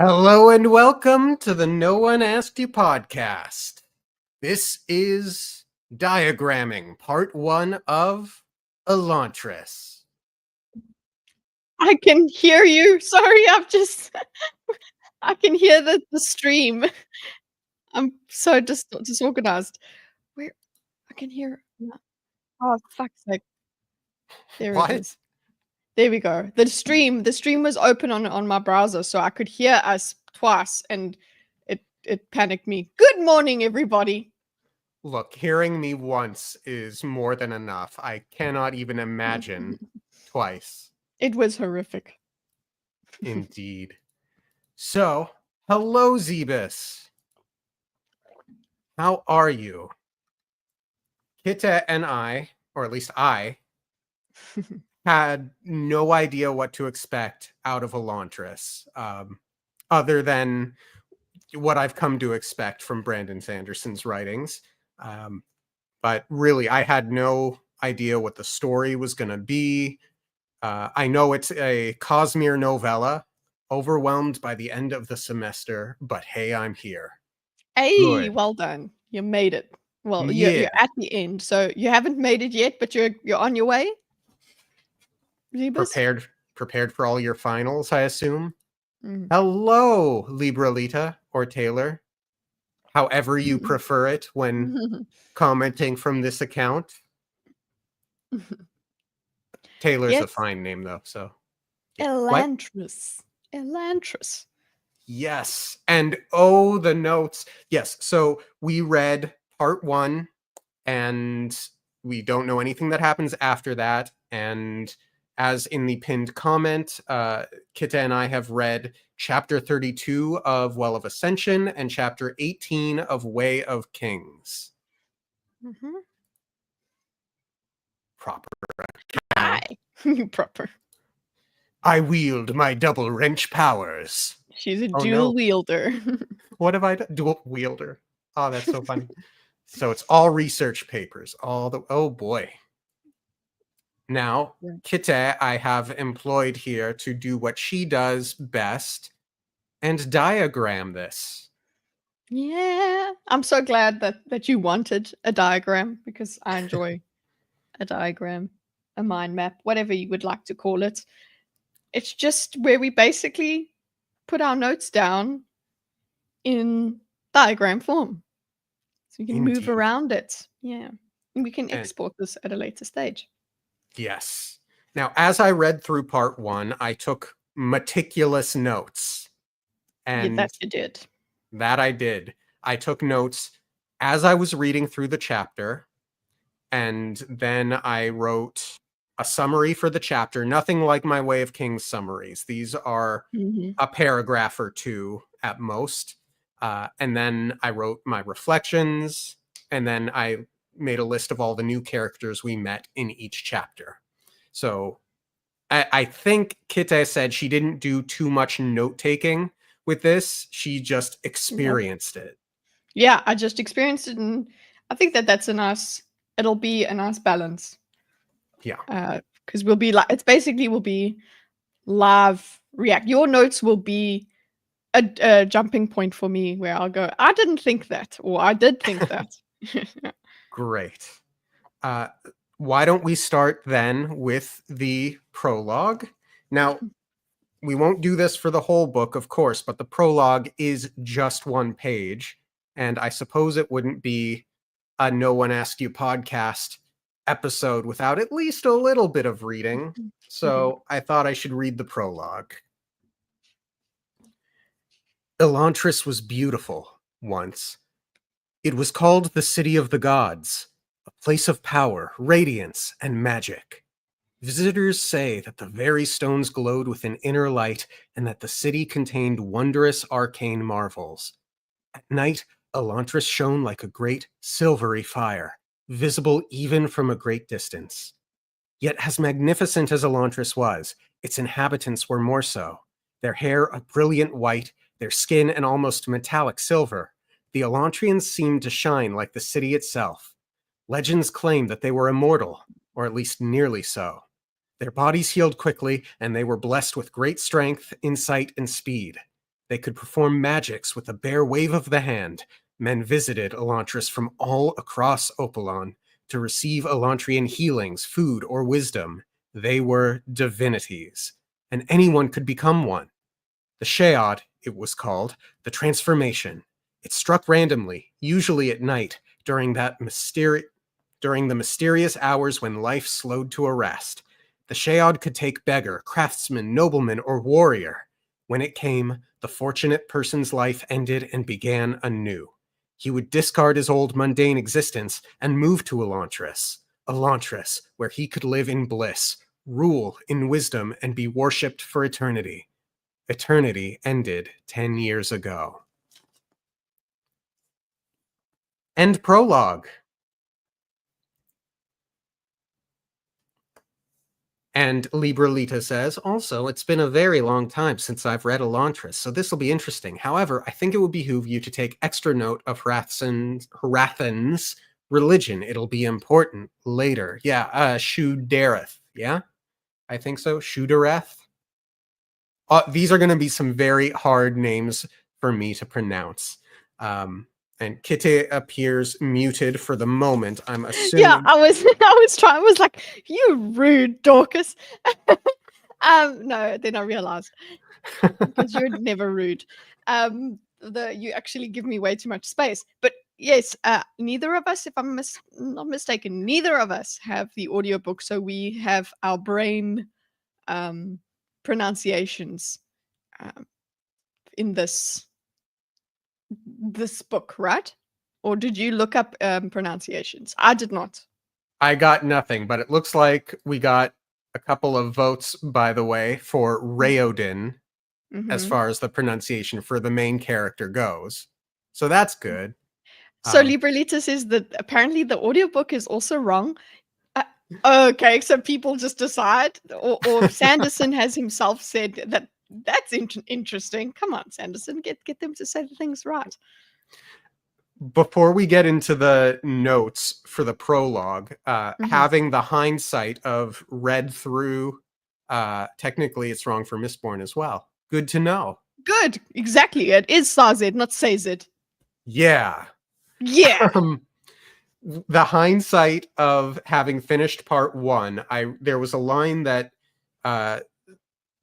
Hello and welcome to the No One Asked You podcast. This is Diagramming, part 1 of Elantris. I can hear you. Sorry, I can hear the stream. I'm so disorganized. Where I can hear oh, fuck's sake. There it What? is. There we go. The stream was open on my browser, so I could hear us twice, and it panicked me. Good morning, everybody. Look, hearing me once is more than enough. I cannot even imagine twice. It was horrific. Indeed. So, hello, Zebus. How are you? Kitteh and I, or at least I, had no idea what to expect out of Elantris, other than what I've come to expect from Brandon Sanderson's writings. But really, I had no idea what the story was going to be. I know it's a Cosmere novella, overwhelmed by the end of the semester, but hey, I'm here. Hey, Good. well done. You made it. Well, Yeah. you're at the end, so you haven't made it yet, but you're on your way. Zebus? Prepared for all your finals, I assume. Mm. Hello, Libralita or Taylor, however you prefer it when commenting from this account. Taylor's a fine name, though. So, Elantris. Elantris. Yes, and oh, the notes. Yes, so we read part 1, and we don't know anything that happens after that. And as in the pinned comment, Kitteh and I have read chapter 32 of Well of Ascension and chapter 18 of Way of Kings. Mm-hmm. Proper. Proper. I wield my double wrench powers. She's a dual wielder. What have I done? Dual wielder. Oh, that's so funny. So it's all research papers. Oh boy. Now, Kitteh, I have employed here to do what she does best and diagram this. Yeah. I'm so glad that you wanted a diagram, because I enjoy a diagram, a mind map, whatever you would like to call it. It's just where we basically put our notes down in diagram form. So you can move around it. Yeah. And we can export this at a later stage. Yes. Now, as I read through part 1, I took meticulous notes. And that you did. That I did. I took notes as I was reading through the chapter, and then I wrote a summary for the chapter, nothing like my Way of Kings summaries. These are a paragraph or two at most. And then I wrote my reflections, and then I made a list of all the new characters we met in each chapter. So I think Kitteh said she didn't do too much note-taking with this. She just experienced it. Yeah, I just experienced it, and I think it'll be a nice balance. Yeah. Because we'll be will be live react. Your notes will be a jumping point for me where I'll go, I didn't think that, or I did think that. Great. Why don't we start then with the prologue? Now, we won't do this for the whole book, of course, but the prologue is just 1 page, and I suppose it wouldn't be a No One Asked You podcast episode without at least a little bit of reading. So I thought I should read the prologue. Elantris was beautiful once. It was called the City of the Gods, a place of power, radiance, and magic. Visitors say that the very stones glowed with an inner light, and that the city contained wondrous arcane marvels. At night, Elantris shone like a great silvery fire, visible even from a great distance. Yet as magnificent as Elantris was, its inhabitants were more so. Their hair a brilliant white, their skin an almost metallic silver. The Elantrians seemed to shine like the city itself. Legends claim that they were immortal, or at least nearly so. Their bodies healed quickly, and they were blessed with great strength, insight, and speed. They could perform magics with a bare wave of the hand. Men visited Elantris from all across Opalon to receive Elantrian healings, food, or wisdom. They were divinities, and anyone could become one. The Shead, it was called, the transformation. It struck randomly, usually at night, during the mysterious hours when life slowed to a rest. The Shead could take beggar, craftsman, nobleman, or warrior. When it came, the fortunate person's life ended and began anew. He would discard his old mundane existence and move to Elantris, where he could live in bliss, rule in wisdom, and be worshipped for eternity. Eternity ended 10 years ago. End prologue. And Libralita says, also, it's been a very long time since I've read Elantris, so this will be interesting. However, I think it would behoove you to take extra note of Hrathen's religion. It'll be important later. Yeah, Shudareth. Yeah? I think so. Shudareth. These are going to be some very hard names for me to pronounce. And Kitteh appears muted for the moment. I'm assuming. Yeah, I was trying. I was like, "You rude Dorcas." No, then I realized because you're never rude. You actually give me way too much space. But yes, neither of us, if I'm not mistaken, neither of us have the audiobook, so we have our brain pronunciations in this book, right? Or did you look up pronunciations? I did not. I got nothing, but it looks like we got a couple of votes, by the way, for Raoden as far as the pronunciation for the main character goes. So that's good. So Libralita says that apparently the audiobook is also wrong. Okay, so people just decide, or Sanderson has himself said that that's interesting. Come on, Sanderson, get them to say the things right. Before we get into the notes for the prologue, having the hindsight of read through, technically it's wrong for Mistborn as well. Good to know. Good, exactly. It is Sazed, not Sazed. Yeah. Yeah. The hindsight of having finished part 1, there was a line that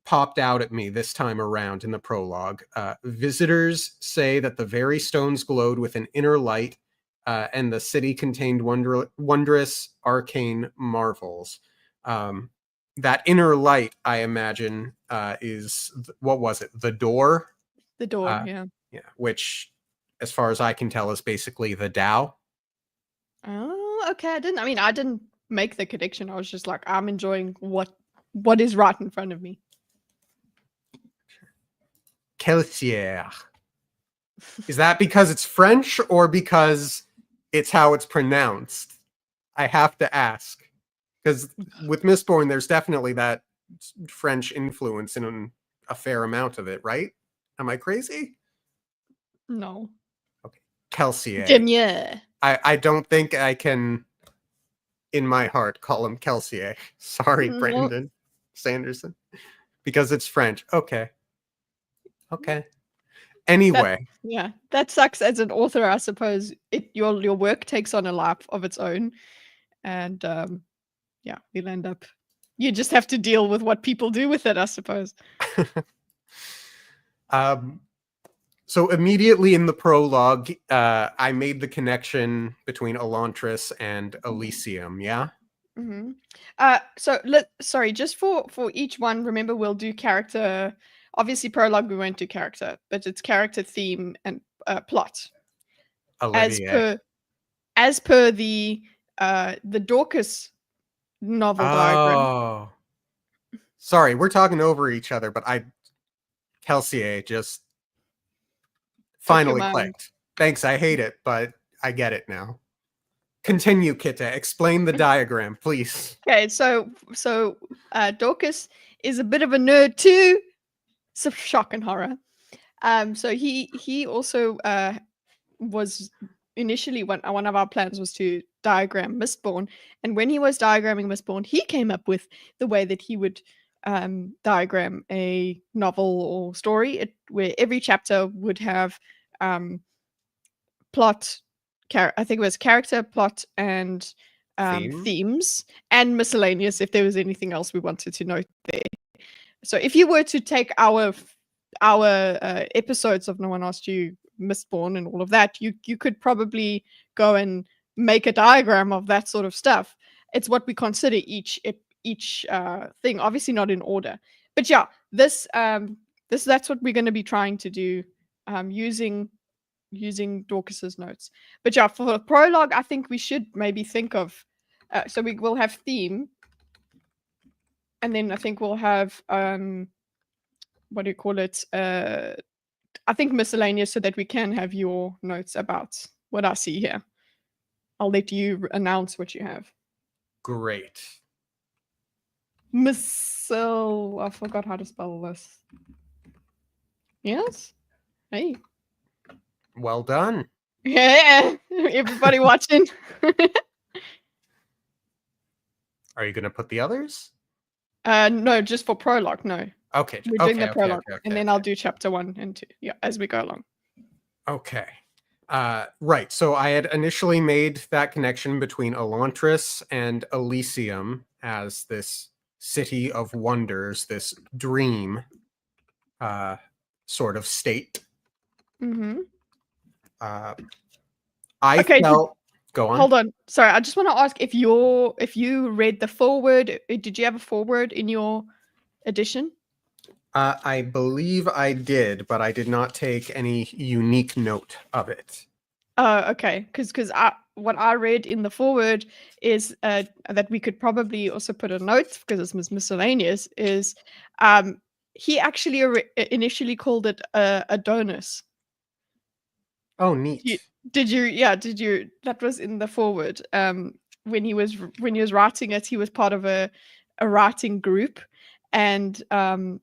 popped out at me this time around in the prologue. Visitors say that the very stones glowed with an inner light, and the city contained wondrous arcane marvels. That inner light, I imagine, is, what was it? The door? The door, yeah. Yeah, which, as far as I can tell, is basically the Tao. Oh, okay. I didn't make the connection. I was just like, I'm enjoying what is right in front of me. Kelsier. Is that because it's French or because it's how it's pronounced? I have to ask. Because with Mistborn, there's definitely that French influence in a fair amount of it, right? Am I crazy? No. Okay. Kelsier. Demier. I don't think I can, in my heart, call him Kelsier. Sorry, Brandon Sanderson. Because it's French. Okay. Anyway. That sucks as an author, I suppose. Your work takes on a life of its own. And we'll end up, you just have to deal with what people do with it, I suppose. So immediately in the prologue, I made the connection between Elantris and Elysium, yeah? Sorry, just for each one, remember we'll do character. Obviously, prologue we won't do character, but it's character, theme, and plot. Olivier. As per the Dorcas novel diagram. Sorry, we're talking over each other, but Kelsier just finally clicked. Thanks, I hate it, but I get it now. Continue, Kitteh. Explain the diagram, please. Okay, so Dorcas is a bit of a nerd too. Some shock and horror. So he also was initially one of our plans was to diagram Mistborn, and when he was diagramming Mistborn, he came up with the way that he would diagram a novel or story, where every chapter would have plot, I think it was character, plot, and Theme? themes, and miscellaneous if there was anything else we wanted to note there. So if you were to take our episodes of No One Asked You, Mistborn, and all of that, you could probably go and make a diagram of that sort of stuff. It's what we consider each thing, obviously not in order. But yeah, that's what we're going to be trying to do, using Dorcas's notes. But yeah, for the prologue, I think we should maybe think of, so we will have theme, and then I think we'll have what do you call it? I think miscellaneous, so that we can have your notes about what I see here. I'll let you announce what you have. Great. I forgot how to spell this. Yes? Hey. Well done. Yeah. Everybody watching. Are you going to put the others? No, just for prologue. No. Okay. We're doing the prologue, and then I'll do chapter 1 and 2. Yeah, as we go along. Okay. Right. So I had initially made that connection between Elantris and Elysium as this city of wonders, this dream sort of state. Mm-hmm. I felt. Go on. Hold on. Sorry, I just want to ask if you read the foreword. Did you have a foreword in your edition? I believe I did, but I did not take any unique note of it. Oh, okay. Because what I read in the foreword is that we could probably also put a note, because it's miscellaneous, is he actually initially called it Adonis. Oh, neat. Did you? That was in the foreword. When he was writing it, he was part of a writing group, and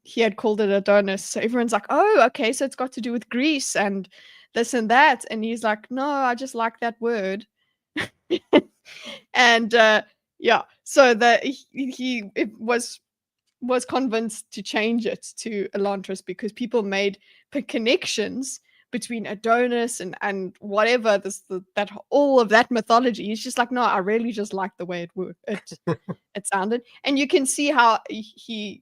he had called it Adonis. So everyone's like, "Oh, okay, so it's got to do with Greece and this and that." And he's like, "No, I just like that word." And yeah, so that he was convinced to change it to Elantris, because people made connections between Adonis and whatever that all of that mythology. He's just like, no, I really just like the way it sounded, and you can see how he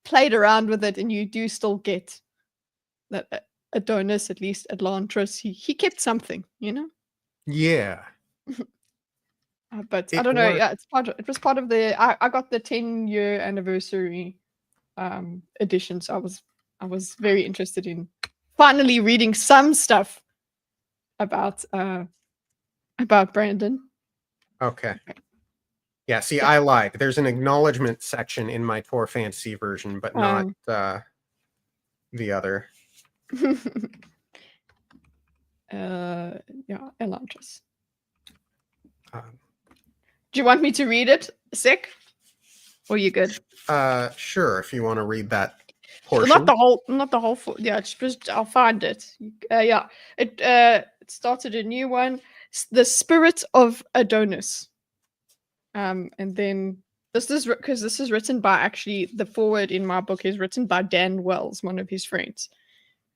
played around with it, and you do still get that Adonis, at least Elantris, he kept something, you know. Yeah. But I don't know. Yeah, it was part of the. I got the 10-year anniversary edition, so I was very interested in finally reading some stuff about Brandon. Okay. Yeah, see, I lied. There's an acknowledgement section in my Tor Fantasy version, but not the other. Yeah, Elantris. Do you want me to read it, Sick? Or you good? Sure, if you want to read that portion. Not the whole. Yeah, just I'll find it. Yeah, it started a new one, the Spirit of Adonis. And then this is because this is written by, actually, the foreword in my book is written by Dan Wells, one of his friends,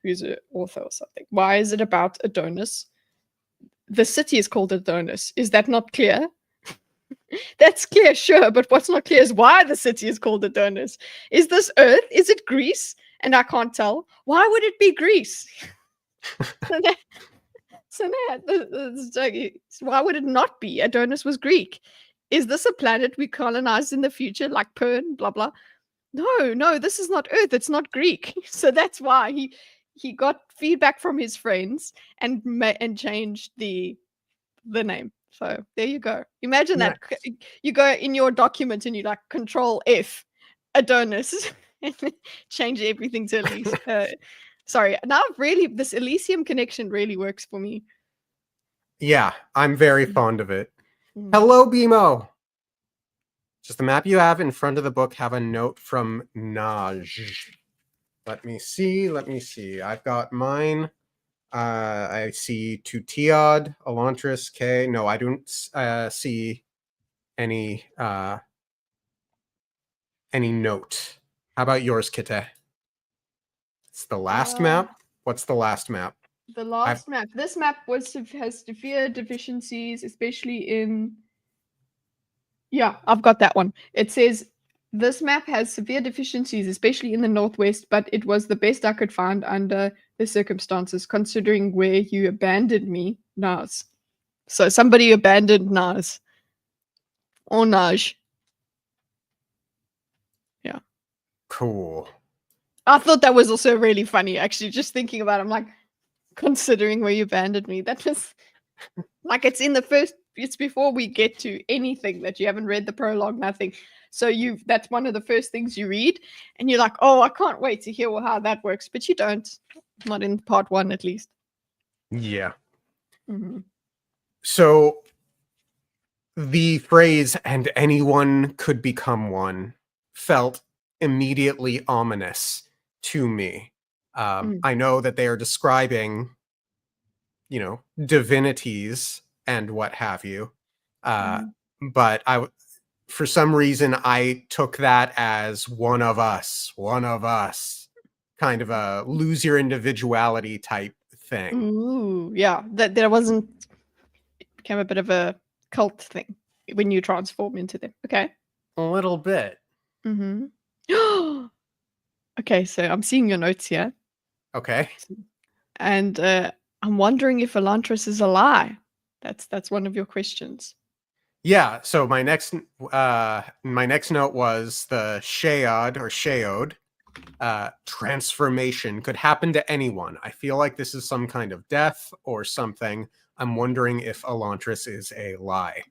who's an author or something. Why is it about Adonis? The city is called Adonis. Is that not clear? That's clear, sure, but what's not clear is why the city is called Adonis. Is this Earth? Is it Greece? And I can't tell. Why would it be Greece? Why would it not be? Adonis was Greek. Is this a planet we colonize in the future, like Pern, blah, blah? No, this is not Earth. It's not Greek. So that's why he got feedback from his friends and changed the name. So there you go. Imagine that. You go in your document and you like Control F, Adonis, and change everything to Elise. Sorry. Now really, this Elysium connection really works for me. Yeah, I'm very fond of it. Hello, BMO. Does the map you have in front of the book have a note from Naj? Let me see. I've got mine. I see Tutiad, Elantris, K. No, I don't see any any note. How about yours, Kitteh? It's the last Uh, map. What's the last map? the I've last map. This map has severe deficiencies, especially in. Yeah, I've got that one. It says this map has severe deficiencies, especially in the northwest, but it was the best I could find under the circumstances, considering where you abandoned me, Naz. So somebody abandoned Naz. Or Naj. Yeah. cool. I thought that was also really funny, actually, just thinking about it. I'm like, considering where you abandoned me. That was like it's before we get to anything that you haven't read the prologue, nothing. So that's one of the first things you read, and you're like, oh, I can't wait to hear how that works. But you don't. Not in part one, at least. Yeah. Mm-hmm. So the phrase "and anyone could become one" felt immediately ominous to me. I know that they are describing, divinities and what have you. Uh, but for some reason, I took that as one of us, kind of a lose your individuality type thing. Ooh, yeah. That there wasn't became a bit of a cult thing when you transform into them. Okay. A little bit. Mm-hmm. Okay, so I'm seeing your notes here. Okay. And I'm wondering if Elantris is a lie. That's one of your questions. Yeah, so my next note was the Sheod transformation could happen to anyone. I feel like this is some kind of death or something. I'm wondering if Elantris is a lie.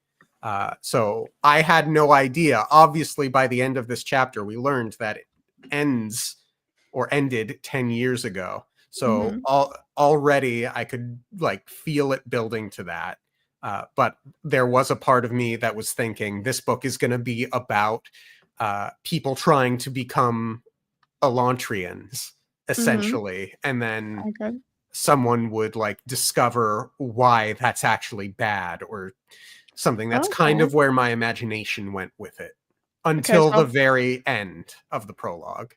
So I had no idea. Obviously, by the end of this chapter, we learned that it ended 10 years ago. So already I could feel it building to that. But there was a part of me that was thinking this book is going to be about people trying to become Elantrians, essentially. And then someone would discover why that's actually bad or something. That's kind of where my imagination went with it until the very end of the prologue.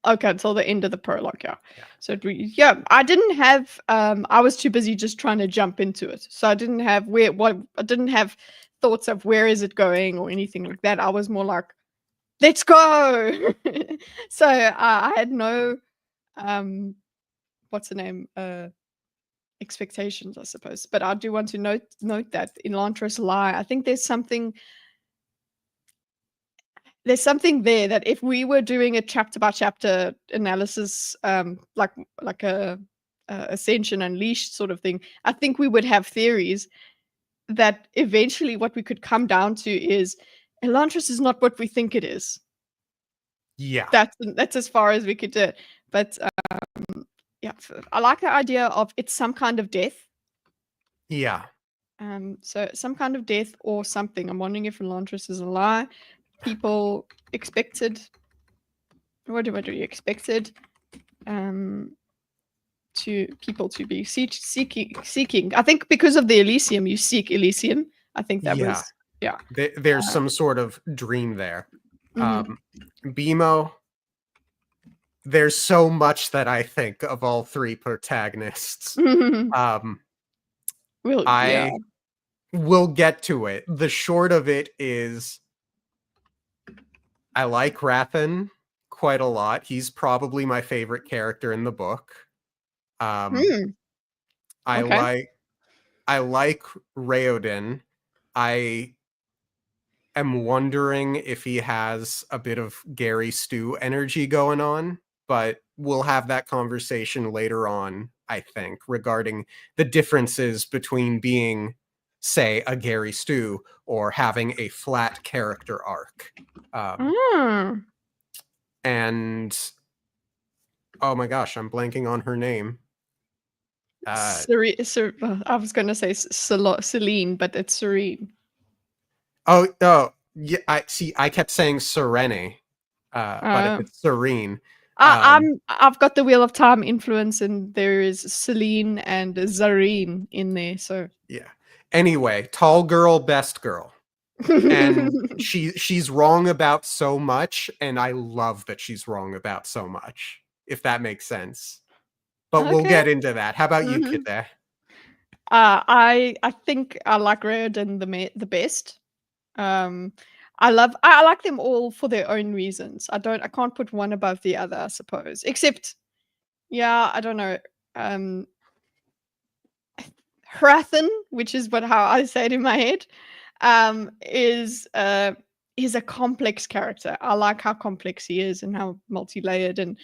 Okay, until the end of the prologue, yeah. So I didn't have I was too busy just trying to jump into it. So I didn't have I didn't have thoughts of where is it going or anything like that. I was more like, let's go. So I had no what's the name? Expectations, I suppose. But I do want to note that in Elantris lie, I think there's something there that if we were doing a chapter by chapter analysis, like a Ascension Unleashed sort of thing, I think we would have theories that eventually what we could come down to is Elantris is not what we think it is. Yeah. That's as far as we could do it. But yeah, I like the idea of it's some kind of death. Yeah. So some kind of death or something. I'm wondering if Elantris is a lie. People expected. What do you expected? To people to be seeking. I think because of the Elysium, you seek Elysium. I think that was There's some sort of dream there. Bimo. There's so much that I think of all three protagonists. We'll get to it. The short of it is I like Rathan quite a lot. He's probably my favorite character in the book. I like Raoden. I am wondering if he has a bit of Gary Stu energy going on, but we'll have that conversation later on, I think, regarding the differences between being, say, a Gary Stu or having a flat character arc. And oh my gosh, I'm blanking on her name. I was going to say Celine, but it's Serene. Oh, yeah. I kept saying Serene, but if it's Serene. I've got the Wheel of Time influence, and there is Celine and Zareen in there. So yeah. Anyway, tall girl, best girl. And she's wrong about so much, and I love that she's wrong about so much, if that makes sense. But we'll Okay. get into that. How about you, Mhm. Kitteh? I think I like Reardon the best. Um, I like them all for their own reasons. I can't put one above the other, I suppose. Except, yeah, I don't know. Um, Hrathen, which is how I say it in my head, is a complex character. I like how complex he is and how multi-layered and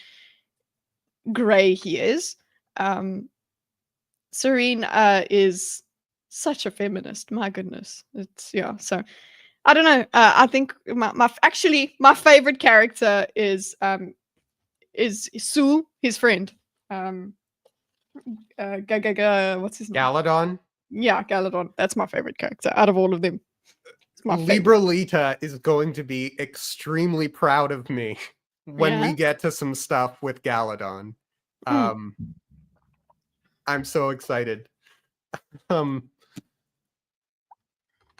grey he is. Um, Serene is such a feminist. My goodness, it's yeah. So I don't know. I think actually my favorite character is Sue, his friend. Um, what's his name? Galadon? Yeah, Galadon. That's my favorite character out of all of them. It's my favorite. Libralita is going to be extremely proud of me when we Yeah. get to some stuff with Galadon. Mm. I'm so excited. Um,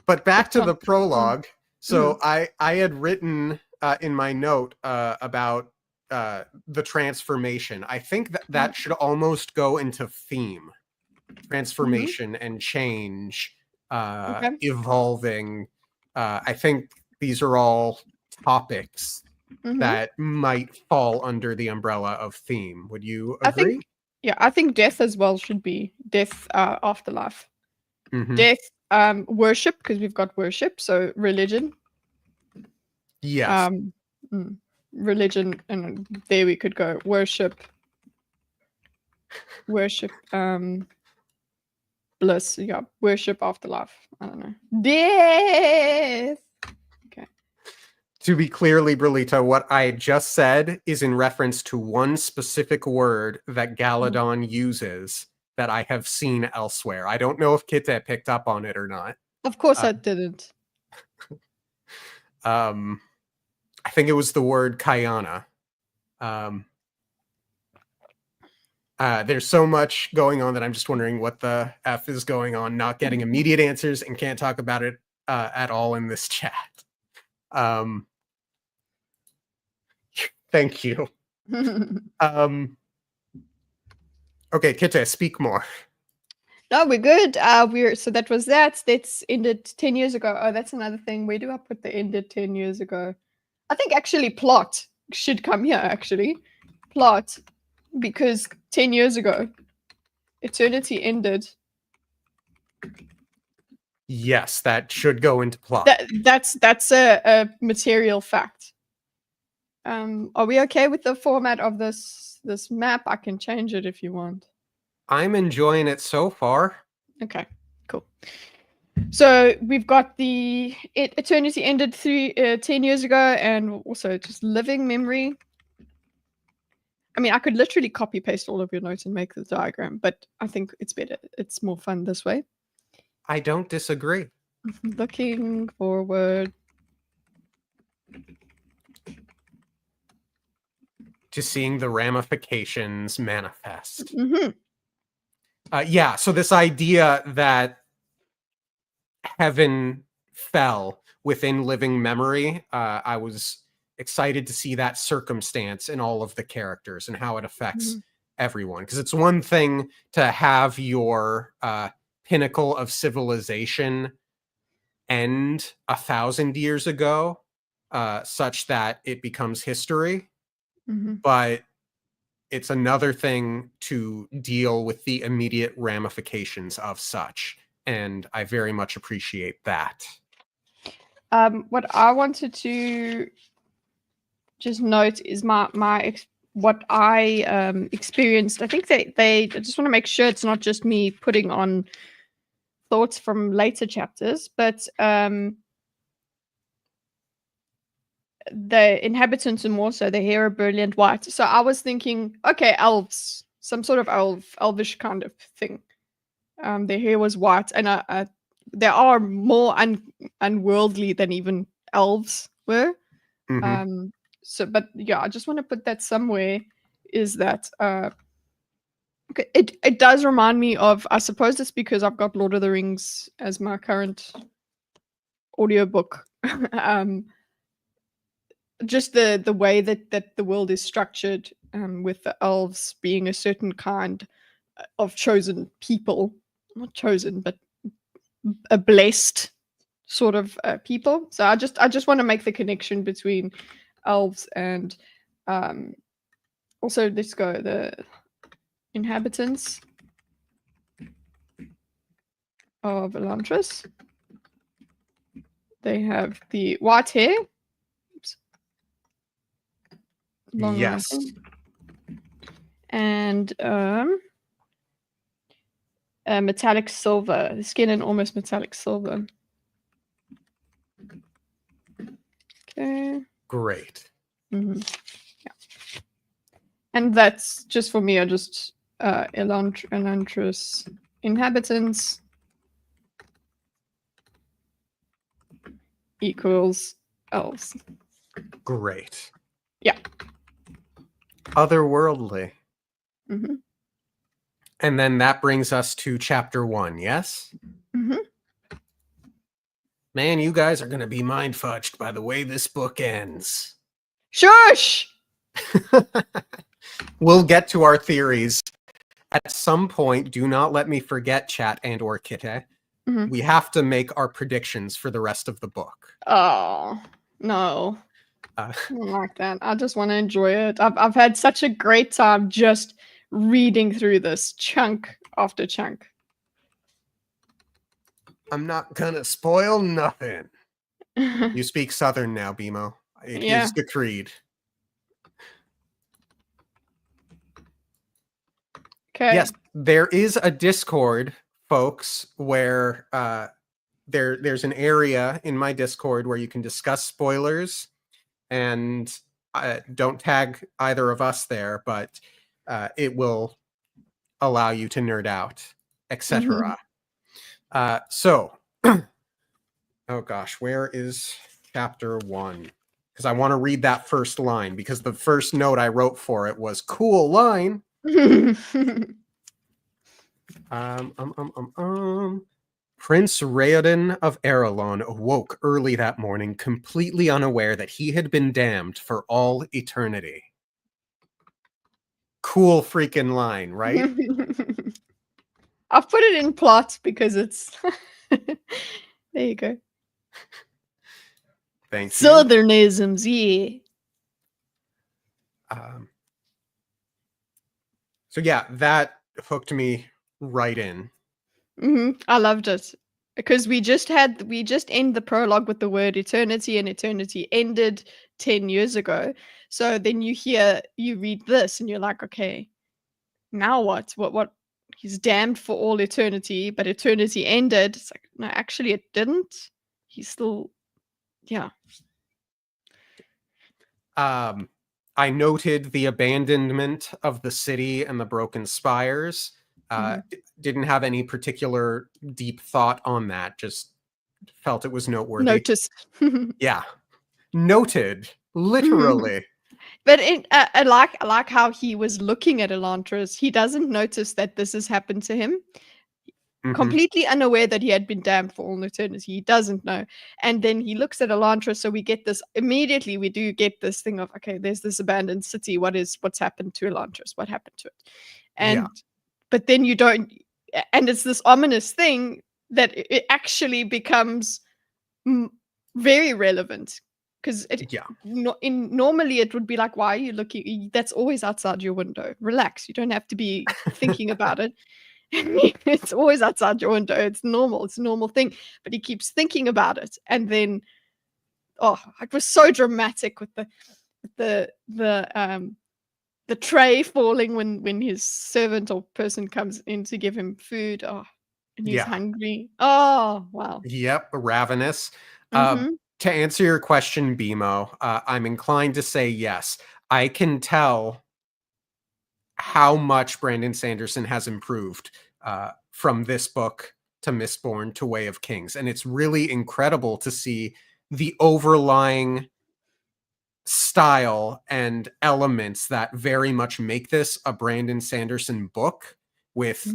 but back But to the mm, prologue. mm, So I had written in my note about the transformation. I think that should almost go into theme. mhm. Transformation and change, Okay. evolving. I think these are all topics Mhm. that might fall under the umbrella of theme. Would you I think agree? yeah, I think death as well should be death, afterlife. Hmm. Death, worship because we've got worship, so religion. Yes. Um, mm, religion, and there we could go worship, bliss. Yeah, worship, afterlife. I don't know. Death. Okay. To be clear, Libralita, what I just said is in reference to one specific word that Mm. Galadon uses that I have seen elsewhere. I don't know if Kitte picked up on it or not. Of course, Uh, I didn't. um, I think it was the word Kayana. Um, there's so much going on that I'm just wondering what the F is going on, not getting immediate answers and can't talk about it at all in this chat. Um, thank you. Um, okay, Kitte, speak more. No, we're good. We're so that was that. That's ended 10 years ago. Oh, that's another thing. Where do I put the ended 10 years ago? I think actually plot should come here. Actually, plot because 10 years ago, eternity ended. Yes, that should go into plot. That's a material fact. Are we okay with the format of this map? I can change it if you want. I'm enjoying it so far. Okay, cool. So we've got the eternity ended 10 years ago, and also just living memory. I mean, I could literally copy paste all of your notes and make the diagram, but I think it's better. It's more fun this way. I don't disagree. Looking forward. To seeing the ramifications manifest. Mm-hmm. Yeah, so this idea that heaven fell within living memory, I was excited to see that circumstance in all of the characters and how it affects Mm-hmm. everyone. Because it's one thing to have your pinnacle of civilization end 1,000 years ago, such that it becomes history, Mm-hmm. but it's another thing to deal with the immediate ramifications of such. And I very much appreciate that. What I wanted to just note is what I experienced. I think I just want to make sure it's not just me putting on thoughts from later chapters, but the inhabitants and more so the hair are brilliant white. So I was thinking, okay, elves, some sort of elvish kind of thing. Their hair was white, and they are more unworldly than even elves were. Mm-hmm. So, but yeah, I just want to put that somewhere. Is that okay, it does remind me of. I suppose it's because I've got Lord of the Rings as my current audiobook. Just the way that the world is structured, with the elves being a certain kind of chosen people, not chosen, but a blessed sort of people. So I just want to make the connection between elves and also let's go the inhabitants of Elantris. They have the white hair. Oops. Long Yes. white hair. And metallic silver. The skin in almost metallic silver. Okay. Great. Yeah. And that's just for me, are just Elantris inhabitants equals elves. Great. Yeah. Otherworldly. Mm-hmm. And then that brings us to chapter 1, yes? Mm-hmm. Man, you guys are going to be mind fudged by the way this book ends. Shush! We'll get to our theories at some point. Do not let me forget, chat and or Kitteh. Mm-hmm. We have to make our predictions for the rest of the book. Oh, no. Uh, I don't like that. I just want to enjoy it. I've had such a great time just reading through this chunk after chunk. I'm not going to spoil nothing. You You speak Southern now, Bimo. It is Yeah. decreed. Okay. Yes, there is a Discord, folks, where there's an area in my Discord where you can discuss spoilers, and don't tag either of us there, but it will allow you to nerd out, etc. So, oh gosh, where is chapter 1? Because I want to read that first line, because the first note I wrote for it was cool line. Prince Raoden of Arelon awoke early that morning, completely unaware that he had been damned for all eternity. Cool freaking line, right? I've put it in plot because it's there you go. Thank you. Southernisms, yeah. So yeah, that hooked me right in. I loved it because we just end the prologue with the word eternity, and eternity ended 10 years ago. So then you read this and you're like, okay, now what? What? He's damned for all eternity, but eternity ended. It's like, no, actually it didn't. He's still, yeah. I noted the abandonment of the city and the broken spires. Didn't have any particular deep thought on that. Just felt it was noteworthy. Noticed. Yeah. Noted. Literally. But I like how he was looking at Elantris. He doesn't notice that this has happened to him. Completely unaware that he had been damned for all eternity. He doesn't know. And then he looks at Elantris, so we get this immediately. We do get this thing of, okay, there's this abandoned city. What's happened to Elantris? What happened to it? And but then you don't, and it's this ominous thing that it actually becomes very relevant. Because normally it would be like, why are you looking? That's always outside your window. Relax. You don't have to be thinking about it. It's always outside your window. It's normal. It's a normal thing. But he keeps thinking about it. And then, it was so dramatic with the tray falling when his servant or person comes in to give him food. And he's hungry. Oh, wow. Yep, ravenous. To answer your question, Bimo, I'm inclined to say yes. I can tell how much Brandon Sanderson has improved from this book to Mistborn to Way of Kings. And it's really incredible to see the overlying style and elements that very much make this a Brandon Sanderson book, with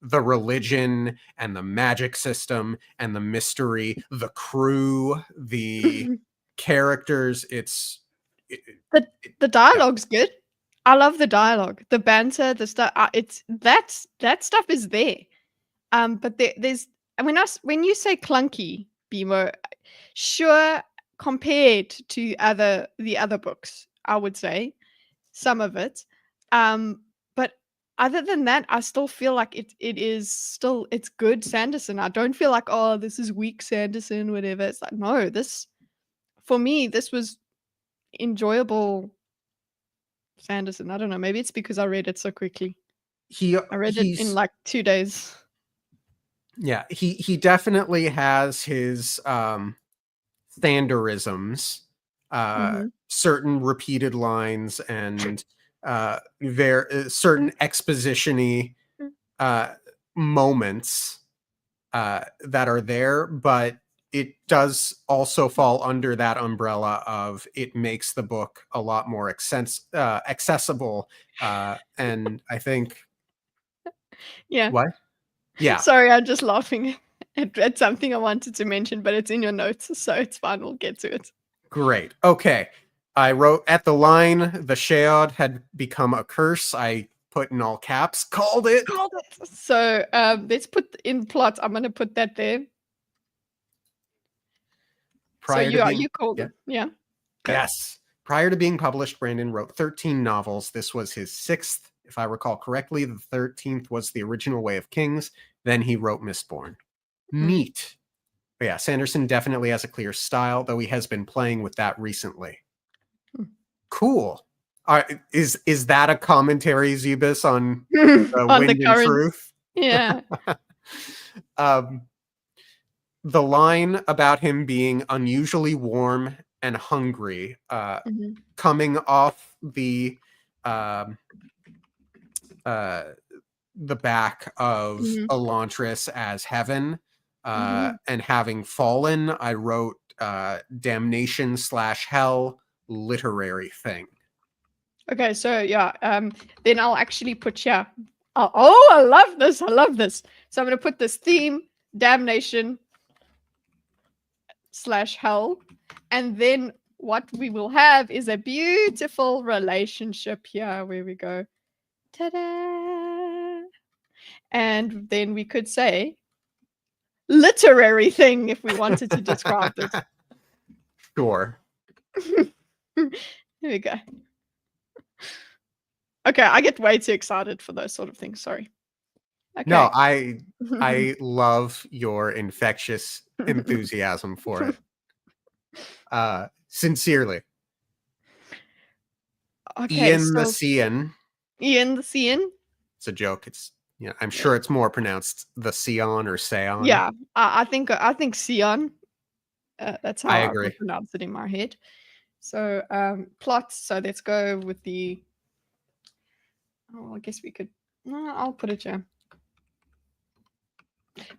the religion and the magic system and the mystery, the crew, the characters. The dialogue's good. I love the dialogue, the banter, the stuff. It's that stuff is there. But there's when you say clunky, Bimo, sure, compared to the other books, I would say some of it. But other than that, I still feel like it's good Sanderson. I don't feel like, oh, this is weak Sanderson, whatever. It's like, no, this for me, this was enjoyable Sanderson. I don't know. Maybe it's because I read it so quickly. I read it in like 2 days. Yeah, he definitely has his Sanderisms, certain repeated lines and certain exposition-y moments that are there, but it does also fall under that umbrella of it makes the book a lot more accessible, and I think Yeah. what? Yeah. Sorry, I'm just laughing at something I wanted to mention, but it's in your notes, so it's fine. We'll get to it. Great. Okay. I wrote at the line, the Sheod had become a curse. I put in all caps, called it. So let's put in plot. I'm going to put that there. You called it. Yeah. Go. Yes. Prior to being published, Brandon wrote 13 novels. This was his 6th. If I recall correctly, the 13th was the original Way of Kings. Then he wrote Mistborn. Neat. But yeah, Sanderson definitely has a clear style, though he has been playing with that recently. Cool. Is that a commentary, Zebus, on on Wind the and Truth? Yeah. The line about him being unusually warm and hungry, coming off the back of Elantris as heaven, and having fallen, I wrote damnation/hell literary thing. Okay, so yeah, then I'll actually put I love this. I love this. So I'm going to put this theme, damnation/hell, and then what we will have is a beautiful relationship here where we go, ta-da! And then we could say literary thing if we wanted to describe this. Sure. Here we go. Okay, I get way too excited for those sort of things. Sorry. Okay. No, I love your infectious enthusiasm for it. Sincerely. Okay, Ian the Sean. Ian the Sean. It's a joke. It's I'm sure it's more pronounced the Seon or Seon. Yeah, I think Seon. That's how I would pronounce it in my head. So plot. So let's go with the. Oh, I guess we could. No, I'll put it here.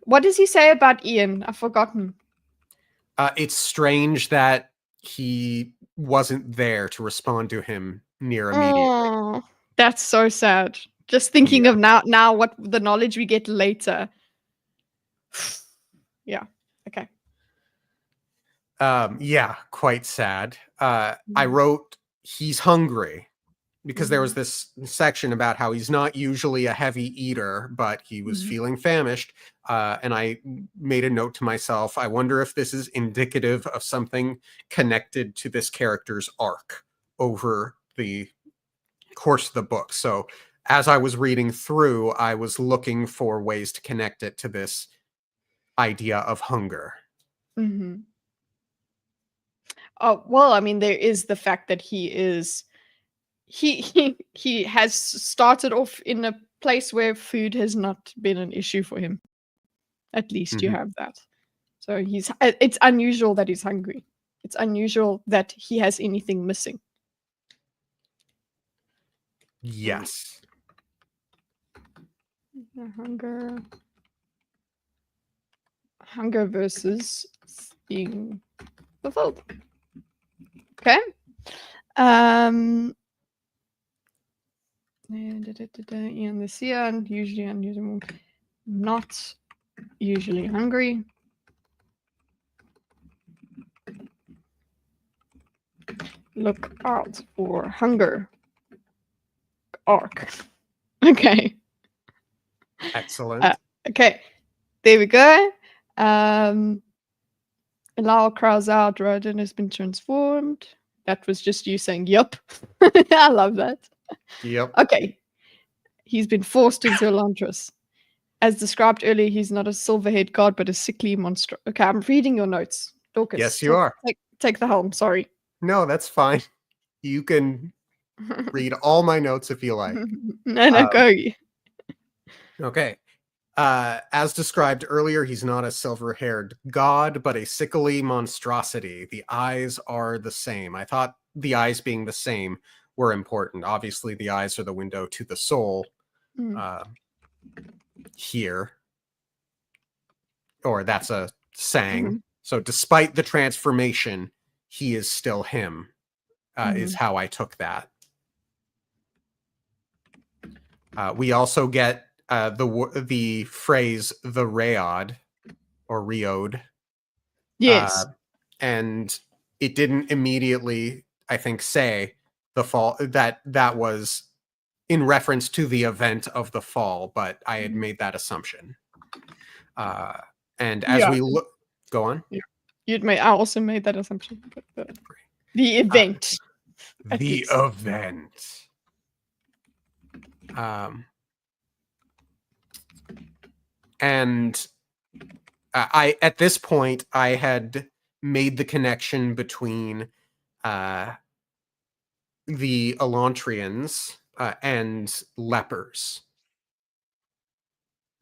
What does he say about Ian? I've forgotten. It's strange that he wasn't there to respond to him near immediately. Oh, that's so sad. Just thinking of now what the knowledge we get later. Yeah. Okay. Yeah, quite sad. I wrote he's hungry because there was this section about how he's not usually a heavy eater, but he was feeling famished. And I made a note to myself, I wonder if this is indicative of something connected to this character's arc over the course of the book. So as I was reading through, I was looking for ways to connect it to this idea of hunger. Oh, well, I mean, there is the fact that he has started off in a place where food has not been an issue for him. At least you have that. So it's unusual that he's hungry. It's unusual that he has anything missing. Yes. Hunger versus being fulfilled. Okay. And the Seon, usually unusual. Not usually hungry. Look out for hunger. Arc. Okay. Excellent. Okay. There we go. Allow cries out. Rodin has been transformed. That was just you saying, yup. I love that. Yep. Okay. He's been forced into Elantris. As described earlier, he's not a silver-haired god, but a sickly monster. Okay, I'm reading your notes. Dorcas, Yes, you are. take the helm. Sorry. No, that's fine. You can read all my notes if you like. No, go. Okay. As described earlier, he's not a silver-haired god, but a sickly monstrosity. The eyes are the same. I thought the eyes being the same were important. Obviously, the eyes are the window to the soul here. Or that's a saying. So despite the transformation, he is still him, is how I took that. We also get the phrase the Rayod or Riod. Yes. And it didn't immediately, I think, say the fall that was in reference to the event of the fall, but I had made that assumption. And as we look, go on. Yeah. I also made that assumption. But the event. The event. And I at this point I had made the connection between the Elantrians and lepers.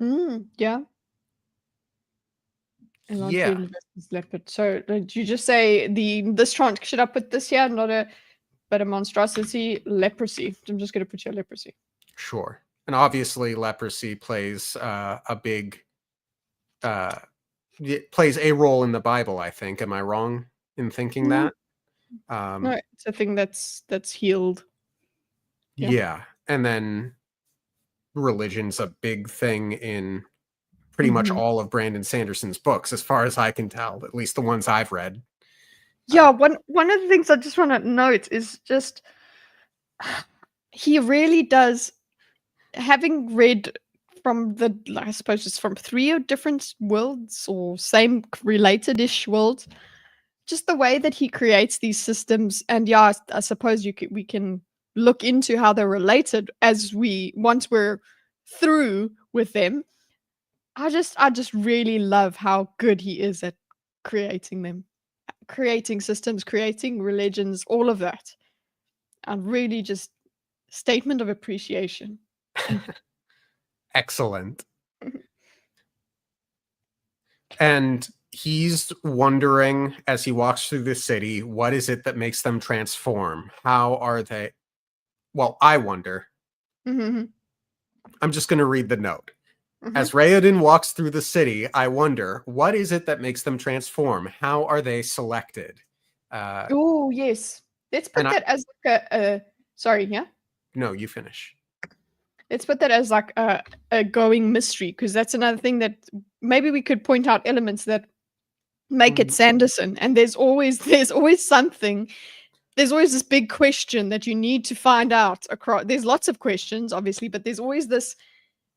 Yeah. Yeah. Versus leopard. So did you just say this trance? Should I put this here? But a monstrosity, leprosy. I'm just going to put here leprosy. Sure. And obviously leprosy plays a big it plays a role in the Bible, I think. Am I wrong in thinking that? No, it's a thing that's healed. Yeah. And then religion's a big thing in pretty much all of Brandon Sanderson's books, as far as I can tell, at least the ones I've read. Yeah, one of the things I just want to note is just he really does, having read from I suppose it's from 3 different worlds or same related-ish worlds, just the way that he creates these systems, and yeah, I suppose we can look into how they're related once we're through with them. I just really love how good he is at creating them, creating systems, creating religions, all of that. And really just statement of appreciation. Excellent. And he's wondering as he walks through the city, what is it that makes them transform? How are they? Well, I wonder. I'm just going to read the note. As Raoden walks through the city, I wonder, what is it that makes them transform? How are they selected? Oh, yes. Let's put that as like a sorry, yeah? No, you finish. Let's put that as like a going mystery, because that's another thing that maybe we could point out elements that make it Sanderson. And there's always something. There's always this big question that you need to find out across. There's lots of questions, obviously, but there's always this.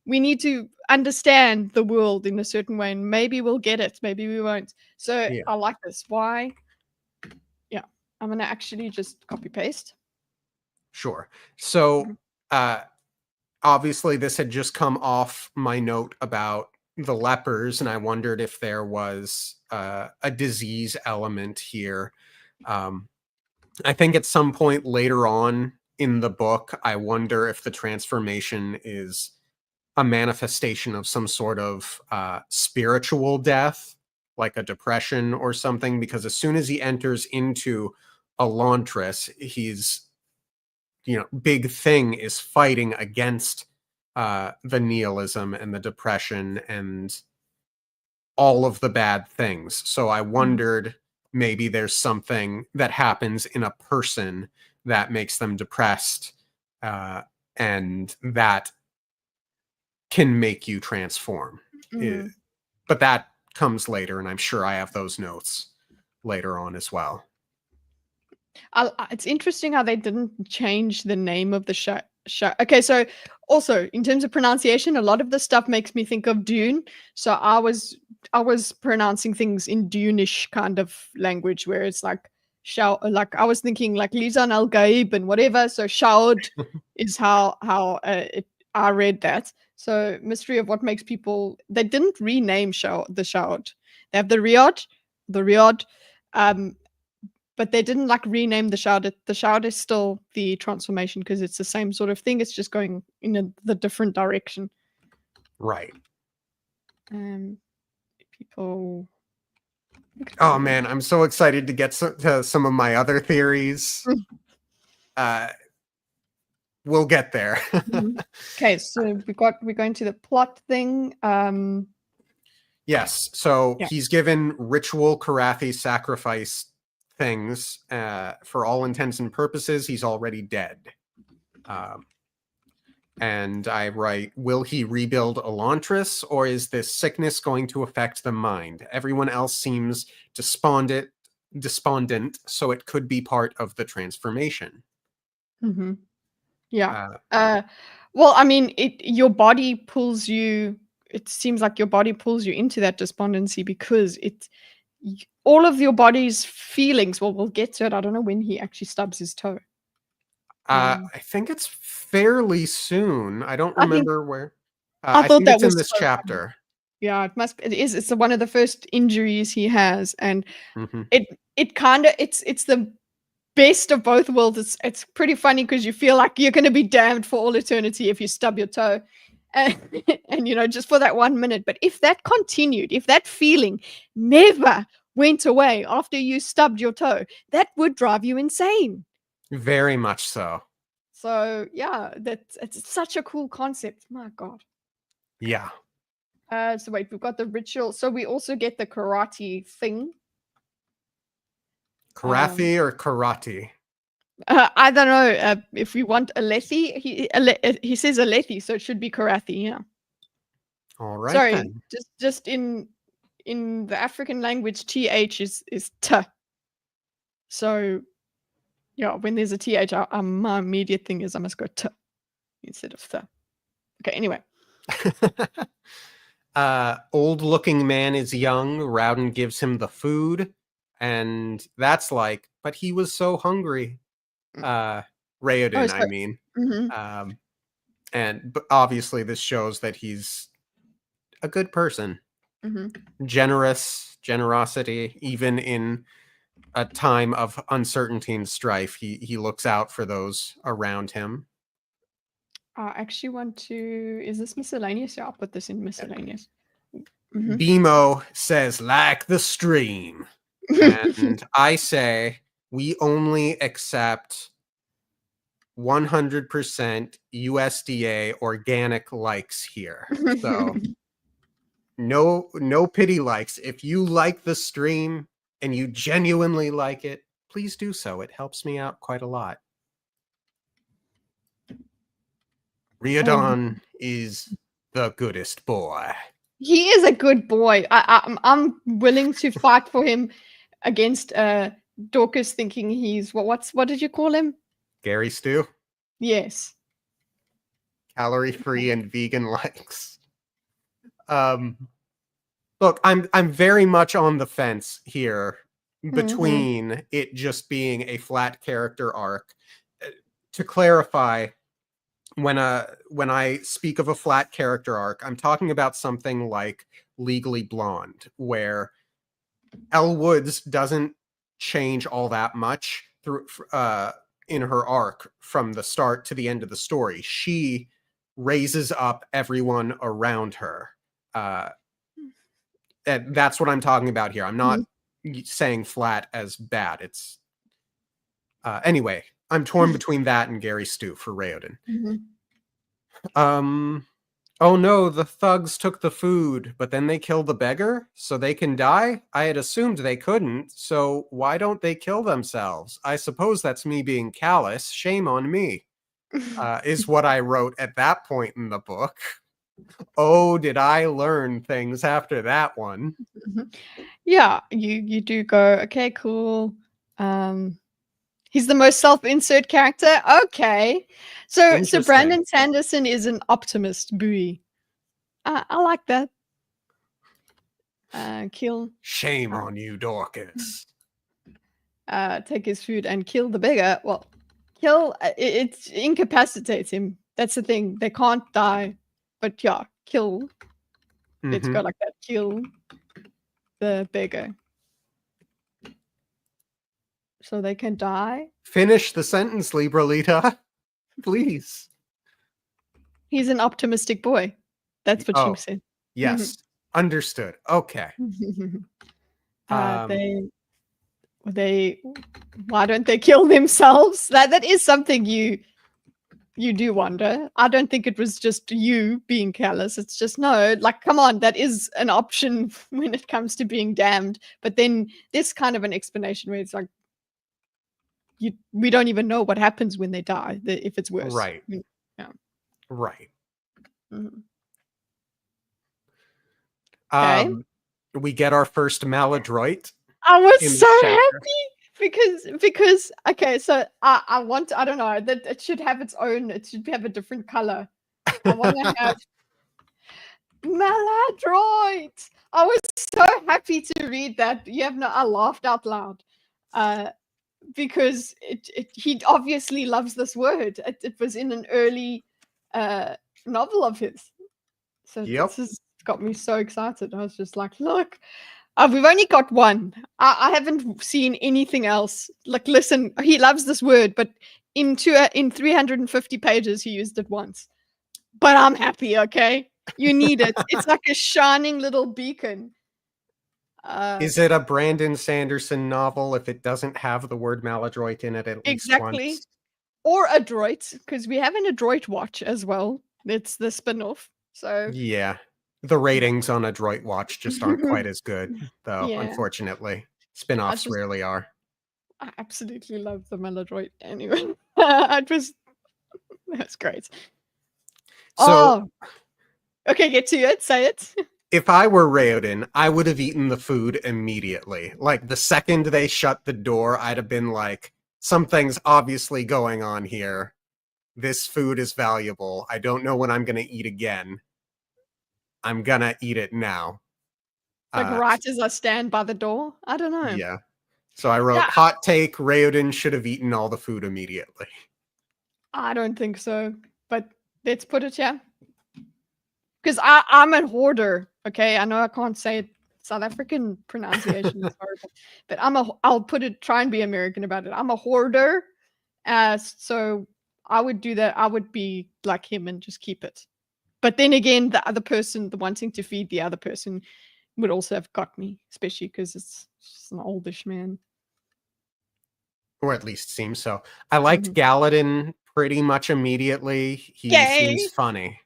We need to understand the world in a certain way, and maybe we'll get it, maybe we won't. So I like this. Why? Yeah, I'm gonna actually just copy paste. Sure. So obviously this had just come off my note about the lepers, and I wondered if there was a disease element here. I think at some point later on in the book, I wonder if the transformation is a manifestation of some sort of spiritual death, like a depression or something, because as soon as he enters into Elantris, he's, big thing is fighting against the nihilism and the depression and all of the bad things. So I wondered maybe there's something that happens in a person that makes them depressed, and that can make you transform. Mhm. But that comes later, and I'm sure I have those notes later on as well. It's interesting how they didn't change the name of the show. Okay, so also in terms of pronunciation, a lot of the stuff makes me think of Dune. So I was pronouncing things in Dune-ish kind of language, where it's like like I was thinking like Lisan al Gaib and whatever. So Shaud is I read that. So mystery of what makes people. They didn't rename the Shaud. They have the Riyadh. Um, but they didn't like rename the shroud. The shroud is still the transformation because it's the same sort of thing. It's just going in the different direction. Right. Um, people. Oh man, I'm so excited to get to some of my other theories. We'll get there. Okay, so we're going to the plot thing. Yes, so Yeah. he's given ritual Karathi sacrifice things. For all intents and purposes, he's already dead. And I write, will he rebuild Elantris, or is this sickness going to affect the mind? Everyone else seems despondent, so it could be part of the transformation. Mm-hmm. Yeah. Well, I mean, your body pulls you. It seems like your body pulls you into that despondency because all of your body's feelings. Well, we'll get to it. I don't know when he actually stubs his toe. I think it's fairly soon. I don't I think remember where. I I thought think that it's in was this so funny. chapter. Yeah, it must be. It is. It's one of the first injuries he has, and Mhm. it kind of it's the best of both worlds. It's pretty funny because you feel like you're going to be damned for all eternity if you stub your toe, and and just for that 1 minute. But if that continued, if that feeling never went away after you stubbed your toe, that would drive you insane. Very much so. So yeah, it's such a cool concept. My God. Yeah. So wait, we've got the ritual. So we also get the karate thing. Um, Karathi or Karate? I don't know if we want Alethi. He says Alethi, so it should be Karathi. Yeah. All right Sorry, then. just in the African language, th is t. So yeah, when there's a th, my immediate thing is I must go t instead of th. Okay. Anyway. Old looking man is young. Rowden gives him the food, and that's like, but he was so hungry. Oh, Raoden, I so. mean. Hmm. But obviously this shows that he's a good person. Hmm. Generosity, even in a time of uncertainty and strife, he looks out for those around him. I actually want to. Is this miscellaneous? Yeah, I'll put this in miscellaneous. Hmm. Bimo says, like the stream. And I say, we only accept 100% USDA organic likes here. So no pity likes. If you like the stream and you genuinely like it, please do so. It helps me out quite a lot. Riordan is the goodest boy. He is a good boy. I'm willing to fight for him against Dorcas thinking he's what did you call him? Gary Stew, Yes. calorie free and vegan likes. Look, I'm very much on the fence here Hmm. between it just being a flat character arc. To clarify, when I speak of a flat character arc, I'm talking about something like Legally Blonde, where Elle Woods doesn't change all that much through in her arc from the start to the end of the story. She raises up everyone around her. And that's what I'm talking about here. I'm not saying flat as bad. It's anyway. I'm torn between that and Gary Stew for Raoden. Hmm. Oh no, the thugs took the food, but then they killed the beggar so they can die? I had assumed they couldn't, so why don't they kill themselves? I suppose that's me being callous. Shame on me, is what I wrote at that point in the book. Oh, did I learn things after that one? Yeah, you do go, okay, cool. He's the most self-insert character. Okay. So Interesting. Brandon Sanderson is an optimist buoy. I like that. Kill Shame uh, on you, Dorcas. take his food and kill the beggar. Well, kill it incapacitates him. That's the thing. They can't die. But yeah, kill. Let's Mm-hmm. go like that. Kill the beggar. So they can die. Finish the sentence, Libralita. Please. He's an optimistic boy. That's what you Oh, said. yes. Understood. Okay. uh, Um, they they why don't they kill themselves? That is something you do wonder. I don't think it was just you being callous. It's just no, like come on, that is an option when it comes to being damned. But then this kind of an explanation where it's like we don't even know what happens when they die, if it's worse. right. Yeah. Right. Mhm. Okay. Um, we get our first maladroit I was in so this chapter. happy because okay, so I want I don't know that it should have its own. It should have a different color. I want to have Maladroit. I was so happy to read that. You have no. I laughed out loud, uh, because he obviously loves this word. It was in an early uh, novel of his, so this Yep. has got me so excited. I was just like, look, we've only got one. I haven't seen anything else. Like, listen, he loves this word, but in 350 pages, he used it once. But I'm happy, okay? You need it. It's like a shining little beacon. Is it a Brandon Sanderson novel if it doesn't have the word maladroit in it at least Exactly. once? Or adroit, because we have an adroit watch as well. It's the spin-off. So Yeah. The ratings on Adroit Watch just aren't quite as good, though, yeah, unfortunately. I Spin-offs just rarely are. I absolutely love the Maladroit anyway. It was that's great. So, Oh, okay, get to it. Say it. if I were Raoden, I would have eaten the food immediately. Like, the second they shut the door, I'd have been like, something's obviously going on here. This food is valuable. I don't know when I'm going to eat again. I'm going to eat it now. Like Uh, right as I stand by the door. I don't know. yeah. So I wrote, Yeah, hot take, Raoden should have eaten all the food immediately. I don't think so. But let's put it here. Because I'm a hoarder. Okay, I know I can't say it. South African pronunciation is horrible, but I'll put it. Try and be American about it. I'm a hoarder, so I would do that. I would be like him and just keep it. But then again, the other person, the wanting to feed the other person, would also have got me, especially because it's just an oldish man. Or at least seems so. I liked Mhm. Gallatin pretty much immediately. He seems Yay! funny.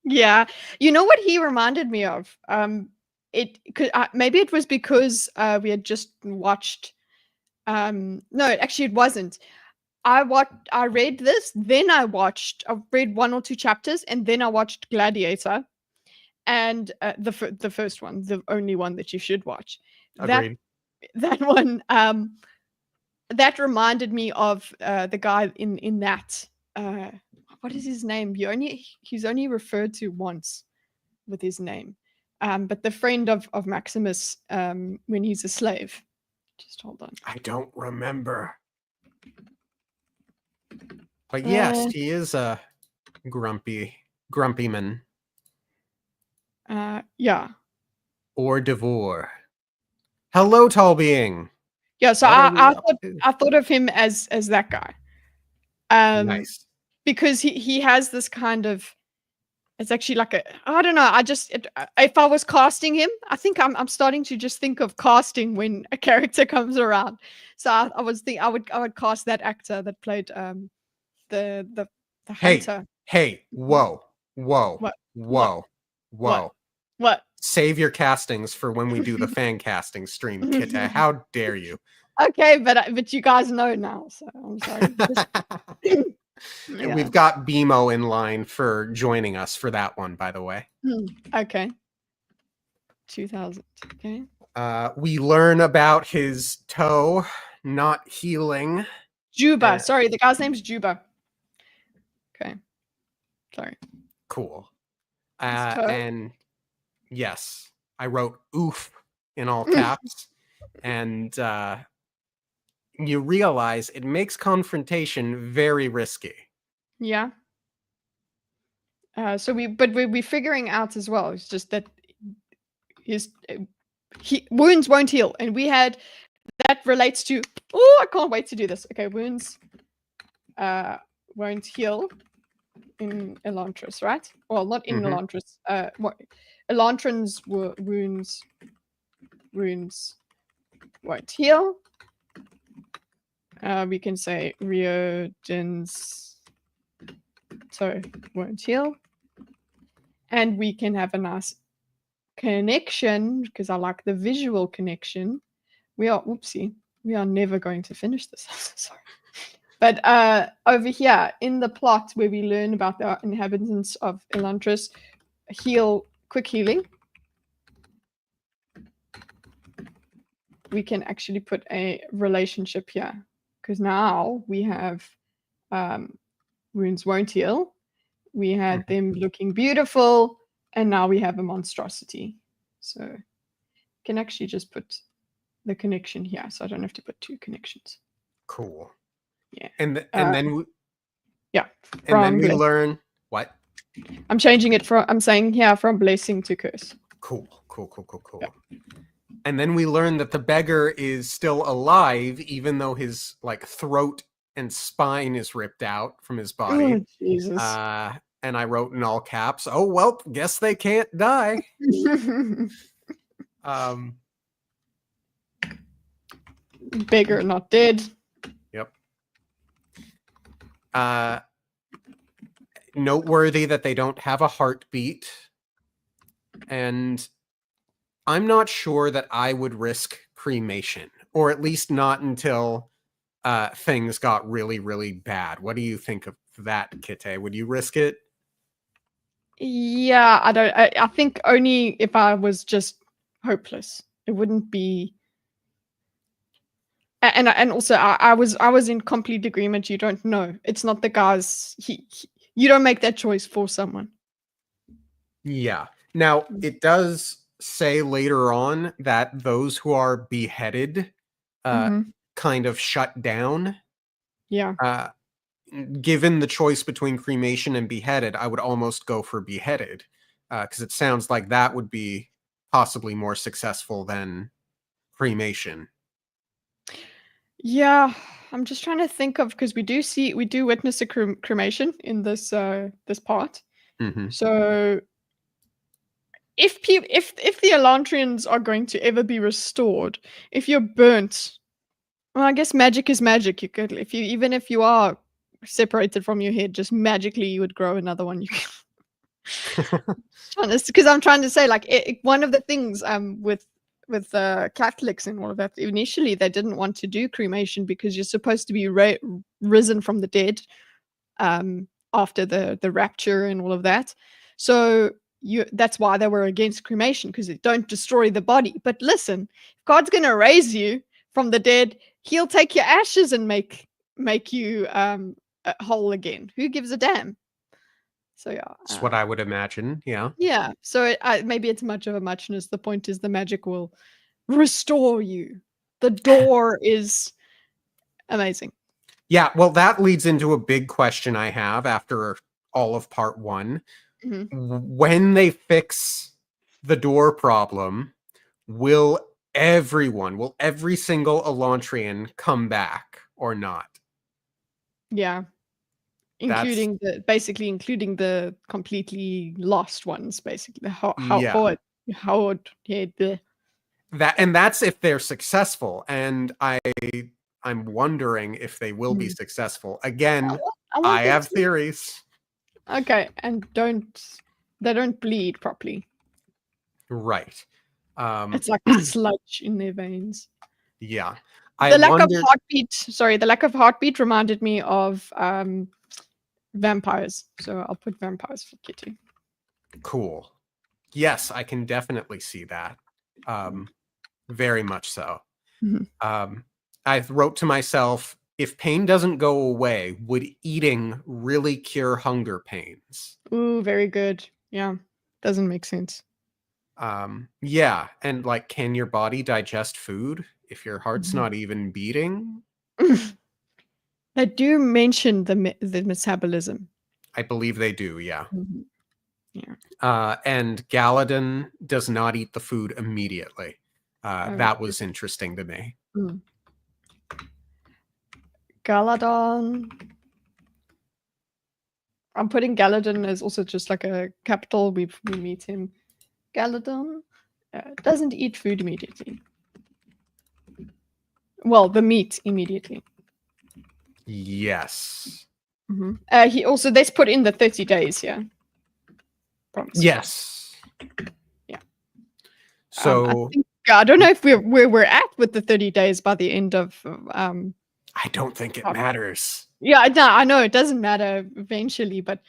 Yeah, you know what he reminded me of? It could maybe it was because we had just watched. No, actually, it wasn't. I read this, then I read one or two chapters, and then I watched Gladiator, and the first one, the only one that you should watch. That Agreed. that one, that reminded me of the guy in that. What is his name? He's only referred to once with his name. But the friend of Maximus, when he's a slave. Just hold on. I don't remember. But yes, Uh, he is a grumpy man. yeah. Or Devore. Hello, tall being. Yeah, so What are we up to? I thought of him as that guy. Um, Nice. because he has this kind of it's actually like a I don't know, if I was casting him, I think I'm starting to just think of casting when a character comes around. So I would cast that actor that played the the the Hey, hunter. hey, whoa, whoa, What? What? whoa, What? whoa. What? Save your castings for when we do the fan casting stream, Kitteh. How dare you? Okay, but you guys know now, so I'm sorry. Yeah. We've got BMO in line for joining us for that one, by the way. Okay. 2000. Okay. We learn about his toe not healing. Juba. Sorry, the guy's name's Juba. Okay. Sorry. Cool. His toe. And yes, I wrote oof in all caps. And you realize it makes confrontation very risky. Yeah. So we're figuring out as well. It's just that his wounds won't heal, and we had that relates to. Oh, I can't wait to do this. Okay, wounds won't heal in Elantris, right? Well, not in Elantris. Elantrin's wounds won't heal. We can say Riordan's toe won't heal. And we can have a nice connection, because I like the visual connection. We are never going to finish this. Sorry. But over here in the plot where we learn about the inhabitants of Elantris, quick healing, we can actually put a relationship here, because now we have wounds won't heal. We had them looking beautiful, and now we have a monstrosity. So can actually just put the connection here, so I don't have to put two connections. Cool. Yeah. And then we, yeah. And then we learn what? I'm changing it from, I'm saying here from blessing to curse. Cool. Yeah. And And then we learn that the beggar is still alive, even though his throat and spine is ripped out from his body. Oh, Jesus. And I wrote in all caps, "Oh well, guess they can't die." Beggar not dead. Yep. Noteworthy that they don't have a heartbeat, and I'm not sure that I would risk cremation, or at least not until things got really, really bad. What do you think of that, Kitteh? Would you risk it? Yeah, I don't. I think only if I was just hopeless. It wouldn't be. And also, I was in complete agreement. You don't know. It's not the guy's. You don't make that choice for someone. Yeah. Now it does say later on that those who are beheaded, kind of shut down. Yeah. Given the choice between cremation and beheaded, I would almost go for beheaded, because it sounds like that would be possibly more successful than cremation. Yeah, I'm just trying to think of, because we do witness a cremation in this this part. So if the Elantrians are going to ever be restored, if you're burnt, well, I guess magic is magic. You could, even if you are separated from your head, just magically you would grow another one. You can, because I'm trying to say, one of the things with Catholics and all of that, initially they didn't want to do cremation because you're supposed to be risen from the dead after the rapture and all of that. So that's why they were against cremation, because it don't destroy the body. But listen, if God's going to raise you from the dead, he'll take your ashes and make you whole again. Who gives a damn? So yeah, that's what I would imagine. Yeah. So maybe it's much of a muchness. The point is the magic will restore you. The door is amazing. Yeah. Well, that leads into a big question I have after all of part 1. When they fix the door problem, will every single Elantrian come back or not? Yeah. Including the completely lost ones, basically. Howard. Yeah. And that's if they're successful. And I'm wondering if they will be successful. Again, I have theories. Okay, and they don't bleed properly. Right. It's like sludge in their veins. Yeah. The lack of heartbeat reminded me of vampires. So I'll put vampires for Kitty. Cool. Yes, I can definitely see that. Very much so. Mhm. I wrote to myself, if pain doesn't go away, would eating really cure hunger pains? Ooh, very good. Yeah, doesn't make sense. Yeah, and like, can your body digest food if your heart's Mhm. not even beating? They do mention the metabolism. I believe they do, yeah. Mhm. Yeah. And Galadon does not eat the food immediately. Oh, That was interesting to me. mm. Galadon. I'm putting Galadon as also just like a capital. We meet him. Galadon doesn't eat food immediately. Well, the meat immediately. Yes. He also, let's put in the 30 days. Yeah. Promise. Yes. Yeah. So I don't know if we're where we're at with the 30 days by the end of. I don't think it matters. Yeah, no, I know it doesn't matter eventually, but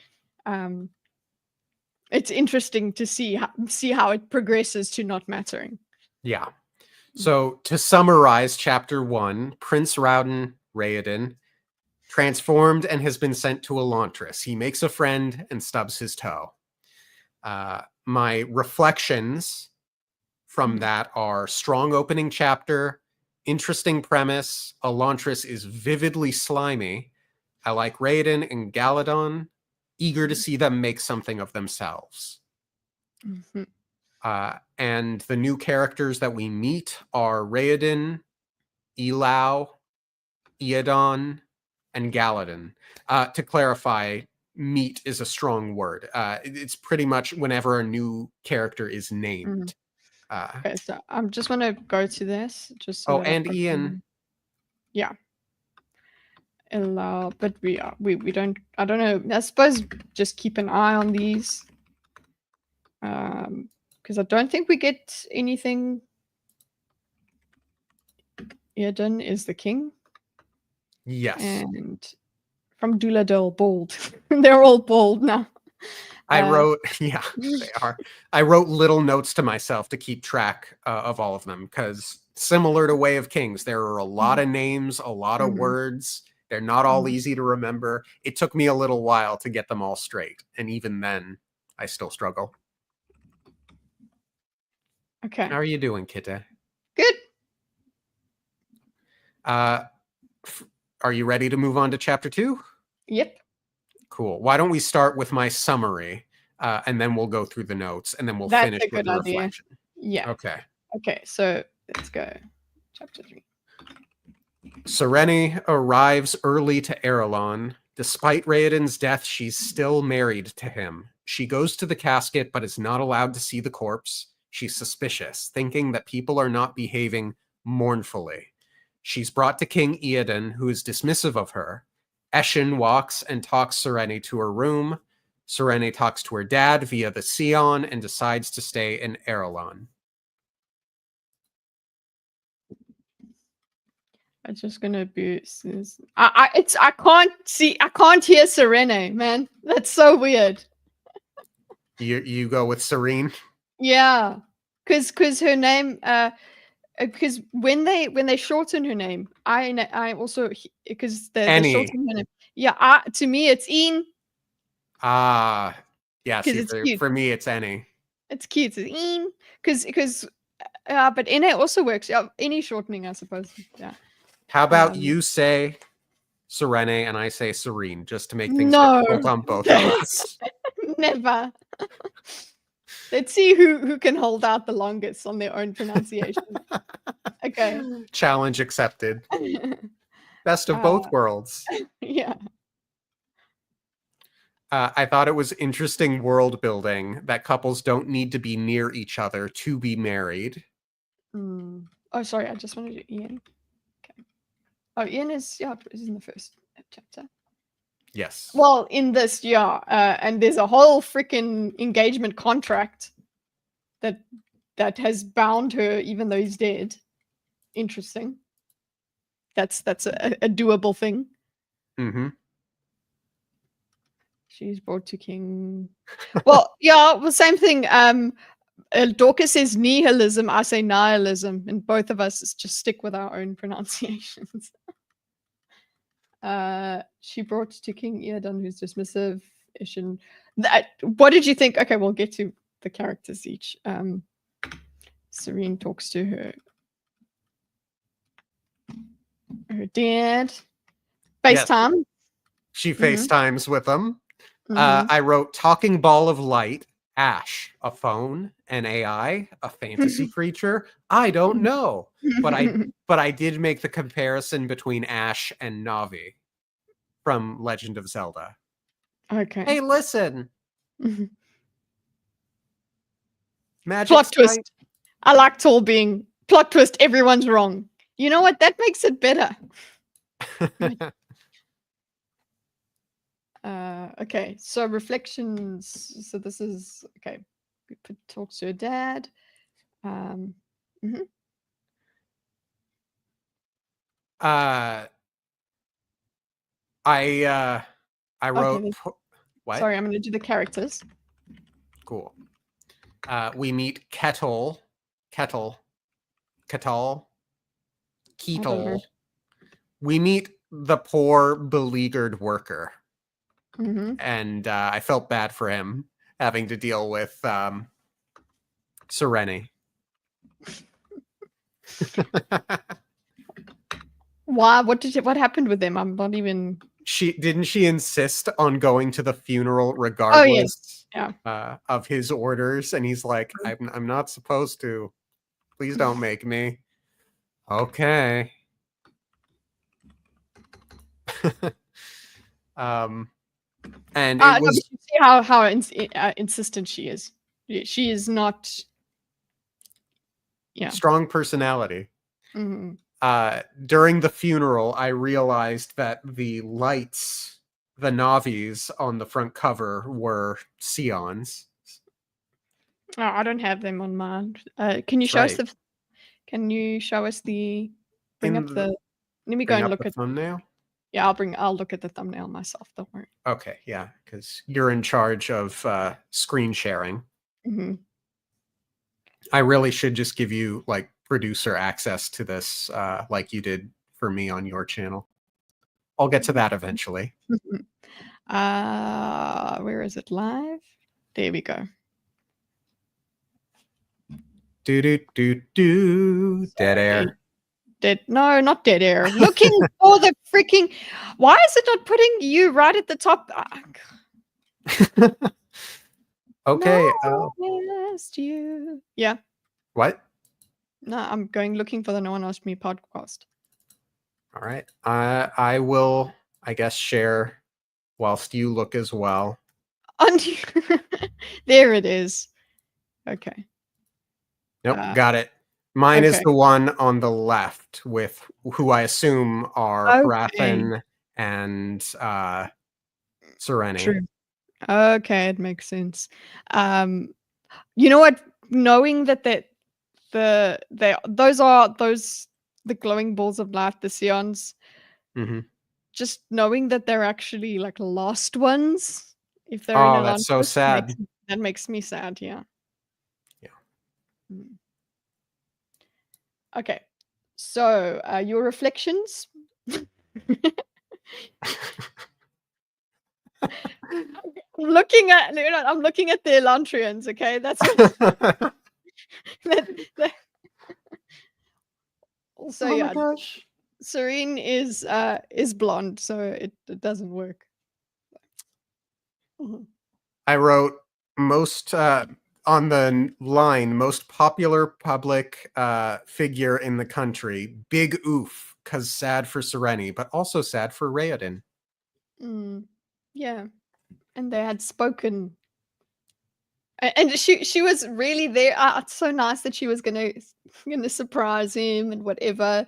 it's interesting to see how it progresses to not mattering. Yeah. So to summarize chapter 1, Prince Raoden transformed and has been sent to Elantris. He makes a friend and stubs his toe. My reflections from that are strong opening chapter, interesting premise. Elantris is vividly slimy. I like Raoden and Galadon, eager to see them make something of themselves. Mm-hmm. And the new characters that we meet are Raoden, Elau, Eodon, and Galadon. To clarify, meet is a strong word. It's pretty much whenever a new character is named. Okay, so I'm just want to go to this just so that And I've got Ian. Yeah. Allow, but we don't. I don't know. I suppose just keep an eye on these, because I don't think we get anything. Eodon is the king. Yes. And from Duladel, bald. They're all bald now. I wrote, yeah, they are. I wrote little notes to myself to keep track of all of them because similar to Way of Kings, there are a lot of names, a lot of words. They're not all easy to remember. It took me a little while to get them all straight. And even then, I still struggle. Okay. How are you doing, Kitteh? Good. Are you ready to move on to chapter 2? Yep. Cool. Why don't we start with my summary, and then we'll go through the notes, and then we'll That's finish a with good the idea. reflection. Yeah. Okay. Okay, so let's go. Chapter 3. Serene arrives early to Erelon. Despite Raoden's death, she's still married to him. She goes to the casket, but is not allowed to see the corpse. She's suspicious, thinking that people are not behaving mournfully. She's brought to King Eodon, who is dismissive of her. Eshin walks and talks Serene to her room. Serene talks to her dad via the Sion and decides to stay in Erelon. I'm just gonna be. I can't hear Serene, man. That's so weird. You go with Serene? Yeah, because her name. Because when they shorten her name, I also because the shorten her name. Yeah, to me it's In. Yeah. See, It's cute. for me, it's any. It's cute. It's In because but NA also works. Yeah, any shortening, I suppose. Yeah. How about you say Serene and I say Serene, just to make things No, difficult on both of us? never. Let's see who can hold out the longest on their own pronunciation. Okay. Challenge accepted. Best of both worlds. Yeah. I thought it was interesting world building that couples don't need to be near each other to be married. Oh, sorry. I just wanted to Ian. Okay. Oh, Ian is in the first chapter. Yes. Well, in this, and there's a whole freaking engagement contract that has bound her, even though he's dead. Interesting. That's a doable thing. Mm-hmm. She's brought to king. Well, yeah, well, same thing. Dorcas says nihilism. I say nihilism, and both of us just stick with our own pronunciations. She brought to King Eardon, who's dismissive. What did you think? Okay, we'll get to the characters each. Serene talks to her dad. FaceTime. Yes. She FaceTimes with them. Mhm. I wrote talking ball of light, Ash, a phone, an AI, a fantasy creature. I don't know, but I did make the comparison between Ash and Navi from Legend of Zelda. Okay. Hey, listen, magic Plot twist. sight. I like Tall being plot twist. Everyone's wrong. You know what? That makes it better. Okay, so reflections. So this is okay. Talks to her dad. Mhm. I wrote Okay, what? sorry, I'm going to do the characters. Cool. We meet Kettle. We meet the poor beleaguered worker. And I felt bad for him having to deal with Sereni. Why? What happened with them? I'm not even. She insist on going to the funeral regardless of his orders, and he's like, I'm not supposed to. Please don't make me. Okay. And it was you see how insistent she is. She is not. Yeah. Strong personality. During the funeral, I realized that the lights, the Navis on the front cover were Sions. Oh, I don't have them on mine. Can you show us the? Can you show us the? Bring up the. Let me go and look at the thumbnail. Yeah, I'll look at the thumbnail myself. Don't worry. Okay, yeah, because you're in charge of screen sharing. I really should just give you like producer access to this, like you did for me on your channel. I'll get to that eventually. Where is it? Live? There we go. Dead air. No, not dead air. Looking for the freaking. Why is it not putting you right at the top? Okay. You. Yeah. What? No, I'm looking for the No One Asked Me podcast. All right. I will, I guess, share whilst you look as well. There it is. Okay. Nope, got it. Mine is the one on the left with who I assume are Hrathen and Sereni. True. Okay, it makes sense. You know what? Knowing that those are the glowing balls of light, the Sions. Just knowing that they're actually like lost ones. If they're in Elantris, that's so sad. That makes me sad. Yeah. Okay, so your reflections. I'm looking at the Elantrians. Okay, that's what. Also, my gosh. Serene is blonde, so it doesn't work. I wrote most on the line, most popular public figure in the country. Big oof, cause sad for Sereni, but also sad for Raoden. Yeah, and they had spoken, and she was really there. It's so nice that she was gonna surprise him and whatever,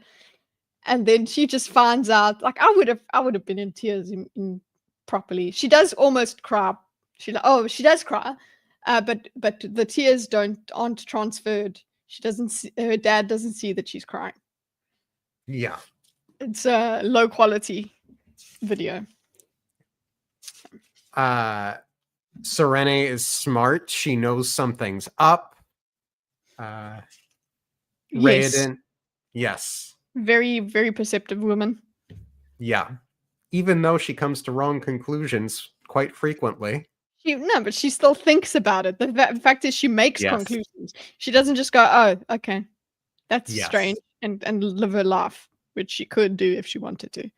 and then she just finds out. Like I would have been in tears in properly. She does almost cry. She does cry, but the tears aren't transferred. She doesn't see, her dad doesn't see that she's crying. Yeah, it's a low quality video. Serene is smart. She knows something's up. Yes. Raoden, yes. Very, very perceptive woman. Yeah. Even though she comes to wrong conclusions quite frequently. No, but she still thinks about it. The fact is she makes Yes. conclusions. She doesn't just go, "Oh, okay. That's Yes. strange," and live her life, which she could do if she wanted to.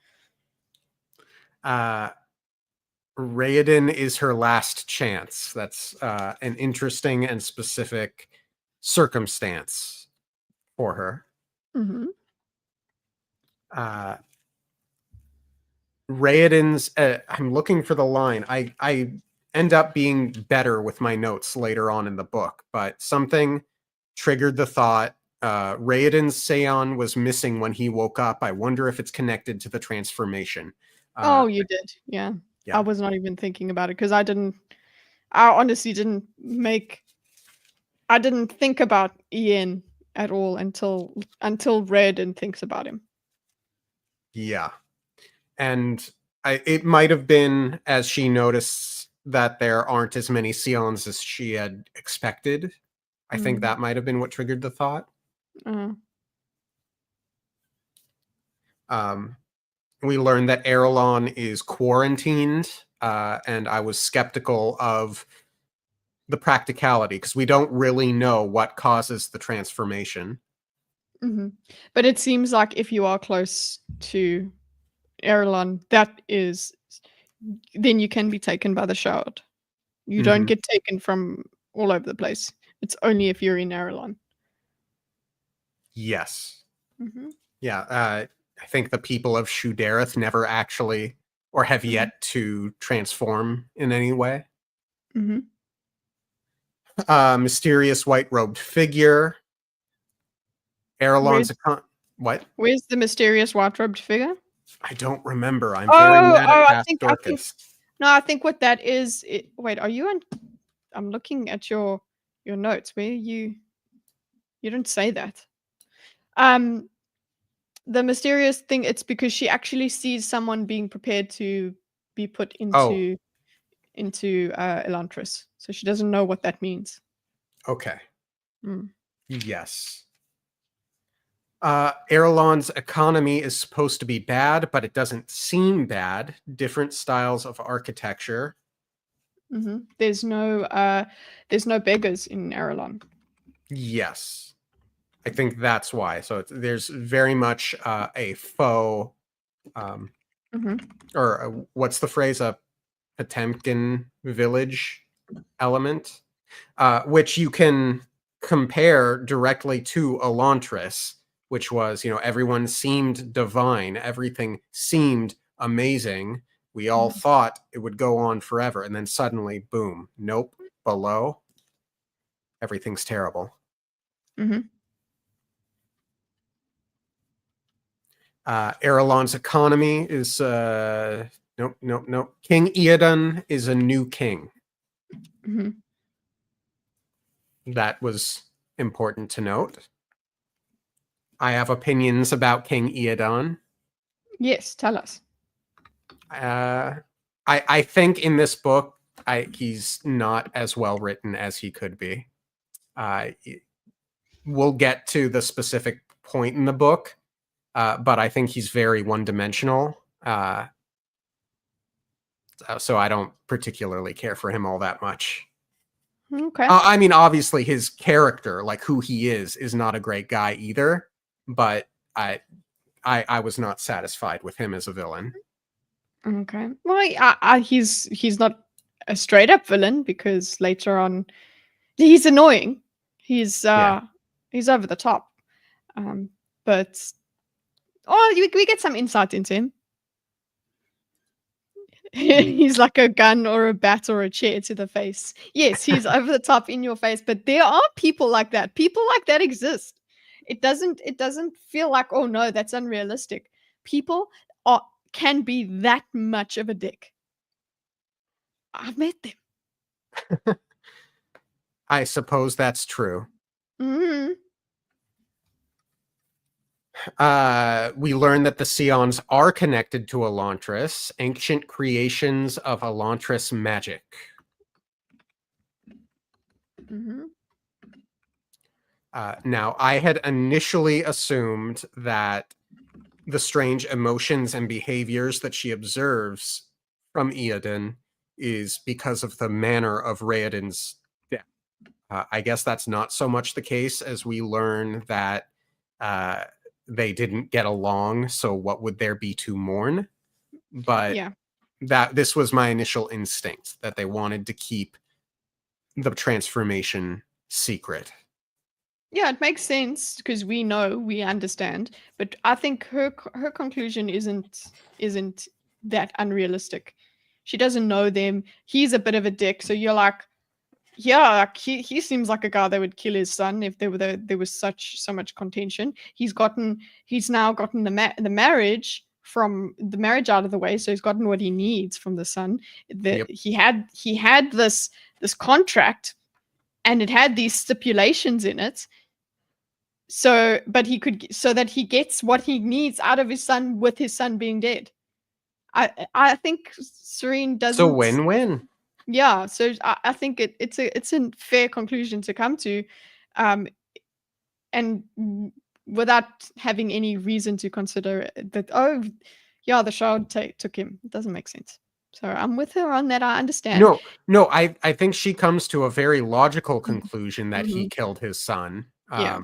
Raoden is her last chance. That's an interesting and specific circumstance for her. Mhm. Raoden's. I'm looking for the line. I end up being better with my notes later on in the book, but something triggered the thought. Raoden's Seon was missing when he woke up. I wonder if it's connected to the transformation. Oh, you did. Yeah. I Yeah. was not even thinking about it because I honestly I didn't think about Ian at all until Red thinks about him. Yeah. And it might have been as she noticed that there aren't as many Seons as she had expected. I think Mm. that might have been what triggered the thought. Uh, Um, we learned that Erelon is quarantined, and I was skeptical of the practicality because we don't really know what causes the transformation. mhm. But it seems like if you are close to Erelon, then you can be taken by the shard. You don't Mhm. get taken from all over the place. It's only if you're in Erelon. Yes. Mhm. Yeah. I think the people of Shudareth never actually or have Mhm. yet to transform in any way. Mhm. Mysterious white robed figure. Erelon's Where's a what? where's the mysterious white-robed figure? I don't remember. I'm very Oh, mad at oh, past I think Dorcas. no, I think what that is wait, are you on I'm looking at your notes. Where you don't say that. Um, the mysterious thing, it's because she actually sees someone being prepared to be put Oh, into Elantris. So she doesn't know what that means. okay. Mm. Yes. Erelon's economy is supposed to be bad, but it doesn't seem bad. Different styles of architecture. Hmm. There's no beggars in Arelon. Yes. I think that's why. So there's very much a faux, um, Hmm. or what's the phrase? A Potemkin village element, which you can compare directly to Elantris, which was, everyone seemed divine, everything seemed amazing. We all Hmm. thought it would go on forever, and then suddenly, boom, nope, below, everything's terrible. Hmm. Erelon's economy is nope, nope, nope. King Eodon is a new king. Hmm. That was important to note. I have opinions about King Eodon. Yes, tell us. Uh, I think in this book, he's not as well written as he could be. Uh, we'll get to the specific point in the book, but I think he's very one dimensional. So I don't particularly care for him all that much. Okay. I mean, obviously, his character, like who he is not a great guy either. But I was not satisfied with him as a villain. Okay. Well, he's not a straight up villain because later on he's annoying. He's Yeah. uh he's over the top. Um, but we get some insight into him. He's like a gun or a bat or a chair to the face. Yes, he's over the top in your face, but there are people like that. People like that exist. It doesn't feel like, oh no, that's unrealistic. People are can be that much of a dick. I've met them. I suppose that's true. Mhm. we learn that the Scions are connected to Elantris, ancient creations of Elantris magic. Mm-hmm. Now, I had initially assumed that the strange emotions and behaviors that she observes from Eoden is because of the manner of Raoden's death. I guess that's not so much the case, as we learn that they didn't get along, so what would there be to mourn? But Yeah. that this was my initial instinct, that they wanted to keep the transformation secret. Yeah, it makes sense because we understand, but I think her conclusion isn't that unrealistic. She doesn't know them. He's a bit of a dick, so you're like, yeah, like he seems like a guy that would kill his son if there was so much contention. He's now gotten the marriage out of the way, so he's gotten what he needs from the son. Yep. He had this contract, and it had these stipulations in it. So that he gets what he needs out of his son with his son being dead. I think Serene doesn't. So win-win. Yeah, so I think it's a fair conclusion to come to, and without having any reason to consider that. Oh, yeah, the shard took him. It doesn't make sense. So I'm with her on that. I understand. No, I think she comes to a very logical conclusion that he killed his son. Yeah.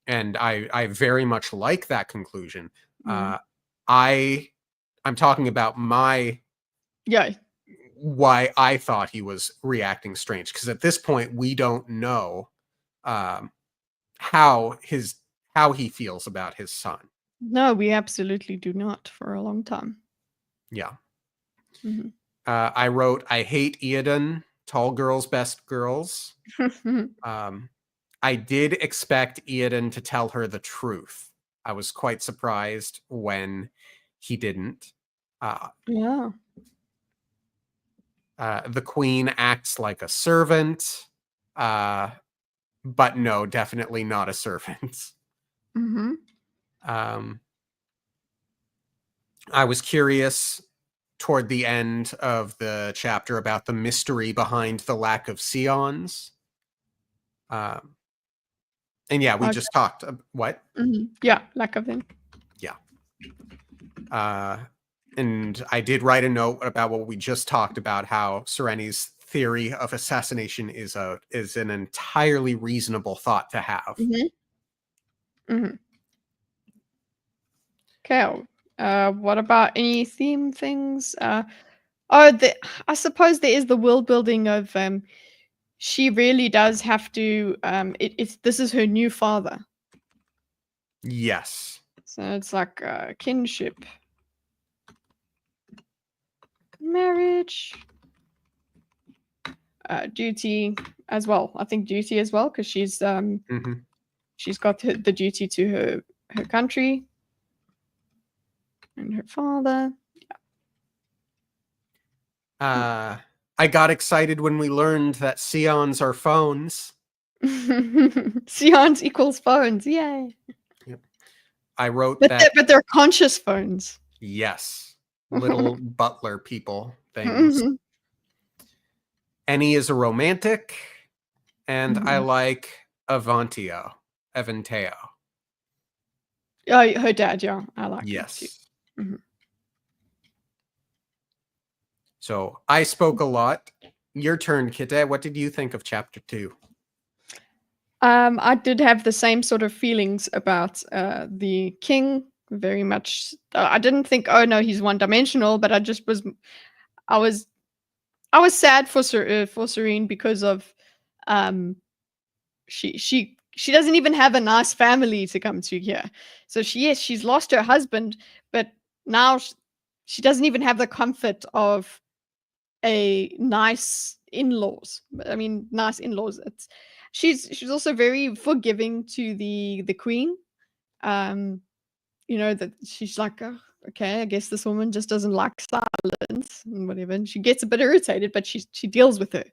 And I very much like that conclusion. I'm talking about why I thought he was reacting strange, because at this point we don't know how he feels about his son. No, we absolutely do not for a long time. Yeah. I wrote, I hate Eoden, tall girls, best girls. I did expect Eoden to tell her the truth. I was quite surprised when he didn't. Yeah. The queen acts like a servant, but no, definitely not a servant. I was curious toward the end of the chapter about the mystery behind the lack of Scions. And yeah, we just talked. What? Yeah, lack of them. Yeah. And I did write a note about what we just talked about, how Serene's theory of assassination is an entirely reasonable thought to have. Okay. What about any theme things? I suppose there is the world building of she really does have to. This is her new father. Yes. So it's like kinship, marriage, duty as well. I think duty as well, because she's got the duty to her country and her father. Yeah. I got excited when we learned that Scions are phones. Scions equals phones. Yay. Yep. I wrote that. But they're conscious phones. Yes. Little butler people things. Annie is a romantic, and I like Evanteo. Oh, her dad, yeah. I like yes. That too. So I spoke a lot. Your turn, Kitteh. What did you think of chapter 2? I did have the same sort of feelings about the king. Very much. I didn't think, oh no, he's one-dimensional, but I was sad for Serene because of she doesn't even have a nice family to come to here. So she's lost her husband, but now she doesn't even have the comfort of a nice in-laws. I mean, nice in-laws. She's also very forgiving to the queen. That she's like, oh, okay, I guess this woman just doesn't like silence and whatever. And she gets a bit irritated, but she deals with her.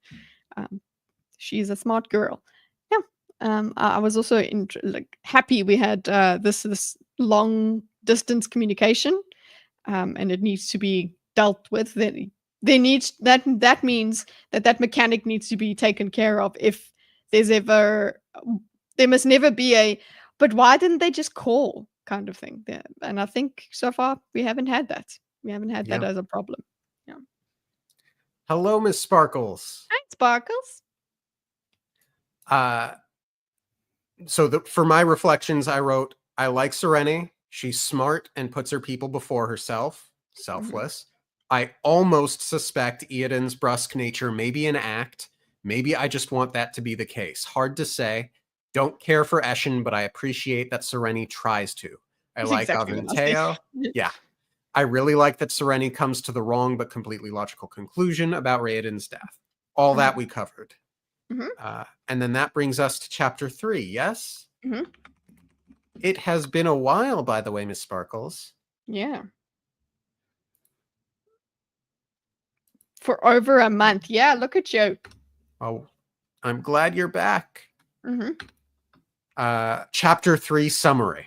She's a smart girl. Yeah, I was also happy we had this long distance communication, and it needs to be dealt with. There needs that means that mechanic needs to be taken care of. If there's ever, there must never be a, but why didn't they just call kind of thing there? And I think so far we haven't had that. We haven't had that Yeah. as a problem. Yeah. Hello, Miss Sparkles. Hi, Sparkles. For my reflections, I wrote, I like Sereni. She's smart and puts her people before herself. Selfless. I almost suspect Eodin's brusque nature may be an act. Maybe I just want that to be the case. Hard to say. Don't care for Eshin, but I appreciate that Sereni tries to. I That's like exactly what I said. Aventeo. Yeah. I really like that Sereni comes to the wrong but completely logical conclusion about Raoden's death. All that we covered. And then that brings us to chapter 3, yes? It has been a while, by the way, Miss Sparkles. Yeah. For over a month. Yeah, look at you. Oh, I'm glad you're back. Chapter 3 summary.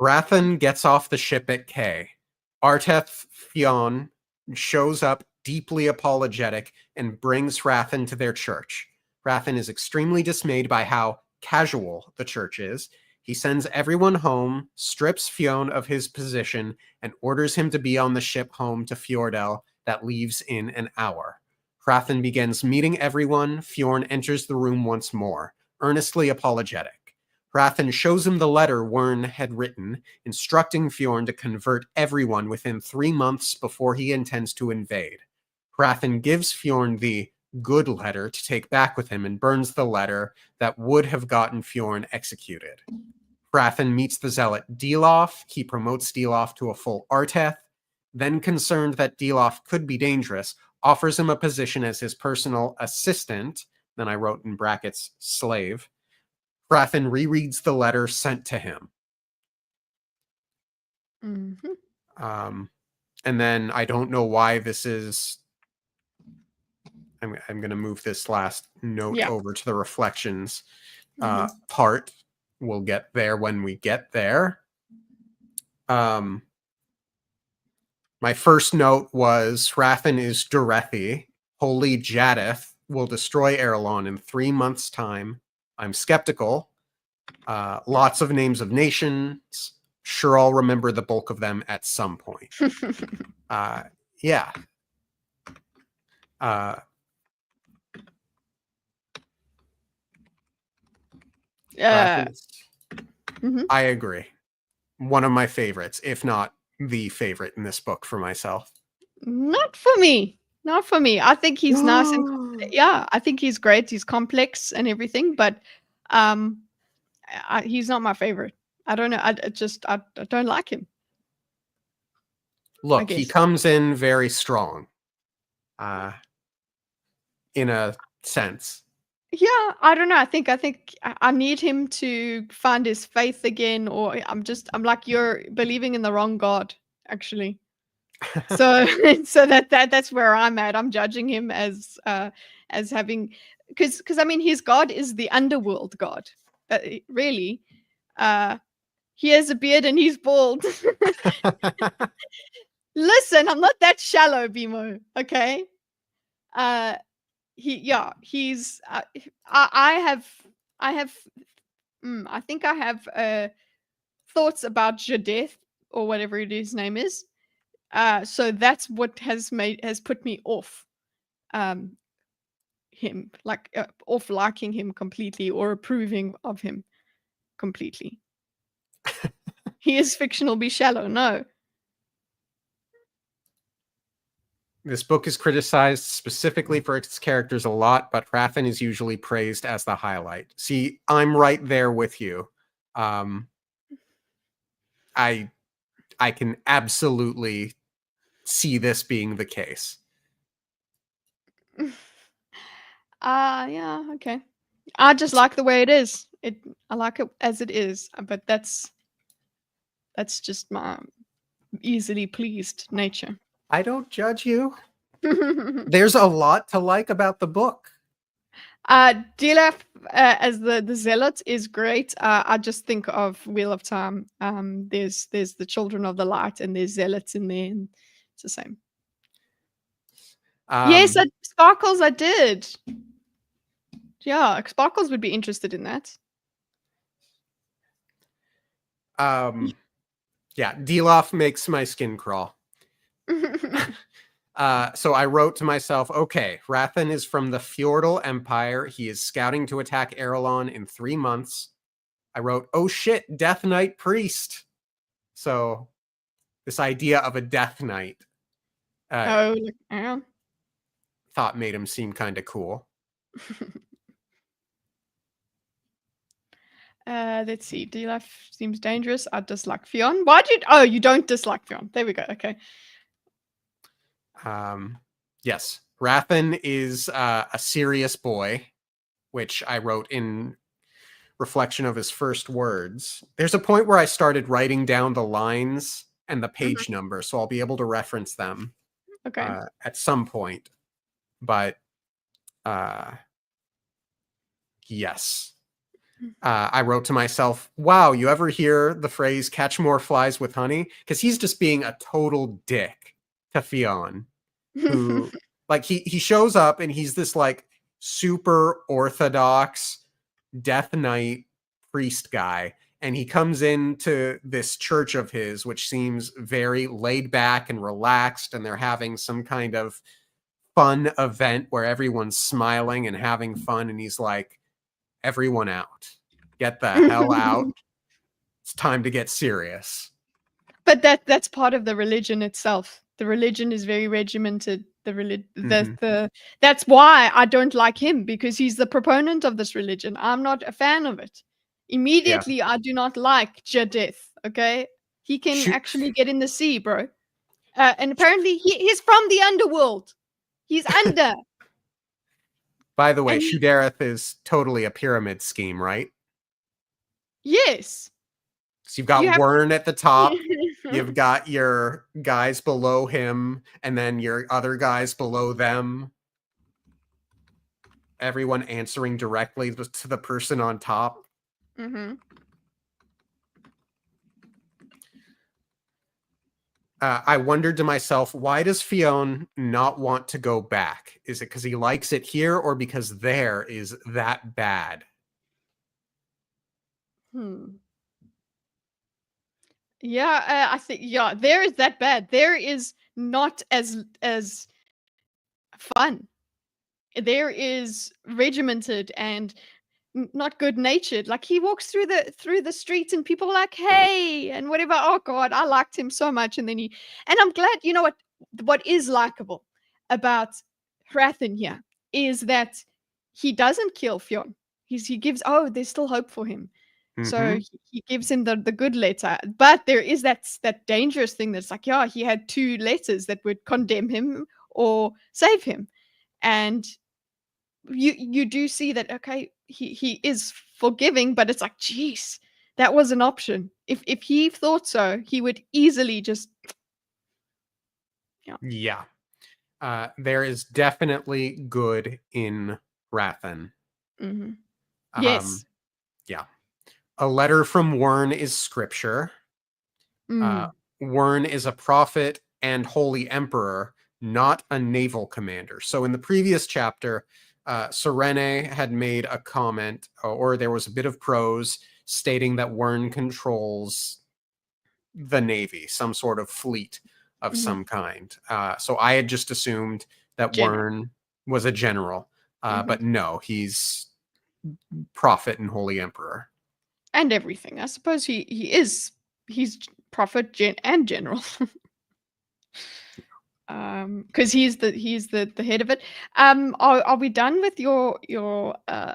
Rathan gets off the ship at K. Arteth Fionn shows up deeply apologetic and brings Rathan to their church. Rathan is extremely dismayed by how casual the church is. He sends everyone home, strips Fionn of his position, and orders him to be on the ship home to Fjordell that leaves in an hour. Rathan begins meeting everyone. Fionn enters the room once more, earnestly apologetic. Rathan shows him the letter Wern had written, instructing Fionn to convert everyone within 3 months before he intends to invade. Rathan gives Fionn the good letter to take back with him and burns the letter that would have gotten Fionn executed. Rathan meets the zealot Delof. He promotes Delof to a full Arteth. Then, concerned that Delof could be dangerous, offers him a position as his personal assistant. Then I wrote in brackets, slave. Rathan rereads the letter sent to him. And then I don't know why this is. I'm going to move this last note over to the reflections part. We'll get there when we get there. My first note was Rathan is Dorethi. Holy Jadeth will destroy Erelon in 3 months' time. I'm skeptical. Lots of names of nations. Sure, I'll remember the bulk of them at some point. Yeah. I agree. One of my favorites, if not the favorite in this book for myself. Not for me. Not for me. I think he's nice and yeah, I think he's great. He's complex and everything, but he's not my favorite. I don't know. I don't like him. Look, he comes in very strong. In a sense. Yeah, I don't know. I think I need him to find his faith again, or I'm like, you're believing in the wrong God, actually. So that's where I'm at. I'm judging him as having, because I mean, his God is the underworld God. Really, he has a beard and he's bald. Listen, I'm not that shallow, Bimo. Okay. He's I think I have thoughts about Jadeth or whatever his name is. So that's what has put me off him, like off liking him completely or approving of him completely. He is fictional, be shallow. No. This book is criticized specifically for its characters a lot, but Rathan is usually praised as the highlight. See, I'm right there with you. I can absolutely see this being the case. Yeah, okay. I just like the way it is. I like it as it is, but that's just my easily pleased nature. I don't judge you. There's a lot to like about the book. Dilaf as the zealot is great. I just think of Wheel of Time. There's the Children of the Light, and there's zealots in there, and it's the same. Yes, Um, Sparkles. I did. Yeah, Sparkles would be interested in that. yeah, Deloff makes my skin crawl. So I wrote to myself, okay, Rathan is from the Fjordal Empire. He is scouting to attack Erelon in 3 months. I wrote, oh shit, Death Knight Priest. So this idea of a Death Knight Yeah. thought made him seem kind of cool. Let's see. Dilaf seems dangerous. I dislike Fionn. Why did you? Oh, you don't dislike Fionn. There we go. Okay. Yes, Rathan is a serious boy, which I wrote in reflection of his first words. There's a point where I started writing down the lines and the page number, so I'll be able to reference them Okay. at some point. But yes. I wrote to myself, wow, you ever hear the phrase catch more flies with honey? Because he's just being a total dick to Fionn, who like he shows up and he's this like super orthodox Death Knight priest guy, and he comes into this church of his which seems very laid back and relaxed, and they're having some kind of fun event where everyone's smiling and having fun, and he's like, everyone out, get the hell out, it's time to get serious. But that's part of the religion itself. The religion is very regimented. That's why I don't like him, because he's the proponent of this religion. I'm not a fan of it. Immediately, I do not like Jadeth. Okay, he can actually get in the sea, bro. And apparently, he's from the underworld. He's under. By the way, And Shudareth is totally a pyramid scheme, right? yes. So you've got Wern at the top, you've got your guys below him, and then your other guys below them. Everyone answering directly to the person on top. I wondered to myself, why does Fionn not want to go back? Is it because he likes it here, or because there is that bad? Yeah, I think there is that bad. There is not as fun. There is regimented and not good natured. Like, he walks through the streets and people are like, hey, and whatever. Oh god, I liked him so much. And I'm glad, you know what is likable about Hrathen here is that he doesn't kill Fionn. He gives, there's still hope for him. So he gives him the good letter, but there is that dangerous thing that's like, yeah, he had 2 letters that would condemn him or save him, and you do see that. Okay, he is forgiving, but it's like, geez, that was an option. If he thought so, he would easily just Yeah. There is definitely good in Rathan. Yes. Yeah. A letter from Wern is scripture. Wern is a prophet and holy emperor, not a naval commander. So in the previous chapter, Serene had made a comment, or there was a bit of prose stating that Wern controls the Navy, some sort of fleet of some kind. So I had just assumed that Wern was a general, but no, he's prophet and holy emperor. And everything. I suppose he's prophet and general. Because he's the head of it. Are we done with your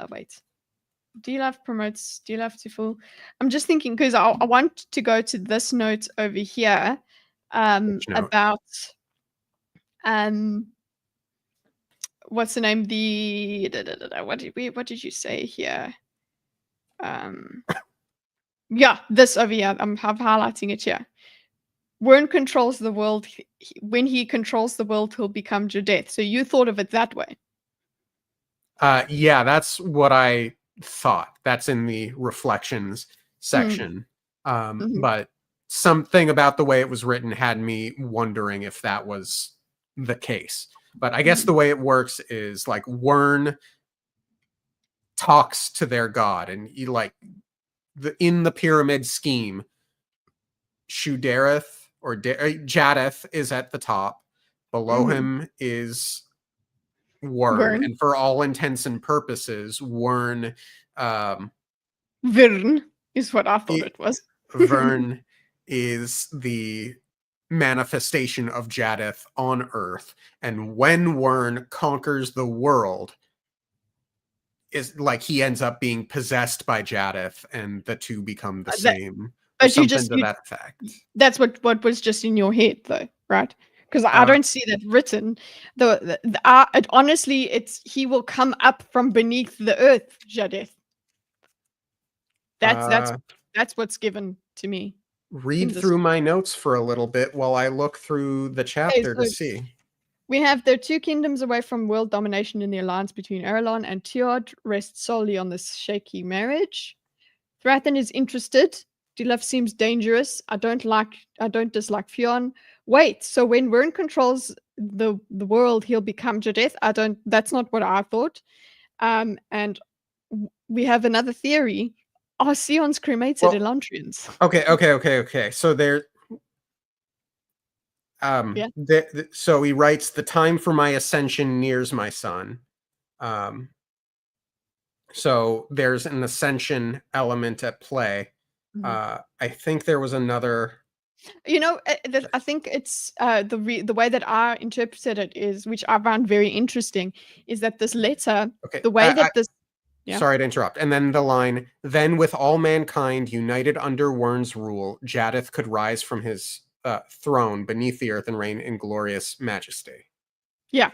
wait? DLAF promotes DLAF to full. I'm just thinking, because I want to go to this note over here about what's the name? What did you say here? Yeah, this over here. I'm highlighting it here. Wern controls the world. When he controls the world, he'll become Jadeth. So you thought of it that way. Yeah, that's what I thought. That's in the reflections Mm, section. mhm, But something about the way it was written had me wondering if that was the case. But I guess mhm. the way it works is like Wern talks to their god, and in the pyramid scheme, Shudereth Jadeth is at the top. Below Mhm. him is Wern, Vern. and for all intents and purposes, Wern, um, Virn is what I thought it, it was. Vern is the manifestation of Jadeth on Earth, and when Wern conquers the world, is like he ends up being possessed by Jadeth, and the two become the That same, or but you something just to you that effect. that's what was just in your head though, right? Because I Uh, don't see that written. Honestly, it's he will come up from beneath the earth, Jadeth. That's that's uh, that's what's given to me read in this. through my notes for a little bit while I look through the Okay, chapter to so see. we have the two kingdoms away from world domination in the alliance between Erelon and Teod rest solely on this shaky marriage. Thrathen is interested. Dilaf seems dangerous. I don't dislike Fionn. Wait, so when Wern controls the world, he'll become Jadeth? I don't That's not what I thought. And we have another theory. Are Sion's cremated Well, Elantrians? okay. So there, Yeah. so he writes, "The time for my ascension nears, my son." Um, so there's an ascension element at play. Mhm. I think there was another. I think it's the way that I interpreted it is, which I found very interesting, is that this letter, Okay, the way that this, yeah, sorry to interrupt. And then the line, "Then with all mankind united under Wern's rule, Jadeth could rise from his throne beneath the earth and reign in glorious majesty." yeah.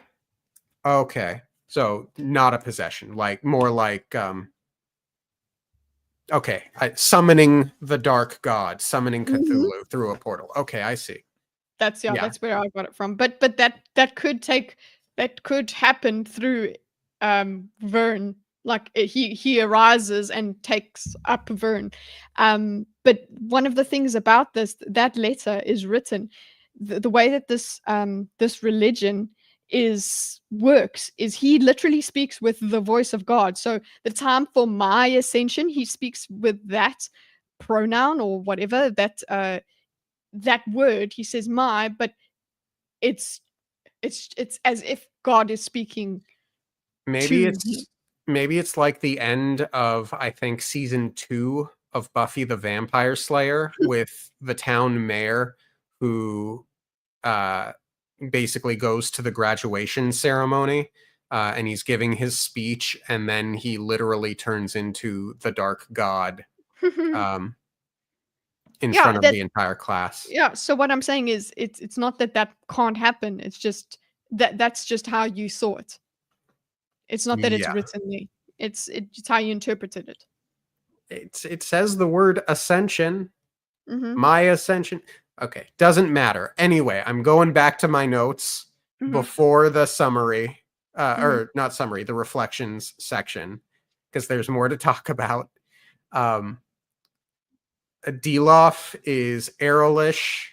Okay, so not a possession, like more like okay, summoning the dark god, summoning Mhm. Cthulhu through a portal. Okay, I see. Yeah, That's where I got it from. But that could happen through Vern. Like he arises and takes up Vern. But one of the things about that letter is written, the way that this religion is works is he literally speaks with the voice of God. So the time for my ascension, he speaks with that pronoun or whatever that word. He says my, but it's it's as if God is speaking maybe to him. it's like the end of, I think, season 2 of Buffy the Vampire Slayer, with the town mayor who uh basically goes to the graduation ceremony, and he's giving his speech, and then he literally turns into the dark god, um in front Yeah, of that the entire class. yeah, so what I'm saying is it's not that that can't happen, it's just that's just how you saw it. It's not that it's Yeah, written there. It's how you interpreted it. it says the word ascension. Mhm, My ascension. Okay, doesn't matter. Anyway, I'm going back to my notes mhm, before the summary, mhm. or not summary, the reflections section, because there's more to talk about. Um, Deloff is Aerolish,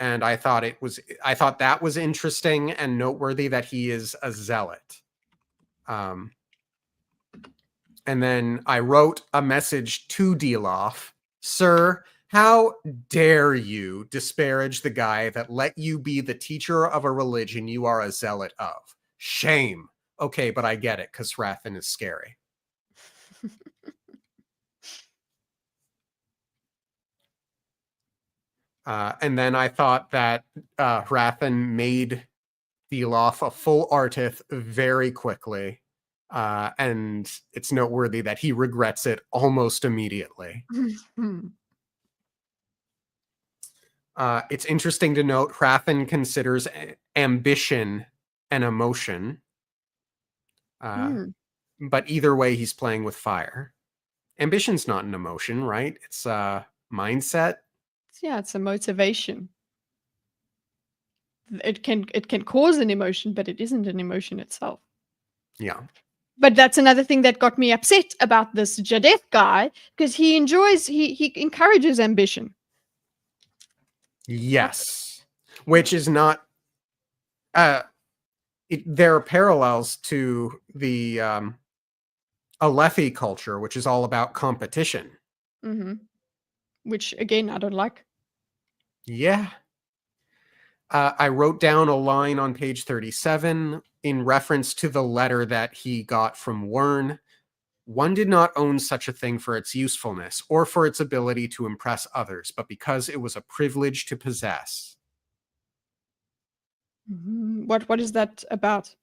and I thought that was interesting and noteworthy that he is a zealot. Um, and then I wrote a message to Deloff, "Sir, how dare you disparage the guy that let you be the teacher of a religion you are a zealot of? Shame." Okay, but I get it, because Rathan is scary. And then I thought that Rathan made Deloff a full Artith very quickly. And it's noteworthy that he regrets it almost immediately. It's interesting to note Rathan considers ambition an emotion, uh, Mm. but either way, he's playing with fire. Ambition's not an emotion, right? It's a mindset. Yeah, it's a motivation. It can cause an emotion, but it isn't an emotion itself. Yeah. But that's another thing that got me upset about this Jadeth guy, because he encourages ambition. Yes, which is not. There are parallels to the Alethi culture, which is all about competition. Mm-hmm. Which again, I don't like. Yeah. I wrote down a line on page 37 in reference to the letter that he got from Wern. One did not own such a thing for its usefulness or for its ability to impress others, but because it was a privilege to possess. Mm-hmm. What is that about?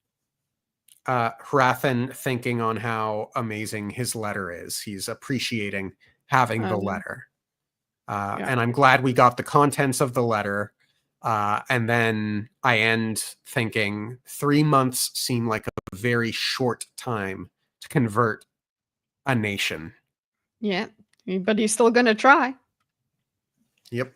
Hrathen thinking on how amazing his letter is. He's appreciating having the letter. And I'm glad we got the contents of the letter. And then I end thinking 3 months seem like a very short time to convert a nation. Yeah, but he's still going to try. Yep.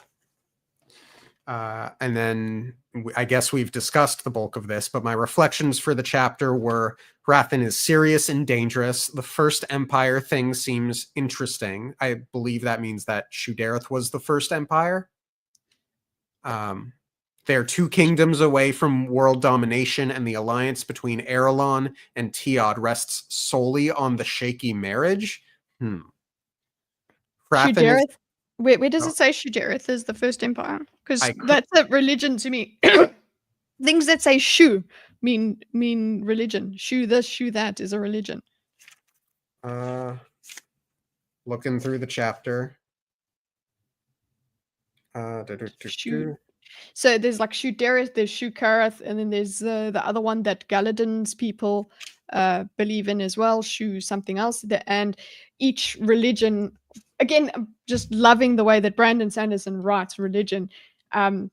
And then I guess we've discussed the bulk of this, but my reflections for the chapter were Hrathen is serious and dangerous. The First Empire thing seems interesting. I believe that means that Shudareth was the First Empire. They're 2 kingdoms away from world domination, and the alliance between Erelon and Teod rests solely on the shaky marriage. Shudareth? Where does it say Shudareth is the First Empire? Because that's a religion to me. Things that say Shu mean religion. Shu this, Shu that is a religion. Looking through the chapter. So there's like Shudareth, there's Shukarath, and then there's the other one that Galadin's people believe in as well, Shu something else. And each religion, again, just loving the way that Brandon Sanderson writes religion. Like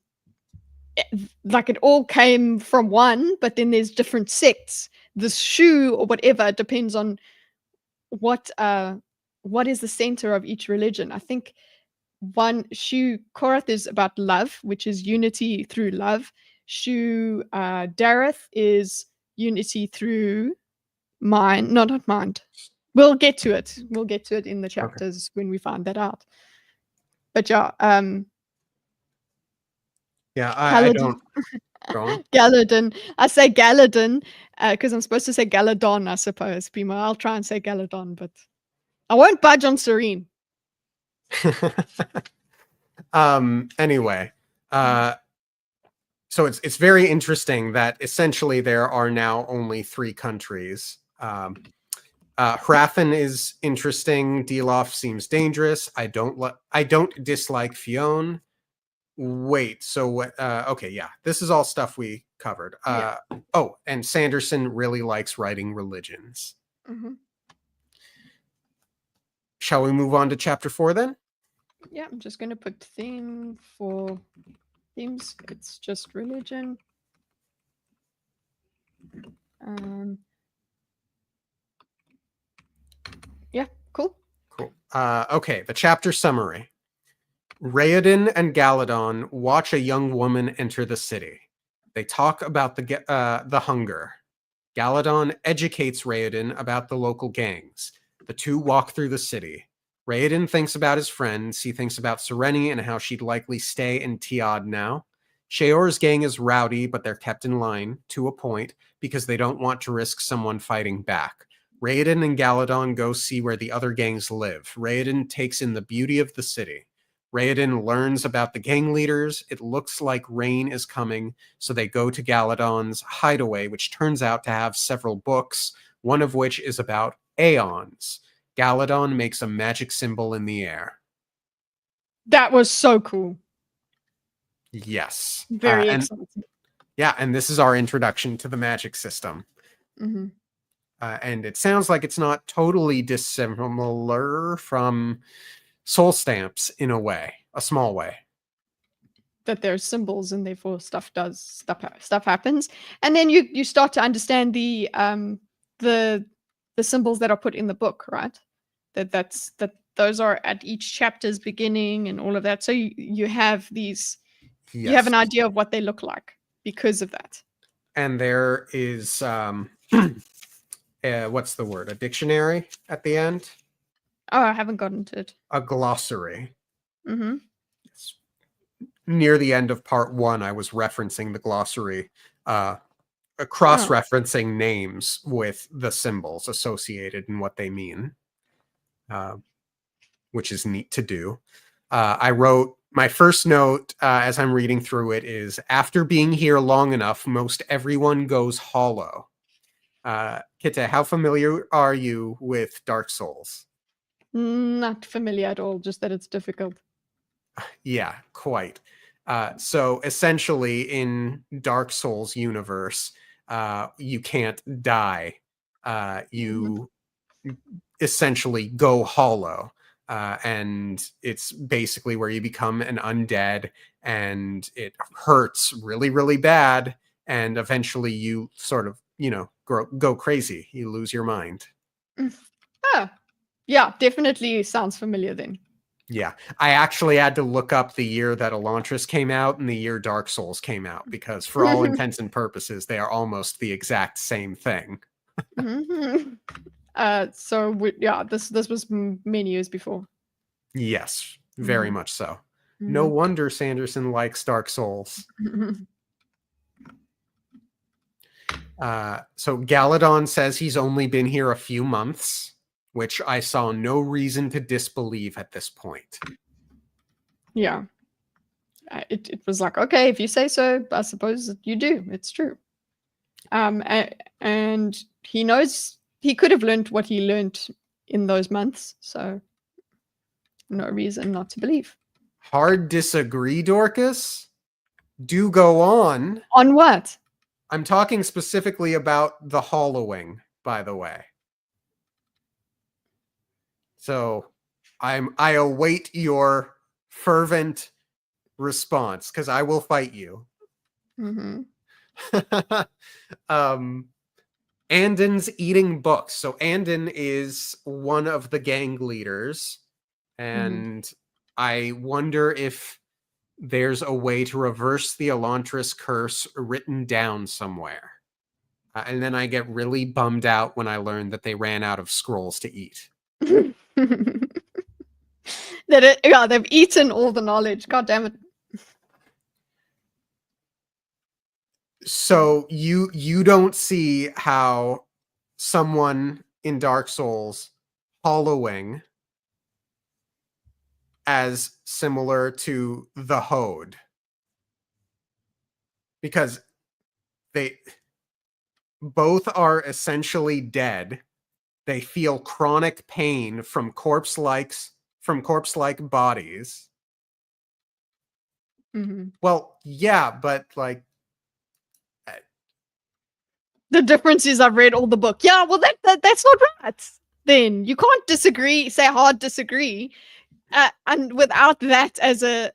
it all came from one, but then there's different sects. The Shu or whatever depends on what is the center of each religion. I think one Shu Korath is about love, which is unity through love. Shu Dareth is unity through mind. No, not mind. We'll get to it. We'll get to it in the chapters when we find that out. But yeah, I don't. Galadin. I say Galadin because I'm supposed to say Galadon, I suppose. Pima, I'll try and say Galadon, but I won't budge on Serene. Anyway, so it's very interesting that essentially there are now only 3 countries. Hrathen is interesting. Delof seems dangerous. I don't dislike Fionn. Wait, so okay, yeah, this is all stuff we covered. Oh, and Sanderson really likes writing religions. Mm-hmm. Shall we move on to chapter 4 then? Yeah, I'm just going to put theme for themes. It's just religion. Yeah, cool. Cool. Okay, the chapter summary. Raoden and Galadon watch a young woman enter the city. They talk about the hunger. Galadon educates Raoden about the local gangs. The 2 walk through the city. Raoden thinks about his friends. He thinks about Sereni and how she'd likely stay in Teod now. Sheor's gang is rowdy, but they're kept in line, to a point, because they don't want to risk someone fighting back. Raoden and Galadon go see where the other gangs live. Raoden takes in the beauty of the city. Raoden learns about the gang leaders. It looks like rain is coming, so they go to Galadon's hideaway, which turns out to have several books, one of which is about aeons. Galadon makes a magic symbol in the air. That was so cool. Yes. Very exciting. Yeah, and this is our introduction to the magic system. Mm-hmm. And it sounds like it's not totally dissimilar from soul stamps in a way, a small way. That there's symbols and therefore stuff happens. And then you start to understand the symbols that are put in the book, right? That those are at each chapter's beginning and all of that. So you have these, you have an idea of what they look like because of that. And there is what's the word? A dictionary at the end? Oh, I haven't gotten to it. A glossary. Mm-hmm. Near the end of part 1, I was referencing the glossary, cross-referencing names with the symbols associated and what they mean, which is neat to do. I wrote my first note as I'm reading through it is, after being here long enough, most everyone goes hollow. Kitteh, how familiar are you with Dark Souls? Not familiar at all, just that it's difficult. Yeah, quite. So essentially in Dark Souls universe, you can't die. You essentially go hollow. And it's basically where you become an undead and it hurts really, really bad. And eventually you sort of, go crazy. You lose your mind. Yeah, definitely sounds familiar then. Yeah, I actually had to look up the year that Elantris came out and the year Dark Souls came out, because for all intents and purposes, they are almost the exact same thing. This was many years before. Yes, very much so. No wonder Sanderson likes Dark Souls. So Galadon says he's only been here a few months, which I saw no reason to disbelieve at this point. Yeah. It was like, okay, if you say so, I suppose you do. It's true. And he knows he could have learned what he learned in those months, so no reason not to believe. Hard disagree, Dorcas? Do go on. On what? I'm talking specifically about the hollowing, by the way. So I await your fervent response, because I will fight you. Andon's eating books. So Andon is one of the gang leaders, and I wonder if there's a way to reverse the Elantris curse written down somewhere. And then I get really bummed out when I learn that they ran out of scrolls to eat. They've eaten all the knowledge. God damn it. So you don't see how someone in Dark Souls hollowing as similar to the Hode, because they both are essentially dead. They feel chronic pain from corpse-like bodies. Well, yeah, but like, the difference is I've read all the book. Yeah, well that's not right. Then you can't disagree, say hard disagree, and without that as a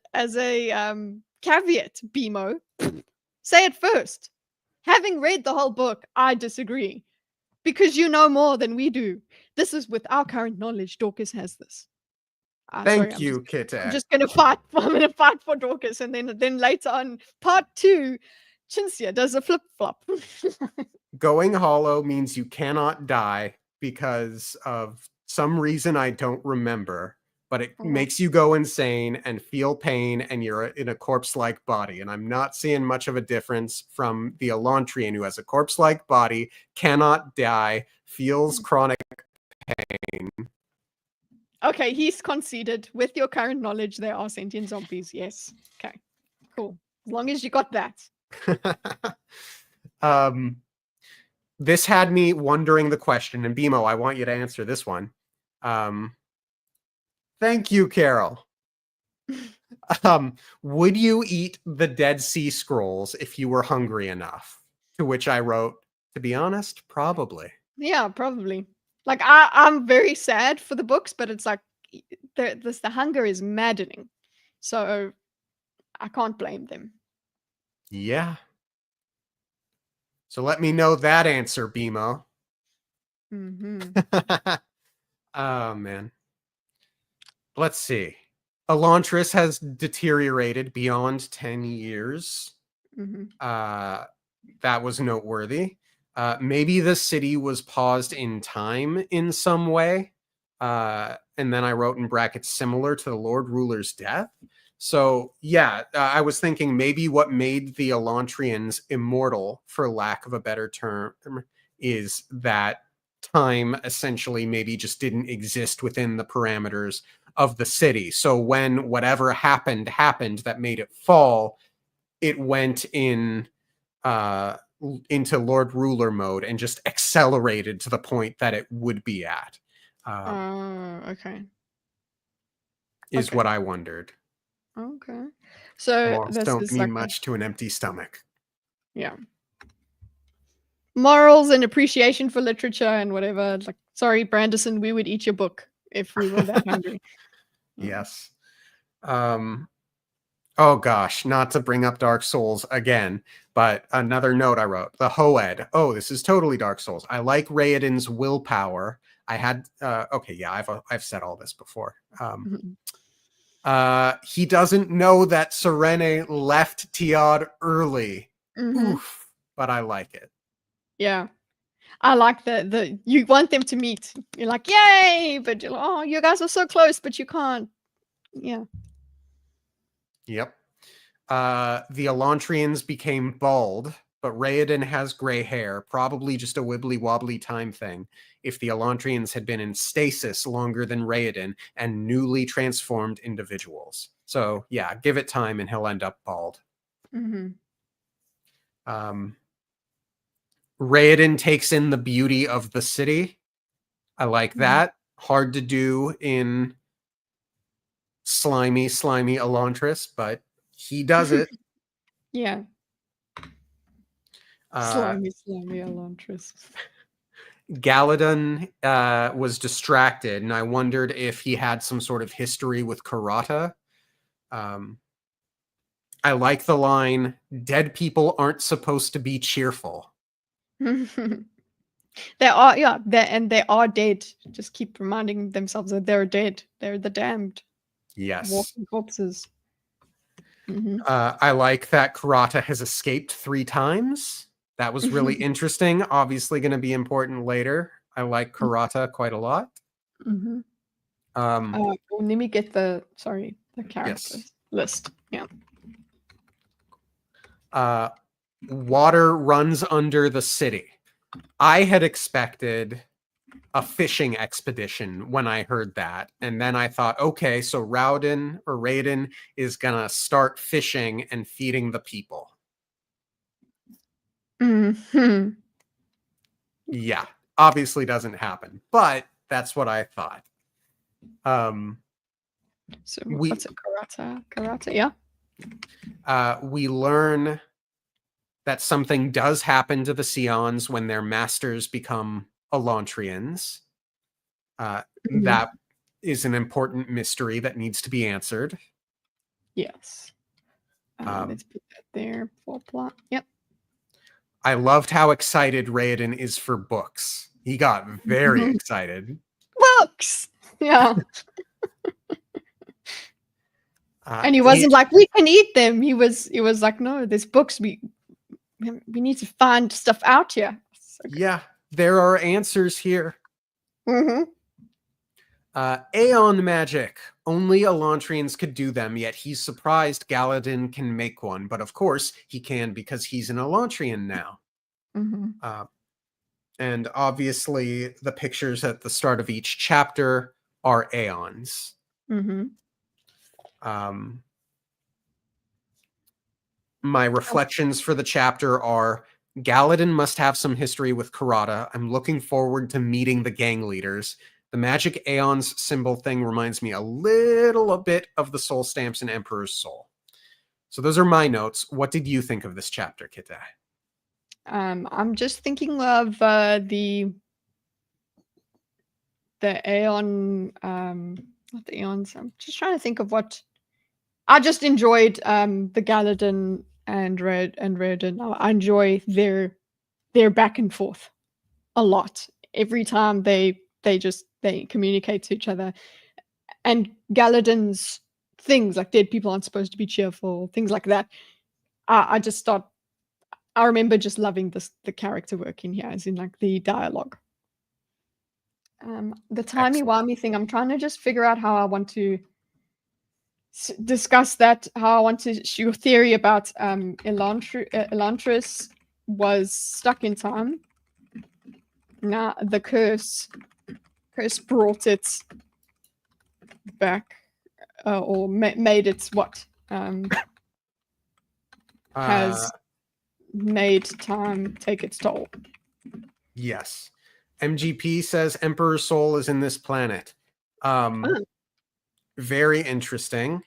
caveat, BMO, say it first. Having read the whole book, I disagree, because you know more than we do. This is with our current knowledge. Dorcas has this. Thank you, Kitteh. I'm just gonna fight. I'm gonna fight for Dorcas, and then later on, part 2, Chinsia does a flip flop. Going hollow means you cannot die because of some reason I don't remember, but it makes you go insane and feel pain, and you're in a corpse-like body. And I'm not seeing much of a difference from the Elantrian, who has a corpse-like body, cannot die, feels chronic pain. Okay, he's conceded. With your current knowledge, there are sentient zombies. Yes. Okay. Cool. As long as you got that. This had me wondering the question, and BMO, I want you to answer this one. Thank you, Carol. Would you eat the Dead Sea Scrolls if you were hungry enough? To which I wrote, to be honest, probably. Yeah, probably. Like, I'm very sad for the books, but it's like the hunger is maddening. So I can't blame them. Yeah. So let me know that answer, BMO. Oh, man. Let's see. Elantris has deteriorated beyond 10 years. That was noteworthy. Maybe the city was paused in time in some way. And then I wrote in brackets similar to the Lord Ruler's death. So yeah, I was thinking maybe what made the Elantrians immortal, for lack of a better term, is that time essentially maybe just didn't exist within the parameters of the city. So when whatever happened that made it fall, it went into Lord Ruler mode and just accelerated to the point that it would be at. Okay. Is Okay. what I wondered. Okay. So Morals this don't is mean like much to an empty stomach. yeah. Morals and appreciation for literature and whatever. Like, sorry, Branderson, we would eat your book if we were that hungry. Yeah. Yes. Oh gosh, not to bring up Dark Souls again, but another note I wrote. The Hoed. Oh, this is totally Dark Souls. I like Raoden's willpower. I had okay, yeah, I've said all this before. Mhm. He doesn't know that Serene left Tiad early. Mhm. Oof, but I like it. Yeah. I like the you want them to meet. You're like, "Yay!" But you're like, "Oh, you guys are so close, but you can't." Yeah. Yep. The Elantrians became bald, but Raoden has gray hair, probably just a wibbly wobbly time thing. If the Elantrians had been in stasis longer than Raoden and newly transformed individuals. So yeah, give it time and he'll end up bald. Mhm. Raoden takes in the beauty of the city. I like Mhm. that. Hard to do in slimy Elantris, but he does it. Yeah. Uh, Slimy Elantris. Galadon was distracted, and I wondered if he had some sort of history with Karata. Um, I like the line, dead people aren't supposed to be cheerful. They are, yeah, they are dead. Just keep reminding themselves that they're dead. They're the damned, Yes. walking corpses. Mhm. I like that Karata has escaped 3 times. That was really interesting. Obviously going to be important later. I like Karata quite a lot. Mhm. Um, Well, let me get the the yes. characters list. Yeah. Uh, water runs under the city. I had expected a fishing expedition when I heard that. And then I thought, okay, so Raiden is gonna start fishing and feeding the people. Mhm. Yeah, obviously doesn't happen, but that's what I thought. Um, So we what's it? Karate? Karate, yeah. we learn that something does happen to the Sions when their masters become Elantrians. Mhm. That is an important mystery that needs to be answered. Yes. Um, Let's put that there. Full plot. Yep. I loved how excited Raiden is for books. He got very Mhm. excited. Books. Yeah. And he And wasn't like, "We can eat them." He was like, "No, there's books. We need to find stuff out here." So good. yeah, there are answers here. Mhm. Aeon magic. Only Elantrians could do them, yet he's surprised Galadin can make one. But of course, he can because he's an Elantrian now. Mhm. Uh, and obviously, the pictures at the start of each chapter are Aeons. Mhm. Um, my reflections for the chapter are Galadin must have some history with Karata. I'm looking forward to meeting the gang leaders. The magic Aeons symbol thing reminds me a little bit of the soul stamps in Emperor's Soul. So those are my notes. What did you think of this chapter, Kitteh? I'm just thinking of the Aeon not the Aeons. I'm just trying to think of what I just enjoyed the Galadin and Redden. I enjoy their back and forth a lot. Every time they communicate to each other. And Galadin's things like dead people aren't supposed to be cheerful, things like that. I just thought I remember just loving the character work in here, as in like the dialogue. The Excellent. timey-wimey thing, I'm trying to just figure out how I want to discuss that, how I want to your theory about Elantris was stuck in time. Now the curse brought it back, or made it what has made time take its toll. Yes. MGP says Emperor's soul is in this planet. Very interesting.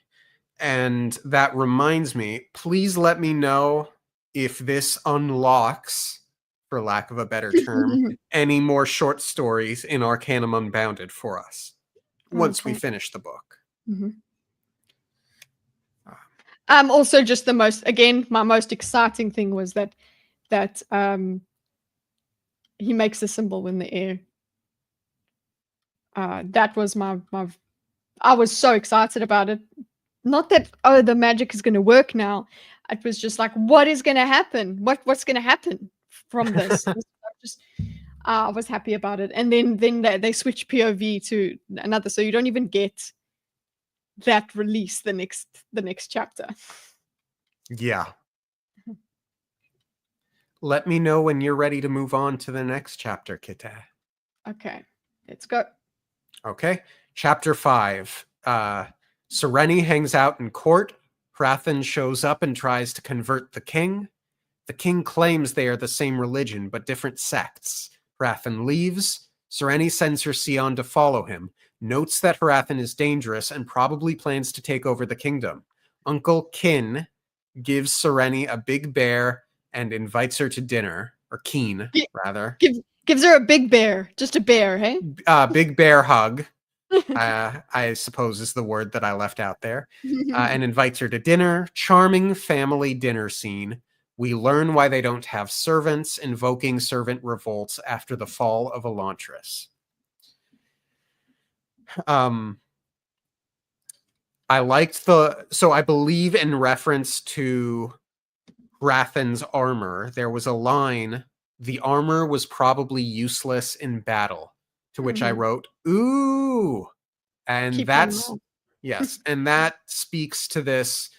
And that reminds me, please let me know if this unlocks, for lack of a better term, any more short stories in Arcanum Unbounded for us once we finish the book. Also, just my most exciting thing was that he makes a symbol in the air. That was I was so excited about it. Not that, oh, the magic is going to work now. It was just like, what is going to happen? What's going to happen from this? I was happy about it. And then they switch POV to another, so you don't even get that release the next chapter. Yeah. Let me know when you're ready to move on to the next chapter, Kitteh. Okay, let's go. Okay. Chapter 5. Sereni hangs out in court. Hrathen shows up and tries to convert the king. The king claims they are the same religion, but different sects. Hrathen leaves. Sereni sends her Sion to follow him, notes that Hrathen is dangerous and probably plans to take over the kingdom. Uncle Kin gives Sereni a big bear and invites her to dinner, or Keen, rather. Gives her a big bear, just a bear, hey? Big bear hug. I suppose is the word that I left out there, and invites her to dinner. Charming family dinner scene. We learn why they don't have servants, invoking servant revolts after the fall of Elantris. I liked so I believe in reference to Hrathen's armor, there was a line, the armor was probably useless in battle, to which I wrote, ooh. And yes, and that speaks to this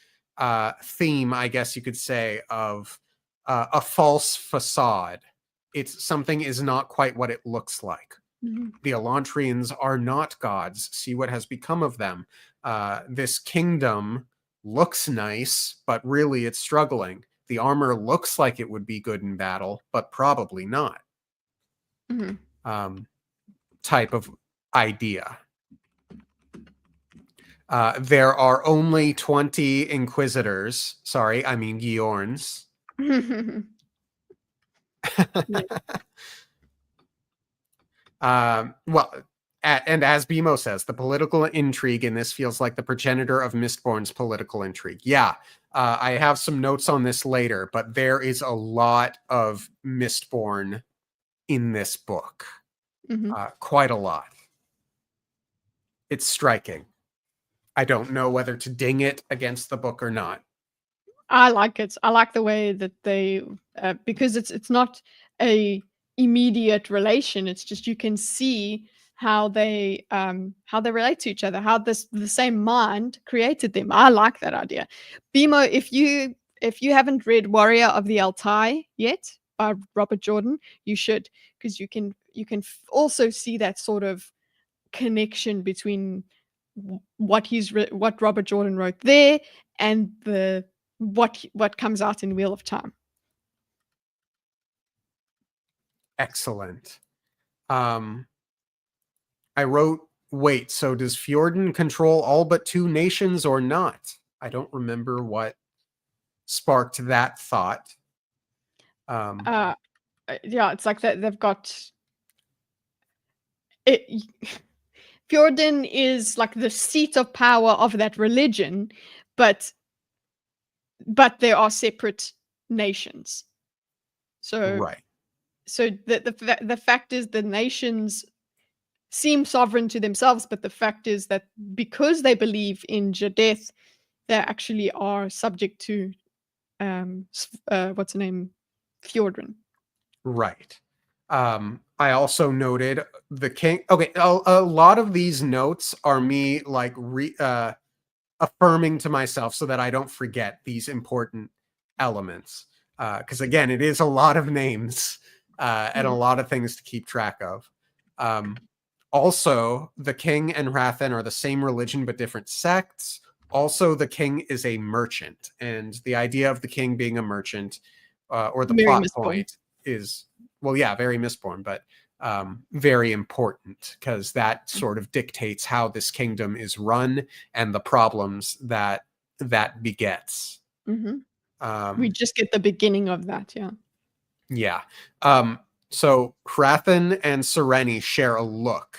theme, I guess you could say, of a false facade. It's something is not quite what it looks like. The Elantrians are not gods. See what has become of them. This kingdom looks nice, but really it's struggling. The armor looks like it would be good in battle, but probably not. Type of idea. There are only 20 Inquisitors. Sorry, I mean Giorns. And as Bimo says, the political intrigue in this feels like the progenitor of Mistborn's political intrigue. Yeah, I have some notes on this later, but there is a lot of Mistborn in this book. Quite a lot. It's striking. I don't know whether to ding it against the book or not. I like it. I like the way that they, because it's not a immediate relation. It's just you can see how they relate to each other, how the same mind created them. I like that idea. Bimo, if you haven't read Warrior of the Altai yet by Robert Jordan, you should, because you can also see that sort of connection between what Robert Jordan wrote there and what comes out in Wheel of Time. Excellent. I wrote, wait, so does Fjorden control all but 2 nations or not? I don't remember what sparked that thought. Yeah, it's like that they've got it. Fjorden is like the seat of power of that religion, but there are separate nations. So right. So the fact is the nations seem sovereign to themselves, but the fact is that because they believe in Jadeth, they actually are subject to what's her name? Fjordran. Right. I also noted the king. Okay, a lot of these notes are me like affirming to myself so that I don't forget these important elements. Because again, it is a lot of names and a lot of things to keep track of. Also, the king and Hrathen are the same religion but different sects. Also, the king is a merchant, and the idea of the king being a merchant, or the Very plot misborn. point, is, well, yeah, very misborn, but very important, because that sort of dictates how this kingdom is run and the problems that begets. We just get the beginning of that, yeah. Yeah. So Hrathen and Sereni share a look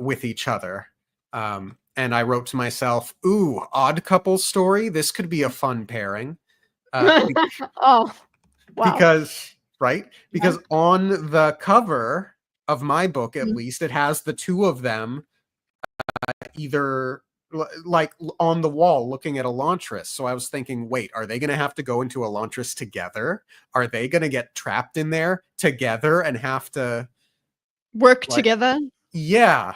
with each other. And I wrote to myself, ooh, odd couple story. This could be a fun pairing. Oh, wow. Because, right? Because Yeah. on the cover of my book, at Mhm. least, it has the two of them either like on the wall looking at Elantris. So I was thinking, wait, are they going to have to go into Elantris together? Are they going to get trapped in there together and have to Work like, together? yeah.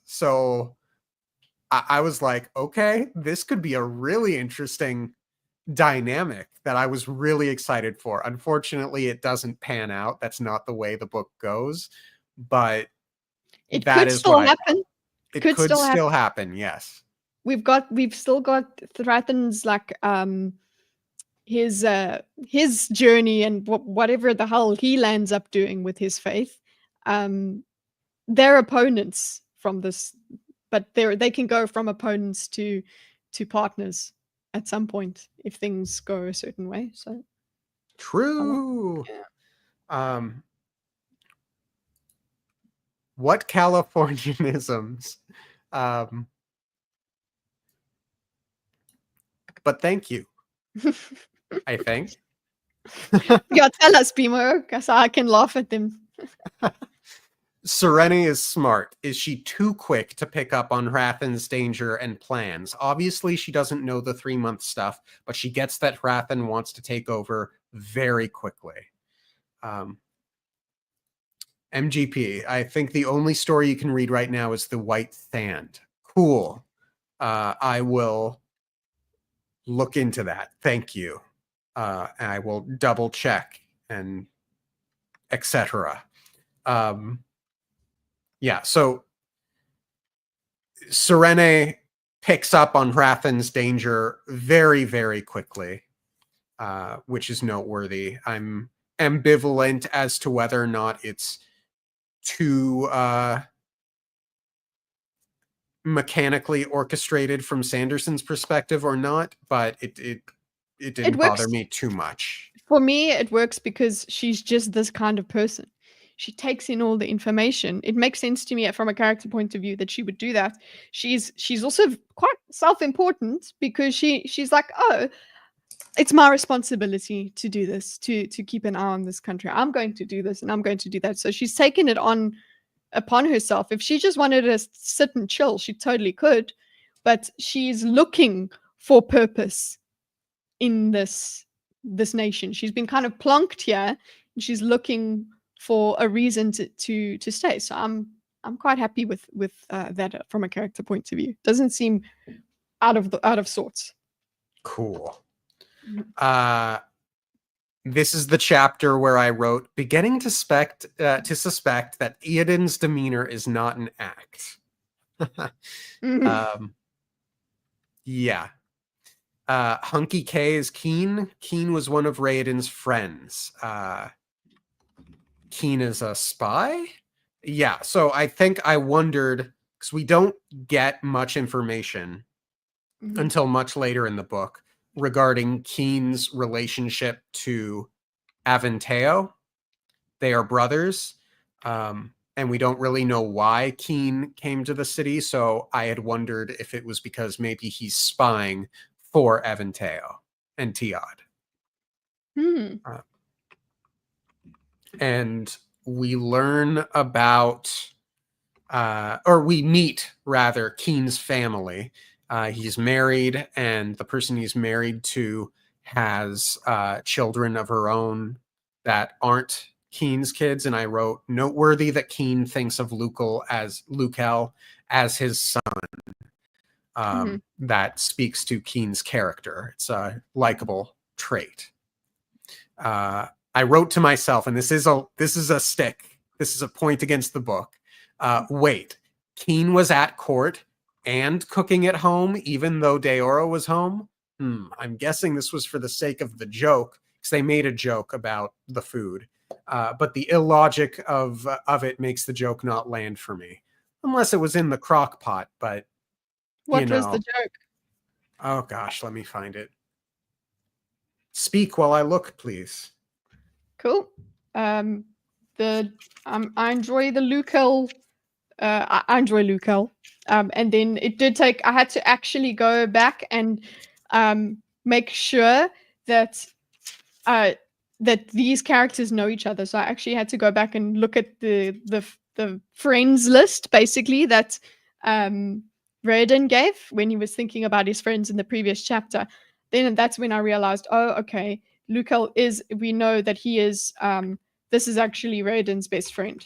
So I was like, okay, this could be a really interesting dynamic that I was really excited for. Unfortunately, it doesn't pan out. That's not the way the book goes, but It that could is what still I happen. thought. It could still happen, yes. We've still got Thrathen's like his journey and whatever the hell he lands up doing with his faith. They're opponents from this, but they can go from opponents to partners at some point if things go a certain way. So True. yeah. What Californianisms? But thank you, I think. Yeah, tell us, Bimo, so I can laugh at them. Sereni is smart. Is she too quick to pick up on Hrathen's danger and plans? Obviously, she doesn't know the 3-month stuff, but she gets that Hrathen wants to take over very quickly. MGP, I think the only story you can read right now is The White Sand. Cool. I will look into that. Thank you. And I will double check and etc. Yeah, so Serene picks up on Hrathen's danger very, very quickly, which is noteworthy. I'm ambivalent as to whether or not it's too mechanically orchestrated from Sanderson's perspective or not, but it didn't bother works. me too much. For me, it works because she's just this kind of person. She takes in all the information. It makes sense to me from a character point of view that she would do that. She's also quite self-important because she's like, oh, it's my responsibility to do this, to keep an eye on this country. I'm going to do this and I'm going to do that. So she's taken it on upon herself. If she just wanted to sit and chill, she totally could. But she's looking for purpose in this nation. She's been kind of plunked here, and she's looking for a reason to stay. So I'm quite happy with that from a character point of view. Doesn't seem out of sorts. Cool. This is the chapter where I wrote, beginning to suspect that Eodin's demeanor is not an act. Yeah. Hunky K is Keen. Keen was one of Raoden's friends. Keen is a spy? Yeah, so I think I wondered, because we don't get much information until much later in the book regarding Keen's relationship to Aventeo. They are brothers, and we don't really know why Keen came to the city, so I had wondered if it was because maybe he's spying for Aventeo and Tiad. And we learn about, or we meet, rather, Keen's family. He's married, and the person he's married to has children of her own that aren't Keen's kids, and I wrote noteworthy that Keen thinks of Lukel as his son. That speaks to Keen's character. It's a likable trait. I wrote to myself, and this is a stick. This is a point against the book. Wait, Keen was at court and cooking at home, even though Deora was home. I'm guessing this was for the sake of the joke, because they made a joke about the food. But the illogic of it makes the joke not land for me, unless it was in the crock pot. But what was the joke? Oh gosh, let me find it. Speak while I look, please. Cool. I enjoy the Lukel. I enjoy Lukel. And then it did take. I had to actually go back and make sure that that these characters know each other. So I actually had to go back and look at the friends list, basically, that Raiden gave when he was thinking about his friends in the previous chapter. Then that's when I realized, oh, okay, Lukel we know that he is, this is actually Raiden's best friend.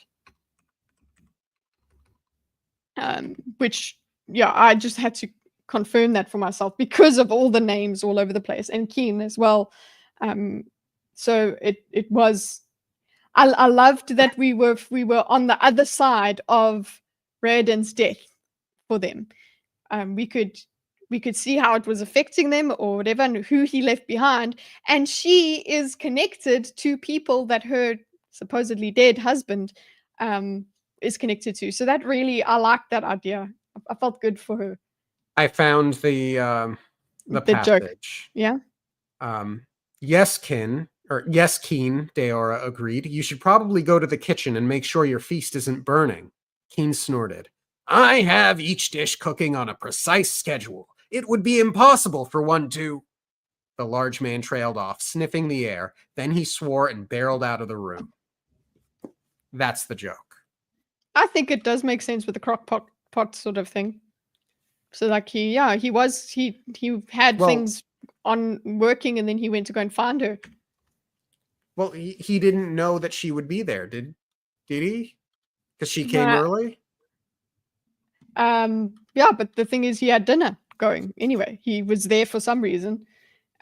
Which, yeah, I just had to confirm that for myself because of all the names all over the place, and Keen as well. So it was, I loved that we were on the other side of Raiden's death for them. We could see how it was affecting them or whatever, and who he left behind. And she is connected to people that her supposedly dead husband is connected to. So that really, I liked that idea. I felt good for her. I found the passage. Joke. Yeah. Yes, Keen, Deora agreed. You should probably go to the kitchen and make sure your feast isn't burning. Keen snorted. I have each dish cooking on a precise schedule. It would be impossible for one to... The large man trailed off, sniffing the air. Then he swore and barreled out of the room. That's the joke. I think it does make sense with the crock pot sort of thing. So like he had things on working, and then he went to go and find her. Well, he didn't know that she would be there, did he? Because she came early? Yeah, but the thing is, he had dinner going anyway. He was there for some reason,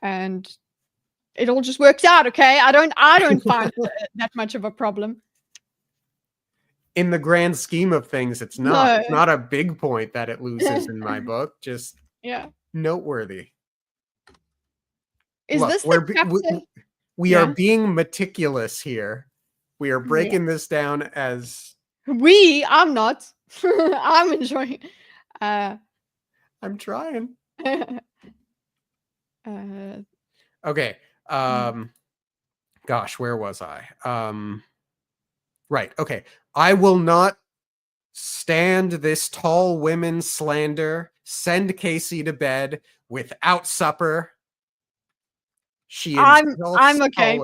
and it all just worked out. Okay, I don't find that much of a problem. In the grand scheme of things, it's not. No. It's not a big point that it loses in my book. Just noteworthy. Is this the chapter? We are being meticulous here. We are breaking this down as... I'm not. I'm enjoying. I'm trying. Okay. Gosh, where was I? Right. Okay. I will not stand this tall women's slander. Send Casey to bed without supper. I'm okay.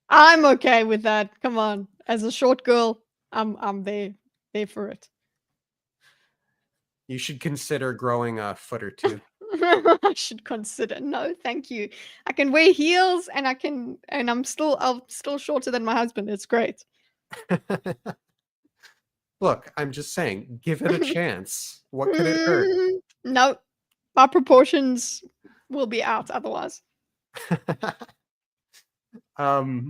I'm okay with that. Come on. As a short girl, I'm there for it. You should consider growing a foot or two. I should consider. No, thank you. I can wear heels, and I'm still shorter than my husband. It's great. Look, I'm just saying, give it a chance. What could it hurt? No, my proportions will be out otherwise. Adian,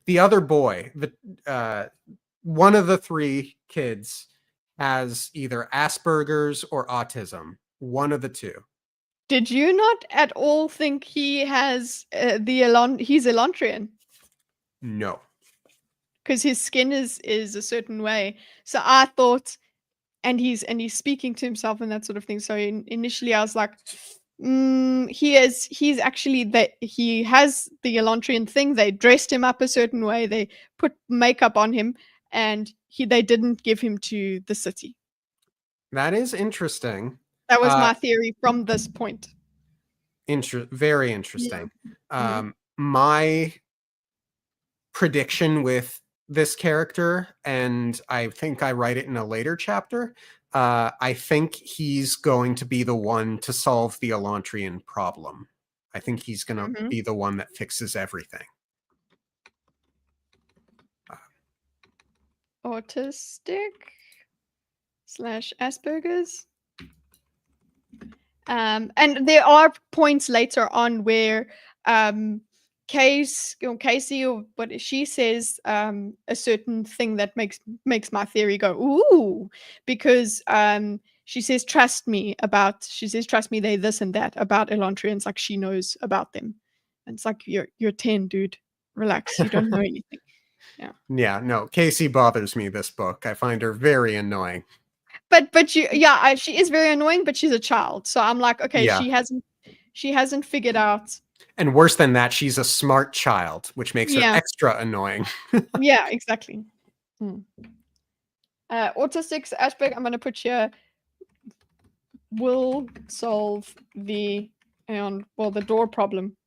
the other boy, one of the three kids has either Asperger's or autism. One of the two. Did you not at all think he has he's Elantrian? No. Because his skin is a certain way. So I thought, and he's speaking to himself and that sort of thing. So initially I was like, he's actually he has the Elantrian thing. They dressed him up a certain way. They put makeup on him, and they didn't give him to the city. That is interesting. That was my theory from this point. Very interesting. Yeah. My prediction with this character, and I think I write it in a later chapter, I think he's going to be the one to solve the Elantrian problem. I think he's going to Mhm. be the one that fixes everything. Autistic/Asperger's. And there are points later on where Casey or what she says a certain thing that makes my theory go ooh, because she says trust me, they this and that about Elantrians, like she knows about them. And it's like you're 10, dude. Relax, you don't know anything. Yeah, no, Casey bothers me this book. I find her very annoying. But she is very annoying, but she's a child. So I'm like, okay, Yeah. she hasn't figured out. And worse than that, she's a smart child, which makes her Yeah. extra annoying. Yeah, exactly. Autistic aspect, I'm gonna put here will solve the the door problem.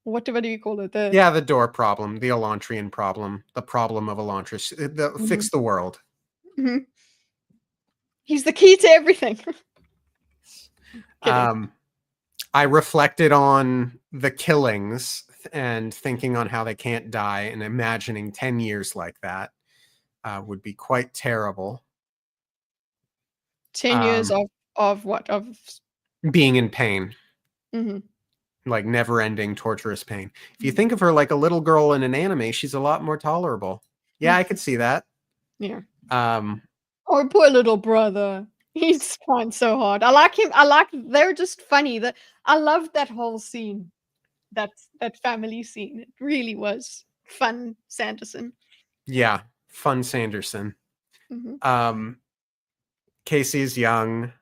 Whatever do you call it? Yeah, the door problem, the Elantrian problem, the problem of Elantris. Fix the world. Mhm. He's the key to everything. I reflected on the killings and thinking on how they can't die and imagining 10 years like that would be quite terrible. 10 years of what? Of being in pain. Mhm. Like never-ending torturous pain. If you Mhm. think of her like a little girl in an anime, she's a lot more tolerable. Yeah, I could see that. Yeah. Um, Oh, poor little brother. He's trying so hard. I like him. They're just funny. I loved that whole scene. That family scene. It really was fun, Sanderson. yeah, fun Sanderson. Mhm. Casey's young.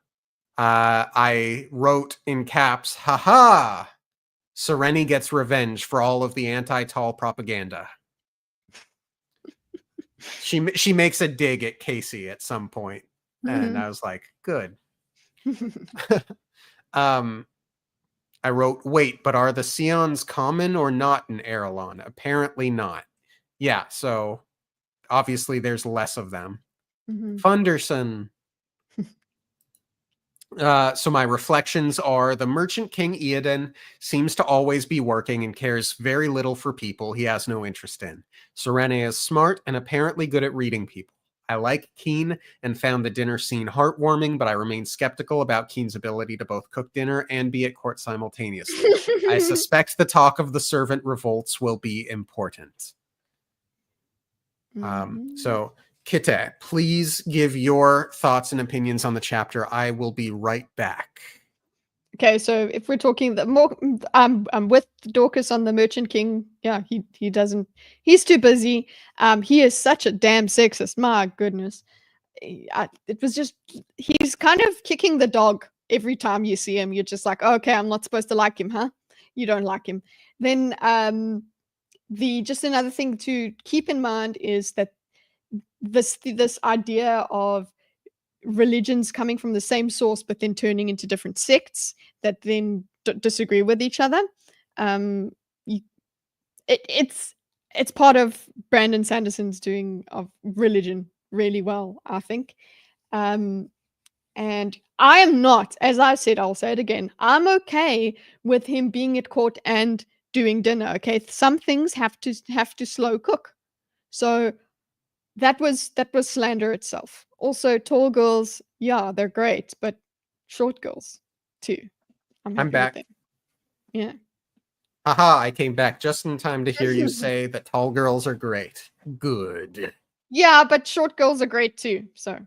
I wrote in caps, haha! Sereni gets revenge for all of the anti-tall propaganda. She makes a dig at Casey at some point, and I was like, good. I wrote, wait, but are the Sions common or not in Erelon? Apparently not. Yeah, so obviously there's less of them. Funderson. So my reflections are the Merchant King Eoden seems to always be working and cares very little for people he has no interest in. Serene is smart and apparently good at reading people. I like Keen and found the dinner scene heartwarming, but I remain skeptical about Keen's ability to both cook dinner and be at court simultaneously. I suspect the talk of the servant revolts will be important. So Kitteh, please give your thoughts and opinions on the chapter. I will be right back. Okay, so if we're talking the more, I'm with Dorcas on the Merchant King. Yeah, he doesn't. He's too busy. He is such a damn sexist. My goodness, it was just he's kind of kicking the dog every time you see him. You're just like, okay, I'm not supposed to like him, huh? You don't like him. Then the just another thing to keep in mind is that this idea of religions coming from the same source but then turning into different sects that then disagree with each other. You, it's part of Brandon Sanderson's doing of religion really well, I think. And I am not, as I said, I'll say it again, I'm okay with him being at court and doing dinner. Okay, some things have to slow cook. So that was slander itself. Also, tall girls, yeah, they're great, but short girls too. I'm happy with back. them. Yeah. Haha, I came back just in time to hear you say that tall girls are great. Good. Yeah, but short girls are great too. So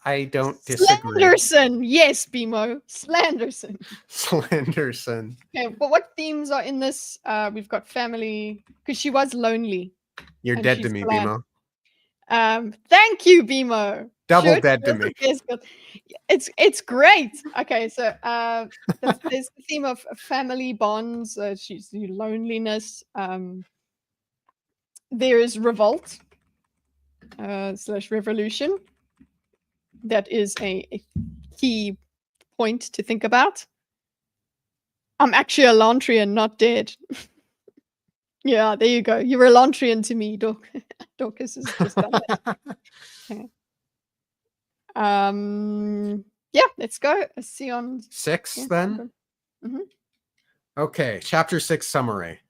I don't disagree. Slenderson, yes, Bimo, Slenderson. Slenderson. Okay, but what themes are in this? We've got family because she was lonely. You're And dead to she's me, glad. Bimo. Thank you, Bimo. Double Shirt dead to feels me. like there's good- It's great. Okay, so there's the theme of family bonds. She's the loneliness. There is revolt slash revolution. That is a key point to think about. I'm actually a Lantrian, not dead. Yeah, there you go. You're a Lantrian to me, Dorcas has just done that. Okay. Yeah, let's go. See on 6 yeah. then? Mm-hmm. Okay, chapter 6 summary.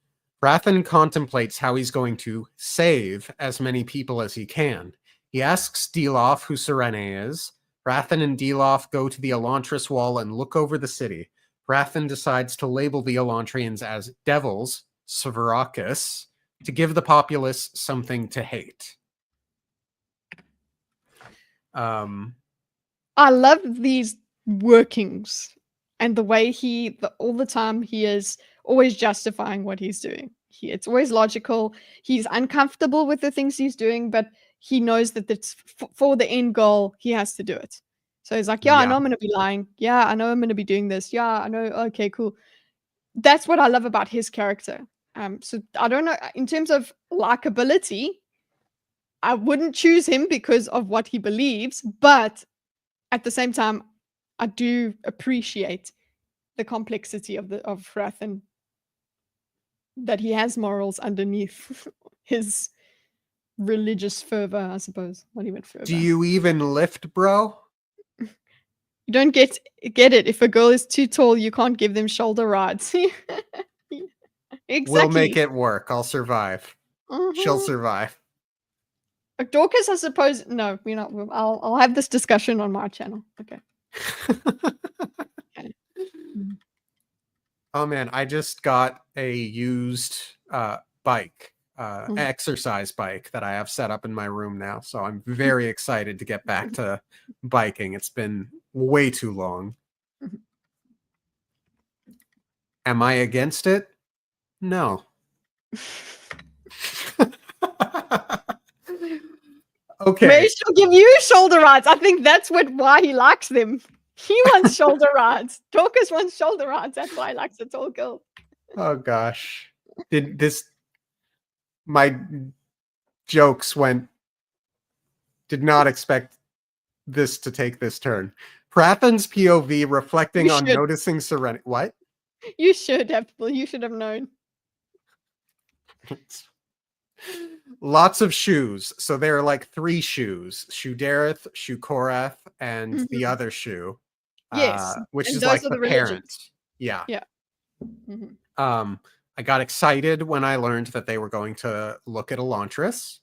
Hrathen contemplates how he's going to save as many people as he can. He asks Delof who Serene is. Hrathen and Delof go to the Elantris wall and look over the city. Hrathen decides to label the Elantrians as devils, Severakis, to give the populace something to hate. I love these workings and the way all the time he is always justifying what he's doing. It's always logical. He's uncomfortable with the things he's doing, but he knows that it's for the end goal. He has to do it. So he's like, yeah, I know I'm going to be lying. Yeah, I know I'm going to be doing this. Yeah, I know. Okay, cool. That's what I love about his character. So I don't know in terms of likability, I wouldn't choose him because of what he believes, but at the same time, I do appreciate the complexity of Hrathen, that he has morals underneath his religious fervor, I suppose. Not even fervor. Do you even lift, bro? You don't get it. If a girl is too tall, you can't give them shoulder rides. Exactly. We'll make it work. I'll survive. She'll survive. Dorcas, I suppose. No, we're not. I'll have this discussion on my channel. Okay. Okay. Oh man, I just got a used bike, exercise bike that I have set up in my room now. So I'm very excited to get back to biking. It's been way too long. Am I against it? No. Okay. Maybe she'll give you shoulder rides. I think that's why he likes them. He wants shoulder rides. Dorcas wants shoulder rides. That's why he likes a tall girl. Oh gosh. My jokes did not expect this to take this turn. Hrathen's POV reflecting on noticing serenity. What? You should have known. Lots of shoes. So there are like 3 shoes: Shudareth, Shukorath, and the other shoe. Yes, which and is those like are the parent. Yeah. Yeah. I got excited when I learned that they were going to look at Elantris.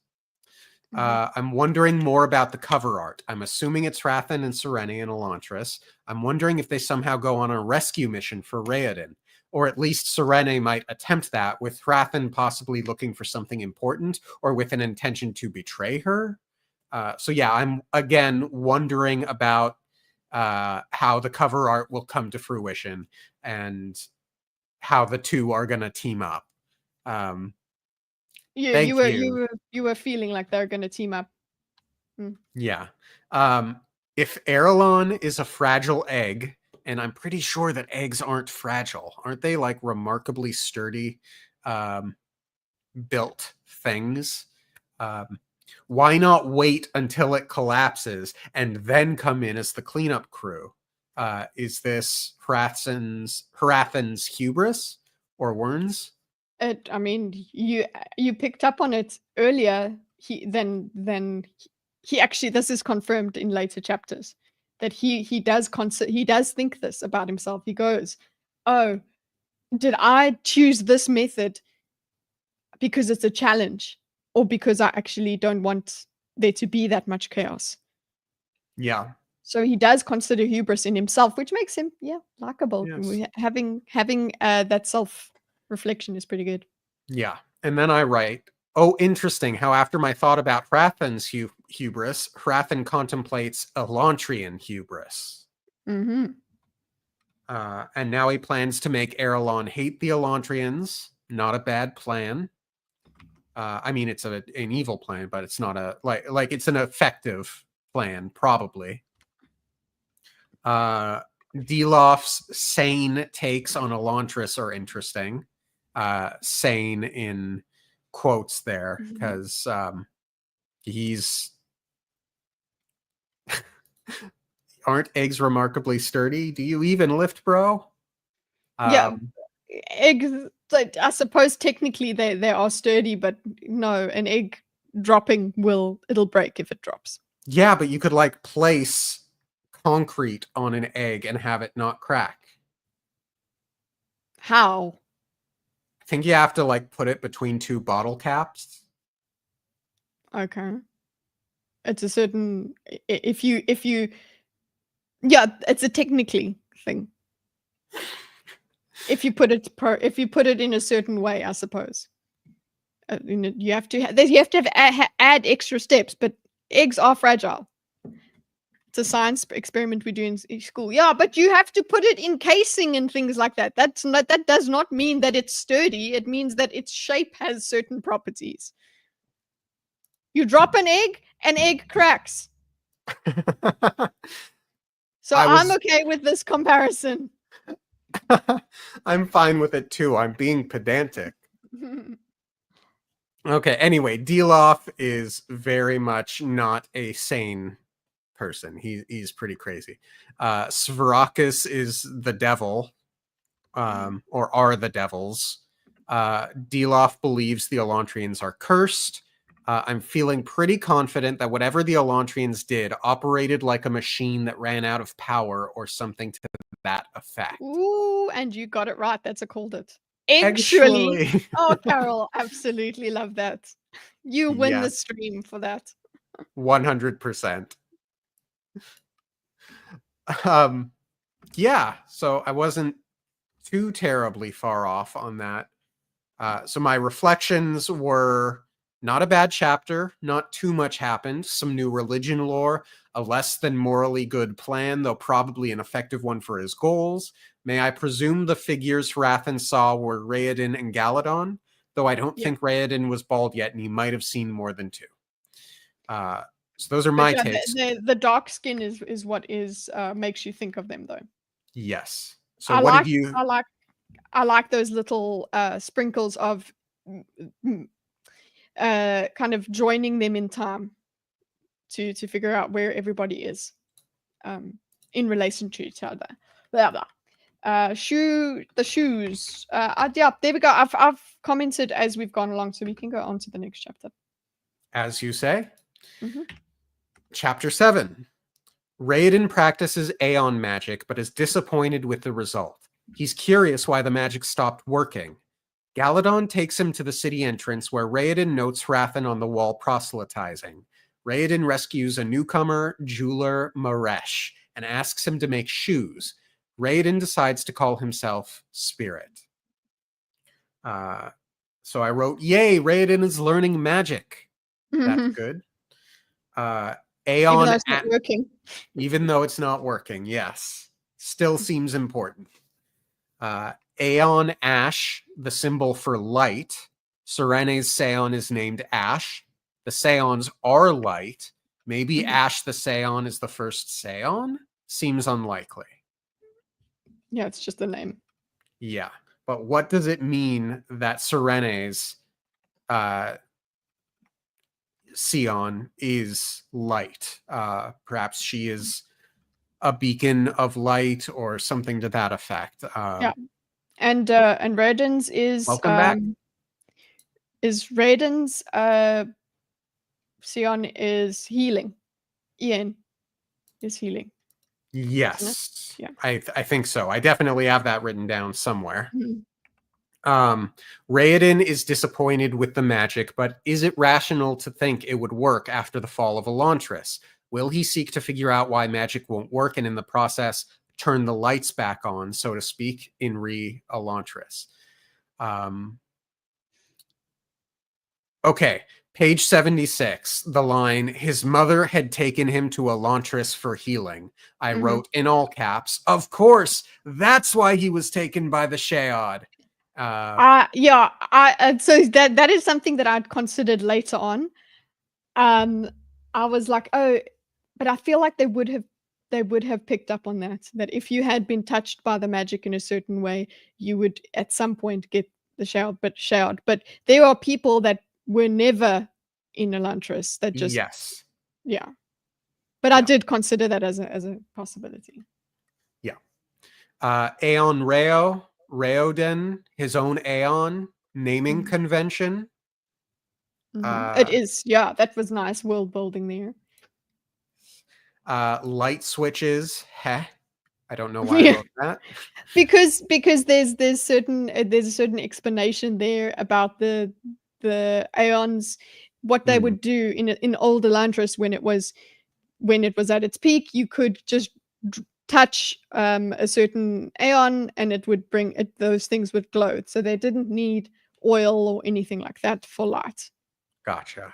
I'm wondering more about the cover art. I'm assuming it's Hrathen and Serene and Elantris. I'm wondering if they somehow go on a rescue mission for Raoden, or at least Serene might attempt that, with Hrathen possibly looking for something important or with an intention to betray her. So yeah, I'm again wondering about how the cover art will come to fruition and how the two are going to team up. You were feeling like they're going to team up. Yeah. If Erelon is a fragile egg, and I'm pretty sure that eggs aren't fragile, aren't they like remarkably sturdy built things? Why not wait until it collapses and then come in as the cleanup crew? Is this Hrathen's hubris or Wern's? I mean, you picked up on it earlier. He actually, this is confirmed in later chapters, that he does think this about himself. He goes, "Oh, did I choose this method because it's a challenge, or because I actually don't want there to be that much chaos?" Yeah. So he does consider hubris in himself, which makes him, likable. Yes. Having that self-reflection is pretty good. Yeah. And then I write, oh, interesting how after my thought about Hrathen's hubris, Hrathen contemplates Elantrian hubris. And now he plans to make Erelon hate the Elantrians. Not a bad plan. I mean, it's an evil plan, but it's not like it's an effective plan, probably. Delof's sane takes on Elantris are interesting. Sane in quotes there, because he's aren't eggs remarkably sturdy? Do you even lift, bro? Yeah, eggs, I suppose technically they are sturdy, but no, an egg dropping it'll break if it drops. Yeah, but you could like place concrete on an egg and have it not crack. How? I think you have to like put it between two bottle caps. Okay. It's a certain if you yeah, it's a technically thing. If you put it in a certain way, I suppose. You have to add extra steps, but eggs are fragile. It's a science experiment we do in school. Yeah, but you have to put it in casing and things like that. That does not mean that it's sturdy. It means that its shape has certain properties. You drop an egg cracks. So I I'm was okay with this comparison. I'm fine with it too. I'm being pedantic. Okay, anyway, Deloff is very much not a sane person. He's pretty crazy. Svarakis is the devil, or are the devils. Deloff believes the Elantrians are cursed. I'm feeling pretty confident that whatever the Elantrians did operated like a machine that ran out of power or something to that effect. Ooh, and you got it right. That's a called it. Actually, Actually, oh, Carol, absolutely love that. You win the yes, stream for that. 100%. Um, yeah, so I wasn't too terribly far off on that. So my reflections were not a bad chapter, not too much happened, some new religion lore, a less than morally good plan, though probably an effective one for his goals. May I presume the figures Rathan saw were Raoden and Galadon, though I don't Yeah. think Raoden was bald yet, and he might have seen more than two. So those are But my yeah, takes. the dark skin is what is makes you think of them though. Yes. So I what did like you... I like I like those little sprinkles of kind of joining them in time to figure out where everybody is in relation to each other. Blah blah. The shoes. Yeah, there we go. I've commented as we've gone along, so we can go on to the next chapter. As you say. Mhm. Chapter 7. Raoden practices Aeon magic, but is disappointed with the result. He's curious why the magic stopped working. Galadon takes him to the city entrance, where Raoden notes Rathan on the wall proselytizing. Raoden rescues a newcomer, jeweler Maresh, and asks him to make shoes. Raoden decides to call himself Spirit. So I wrote, yay, Raoden is learning magic. That's good. Even though Aeon, it's not working. even though it's not working, yes, still seems important. Aeon Ash, the symbol for light. Serene's Seon is named Ash. The Seons are light. Maybe Ash the Seon is the first Seon? Seems unlikely. Yeah, it's just the name. Yeah. But what does it mean that Serene's Seon is light? Perhaps she is a beacon of light or something to that effect. Yeah. And Raiden's Welcome back. is Raiden's Sion is healing. Ian is healing. Yes, Yeah. I think so. I definitely have that written down somewhere. Mhm. Raoden is disappointed with the magic, but is it rational to think it would work after the fall of Elantris? Will he seek to figure out why magic won't work and in the process turn the lights back on, so to speak, in Elantris? Okay, page 76, the line, his mother had taken him to Elantris for healing. I wrote in all caps, of course, that's why he was taken by the Sheod. So that is something that I'd considered later on. I was like, oh, but I feel like they would have picked up on that if you had been touched by the magic in a certain way, you would at some point get the shout. But there are people that were never in Elantris that just Yes. yeah. But I did consider that as a possibility. Yeah. Aeon Raoden, his own Aeon naming convention. It is, yeah, that was nice world building there. Light switches. Heh. I don't know why I wrote that. Because there's a certain explanation there about the aeons, what they Hmm, would do in old Elantris when it was at its peak. You could just touch a certain aeon and it would bring it, those things would glow. So they didn't need oil or anything like that for light. gotcha.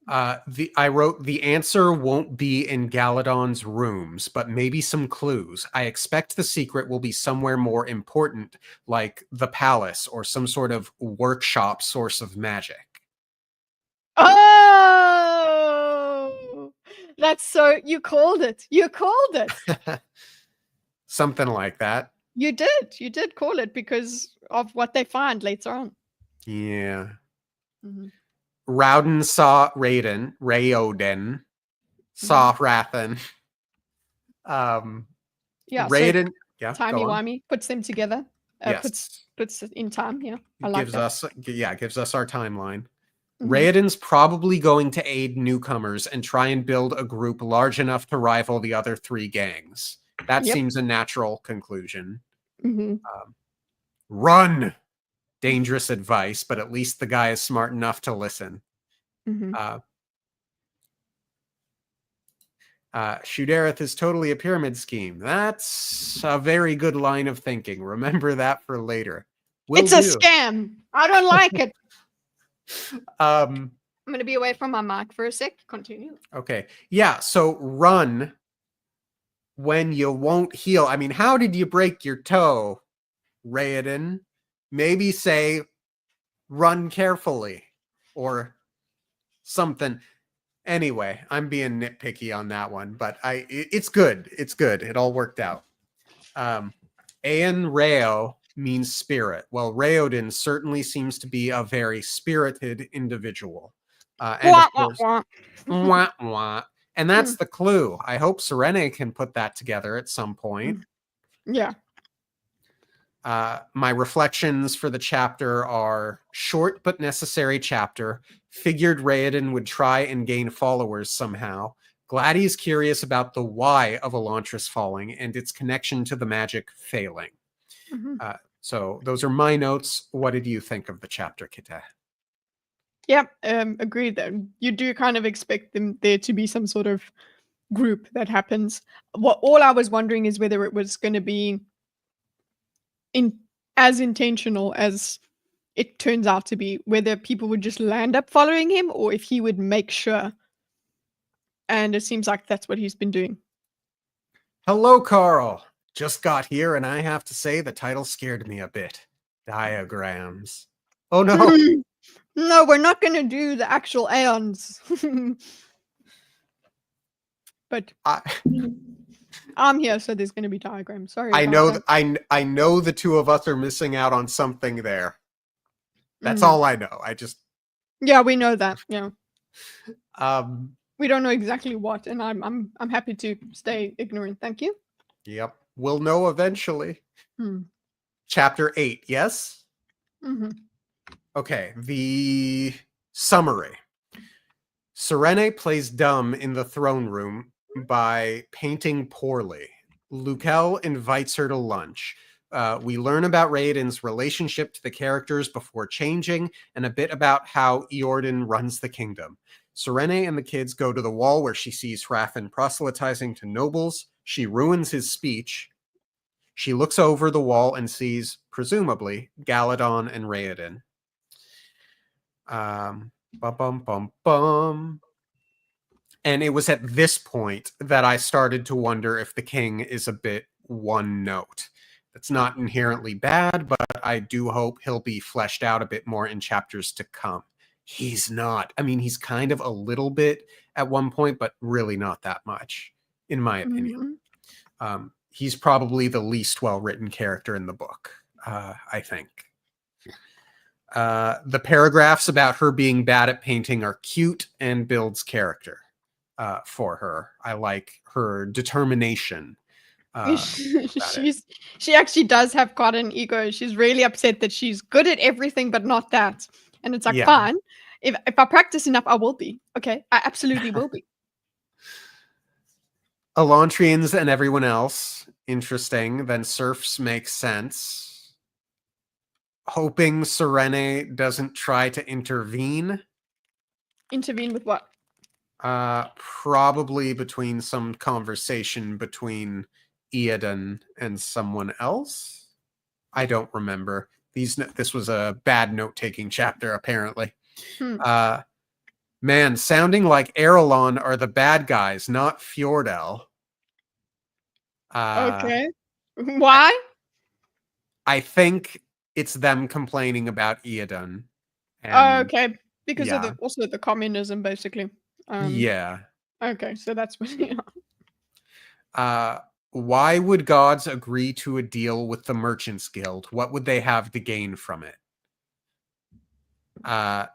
I wrote the answer won't be in Galadon's rooms, but maybe some clues. I expect the secret will be somewhere more important, like the palace or some sort of workshop source of magic. Oh, that's so, you called it. You called it. Something like that. You did call it because of what they find later on. Yeah. Mhm. Rowden saw Raoden Mhm. saw Rathan. Yeah, so Raoden, yeah, go on. timey-wimey puts them together, Yes. puts it in time, yeah, I like Gives that. us gives us our timeline. Mhm. Raoden's probably going to aid newcomers and try and build a group large enough to rival the other 3 gangs. That Yep. seems a natural conclusion. Mhm. Run! Dangerous advice, but at least the guy is smart enough to listen. Mhm. Uh, Shudareth is totally a pyramid scheme. That's a very good line of thinking. Remember that for later. Will It's a do. scam. I don't like it. Um, I'm gonna be away from my mic for a sec. Continue. okay. Yeah, so run when you won't heal. I mean, how did you break your toe, Raoden? Maybe say run carefully or something. Anyway, I'm being nitpicky on that one, but it's good. It's good. It all worked out. Aen Reo means spirit. Well, Raoden certainly seems to be a very spirited individual. And of Wah, wah, course, wah. wah, wah. And that's the clue. I hope Serene can put that together at some point. Yeah. My reflections for the chapter are short but necessary chapter. Figured Raoden would try and gain followers somehow. Glad he's curious about the why of Elantris falling and its connection to the magic failing. Mhm. So those are my notes. What did you think of the chapter, Kitteh? Yep, agreed that you do kind of expect them there to be some sort of group that happens. What all I was wondering is whether it was gonna be in as intentional as it turns out to be, whether people would just land up following him or if he would make sure. And it seems like that's what he's been doing. Hello, Carl. Just got here, and I have to say the title scared me a bit. Diagrams. Oh no. No, we're not gonna do the actual aeons. But I, I'm here, so there's gonna be diagrams. Sorry I about know that. I know the two of us are missing out on something there. That's Mhm. all I know. I just Yeah, we know that. Yeah. um We don't know exactly what, and I'm happy to stay ignorant. Thank you. yep, we'll know eventually. Hmm. Chapter 8, yes? Mhm. Okay, the summary. Serene plays dumb in the throne room by painting poorly. Lukel invites her to lunch. We learn about Raoden's relationship to the characters before changing, and a bit about how Eordan runs the kingdom. Serene and the kids go to the wall where she sees Hrathen proselytizing to nobles. She ruins his speech. She looks over the wall and sees, presumably, Galadon and Raoden. Bum bum bum bum. And it was at this point that I started to wonder if the king is a bit one note. That's not inherently bad, but I do hope he'll be fleshed out a bit more in chapters to come. He's not. I mean, he's kind of a little bit at one point, but really not that much, in my opinion. Mhm. He's probably the least well-written character in the book, I think. The paragraphs about her being bad at painting are cute and builds character for her. I like her determination about it. She actually does have quite an ego. She's really upset that she's good at everything, but not that. And it's like, Yeah. fine. If I practice enough, I will be. Okay, I absolutely will be. Elantrians and everyone else. Interesting. Then serfs make sense. Hoping Serene doesn't try to intervene. Intervene with what? Probably between some conversation between Eoden and someone else. I don't remember. This was a bad note-taking chapter, apparently. Man, sounding like Erelon are the bad guys, not Fjordell. Okay. Why? I think it's them complaining about Eoden. And Okay. Because of yeah. also the communism, basically. Yeah. Okay, so that's what. Why would gods agree to a deal with the Merchants Guild? What would they have to gain from it?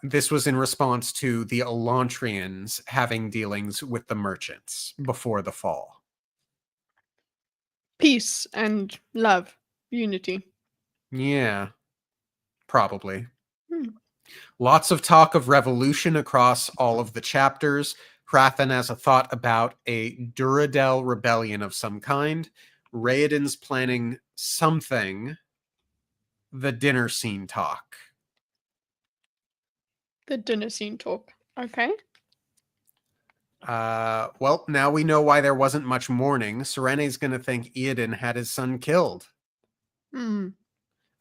This was in response to the Elantrians having dealings with the merchants before the fall. Peace and love, unity. Yeah, probably. Hmm. Lots of talk of revolution across all of the chapters. Hrathen has a thought about a Duradel rebellion of some kind. Raoden's planning something. The dinner scene talk. The dinner scene talk. Okay. Well, now we know why there wasn't much mourning. Serene's going to think Eoden had his son killed.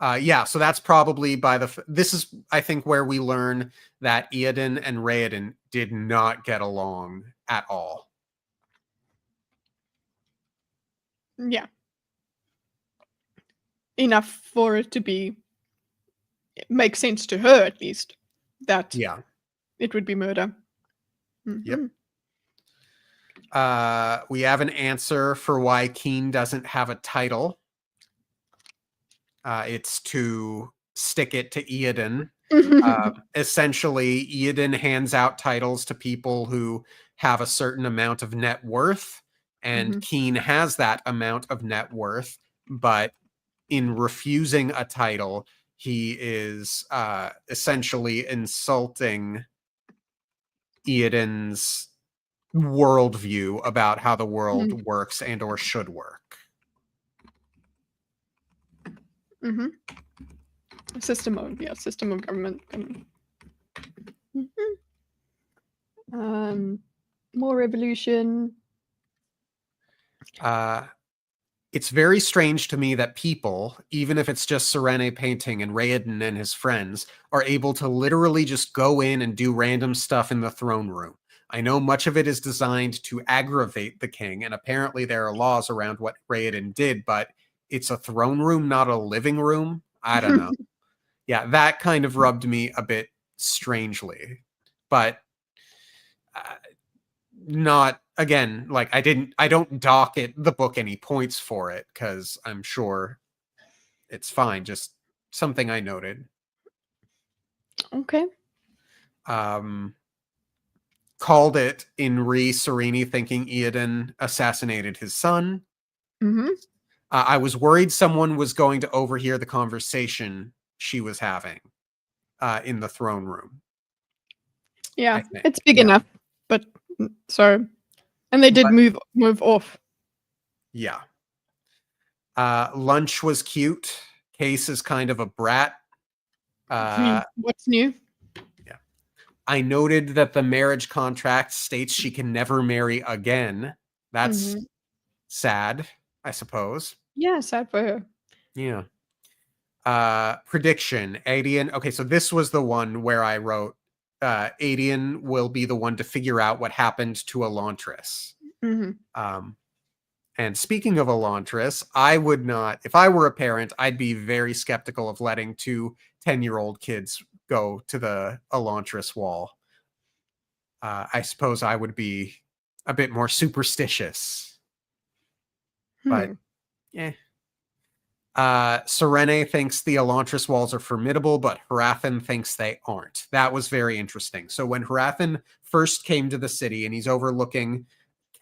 Yeah, so that's probably this is, I think, where we learn that Eoden and Raoden did not get along at all. Yeah. Enough for it to make sense to her, at least, that it would be murder. Yep. We have an answer for why Keen doesn't have a title. It's to stick it to Eoden. Essentially, Eoden hands out titles to people who have a certain amount of net worth, and Keen has that amount of net worth, but in refusing a title, he is essentially insulting Eoden's worldview about how the world works and or should work. System of government. More revolution. It's very strange to me that people, even if it's just Serene painting and Raoden and his friends, are able to literally just go in and do random stuff in the throne room. I know much of it is designed to aggravate the king, and apparently there are laws around what Raoden did, but it's a throne room, not a living room. I don't know. Yeah, that kind of rubbed me a bit strangely, but not, again, like I don't dock the book any points for it, because I'm sure it's fine. Just something I noted. Okay. Called it in Serene thinking Eoden assassinated his son. I was worried someone was going to overhear the conversation she was having in the throne room. Yeah, it's big enough, but so, and they did move off. Yeah. Lunch was cute. Case is kind of a brat. What's new? Yeah. I noted that the marriage contract states she can never marry again. That's sad, I suppose. Yeah, sad for her. Yeah. Prediction. Adian. Okay, so this was the one where I wrote Adian will be the one to figure out what happened to Elantris. And speaking of Elantris, I would not, if I were a parent, I'd be very skeptical of letting 2 10-year-old kids go to the Elantris wall. I suppose I would be a bit more superstitious. But, yeah. Serene thinks the Elantris walls are formidable, but Hrathen thinks they aren't. That was very interesting. So when Hrathen first came to the city and he's overlooking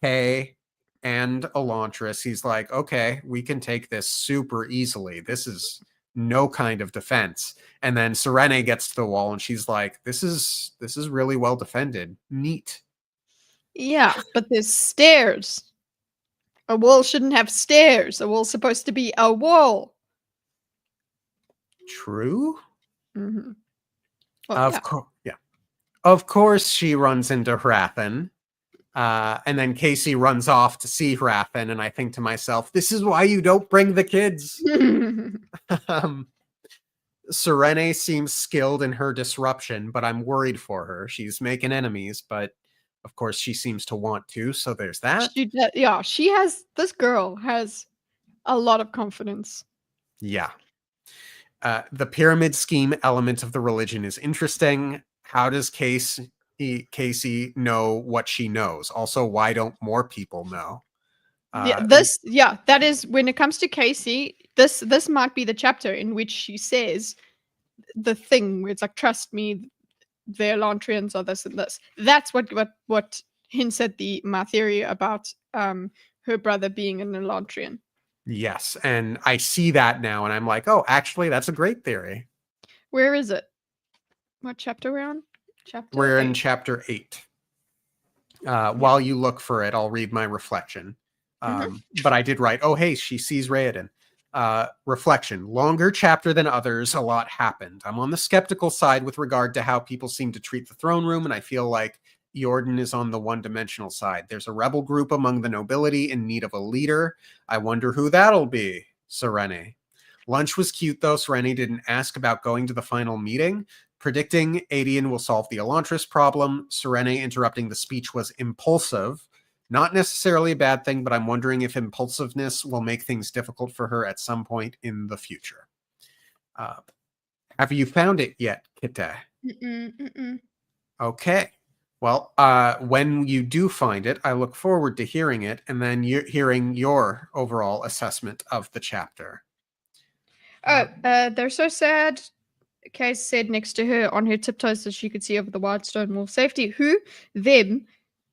Kay and Elantris, he's like, okay, we can take this super easily. This is no kind of defense. And then Serene gets to the wall and she's like, this is really well defended. Neat. Yeah, but there's stairs. A wall shouldn't have stairs. A wall's supposed to be a wall. True. Mm-hmm. Well, Of course, yeah. Of course, she runs into Hrathen. And then Casey runs off to see Hrathen, and I think to myself, this is why you don't bring the kids. Serene seems skilled in her disruption, but I'm worried for her. She's making enemies, but of course she seems to want to, so there's that. This girl has a lot of confidence. Yeah. The pyramid scheme element of the religion is interesting. How does Casey know what she knows? Also, why don't more people know? That is, when it comes to Casey, this might be the chapter in which she says the thing where it's like, trust me, the Elantrians are this and this. That's what hints at my theory about her brother being an Elantrian. Yes, and I see that now, and I'm like, oh, actually, that's a great theory. Where is it? What chapter we're on? We're in chapter 8. While you look for it, I'll read my reflection. But I did write, oh, hey, she sees Raoden. Reflection. Longer chapter than others, a lot happened. I'm on the skeptical side with regard to how people seem to treat the throne room, and I feel like Jordan is on the one-dimensional side. There's a rebel group among the nobility in need of a leader. I wonder who that'll be. Serene. Lunch was cute, though. Serene didn't ask about going to the final meeting. Predicting Adian will solve the Elantris problem. Serene interrupting the speech was impulsive. Not necessarily a bad thing, but I'm wondering if impulsiveness will make things difficult for her at some point in the future. Have you found it yet, Kitteh? Okay. Well, when you do find it, I look forward to hearing it and then hearing your overall assessment of the chapter. They're so sad. Case said next to her on her tiptoes so she could see over the wide stone wall of safety. Who? Them.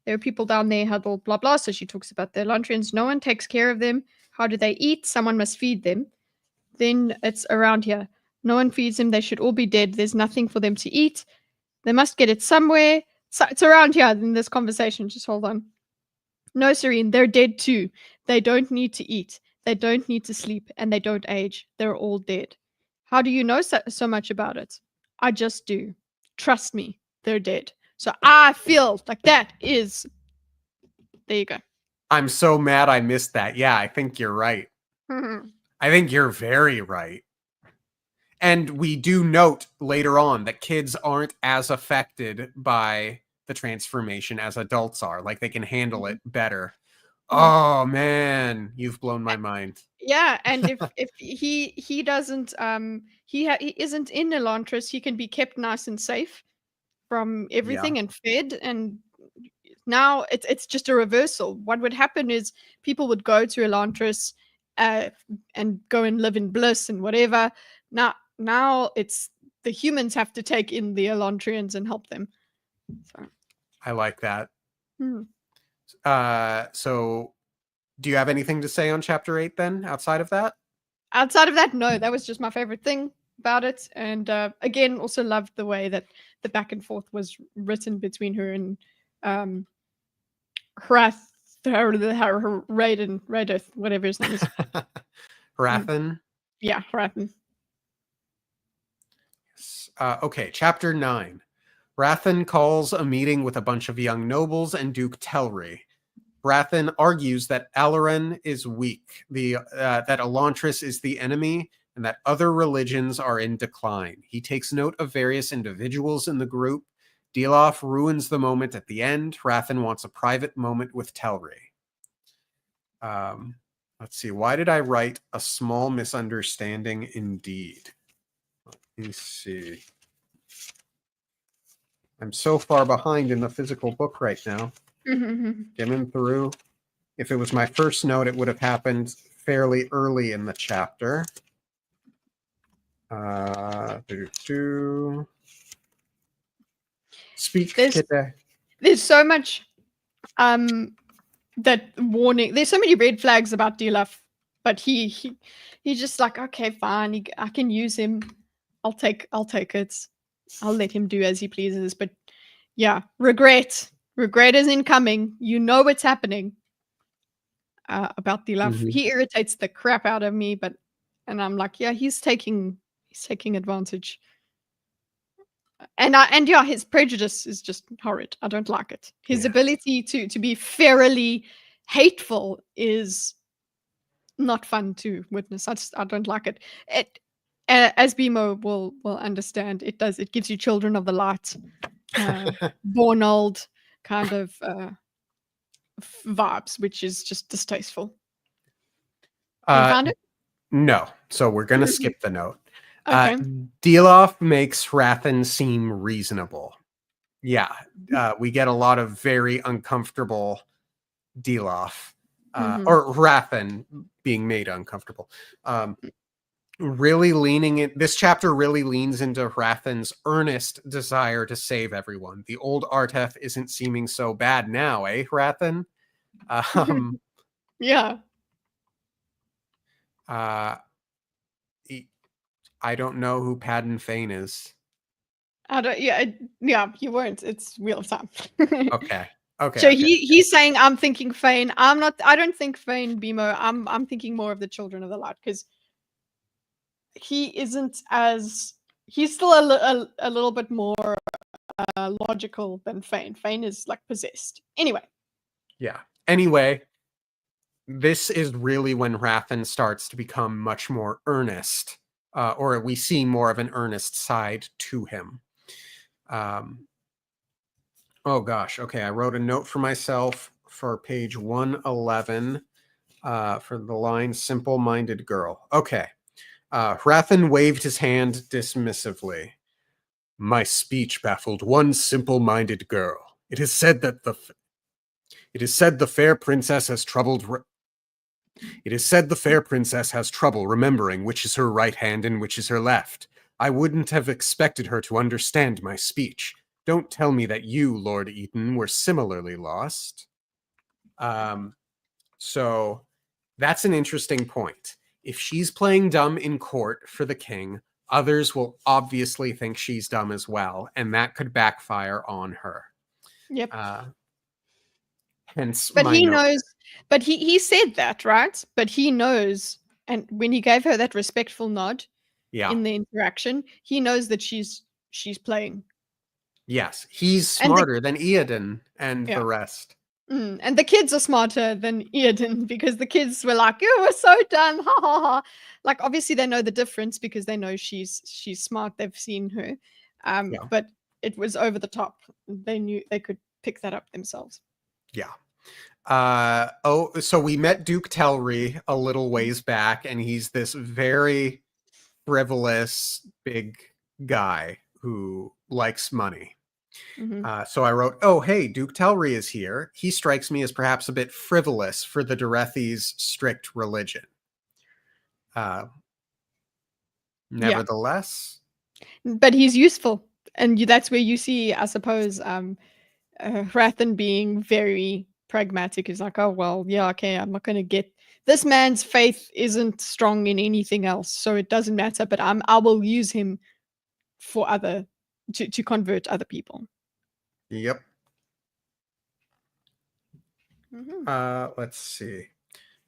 There are people down there huddled, blah, blah. So she talks about the Elantrians. No one takes care of them. How do they eat? Someone must feed them. Then it's around here. No one feeds them. They should all be dead. There's nothing for them to eat. They must get it somewhere. So it's around here in this conversation. Just hold on. No, Serene, they're dead too. They don't need to eat. They don't need to sleep. And they don't age. They're all dead. How do you know so much about it? I just do. Trust me. They're dead. So I feel like that is... There you go. I'm so mad I missed that. Yeah, I think you're right. I think you're very right. And we do note later on that kids aren't as affected by the transformation as adults are. Like, they can handle it better. Oh, man, you've blown my mind. Yeah, and if he doesn't he isn't in Elantris, he can be kept nice and safe from everything and fed, and now it's just a reversal. What would happen is people would go to Elantris and go and live in bliss and whatever. Now it's the humans have to take in the Elantrians and help them. So. I like that. So do you have anything to say on chapter 8 then, outside of that? Outside of that, no. That was just my favorite thing about it. And again, also loved the way that the back and forth was written between her and Raoden, whatever his name is. Hrathen? Yeah, Hrathen. Okay, chapter 9. Hrathen calls a meeting with a bunch of young nobles and Duke Telri. Hrathen argues that Alaran is weak, that Elantris is the enemy, and that other religions are in decline. He takes note of various individuals in the group. Dilof ruins the moment at the end. Hrathen wants a private moment with Telri. Let's see. Why did I write a small misunderstanding indeed? Let me see. I'm so far behind in the physical book right now. Skimming through. If it was my first note, it would have happened fairly early in the chapter. Speak, Kitteh. There's so much that warning. There's so many red flags about Dilof, but he's just like, okay, fine. I can use him. I'll take it. I'll let him do as he pleases. But yeah, regret is incoming. You know what's happening. about the love. Mhm. He irritates the crap out of me, and I'm like, yeah, he's taking advantage. And yeah, his prejudice is just horrid. I don't like it. His Yeah. ability to be fairly hateful is not fun to witness. I don't like it. It as Bimo will understand, it gives you Children of the Light, born old kind of vibes, which is just distasteful. You Uh, found it? no. So we're gonna skip the note. Okay. Deloff makes Rathan seem reasonable. Yeah, we get a lot of very uncomfortable Deloff, or Rathan being made uncomfortable. Really leaning in, this chapter really leans into Rathan's earnest desire to save everyone. The old Arteth isn't seeming so bad now, eh, Rathan? Yeah. Uh, I don't know who Padden Fane is. I don't. Yeah. Yeah. You won't. It's Wheel of Time. Okay. Okay. So Okay. he's saying I'm thinking Fane. I'm not. I don't think Fane Bimo. I'm thinking more of the Children of the Light because he isn't as. He's still a little bit more logical than Fane. Fane is like possessed. Anyway. Yeah. Anyway, this is really when Rathan starts to become much more earnest, or we see more of an earnest side to him. Oh gosh, okay, I wrote a note for myself for page 111 for the line simple-minded girl. Okay. Rathan waved his hand dismissively. My speech baffled one simple-minded girl. It is said the fair princess has trouble remembering which is her right hand and which is her left. I wouldn't have expected her to understand my speech. Don't tell me that you, Lord Eaton, were similarly lost. So that's an interesting point. If she's playing dumb in court for the king, others will obviously think she's dumb as well, and that could backfire on her. Yep. Hence But my he note. knows. But he said that, right? But he knows, and when he gave her that respectful nod Yeah. in the interaction, he knows that she's playing. Yes, he's And smarter than Eoden and yeah. the rest. And the kids are smarter than Eoden because the kids were like, "You were so dumb, ha ha ha!" Like obviously they know the difference because they know she's smart. They've seen her, Yeah. but it was over the top. They knew they could pick that up themselves. Yeah. So we met Duke Telry a little ways back, and he's this very frivolous big guy who likes money. So I wrote, oh, hey, Duke Telry is here. He strikes me as perhaps a bit frivolous for the Dorethi's strict religion. Nevertheless. Yeah. But he's useful. And that's where you see, I suppose, Rathan being very pragmatic. Is like, oh, well, yeah, okay, I'm not going to get... This man's faith isn't strong in anything else, so it doesn't matter, but I will use him for to convert other people. Yep. Let's see.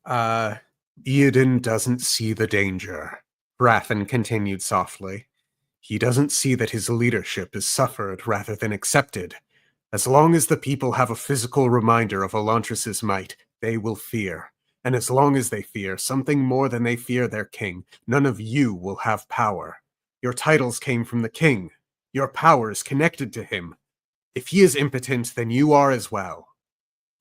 Eoden doesn't see the danger, Rathan continued softly. He doesn't see that his leadership is suffered rather than accepted. As long as the people have a physical reminder of Elantris' might, they will fear. And as long as they fear something more than they fear their king, none of you will have power. Your titles came from the king. Your power is connected to him. If he is impotent, then you are as well.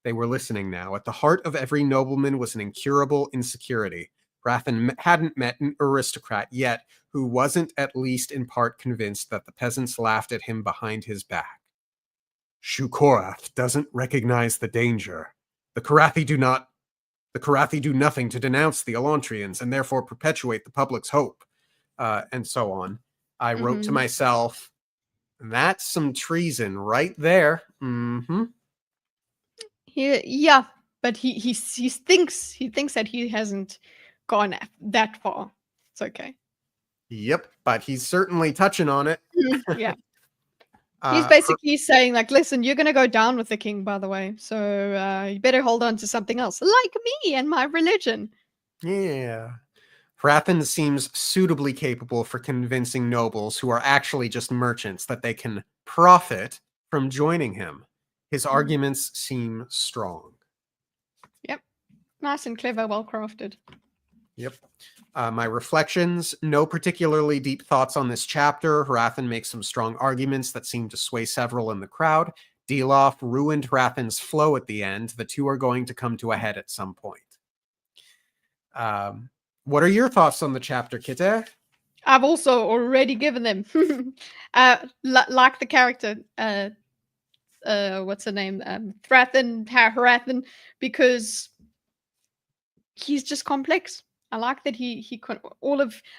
They were listening now. At the heart of every nobleman was an incurable insecurity. Rathan hadn't met an aristocrat yet who wasn't at least in part convinced that the peasants laughed at him behind his back. Shukorath doesn't recognize the danger. The Karathi do nothing to denounce the Elantrians and therefore perpetuate the public's hope, and so on. I wrote to myself, that's some treason right there. Yeah, but he thinks that he hasn't gone that far. It's okay. Yep, but he's certainly touching on it. Yeah. He's basically saying, like, listen, you're going to go down with the king, by the way. So you better hold on to something else, like me and my religion. Yeah. Hrathen seems suitably capable for convincing nobles who are actually just merchants that they can profit from joining him. His arguments seem strong. Yep. Nice and clever, well crafted. Yep. My reflections, no particularly deep thoughts on this chapter. Hrathen makes some strong arguments that seem to sway several in the crowd. Deloff ruined Hrathen's flow at the end. The two are going to come to a head at some point. What are your thoughts on the chapter, Kitteh? I've also already given them. Like the character, what's her name? Hrathen, because he's just complex. I like that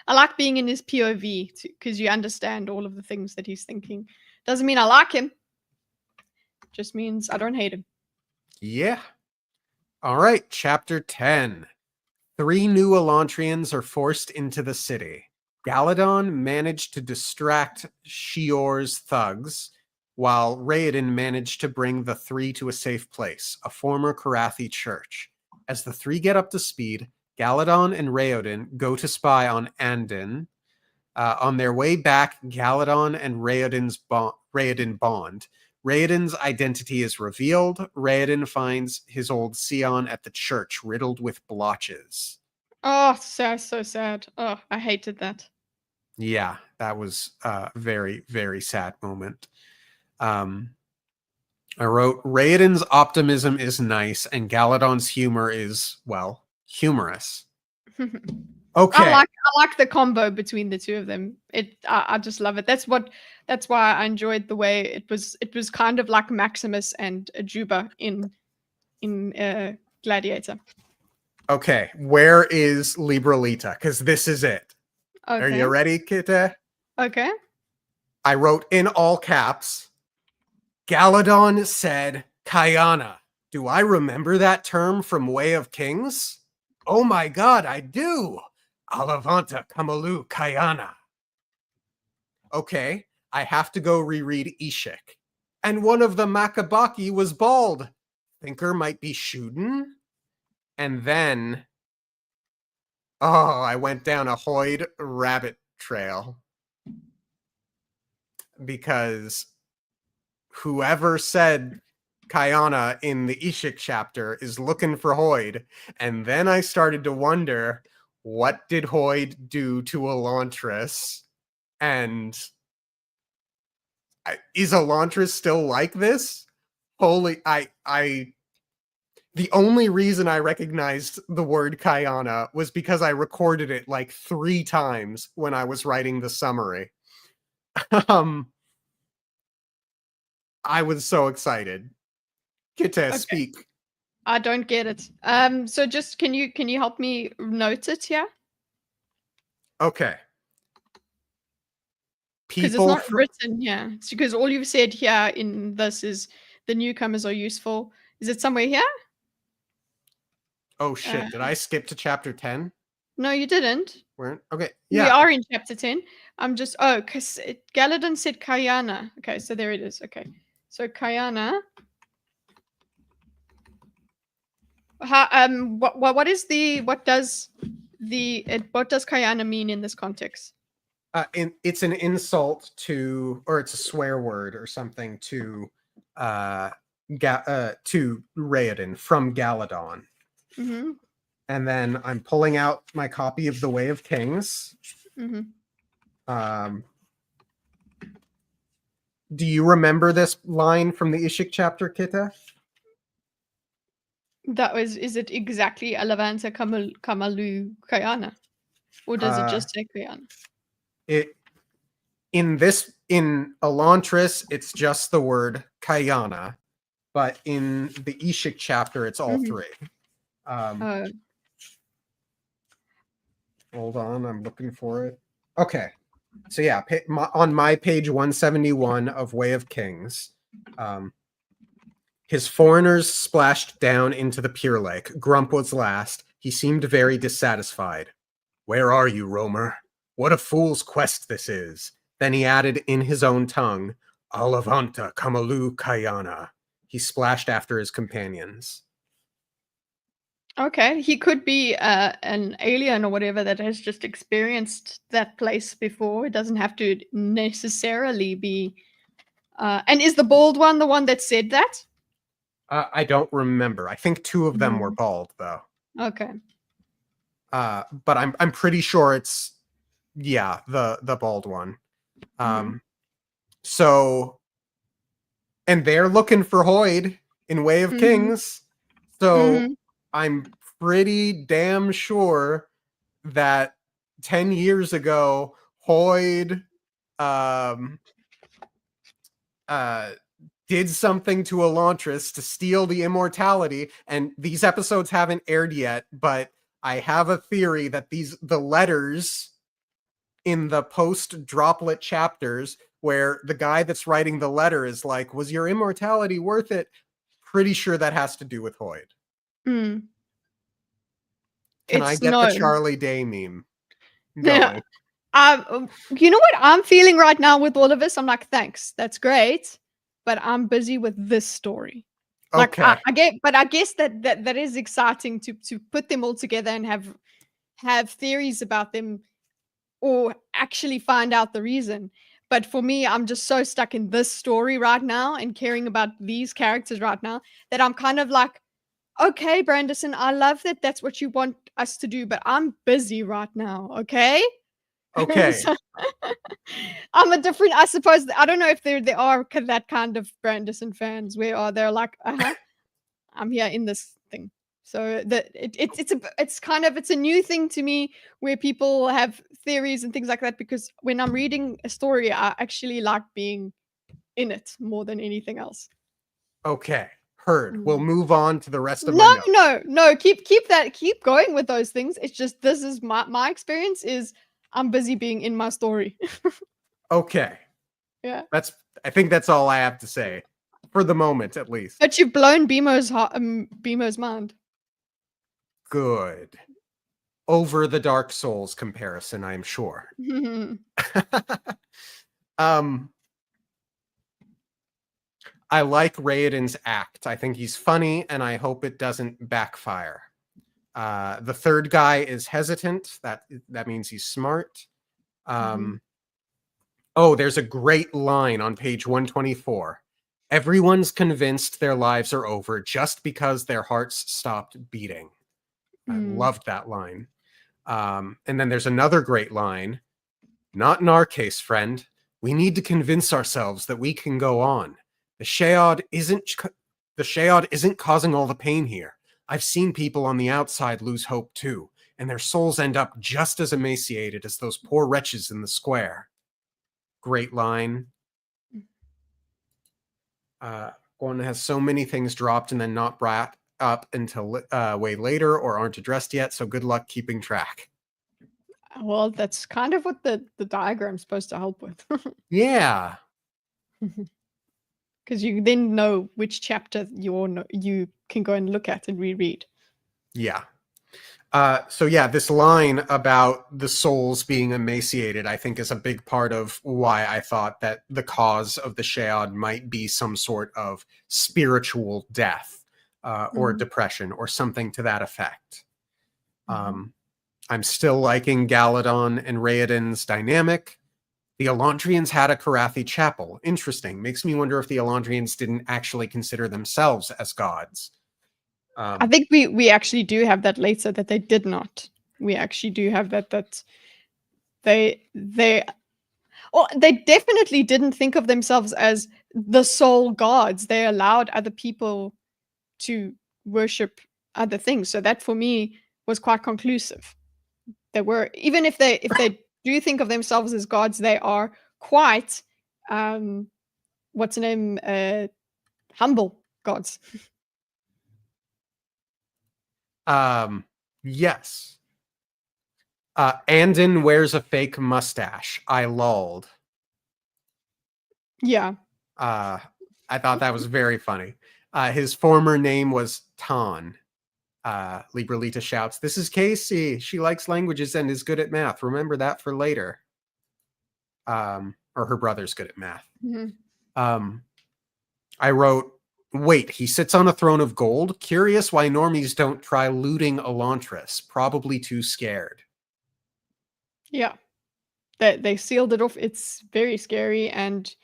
I like being in his POV because you understand all of the things that he's thinking. Doesn't mean I like him. Just means I don't hate him. Yeah. All right, chapter 10. 3 new Elantrians are forced into the city. Galadon managed to distract Shior's thugs, while Raoden managed to bring the 3 to a safe place, a former Karathi church. As the 3 get up to speed, Galadon and Raoden go to spy on Andin. On their way back, Galadon and Raoden bond. Raoden's identity is revealed. Raoden finds his old Sion at the church, riddled with blotches. Oh, so sad. Oh, I hated that. Yeah, that was a very, very sad moment. I wrote, Raoden's optimism is nice, and Galadon's humor is, well, humorous. Okay. I like the combo between the two of them. I just love it. That's why I enjoyed the way it was kind of like Maximus and Juba in Gladiator. Okay, where is Libralita? Because this is it. Okay. Are you ready, Kitteh? Okay. I wrote in all caps, Galadon said Kayana. Do I remember that term from Way of Kings? Oh my god, I do. Alavanta Kamalu Kayana. Okay, I have to go reread Ishik. And one of the Makabaki was bald. Thinker might be Shuden? And then, I went down a Hoyd rabbit trail. Because whoever said Kayana in the Ishik chapter is looking for Hoyd. And then I started to wonder, what did Hoyd do to Elantris? And is Elantris still like this? The only reason I recognized the word Kayana was because I recorded it like 3 times when I was writing the summary. I was so excited. Kitteh, Okay. speak. I don't get it. So just can you help me note it here? Okay. Because it's not written here. It's because all you've said here in this is the newcomers are useful. Is it somewhere here? Oh shit! Did I skip to chapter 10? No, you didn't. Where? Okay. Yeah. We are in chapter 10. I'm just because Galadon said Kayana. Okay, so there it is. Okay, so Kayana. What does Kayana mean in this context? It's an insult to, or it's a swear word or something to Raoden from Galadon. Mm-hmm. And then I'm pulling out my copy of The Way of Kings. Mm-hmm. Do you remember this line from the Ishik chapter, Kitteh? Is it exactly Alavanta Kamalu Kayana? Or does it just say Kayana? In Elantris, it's just the word Kayana, but in the Ishik chapter, it's all 3. Hold on, I'm looking for it. Okay, so yeah, on my page 171 of Way of Kings, his foreigners splashed down into the Pure Lake. Grump was last. He seemed very dissatisfied. Where are you, roamer? What a fool's quest this is. Then he added in his own tongue, Alavanta Kamalu Kayana. He splashed after his companions. Okay, he could be an alien or whatever that has just experienced that place before. It doesn't have to necessarily be. And is the bald one the one that said that? I don't remember. I think 2 of them were bald, though. Okay. But I'm pretty sure it's the bald one. So, and they're looking for Hoyd in Way of Kings. So I'm pretty damn sure that 10 years ago, Hoyd did something to Elantris to steal the immortality. And these episodes haven't aired yet, but I have a theory that the letters in the post droplet chapters where the guy that's writing the letter is like, was your immortality worth it? Pretty sure that has to do with Hoyd. Can I get the Charlie Day meme going? You know what I'm feeling right now with all of this? I'm like, thanks, that's great, but I'm busy with this story. Like, Okay. I guess that is exciting to put them all together and have theories about them, or actually find out the reason. But for me, I'm just so stuck in this story right now and caring about these characters right now that I'm kind of like, okay, Brandison, I love that that's what you want us to do, but I'm busy right now, okay? Okay. So, I'm a different, I suppose, I don't know if there are that kind of Brandison fans where they're like, I'm here in this thing. So it's a new thing to me where people have theories and things like that, because when I'm reading a story, I actually like being in it more than anything else. Okay. Heard. We'll move on to the rest of my notes. No. Keep going with those things. It's just, this is my experience is I'm busy being in my story. Okay. Yeah. I think that's all I have to say. For the moment, at least. But you've blown Bemo's mind. Good. Over the Dark Souls comparison, I'm sure. I like Raoden's act. I think he's funny, and I hope it doesn't backfire. The third guy is hesitant. That means he's smart. Oh, there's a great line on page 124. Everyone's convinced their lives are over just because their hearts stopped beating. I loved that line. And then there's another great line. Not in our case, friend. We need to convince ourselves that we can go on. The Sheod isn't causing all the pain here. I've seen people on the outside lose hope too, and their souls end up just as emaciated as those poor wretches in the square. Great line. One has so many things dropped and then not brought up until way later or aren't addressed yet, so good luck keeping track. Well, that's kind of what the diagram's supposed to help with. Yeah. Because you then know which chapter you can go and look at and reread. Yeah. So yeah, this line about the souls being emaciated, I think, is a big part of why I thought that the cause of the Sheod might be some sort of spiritual death or depression or something to that effect. I'm still liking Galadon and Raoden's dynamic. The Elantrians had a Karathi chapel. Interesting. Makes me wonder if the Elantrians didn't actually consider themselves as gods. I think we actually do have that later, that they did not. We actually do have that they definitely didn't think of themselves as the sole gods. They allowed other people to worship other things. So that for me was quite conclusive. They were, even if they do think of themselves as gods, they are quite what's the name? Humble gods. Yes. Andon wears a fake mustache. I lolled. Yeah. I thought that was very funny. His former name was Tan. Libralita shouts, "This is Casey. She likes languages and is good at math. Remember that for later." Or her brother's good at math. I wrote, wait, he sits on a throne of gold? Curious why normies don't try looting Elantris. Probably too scared. Yeah. They sealed it off. It's very scary, and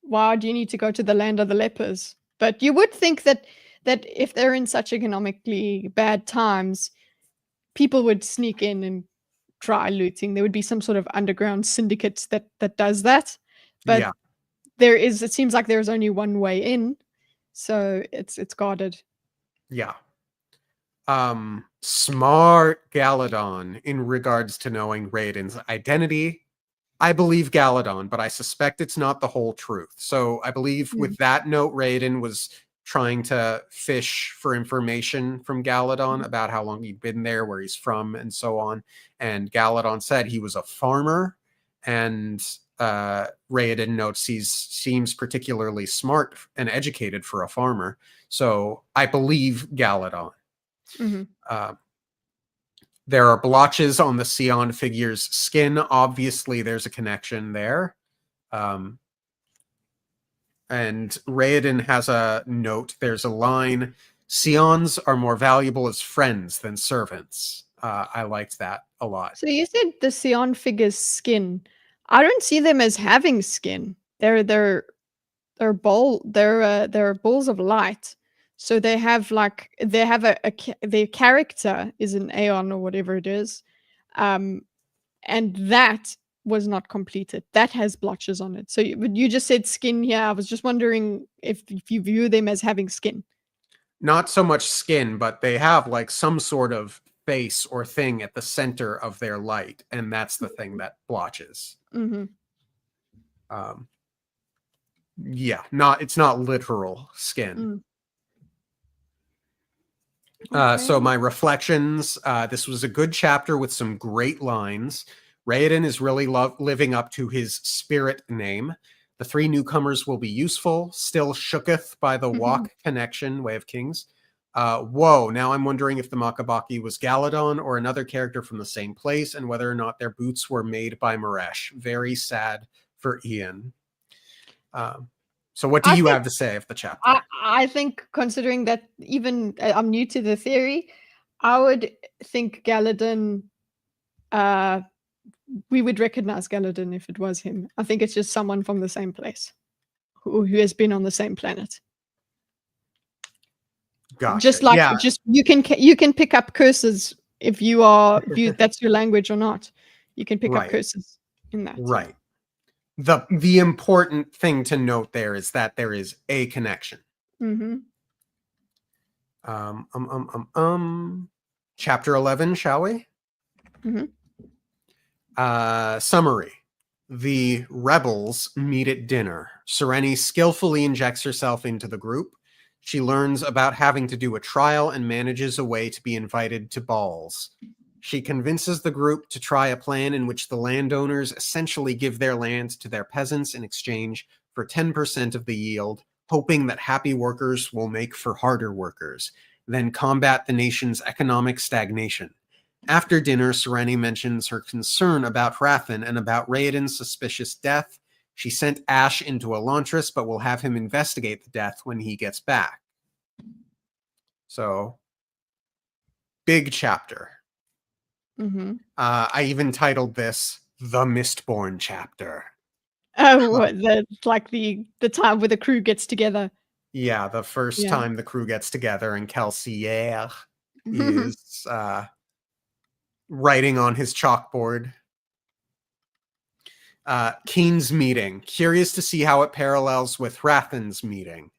why do you need to go to the land of the lepers? But you would think that if they're in such economically bad times, people would sneak in and try looting. There would be some sort of underground syndicate that does that. But Yeah, it seems like there's only one way in, so it's guarded. yeah. Smart Galadon in regards to knowing Raiden's identity. I believe Galadon, but I suspect it's not the whole truth. So I believe Mm. with that note, Raiden was trying to fish for information from Galadon about how long he'd been there, where he's from, and so on. And Galadon said he was a farmer, and Raiden notes he seems particularly smart and educated for a farmer. So I believe Galadon. Mm-hmm. There are blotches on the Sion figure's skin. Obviously, there's a connection there. And Raiden has a note. There's a line, Sions are more valuable as friends than servants. I liked that a lot. So you said the Sion figure's skin. I don't see them as having skin. They're they're balls of light. So they have their character is an Aeon or whatever it is. Um, and that was not completed. That has blotches on it. So you just said skin here. I was just wondering if you view them as having skin. Not so much skin, but they have like some sort of face or thing at the center of their light, and that's the thing that blotches. Mm-hmm. Yeah, it's not literal skin. Okay. So my reflections, this was a good chapter with some great lines. Raiden is really living up to his spirit name. The three newcomers will be useful, still shooketh by the walk connection, Way of Kings. Whoa, now I'm wondering if the Makabaki was Galadon or another character from the same place, and whether or not their boots were made by Maresh. Very sad for Ian. So what do you have to say of the chapter? I think, considering that even I'm new to the theory, I would think Galadon, we would recognize Galadon if it was him. I think it's just someone from the same place who has been on the same planet. Gotcha. Just like you can pick up curses if you are that's your language or not. You can pick up curses in that. Right. The important thing to note there is that there is a connection. Mm-hmm. Chapter 11, shall we? Mm-hmm. Summary. The rebels meet at dinner. Sereni skillfully injects herself into the group. She learns about having to do a trial and manages a way to be invited to balls. She convinces the group to try a plan in which the landowners essentially give their land to their peasants in exchange for 10% of the yield, hoping that happy workers will make for harder workers, then combat the nation's economic stagnation. After dinner, Sereni mentions her concern about Hrathen and about Raiden's suspicious death. She sent Ash into Elantris, but will have him investigate the death when he gets back. So, big chapter. Mm-hmm. I even titled this The Mistborn Chapter. Oh, the time where the crew gets together. Yeah, the first time the crew gets together and Kelsier is writing on his chalkboard. Keen's meeting. Curious to see how it parallels with Hrathen's meeting.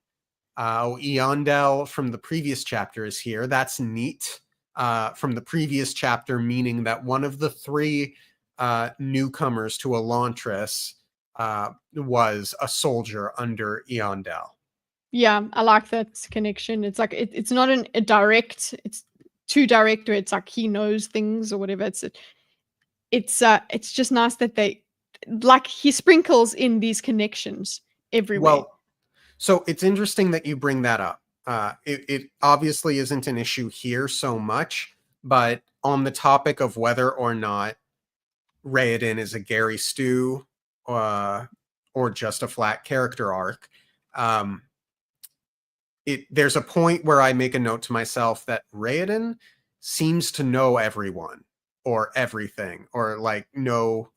Eondel from the previous chapter is here. That's neat. From the previous chapter, meaning that one of the three newcomers to Elantris was a soldier under Eondel. Yeah, I like that connection. It's like it's not a direct. It's too direct, or it's like he knows things or whatever. It's just nice that he sprinkles in these connections everywhere. Well, so it's interesting that you bring that up. It obviously isn't an issue here so much, but on the topic of whether or not Raiden is a Gary Stu or or just a flat character arc. There's a point where I make a note to myself that Raoden seems to know everyone or everything, or like know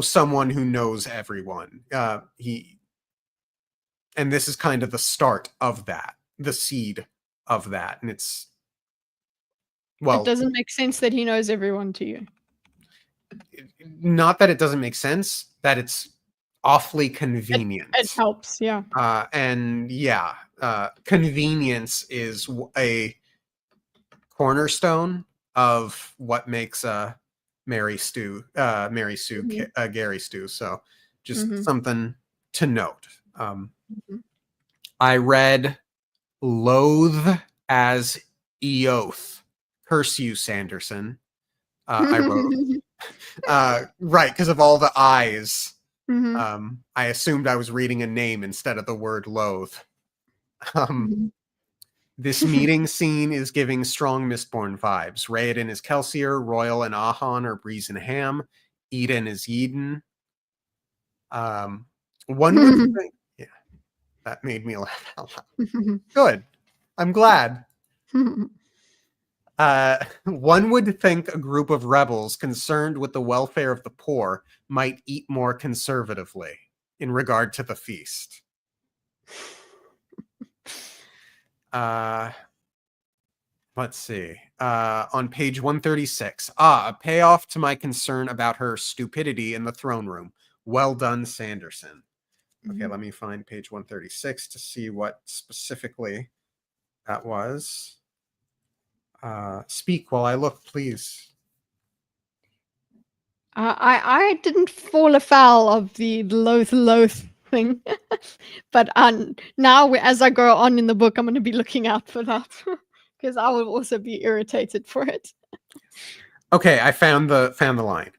someone who knows everyone. And this is kind of the start of that, the seed of that, and it's It doesn't make sense that he knows everyone to you. Not that it doesn't make sense, that it's awfully convenient. It helps, yeah. And yeah, convenience is a cornerstone of what makes a Mary Sue Gary Stew. So just something to note. I read Loathe as Eoth. Curse you, Sanderson. I wrote right, because of all the eyes. I assumed I was reading a name instead of the word loathe. This meeting scene is giving strong Mistborn vibes. Raoden is Kelsier, Royal and Ahan are Breeze and Ham, Eden is Eden. One would think, yeah, that made me laugh out loud. Good. I'm glad. One would think a group of rebels concerned with the welfare of the poor might eat more conservatively in regard to the feast. Let's see. On page 136. A payoff to my concern about her stupidity in the throne room. Well done, Sanderson. Okay, let me find page 136 to see what specifically that was. Speak while I look, please. I didn't fall afoul of the loath thing, but now as I go on in the book, I'm going to be looking out for that because I will also be irritated for it. Okay, I found the line.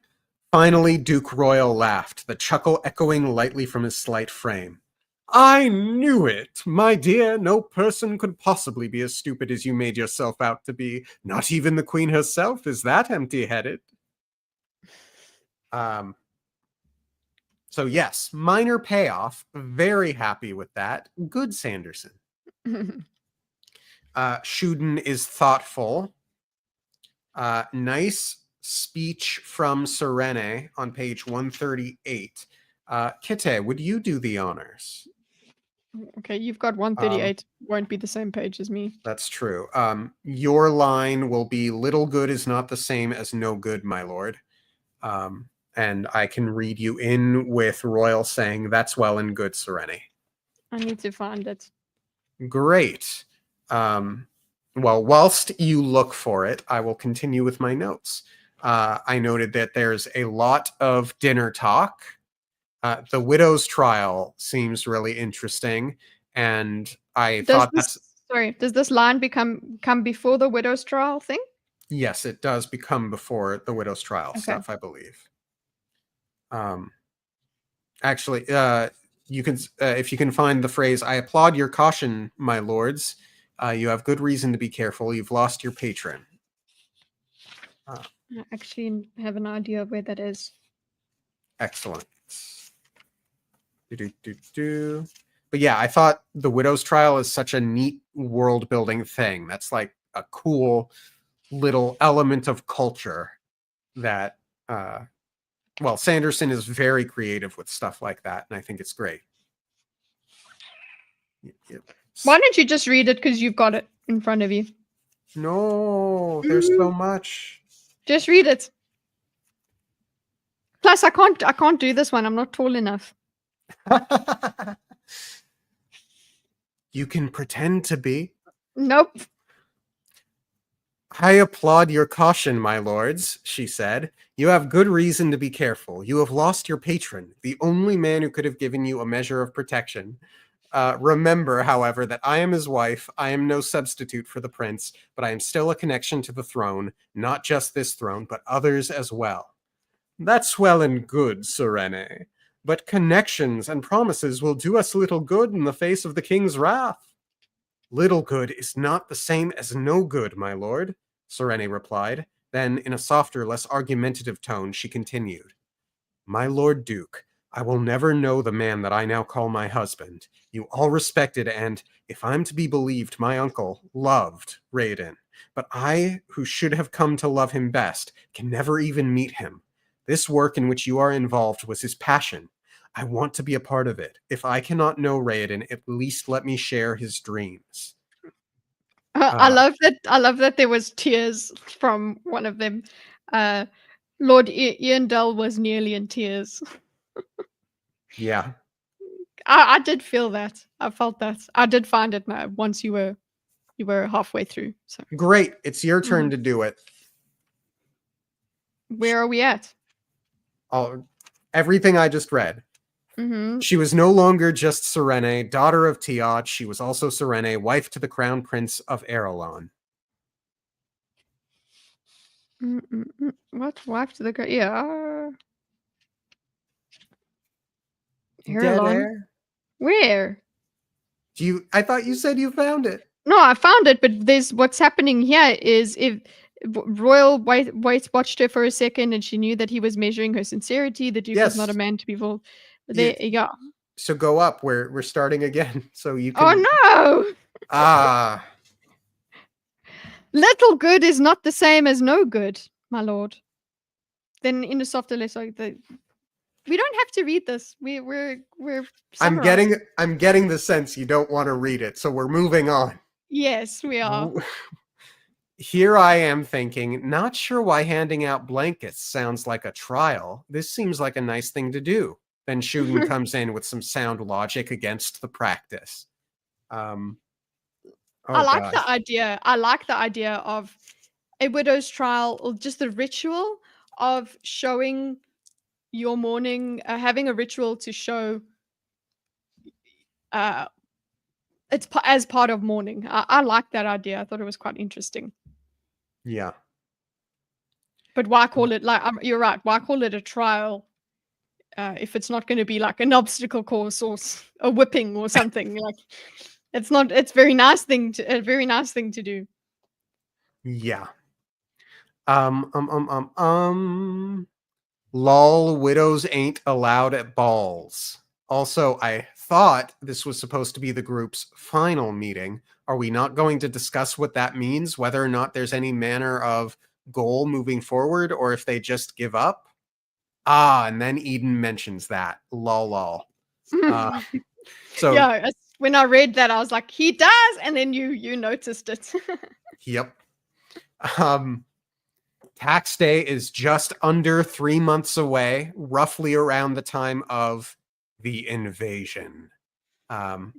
Finally, Duke Royal laughed, the chuckle echoing lightly from his slight frame. I knew it, my dear. No person could possibly be as stupid as you made yourself out to be. Not even the Queen herself is that empty-headed. So yes, minor payoff. Very happy with that. Good, Sanderson. Shuden is thoughtful. Nice speech from Serene on page 138. Kitteh, would you do the honors? Okay, you've got 138. Won't be the same page as me. That's true. Your line will be, little good is not the same as no good, my lord. And I can read you in with Royal saying, that's well and good, Serene. I need to find it. Great. Well, whilst you look for it, I will continue with my notes. I noted that there's a lot of dinner talk. The widow's trial seems really interesting, and I thought does this line come before the widow's trial thing? Yes, it does become before the widow's trial stuff, I believe. Actually, you can if you can find the phrase, I applaud your caution, my lords. You have good reason to be careful. You've lost your patron. I actually have an idea of where that is. Excellent. But yeah, I thought the widow's trial is such a neat world building thing. That's like a cool little element of culture that well, Sanderson is very creative with stuff like that, and I think it's great. Why don't you just read it, because you've got it in front of you? No, there's so much. Just read it. Plus, I can't do this one. I'm not tall enough. You can pretend to be. Nope. I applaud your caution, my lords, she said. You have good reason to be careful. You have lost your patron, the only man who could have given you a measure of protection. Remember, however, that I am his wife. I am no substitute for the prince, but I am still a connection to the throne, not just this throne, but others as well. That's well and good, Serene, but connections and promises will do us little good in the face of the king's wrath. Little good is not the same as no good, my lord, Serene replied. Then, in a softer, less argumentative tone, she continued. My lord Duke, I will never know the man that I now call my husband. You all respected and, if I'm to be believed, my uncle loved Raiden. But I, who should have come to love him best, can never even meet him. This work in which you are involved was his passion. I want to be a part of it. If I cannot know Raiden, at least let me share his dreams. I love that. I love that there was tears from one of them. Lord Ian Dell was nearly in tears. Yeah. I did feel that. I felt that. I did find it now once you were halfway through. So Great. It's your turn Mhm. to do it. Where are we at? Everything I just read. Mm-hmm. She was no longer just Serene, daughter of Teod. She was also Serene, wife to the crown prince of Erelon. What wife to the great? Yeah, Dead Heralon. air? Where? I thought you said you found it. No, I found it, but there's what's happening here is if Royal watched her for a second and she knew that he was measuring her sincerity. The Duke was not a Yes. man to be fooled. You, There, yeah. so go up. We're starting again. So you Oh can. no! Ah. Little good is not the same as no good, my lord. Then in the softer letter, we don't have to read this. We're summarizing. I'm getting the sense you don't want to read it, so we're moving on. Yes, we are. Here I am thinking, not sure why handing out blankets sounds like a trial. This seems like a nice thing to do. Then Shuden comes in with some sound logic against the practice. Oh I like gosh. the idea. I like the idea of a widow's trial, or just the ritual of showing your mourning, having a ritual to show uh, as part of mourning. I like that idea. I thought it was quite interesting. Yeah. But why call it like you're right? Why call it a trial if it's not going to be like an obstacle course or a whipping or something? Like it's not. It's a very nice thing to do. Yeah. Lol, widows ain't allowed at balls. Also, I thought this was supposed to be the group's final meeting. Are we not going to discuss what that means, whether or not there's any manner of goal moving forward, or if they just give up? Ah, and then Eden mentions that. Lol, lol. So, Yeah, when I read that, I was like, he does, and then you noticed it. yep. Tax day is just under 3 months away, roughly around the time of the invasion.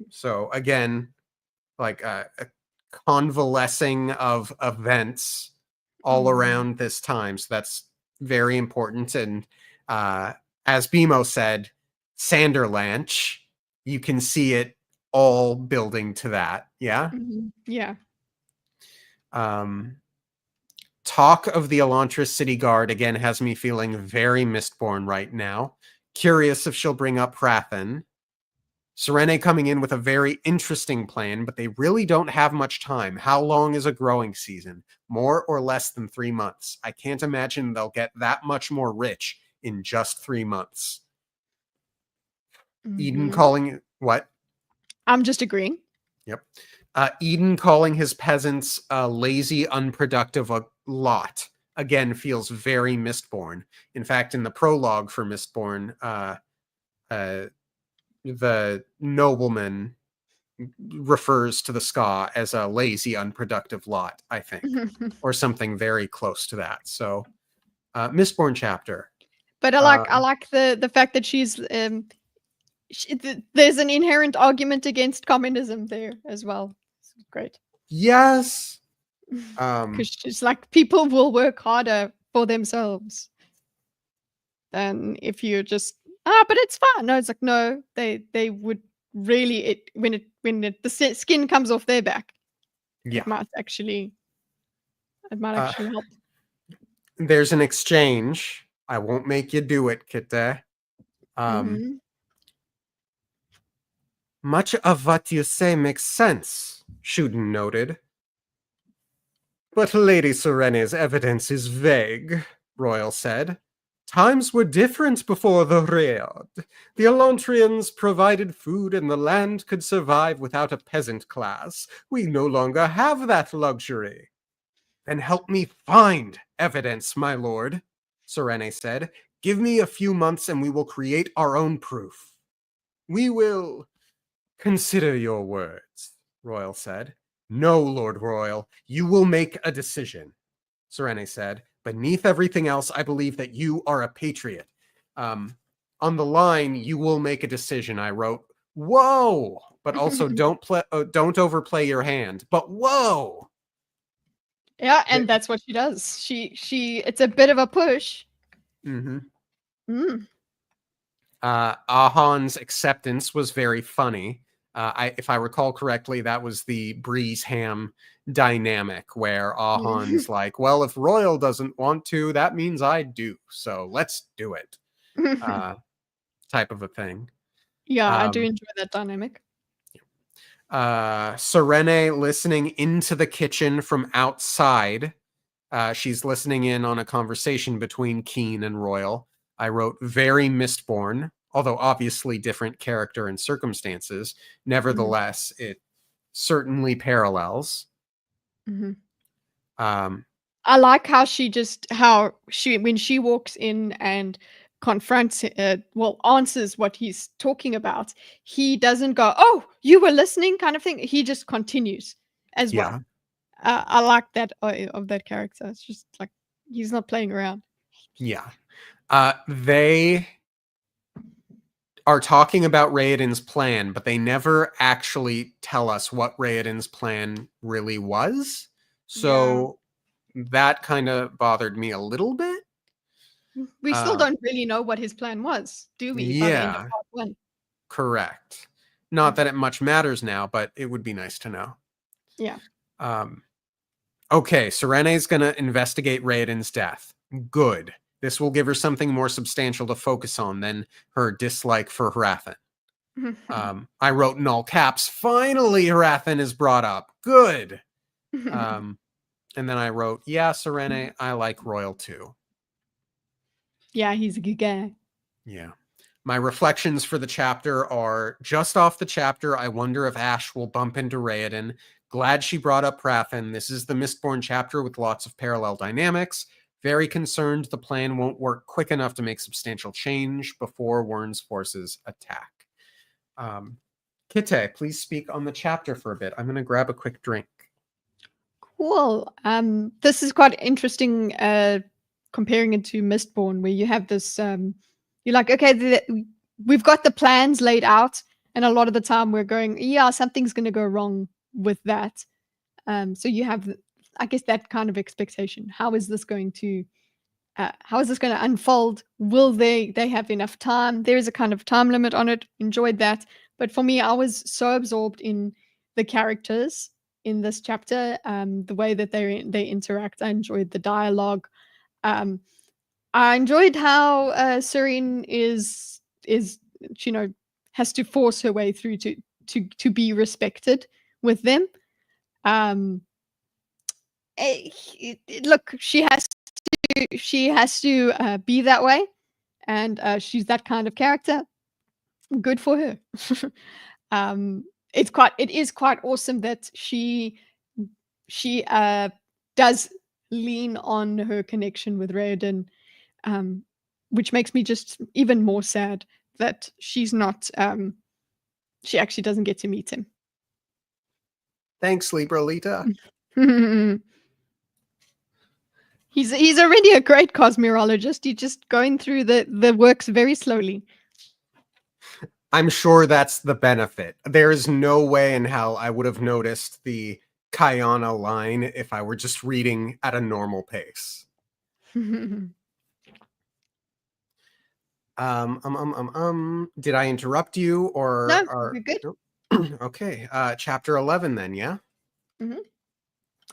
So again, like a convalescing of events all around this time. So that's very important. And as Bimo said, Sanderlanch, you can see it all building to that. Yeah. Yeah. Talk of the Elantris City Guard again has me feeling very Mistborn right now. Curious if she'll bring up Hrathen. Serene coming in with a very interesting plan, but they really don't have much time. How long is a growing season? More or less than 3 months. I can't imagine they'll get that much more rich in just 3 months. Eden calling what? I'm just agreeing. Yep. Eden calling his peasants a lazy, unproductive lot. Again, feels very Mistborn. In fact, in the prologue for Mistborn, the nobleman refers to the Ska as a lazy, unproductive lot, I think, or something very close to that. So, Mistborn chapter. But I like the fact that there's an inherent argument against communism there as well. It's great. Yes. Because she's like, people will work harder for themselves than if you just but it's fine. No, it's like no, they would really when the skin comes off their back. Yeah. It might actually help. There's an exchange. I won't make you do it, Kitteh. Much of what you say makes sense, Shuden noted. But Lady Serene's evidence is vague, Royal said. Times were different before the Reod. The Elantrians provided food and the land could survive without a peasant class. We no longer have that luxury. Then help me find evidence, my lord, Serene said. Give me a few months and we will create our own proof. We will consider your words, Royal said. No, Lord Royal, you will make a decision, Serene said. Beneath everything else, I believe that you are a patriot. On the line, you will make a decision, I wrote, whoa, but also don't overplay your hand, but whoa. Yeah, and that's what she does. It's a bit of a push. Mm-hmm. Mm. Ahan's acceptance was very funny. If I recall correctly, that was the Breeze Ham dynamic where Ahan's like, well, if Royal doesn't want to, that means I do. So let's do it. Type of a thing. Yeah, I do enjoy that dynamic. Serene listening into the kitchen from outside. She's listening in on a conversation between Keen and Royal. I wrote very Mistborn, although obviously different character and circumstances. Nevertheless, it certainly parallels. Mm-hmm. I like how when she walks in and confronts, answers what he's talking about, he doesn't go, "Oh, you were listening," kind of thing. He just continues as well. I like that of that character. It's just like he's not playing around. Yeah. They are talking about Raoden's plan, but they never actually tell us what Raoden's plan really was. So that kind of bothered me a little bit. We still don't really know what his plan was, do we? By the end of part 1. Correct. Not that it much matters now, but it would be nice to know. Yeah. Okay, Serene's going to investigate Raoden's death. Good. This will give her something more substantial to focus on than her dislike for Hrathen. I wrote in all caps, finally Hrathen is brought up. Good. And then I wrote, yeah, Serene, I like Royal too. Yeah, he's a good guy. Yeah. My reflections for the chapter are just off the chapter. I wonder if Ash will bump into Raoden. Glad she brought up Hrathen. This is the Mistborn chapter with lots of parallel dynamics. Very concerned the plan won't work quick enough to make substantial change before Wyrn's forces attack. Kitteh, please speak on the chapter for a bit. I'm going to grab a quick drink. Cool. This is quite interesting, comparing it to Mistborn, where you have this, you're like, okay, we've got the plans laid out, and a lot of the time we're going, yeah, something's going to go wrong with that. So you have, I guess, that kind of expectation. How is this going to unfold? Will they have enough time? There is a kind of time limit on it. Enjoyed that. But for me, I was so absorbed in the characters in this chapter, the way that they interact. I enjoyed the dialogue. I enjoyed how Serene is has to force her way through to be respected with them. Look, she has to be that way, and she's that kind of character. Good for her. It is quite awesome that she does lean on her connection with Raoden, which makes me just even more sad that she's not she actually doesn't get to meet him. Thanks, Libralita. He's already a great cosmologist. He's just going through the works very slowly. I'm sure that's the benefit. There is no way in hell I would have noticed the Kayana line if I were just reading at a normal pace. Did I interrupt you or? No, you're good. No? Okay. Chapter 11 then, yeah?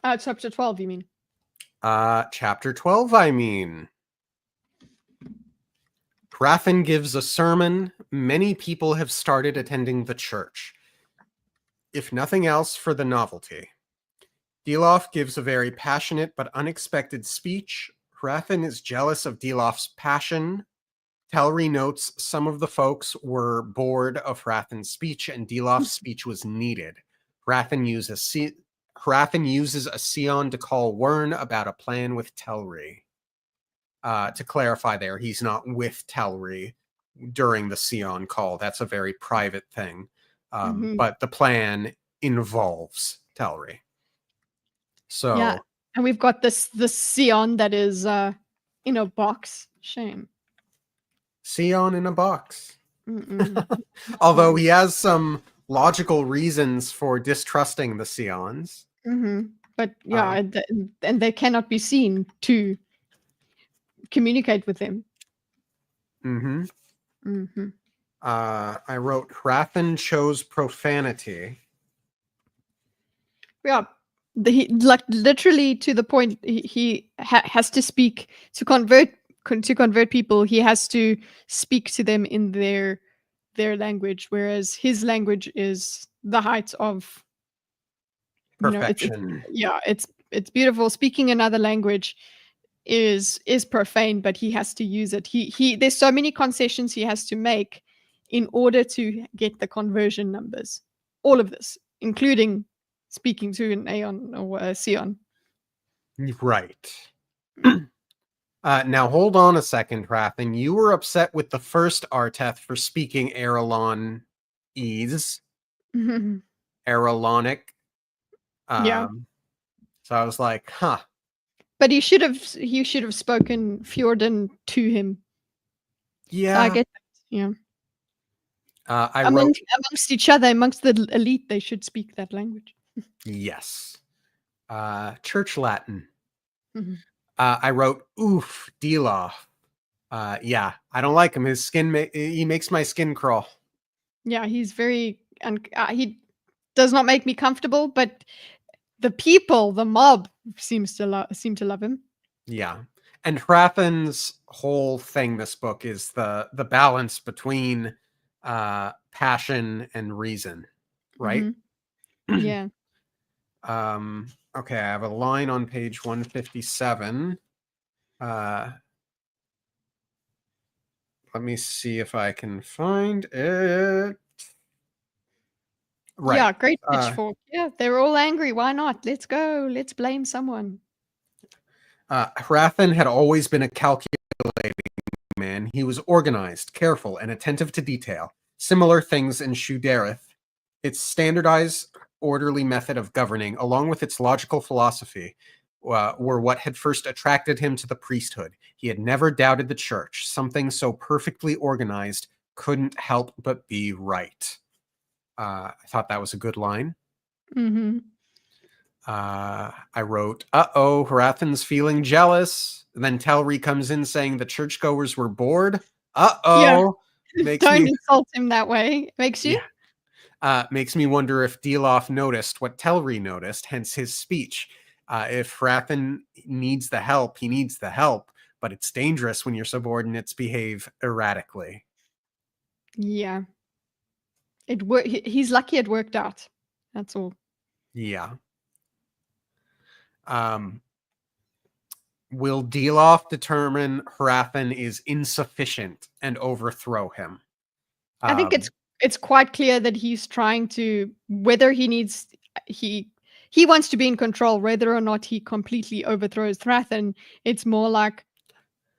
Chapter 12, you mean? Chapter 12, I mean. Hrathen gives a sermon. Many people have started attending the church. If nothing else, for the novelty. Dilaf gives a very passionate but unexpected speech. Hrathen is jealous of Dilof's passion. Telri notes some of the folks were bored of Hrathen's speech, and Dilof's speech was needed. Hrathen uses a Sion to call Wern about a plan with Telri. To clarify there, he's not with Telri during the Sion call. That's a very private thing. But the plan involves Telri. So Yeah, and we've got this Sion that is in a box. Shame. Sion in a box. Mm-mm. Although he has some logical reasons for distrusting the Sions. But yeah, and they cannot be seen to communicate with him. I wrote Hrathen chose profanity. Yeah, like literally to the point he has to speak to convert people. He has to speak to them in their language, whereas his language is the height of Perfection. it's beautiful. Speaking another language is profane, but he has to use it. He there's so many concessions he has to make in order to get the conversion numbers. All of this, including speaking to an Aeon or a Sion. Right. Now hold on a second, Hrathen. You were upset with the first Arteth for speaking Arelon ease. Arelonic. Yeah. So I was like, huh. But he should have spoken Fjorden to him. Yeah. So I get that. Yeah. Wrote amongst each other, amongst the elite, they should speak that language. Yes. Church Latin. I wrote, oof, Dilof. Yeah, I don't like him. His skin, he makes my skin crawl. Yeah, he's very, he does not make me comfortable, but the people, the mob, seem to love him. Yeah. And Hrathen's whole thing, this book, is the balance between passion and reason, right? Yeah. Okay, I have a line on page 157. Let me see if I can find it. Right. Yeah, great pitchfork. Yeah, they're all angry. Why not? Let's go. Let's blame someone. Hrathen had always been a calculating man. He was organized, careful, and attentive to detail. Similar things in Shudareth. Its standardized, orderly method of governing, along with its logical philosophy, were what had first attracted him to the priesthood. He had never doubted the church. Something so perfectly organized couldn't help but be right. I thought that was a good line. I wrote, uh-oh, Hrathen's feeling jealous. And then Telri comes in saying the churchgoers were bored. Uh-oh. Yeah. Don't insult him that way. Makes you? Yeah. Makes me wonder if Dilof noticed what Telri noticed, hence his speech. If Hrathen needs the help, he needs the help, but it's dangerous when your subordinates behave erratically. Yeah. He's lucky it worked out. That's all. Yeah. Will Dilof determine Hrathen is insufficient and overthrow him? I think it's quite clear that he's trying to, whether he wants to be in control, whether or not he completely overthrows Hrathen. It's more like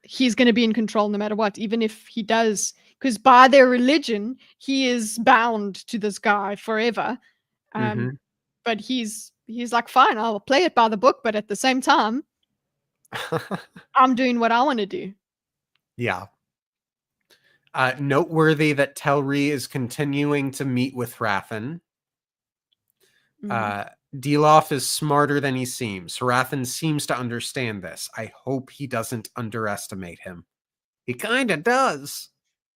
he's going to be in control no matter what, even if he does, because by their religion, he is bound to this guy forever. But he's like, fine, I'll play it by the book, but at the same time, I'm doing what I want to do. Yeah. Noteworthy that Telri is continuing to meet with Hrathen. Dilof is smarter than he seems. Hrathen seems to understand this. I hope he doesn't underestimate him. He kind of does.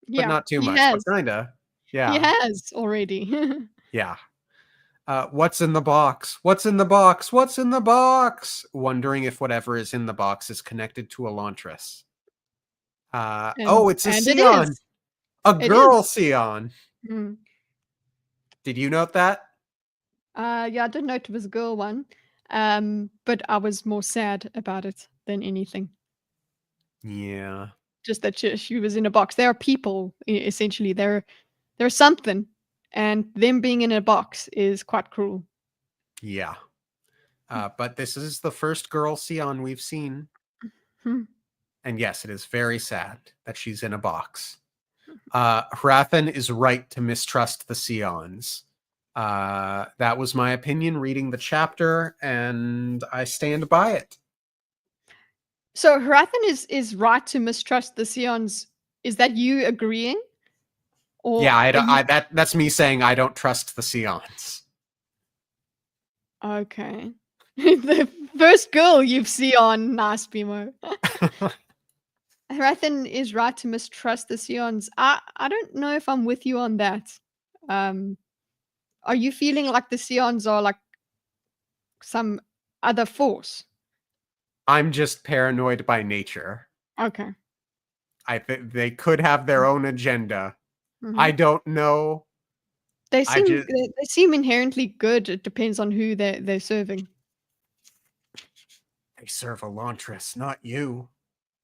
But not too much, but kind of. Yeah. He has already. Yeah. What's in the box? What's in the box? What's in the box? Wondering if whatever is in the box is connected to Elantris. It's a Sion. A girl Sion. Did you note that? Yeah, I didn't know it was a girl one. But I was more sad about it than anything. Yeah. Just that she was in a box. They are people, essentially. They're something, and them being in a box is quite cruel. Yeah. But this is the first girl Sion we've seen. Hmm. And yes, it is very sad that she's in a box. Hrathen is right to mistrust the Sions. That was my opinion reading the chapter, and I stand by it. So Hrathen is right to mistrust the Sions. Is that you agreeing? Or Yeah, are you that's me saying I don't trust the Sions. okay? The first girl you've seen on Nice Bimo. Hrathen is right to mistrust the Sions. I don't know if I'm with you on that. Um, are you feeling like the Sions are like some other force? I'm just paranoid by nature. Okay. I think they could have their own agenda. Hmm. I don't know. They I seem just they seem inherently good. It depends on who they're serving. they serve Elantris, not you.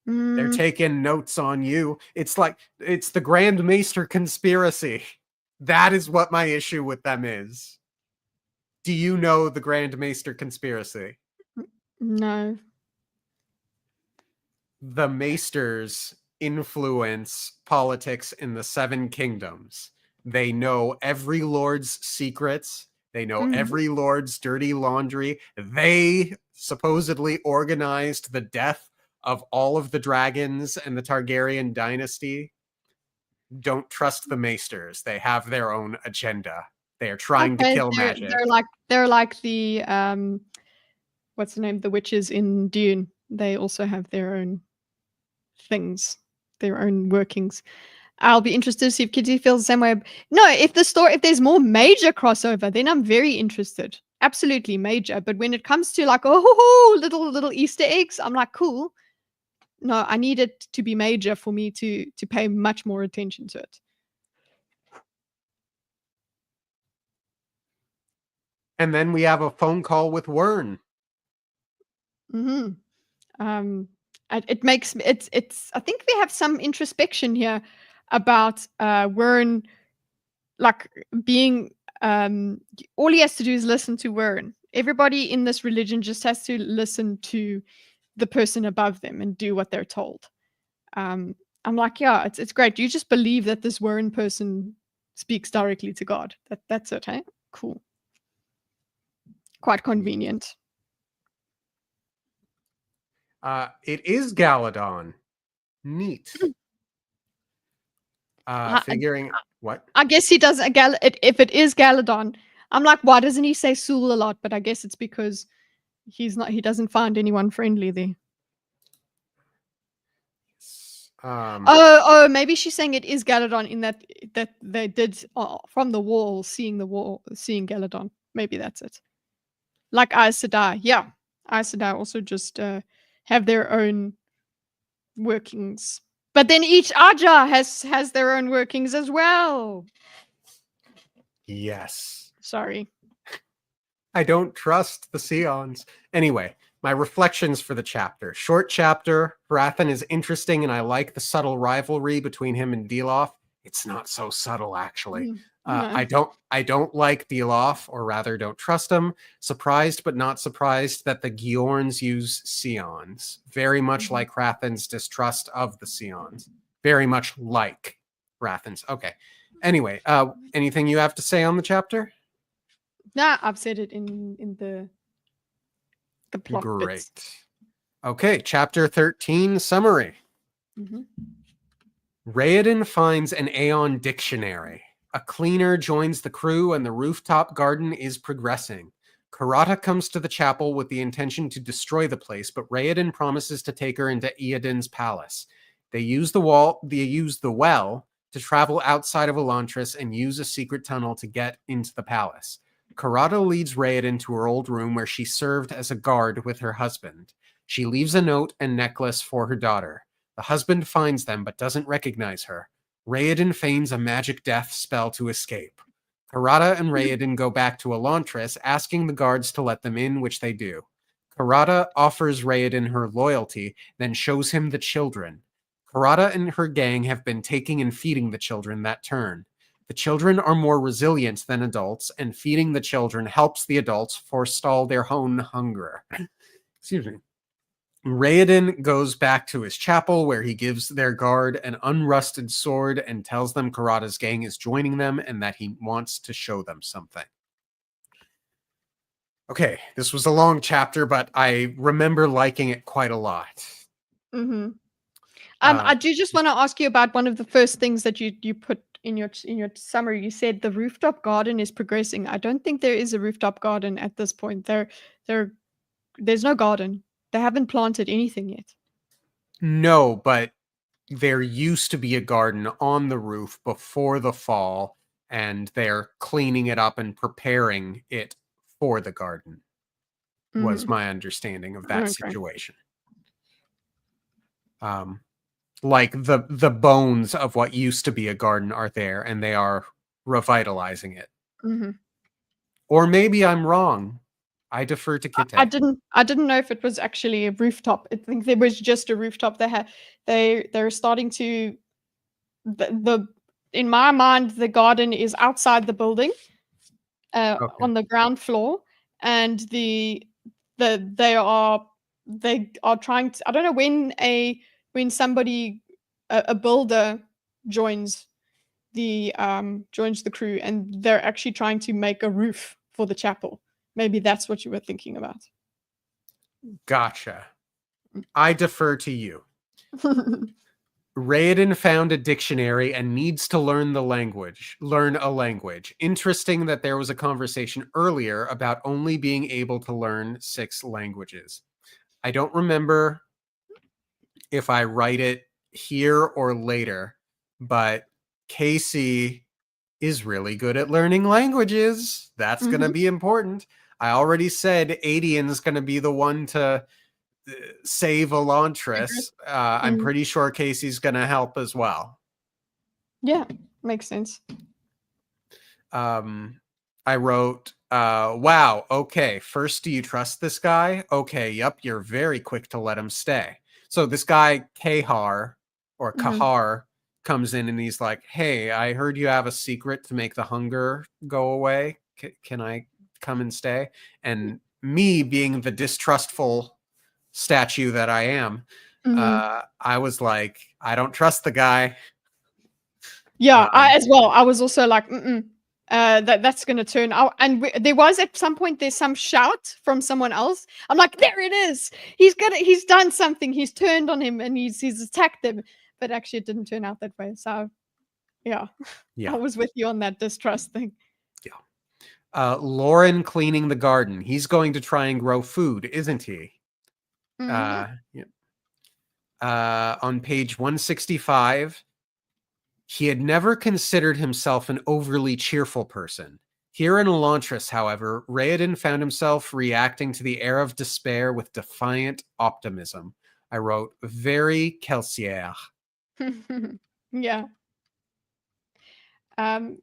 They're Mm, taking notes on you. It's like it's the Grand Maester conspiracy. That is what my issue with them is. Do you know the Grand Maester conspiracy? no. The Maesters influence politics in the Seven Kingdoms. They know every lord's secrets. They know Mhm. every lord's dirty laundry. They supposedly organized the death of all of the dragons and the Targaryen dynasty. Don't trust the Maesters. They have their own agenda. They are trying to Okay, kill they're magic. they're like the what's the name? The witches in Dune. They also have their own things, their own workings. I'll be interested to see if Kitty feels the same way. No, if there's more major crossover, then I'm very interested. Absolutely major. But when it comes to like little Easter eggs, I'm like, cool. No, I need it to be major for me to pay much more attention to it. And then we have a phone call with Wern. Hmm. It makes it's. I think we have some introspection here about Wern, like being all he has to do is listen to Wern. Everybody in this religion just has to listen to the person above them and do what they're told. Um, I'm like, yeah, it's great. You just believe that this Wern person speaks directly to God. That's it, hey? Cool. Quite convenient. It is Galadon. Neat. I, Figuring what? I guess he does if it is Galadon. I'm like, why doesn't he say Sul a lot? But I guess it's because he doesn't find anyone friendly there. Oh, maybe she's saying it is Galadon in that they did from the wall, seeing Galadon. Maybe that's it. Like Aes Sedai, yeah. Aes Sedai also just have their own workings, but then each Aja has their own workings as well. Yes. Sorry. I don't trust the Sions. Anyway, my reflections for the chapter. Short chapter. Hrathen is interesting, and I like the subtle rivalry between him and Delof. It's not so subtle, actually. No. I don't like Delof, or rather, don't trust him. Surprised but not surprised that the Giorns use Sions. Very much like Hrathen's distrust of the Sions. Very much like Hrathen's. Okay. Anyway, anything you have to say on the chapter? Nah, I've said it in the plot Great. bits. Okay, chapter 13 summary. Mm-hmm. Raoden finds an Aeon dictionary. A cleaner joins the crew, and the rooftop garden is progressing. Karata comes to the chapel with the intention to destroy the place, but Raoden promises to take her into Eodin's palace. They use the well to travel outside of Elantris and use a secret tunnel to get into the palace. Karata leads Raoden to her old room where she served as a guard with her husband. She leaves a note and necklace for her daughter. The husband finds them but doesn't recognize her. Raoden feigns a magic death spell to escape. Karata and Raoden go back to Elantris, asking the guards to let them in, which they do. Karada offers Raoden her loyalty, then shows him the children. Karada and her gang have been taking and feeding the children that turn. The children are more resilient than adults, and feeding the children helps the adults forestall their own hunger. Excuse me. Raoden goes back to his chapel where he gives their guard an unrusted sword and tells them Karada's gang is joining them and that he wants to show them something. Okay, this was a long chapter, but I remember liking it quite a lot. Mm-hmm. I do just want to ask you about one of the first things that you put in your summary. You said the rooftop garden is progressing. I don't think there is a rooftop garden at this point. There's no garden. They haven't planted anything yet. No, but there used to be a garden on the roof before the fall, and they're cleaning it up and preparing it for the garden, was my understanding of that situation. Like the bones of what used to be a garden are there, and they are revitalizing it. Mm-hmm. Or maybe I'm wrong. I defer to Kitteh. I didn't know if it was actually a rooftop. I think there was just a rooftop. They're starting to in my mind the garden is outside the building, on the ground floor, and they are trying to. I don't know when somebody a builder joins the crew, and they're actually trying to make a roof for the chapel. Maybe that's what you were thinking about. Gotcha. I defer to you. Raoden found a dictionary and needs to learn a language. Interesting that there was a conversation earlier about only being able to learn 6 languages. I don't remember if I write it here or later, but Casey is really good at learning languages. That's going to be important. I already said Adian's going to be the one to save Elantris. I'm pretty sure Casey's going to help as well. Yeah, makes sense. I wrote, wow, okay, first, do you trust this guy? Okay, yep, you're very quick to let him stay. So this guy, Kahar, or Kahar, comes in and he's like, hey, I heard you have a secret to make the hunger go away. Can I come and stay? And me, being the distrustful statue that I am, I was like, I don't trust the guy. Yeah, I as well. I was also like, that's going to turn out. And there was at some point, there's some shout from someone else. I'm like, there it is. He's done something. He's turned on him and he's attacked them. But actually, it didn't turn out that way. So, yeah. I was with you on that distrust thing. Yeah. Lauren cleaning the garden. He's going to try and grow food, isn't he? Yeah. On page 165, he had never considered himself an overly cheerful person. Here in Elantris, however, Raoden found himself reacting to the air of despair with defiant optimism. I wrote, very Kelsier. Yeah. I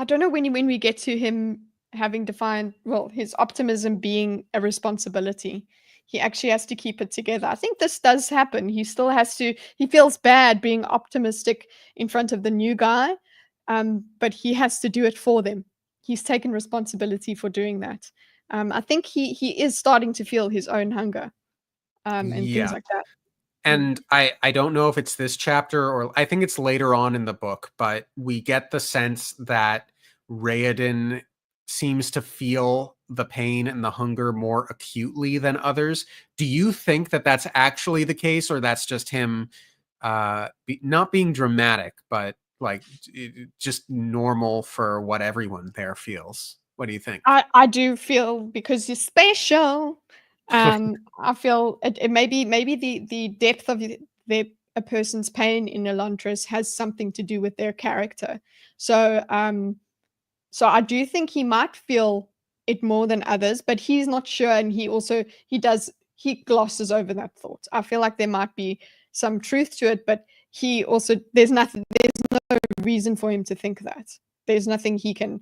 don't know when we get to him having defined, well, his optimism being a responsibility. He actually has to keep it together. I think this does happen. He still has to, he feels bad being optimistic in front of the new guy, but he has to do it for them. He's taken responsibility for doing that. I think he is starting to feel his own hunger, and things like that. And I don't know if it's this chapter or I think it's later on in the book, but we get the sense that Raoden seems to feel the pain and the hunger more acutely than others. Do you think that that's actually the case, or that's just him not being dramatic, but like just normal for what everyone there feels? What do you think? I do feel, because he's special. I feel it maybe the depth of a person's pain in Elantris has something to do with their character. So I do think he might feel it more than others, but he's not sure, and he glosses over that thought. I feel like there might be some truth to it, but there's no reason for him to think that. There's nothing he can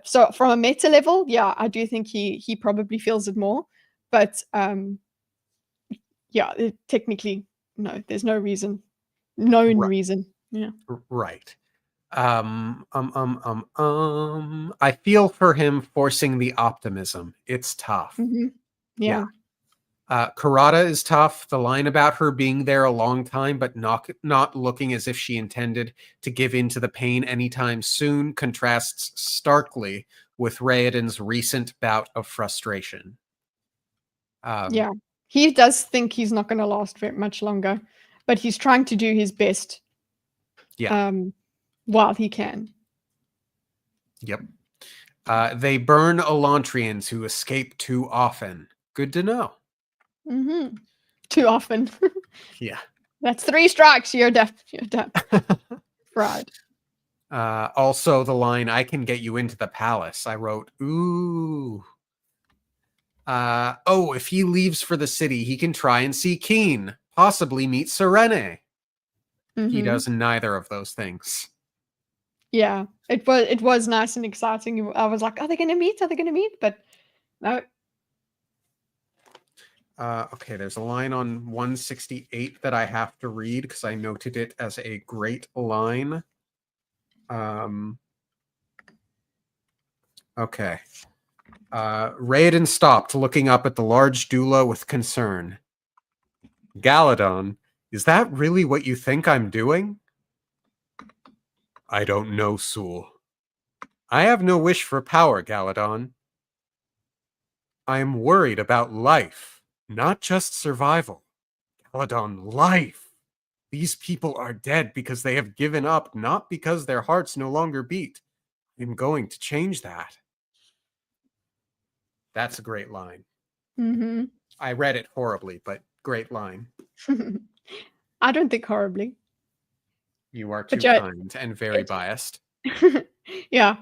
So from a meta level, yeah, I do think he probably feels it more. But yeah, technically, no, there's no reason, known reason. Yeah. Right. I feel for him forcing the optimism. It's tough. Yeah. Karada is tough. The line about her being there a long time but not looking as if she intended to give in to the pain anytime soon contrasts starkly with Raoden's recent bout of frustration. Yeah. He does think he's not going to last very much longer, but he's trying to do his best. Yeah. While he can. Yep. They burn Elantrians who escape too often. Good to know. Too often. Yeah. That's 3 strikes. You're done. You're done. Fried. Also, the line, I can get you into the palace. I wrote, ooh. Oh, if he leaves for the city, he can try and see Keen. Possibly meet Serene. He does neither of those things. Yeah. It was nice and exciting. I was like, are they going to meet? Are they going to meet? But no. Okay, there's a line on 168 that I have to read because I noted it as a great line. Okay. Raoden stopped, looking up at the large doula with concern. Galadon, is that really what you think I'm doing? I don't know, Sul. I have no wish for power, Galadon. I am worried about life, not just survival. Galadon, life. These people are dead because they have given up, not because their hearts no longer beat. I'm going to change that. That's a great line. I read it horribly, but great line. I don't think horribly. You are too kind and very biased. Yeah,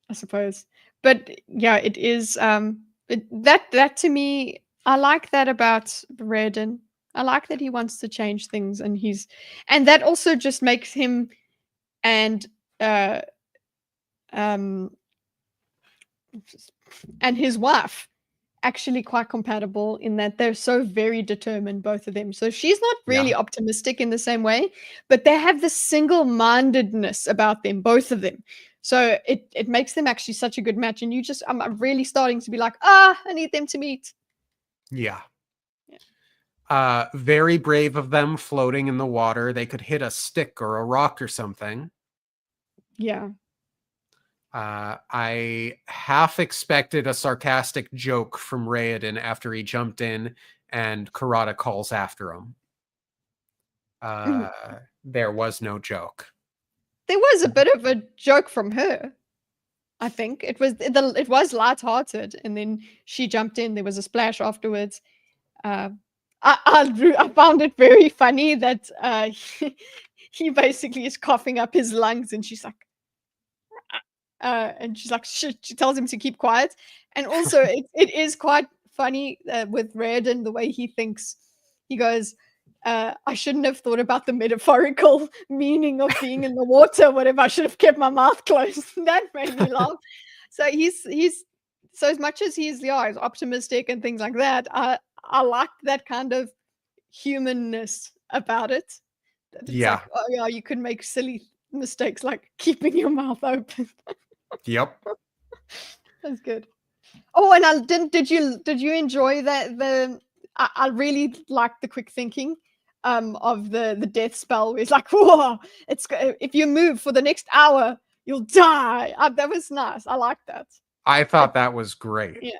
I suppose. But yeah, it is that to me, I like that about Raoden. I like that he wants to change things, and that also just makes him and and his wife actually quite compatible in that they're so very determined, both of them. So she's not really optimistic in the same way, but they have this single-mindedness about them, both of them. So it makes them actually such a good match. And I'm really starting to be like, I need them to meet. Yeah. Very brave of them floating in the water. They could hit a stick or a rock or something. Yeah. I half expected a sarcastic joke from Raoden after he jumped in and Karada calls after him. There was no joke. There was a bit of a joke from her. I think it was lighthearted, and then she jumped in. There was a splash afterwards. I found it very funny that he basically is coughing up his lungs, and she's like, shh. She tells him to keep quiet. And also, it is quite funny with Raoden, the way he thinks. He goes, I shouldn't have thought about the metaphorical meaning of being in the water. Whatever, I should have kept my mouth closed. That made me laugh. So he's so as much as he's optimistic and things like that, I like that kind of humanness about it. It's like, oh yeah, you could make silly mistakes like keeping your mouth open. Yep. That's good. Oh, and did you enjoy that I really liked the quick thinking of the death spell where it's like, whoa, if you move for the next hour, you'll die. That was nice. I like that. I thought that was great. Yeah.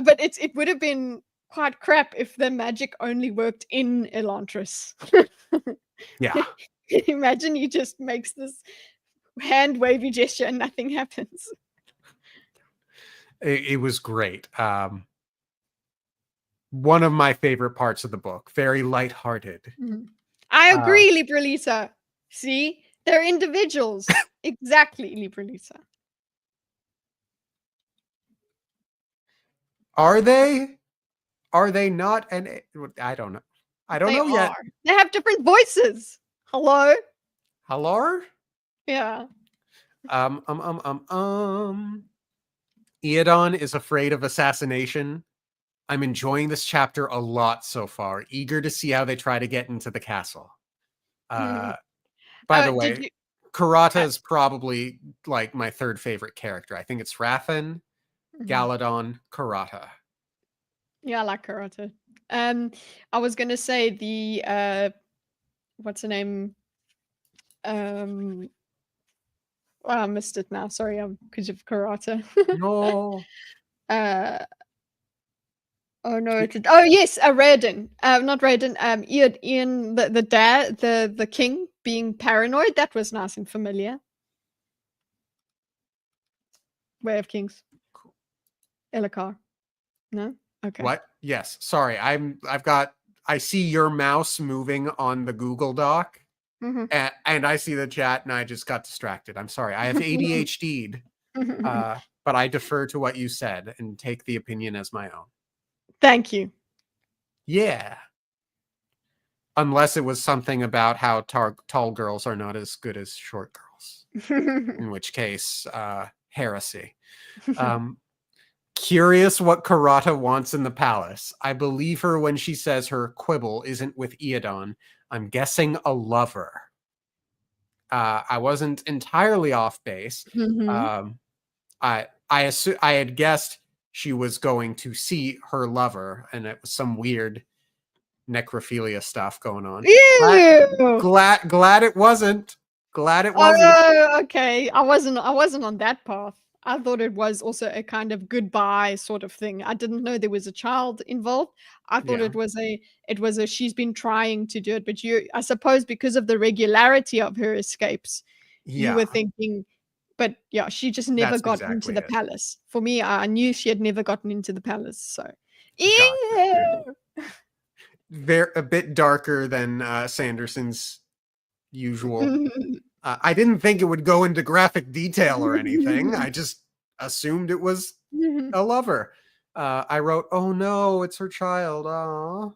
But it would have been quite crap if the magic only worked in Elantris. Yeah. Imagine he just makes this hand wavy gesture and nothing happens. It was great. One of my favorite parts of the book. Very lighthearted. I agree, Libralisa. See? They're individuals. Exactly, Libralisa. Are they? Are they not? And I don't know. I don't know yet. They have different voices. Hello? Hello? Yeah. Um, um, um, um, um. Eodon is afraid of assassination. I'm enjoying this chapter a lot so far, eager to see how they try to get into the castle. Uh, by the Did way, you? Karata Uh, is probably like my third favorite character. I think it's Rathan, mhm. Galadon, Karata. Yeah, I like karate. I was gonna say the what's her name? Um, well, I missed it now. Sorry, because of karate. No. uh, oh no, oh yes, Raiden. Not Raiden. Ian, the dad, the king being paranoid. That was nice and familiar. Way of Kings. Elakar. No. Okay. What? Yes. Sorry. I see your mouse moving on the Google Doc Hmm. and I see the chat and I just got distracted. I'm sorry. I have ADHD'd, but I defer to what you said and take the opinion as my own. Thank you. Yeah. Unless it was something about how tall girls are not as good as short girls, in which case, heresy. Um, Curious what Karata wants in the palace. I believe her when she says her quibble isn't with Eodon. I'm guessing a lover. I wasn't entirely off base. Hmm. I had guessed she was going to see her lover, and it was some weird necrophilia stuff going on. Ew. Glad it wasn't. Glad it wasn't. Oh, okay. I wasn't on that path. I thought it was also a kind of goodbye sort of thing. I didn't know there was a child involved. I thought Yeah. it was a she's been trying to do it, but I suppose because of the regularity of her escapes, you Yeah. were thinking, but yeah, she just never That's got into exactly the it. palace. For me, I knew she had never gotten into the palace. So, Gotcha. ew. They're a bit darker than Sanderson's usual. I didn't think it would go into graphic detail or anything. I just assumed it was a lover. I wrote, "Oh no, it's her child." Aw.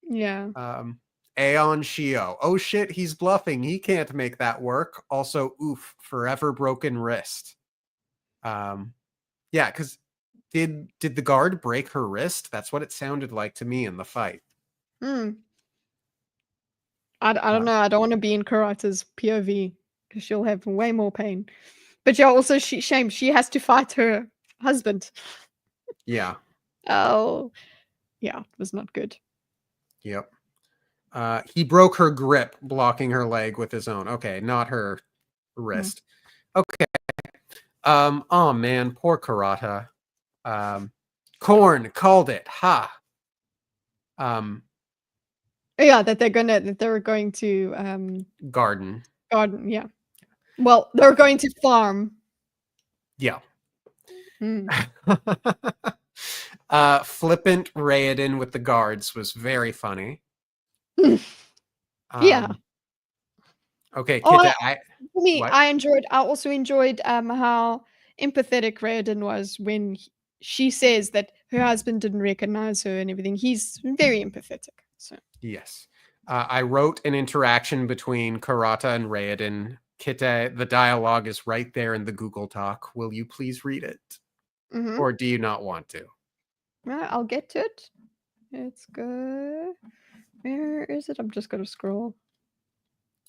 Yeah. Aeon Shio. Oh shit, he's bluffing. He can't make that work. Also, oof, forever broken wrist. Um, yeah, because did the guard break her wrist? That's what it sounded like to me in the fight. Hmm. I don't know. I don't want to be in Karata's POV because she'll have way more pain. But yeah, also shame she has to fight her husband. Yeah. Oh, yeah, it was not good. Yep. He broke her grip, blocking her leg with his own. Okay, not her Mm. wrist. Okay. Oh man, poor Karata. Um, Corn called it. Ha. Um, Yeah, that they were going to Garden. garden. Yeah. Well, they're going to farm. Yeah. Mm. Flippant Raiden with the guards was very funny. Yeah. Um, okay, Oh, Kitteh, for me, what? I also enjoyed how empathetic Raiden was when she says that her husband didn't recognize her and everything. He's very empathetic. So. Yes. I wrote an interaction between Karata and Raiden. Kitteh, the dialogue is right there in the Google Doc. Will you please read it? Mhm. Or do you not want to? I'll get to it. It's good. Where is it? I'm just gonna scroll.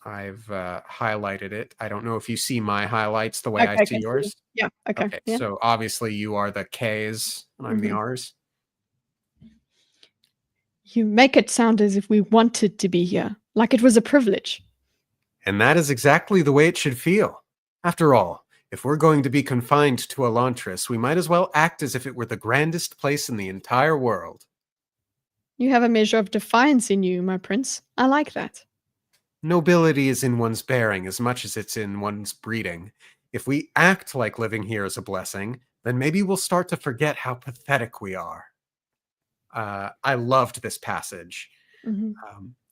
I've highlighted it. I don't know if you see my highlights the way I Okay, I see can see. yours. Yeah, okay, Okay, yeah. so obviously you are the K's and I'm the Mhm. R's. You make it sound as if we wanted to be here, like it was a privilege. And that is exactly the way it should feel. After all, if we're going to be confined to Elantris, we might as well act as if it were the grandest place in the entire world. You have a measure of defiance in you, my prince. I like that. Nobility is in one's bearing as much as it's in one's breeding. If we act like living here is a blessing, then maybe we'll start to forget how pathetic we are. I loved this passage. Mhm.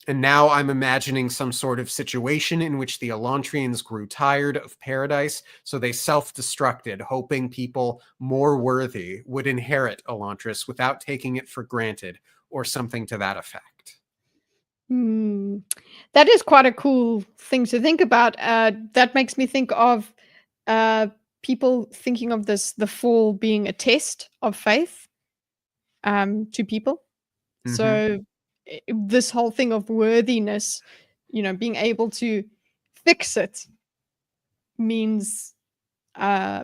And now I'm imagining some sort of situation in which the Elantrians grew tired of paradise, so they self-destructed, hoping people more worthy would inherit Elantris without taking it for granted, or something to that effect. Hmm. That is quite a cool thing to think about. That makes me think of people thinking of the fall being a test of faith to people. Mhm. So this whole thing of worthiness, being able to fix it means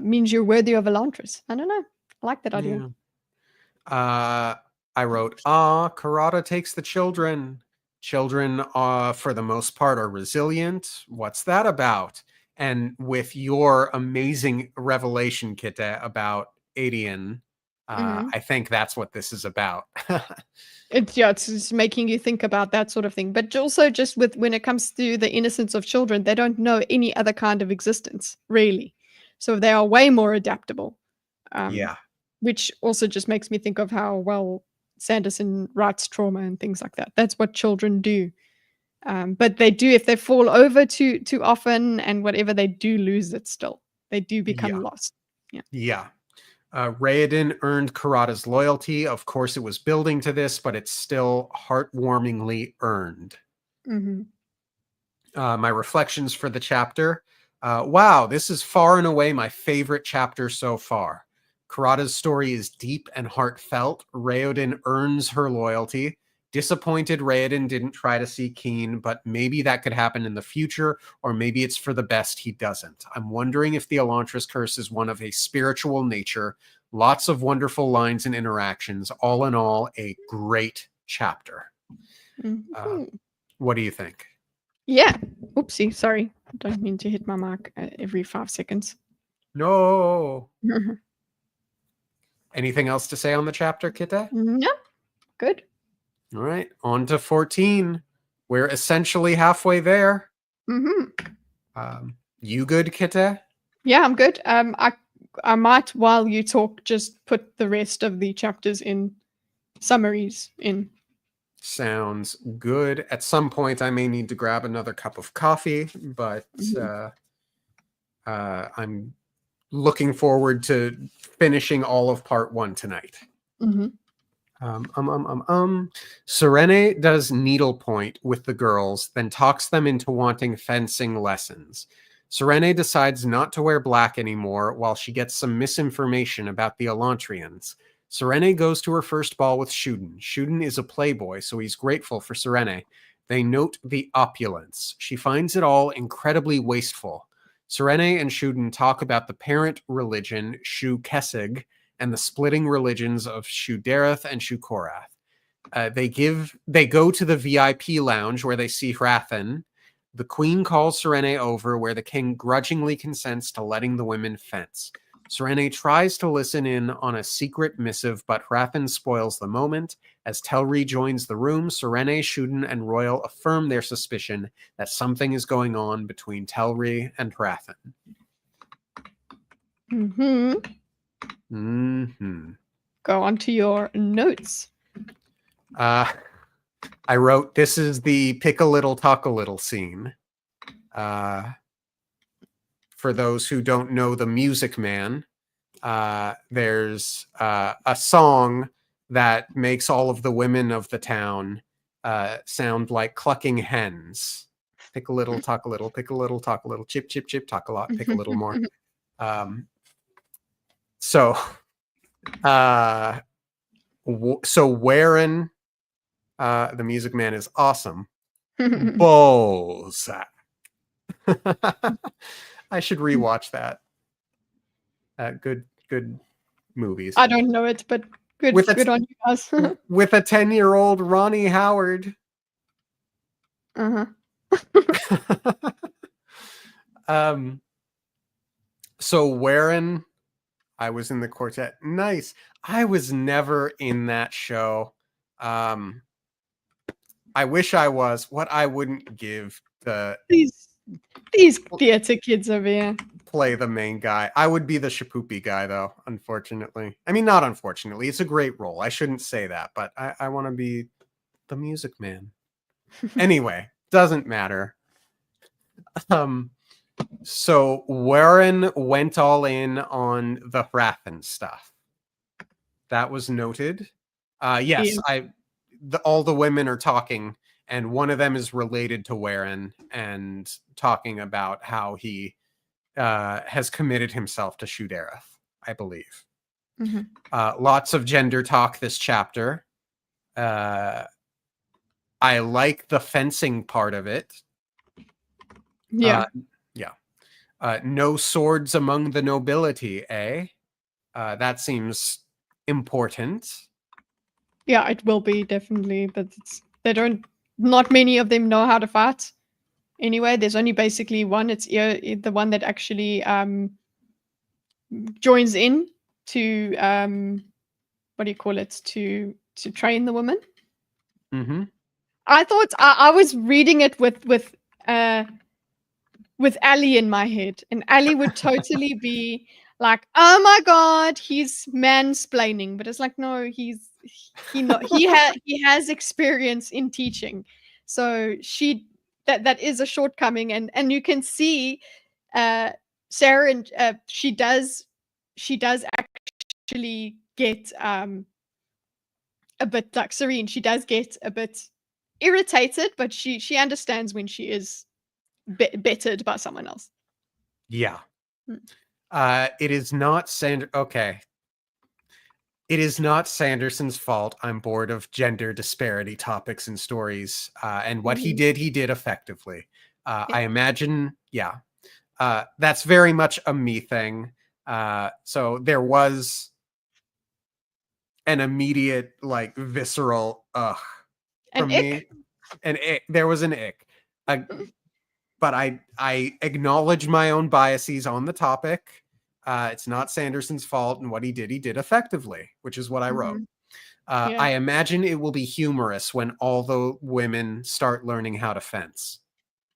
means you're worthy of Elantris. I don't know. I like that idea. Yeah. I wrote, Karada takes the children. Children, for the most part, are resilient. What's that about? And with your amazing revelation, Kitteh, about Adian, Mhm. I think that's what this is about. It's just making you think about that sort of thing. But also just with when it comes to the innocence of children, they don't know any other kind of existence, really. So they are way more adaptable. Um, Yeah. which also just makes me think of how well Sanderson writes trauma and things like that. That's what children do. But they do, if they fall over too often and whatever, they do lose it still. They do become Yeah. lost. Yeah. Yeah. Raoden earned Karada's loyalty. Of course, it was building to this, but it's still heartwarmingly earned. Mhm. My reflections for the chapter. Wow, this is far and away my favorite chapter so far. Karada's story is deep and heartfelt. Raoden earns her loyalty. Disappointed Raoden didn't try to see Keen, but maybe that could happen in the future, or maybe it's for the best he doesn't. I'm wondering if the Elantris curse is one of a spiritual nature. Lots of wonderful lines and interactions. All in all, a great chapter. Uh, Mhm. what do you think? Yeah. Oopsie, sorry. Don't mean to hit my mic every 5 seconds. No. Anything else to say on the chapter, Kitteh? No, good. All right, on to 14. We're essentially halfway there. Mhm. You good, Kitteh? Yeah, I'm good. I might, while you talk, just put the rest of the chapters in summaries in. Sounds good. At some point, I may need to grab another cup of coffee, but Mhm. I'm looking forward to finishing all of part 1 tonight. Mhm. Serene does needlepoint with the girls, then talks them into wanting fencing lessons. Serene decides not to wear black anymore while she gets some misinformation about the Elantrians. Serene goes to her first ball with Shuden. Shuden is a playboy, so he's grateful for Serene. They note the opulence. She finds it all incredibly wasteful. Serene and Shuden talk about the parent religion, Shu Kesig, and the splitting religions of Shudereth and Shukorath. They go to the VIP lounge where they see Hrathen. The queen calls Serene over, where the king grudgingly consents to letting the women fence. Serene tries to listen in on a secret missive, but Hrathen spoils the moment. As Telri joins the room, Serene, Shuden, and Royal affirm their suspicion that something is going on between Telri and Hrathen. Mhm. Mm-hmm. Go on to your notes. I wrote, this is the pick a little, talk a little scene. For those who don't know the Music Man, there's a song that makes all of the women of the town sound like clucking hens. Pick a little, talk a little, pick a little, talk a little, chip, chip, chip, talk a lot, pick a little more. So Warren, the Music Man, is awesome. Bozak. I should rewatch that. Good movies. I don't know it, but With good on you guys. with a 10-year-old Ronnie Howard. Uh-huh. So Warren, I was in the quartet. Nice. I was never in that show. I wish I was. What I wouldn't give to These theater kids over here. play the main guy. I would be the Shapoopy guy, though, unfortunately. I mean, not unfortunately. It's a great role. I shouldn't say that, but I want to be the Music Man. Anyway, doesn't matter. So Warren went all in on the Hrathen stuff. That was noted. Yes, Yeah. all the women are talking, and one of them is related to Warren and talking about how he has committed himself to Shudareth, I believe. Mm-hmm. Lots of gender talk this chapter. I like the fencing part of it. Yeah. Yeah. No swords among the nobility, eh? That seems important. Yeah, it will be definitely, but not many of them know how to fight. Anyway, there's only basically one. It's the one that actually joins in to what do you call it, to train the woman. Mm-hmm. I thought I was reading it with Ali in my head, and Ali would totally be like, "Oh my god, he's mansplaining," but it's like, no, he has experience in teaching, so that is a shortcoming, and you can see Sarah, and she does actually get a bit like Serene. She does get a bit irritated, but she understands when she is bettered by someone else. Yeah. Mm. It is not okay. It is not Sanderson's fault. I'm bored of gender disparity topics and stories. And what he did effectively. Yeah. I imagine, yeah. That's very much a me thing. So there was an immediate, like, visceral ugh An from ick. me. An ick. There was an ick. But I acknowledge my own biases on the topic. It's not Sanderson's fault, and what he did effectively, which is what I wrote. Yeah. I imagine it will be humorous when all the women start learning how to fence.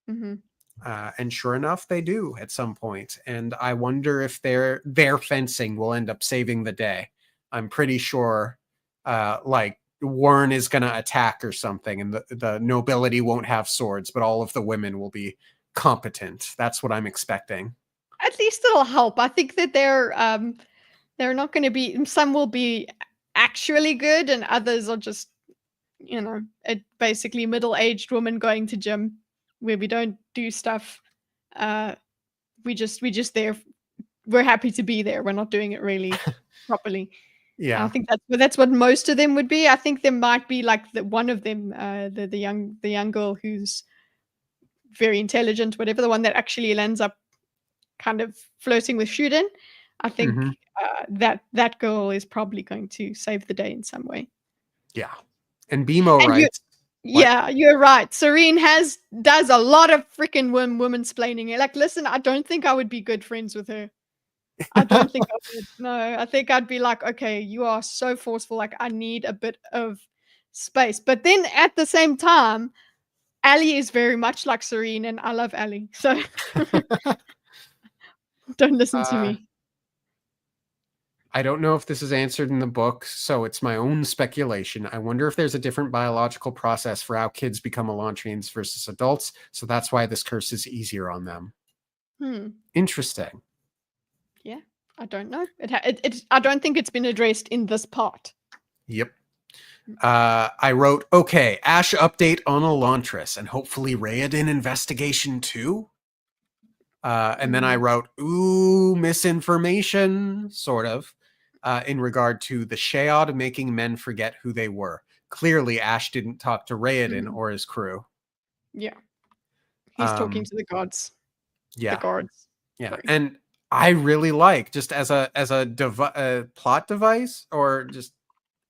And sure enough, they do at some point. And I wonder if their fencing will end up saving the day. I'm pretty sure, like, Warren is going to attack or something, and the nobility won't have swords, but all of the women will be competent. That's what I'm expecting. At least it'll help. I think that they're not going to be. Some will be actually good, and others are just, basically middle-aged women going to gym where we don't do stuff. We just there. We're happy to be there. We're not doing it really properly. Yeah. I think that's what most of them would be. I think there might be like one of them, the young girl who's very intelligent, whatever, the one that actually ends up kind of flirting with Shuden. I think that girl is probably going to save the day in some way. Yeah. And BMO And writes. yeah, you're right. Serene does a lot of freaking woman-splaining. Like, listen, I don't think I would be good friends with her. I don't think I would. No, I think I'd be like, okay, you are so forceful. Like, I need a bit of space. But then at the same time, Ali is very much like Serene, and I love Ali. So don't listen to me. I don't know if this is answered in the book, so it's my own speculation. I wonder if there's a different biological process for how kids become Elantrians versus adults, so that's why this curse is easier on them. Interesting. Yeah, I don't know. I don't think it's been addressed in this part. Yep. I wrote, okay, Ash update on Elantris, and hopefully Raoden investigation too. And then I wrote, ooh, misinformation, sort of, in regard to the Sheod making men forget who they were. Clearly, Ash didn't talk to Raoden or his crew. Yeah. He's talking to the gods. Yeah. The guards. Yeah. Sorry. And I really like, just as a plot device, or just,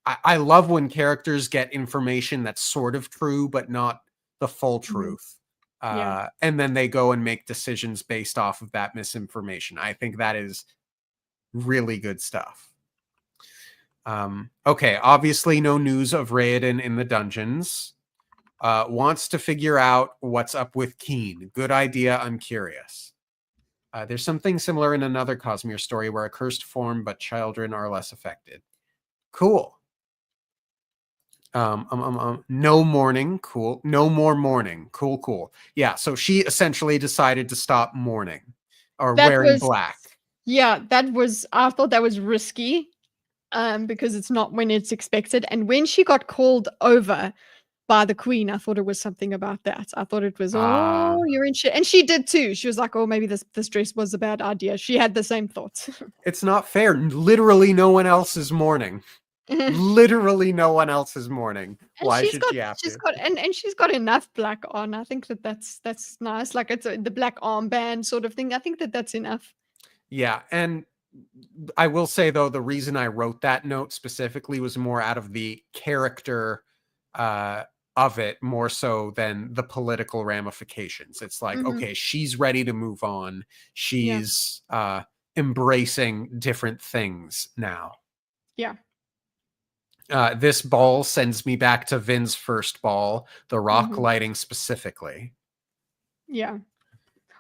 I love when characters get information that's sort of true, but not the full truth. And then they go and make decisions based off of that misinformation. I think that is really good stuff. Okay, obviously no news of Raoden in the dungeons. Wants to figure out what's up with Keen. Good idea, I'm curious. There's something similar in another Cosmere story where a cursed form, but children are less affected. Cool. No mourning. Cool. No more mourning. Cool. Yeah, so she essentially decided to stop mourning or wearing black. Yeah, I thought that was risky, because it's not when it's expected. And when she got called over by the queen. I thought it was something about that. I thought it was, Ah, oh, you're in shit. And she did too. She was like, oh, maybe this dress was a bad idea. She had the same thoughts. it's not fair. Literally no one else is mourning. And Literally no one else is mourning. Why should she have she's to? got and she's got enough black on. I think that's nice. Like it's the black armband sort of thing. I think that's enough. Yeah, and I will say though, the reason I wrote that note specifically was more out of the character of it, more so than the political ramifications. It's like, Hmm. okay, she's ready to move on. Yeah. She's embracing different things now. Yeah. This ball sends me back to Vin's first ball, the rock Hmm. lighting specifically. Yeah.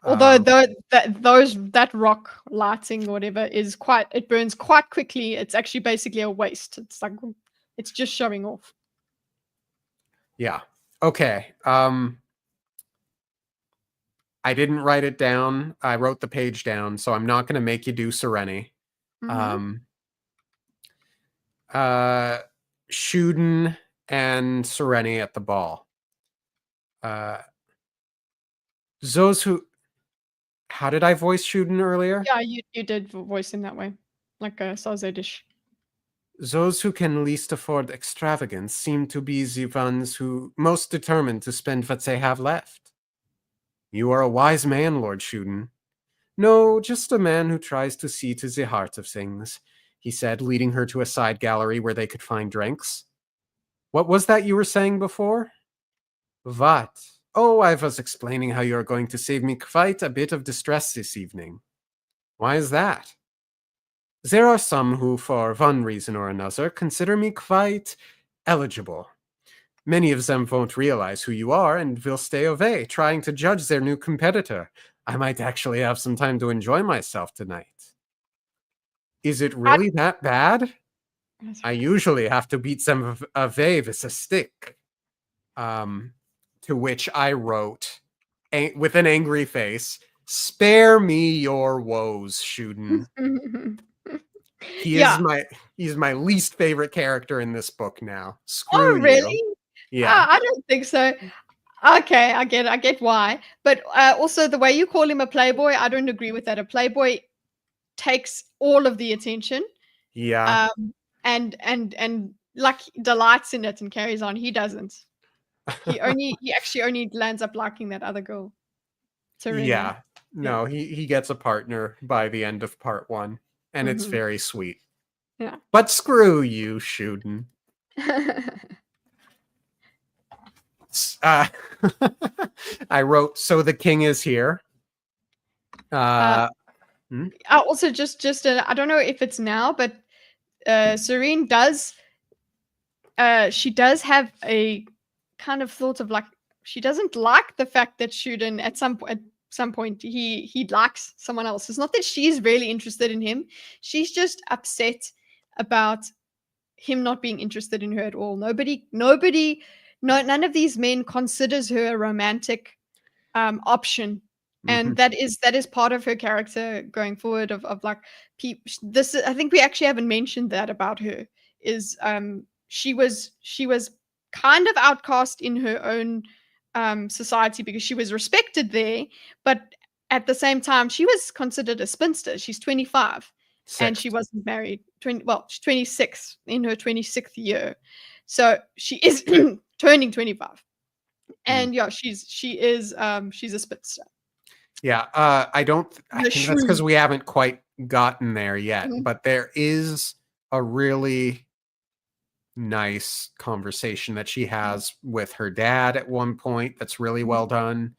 Although Um, that rock lighting or whatever it burns quite quickly. It's actually basically a waste. It's like it's just showing off. yeah. Okay. I didn't write it down. I wrote the page down, so I'm not going to make you do Sereni. Hmm. Um, Shuden and Sereni at the ball. Those who. How did I voice Shuden earlier? Yeah, you did voice him that way, like a Sazedish. Those who can least afford extravagance seem to be the ones who most determined to spend what they have left. You are a wise man, Lord Shuden. No, just a man who tries to see to the heart of things, he said, leading her to a side gallery where they could find drinks. What was that you were saying before? What? Oh, I was explaining how you are going to save me quite a bit of distress this evening. Why is that? There are some who, for one reason or another, consider me quite eligible. Many of them won't realize who you are and will stay away, trying to judge their new competitor. I might actually have some time to enjoy myself tonight. Is it I, really that bad? I usually have to beat them away with a stick. To which I wrote, with an angry face, spare me your woes, Shuden. yeah. He's my least favorite character in this book now. Screw Oh, you. really? Yeah. I don't think so. Okay, I get why. But also the way you call him a playboy, I don't agree with that. A playboy takes all of the attention, Yeah. um, and like delights in it and carries on. He doesn't. He actually only lands up liking that other girl, Serenia. Yeah. Yeah. No, he gets a partner by the end of part 1, and it's Hmm. very sweet. Yeah. But screw you, Shuden. Uh, I wrote, so the king is here. uh, Hmm? Also, I don't know if it's now, but Serene does. She does have a kind of thought of like she doesn't like the fact that Shuden at some point he likes someone else. It's not that she's really interested in him. She's just upset about him not being interested in her at all. None of these men considers her a romantic option, Mhm. and that is part of her character going forward. Of like, this I think we actually haven't mentioned that about her. Is she was kind of outcast in her own society because she was respected there, but at the same time she was considered a spinster. She's 25 and she 6th. wasn't married. She's 26 in her 26th year, so she is turning 25. Hmm. And yeah, she's a spinster. Yeah, I The think that's shrew. because we haven't quite gotten there yet, Mhm. but there is a really nice conversation that she has with her dad at one point that's really well Mhm. done.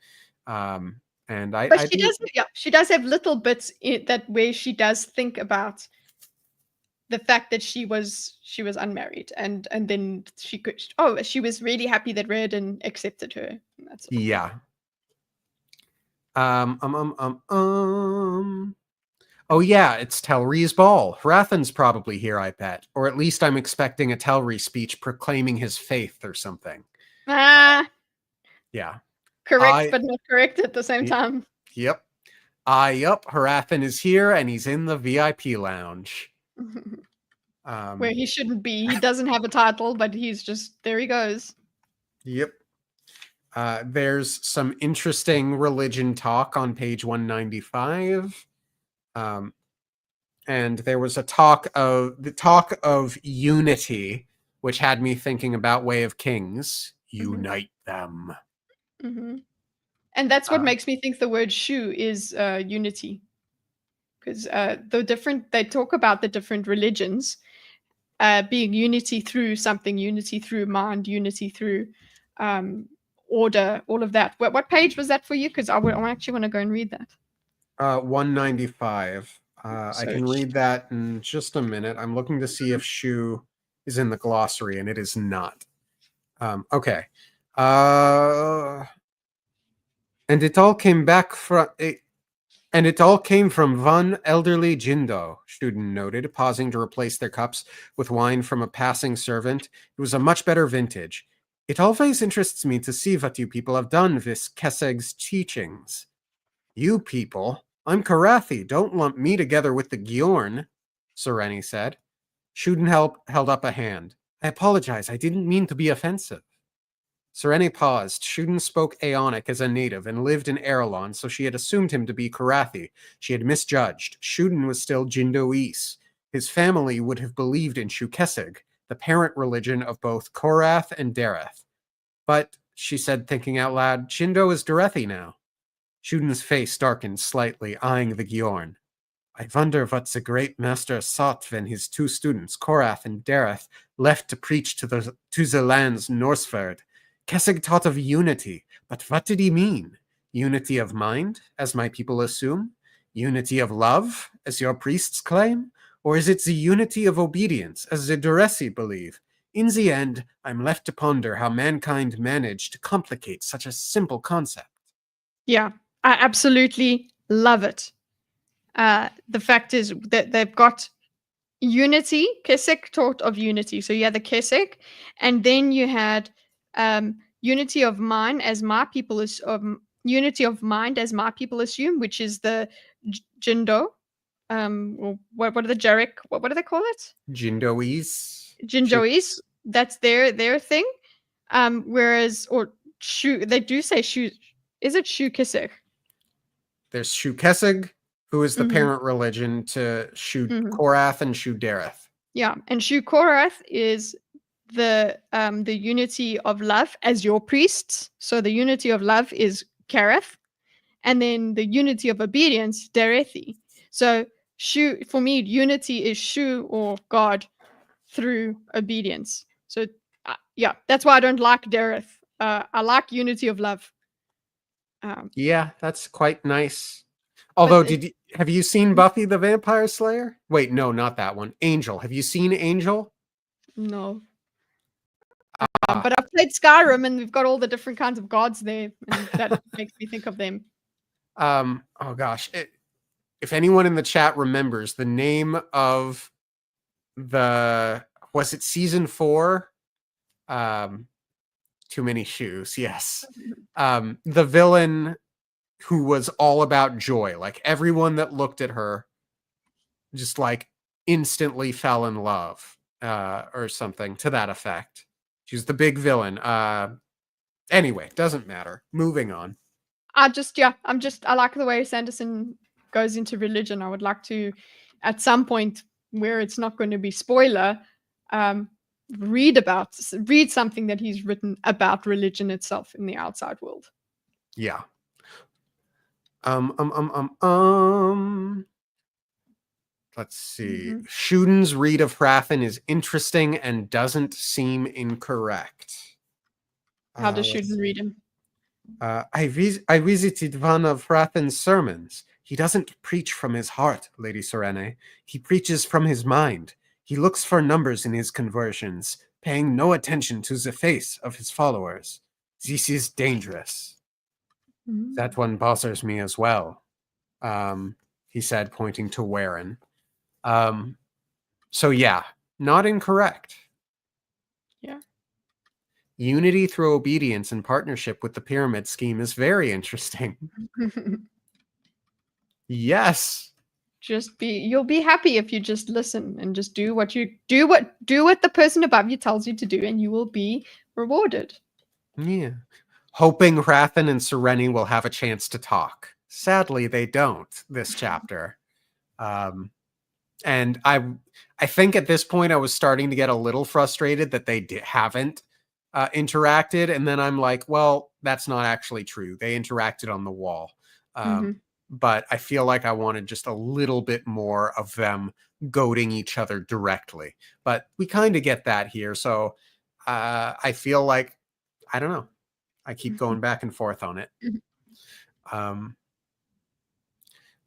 And But I she do, does, yeah, she does have little bits that where she does think about the fact that she was unmarried, and then she was really happy that Reardon accepted her and that sort of thing. yeah. Um, um, um, um, um. Oh yeah, it's Telri's ball. Hrathen's probably here, I bet. Or at least I'm expecting a Telri speech proclaiming his faith or something. Ah, Yeah. correct, I but not correct at the same y- time. yep. Yup, Hrathen is here and he's in the VIP lounge. Where Um he shouldn't be. He doesn't have a title, but he's just there. He goes. Yep. There's some interesting religion talk on page 195. And there was the talk of unity, which had me thinking about Way of Kings. Mhm, Unite them. mhm. And that's what Uh, makes me think the word "shu" is unity, because they talk about the different religions being unity through something, unity through mind, unity through um, order, all of that. What page was that for you? Because I actually want to go and read that. 195. I So can read that in just a minute. I'm looking to see if "shu" is in the glossary, and it is not. Okay. Uh, and it all came back from And it all came from one elderly Jindo, student noted, pausing to replace their cups with wine from a passing servant. It was a much better vintage. It always interests me to see what you people have done with Keseg's teachings. You people? I'm Karathi. Don't lump me together with the Giorn, Sereni said. Shuden held up a hand. I apologize. I didn't mean to be offensive. Serene paused. Shuden spoke Aeonic as a native and lived in Erelon, so she had assumed him to be Karathi. She had misjudged. Shuden was still Jindoese. His family would have believed in Shukesig, the parent religion of both Korath and Dareth. But, she said, thinking out loud, Jindo is Darethi now. Shuden's face darkened slightly, eyeing the Giorn. I wonder what the great master sought when his two students, Korath and Dareth, left to preach to the lands northward. Kessig taught of unity, but what did he mean? Unity of mind, as my people assume? Unity of love, as your priests claim? Or is it the unity of obedience, as the Duresi believe? In the end, I'm left to ponder how mankind managed to complicate such a simple concept. yeah, I absolutely love it. The fact is that they've got unity. Kesek taught of unity. So you had the Kesek, and then you had unity of mind as my people is unity of mind as my people assume, which is the Jindo. Or what are the Jarek? What do they call it? Jindoese? Jinjois. That's their thing. Whereas or Shu, they do say Shu. Is it Shu Kesek? There's Shukesig, who is the Mm-hmm. parent religion to Shu Mm-hmm. Korath and Shu Dareth. Yeah, and Shu Korath is the unity of love as your priests. So the unity of love is Kareth, and then the unity of obedience, Derethi. So Shu for me, unity is Shu or God through obedience. So yeah, that's why I don't like Dareth. I like unity of love. Um, Yeah, that's quite nice. but Although, have you seen Buffy the Vampire Slayer? Wait, no, not that one. Angel. Have you seen Angel? no. Ah, But I've played Skyrim, and we've got all the different kinds of gods there, and that makes me think of them. oh gosh. If anyone in the chat remembers the name of was it season 4? Um, Too many shoes, yes. The villain who was all about joy. Like everyone that looked at her just like instantly fell in love, or something to that effect. She's the big villain. Anyway, doesn't matter. Moving on. I like the way Sanderson goes into religion. I would like to, at some point where it's not going to be spoiler, um, read something that he's written about religion itself in the outside world. Yeah. Um. Let's see. Mhm. Shuden's read of Hrathen is interesting and doesn't seem incorrect. How does Let's Shuden see. read him? I visited one of Hrathen's sermons. He doesn't preach from his heart, Lady Serene. He preaches from his mind. He looks for numbers in his conversions, paying no attention to the face of his followers. This is dangerous. That one bothers me as well, he said, pointing to Warren. So yeah, not incorrect. Yeah. Unity through obedience and partnership with the pyramid scheme is very interesting. Yes. You'll be happy if you just listen and just do what the person above you tells you to do, and you will be rewarded. Yeah. Hoping Hrathen and Sereni will have a chance to talk. Sadly, they don't this chapter. And I think at this point I was starting to get a little frustrated that they haven't interacted. And then I'm like, well, that's not actually true. They interacted on the wall. Mm-hmm. But I feel like I wanted just a little bit more of them goading each other directly. But we kind of get that here. So I feel like, I don't know. I keep going back and forth on it. Um,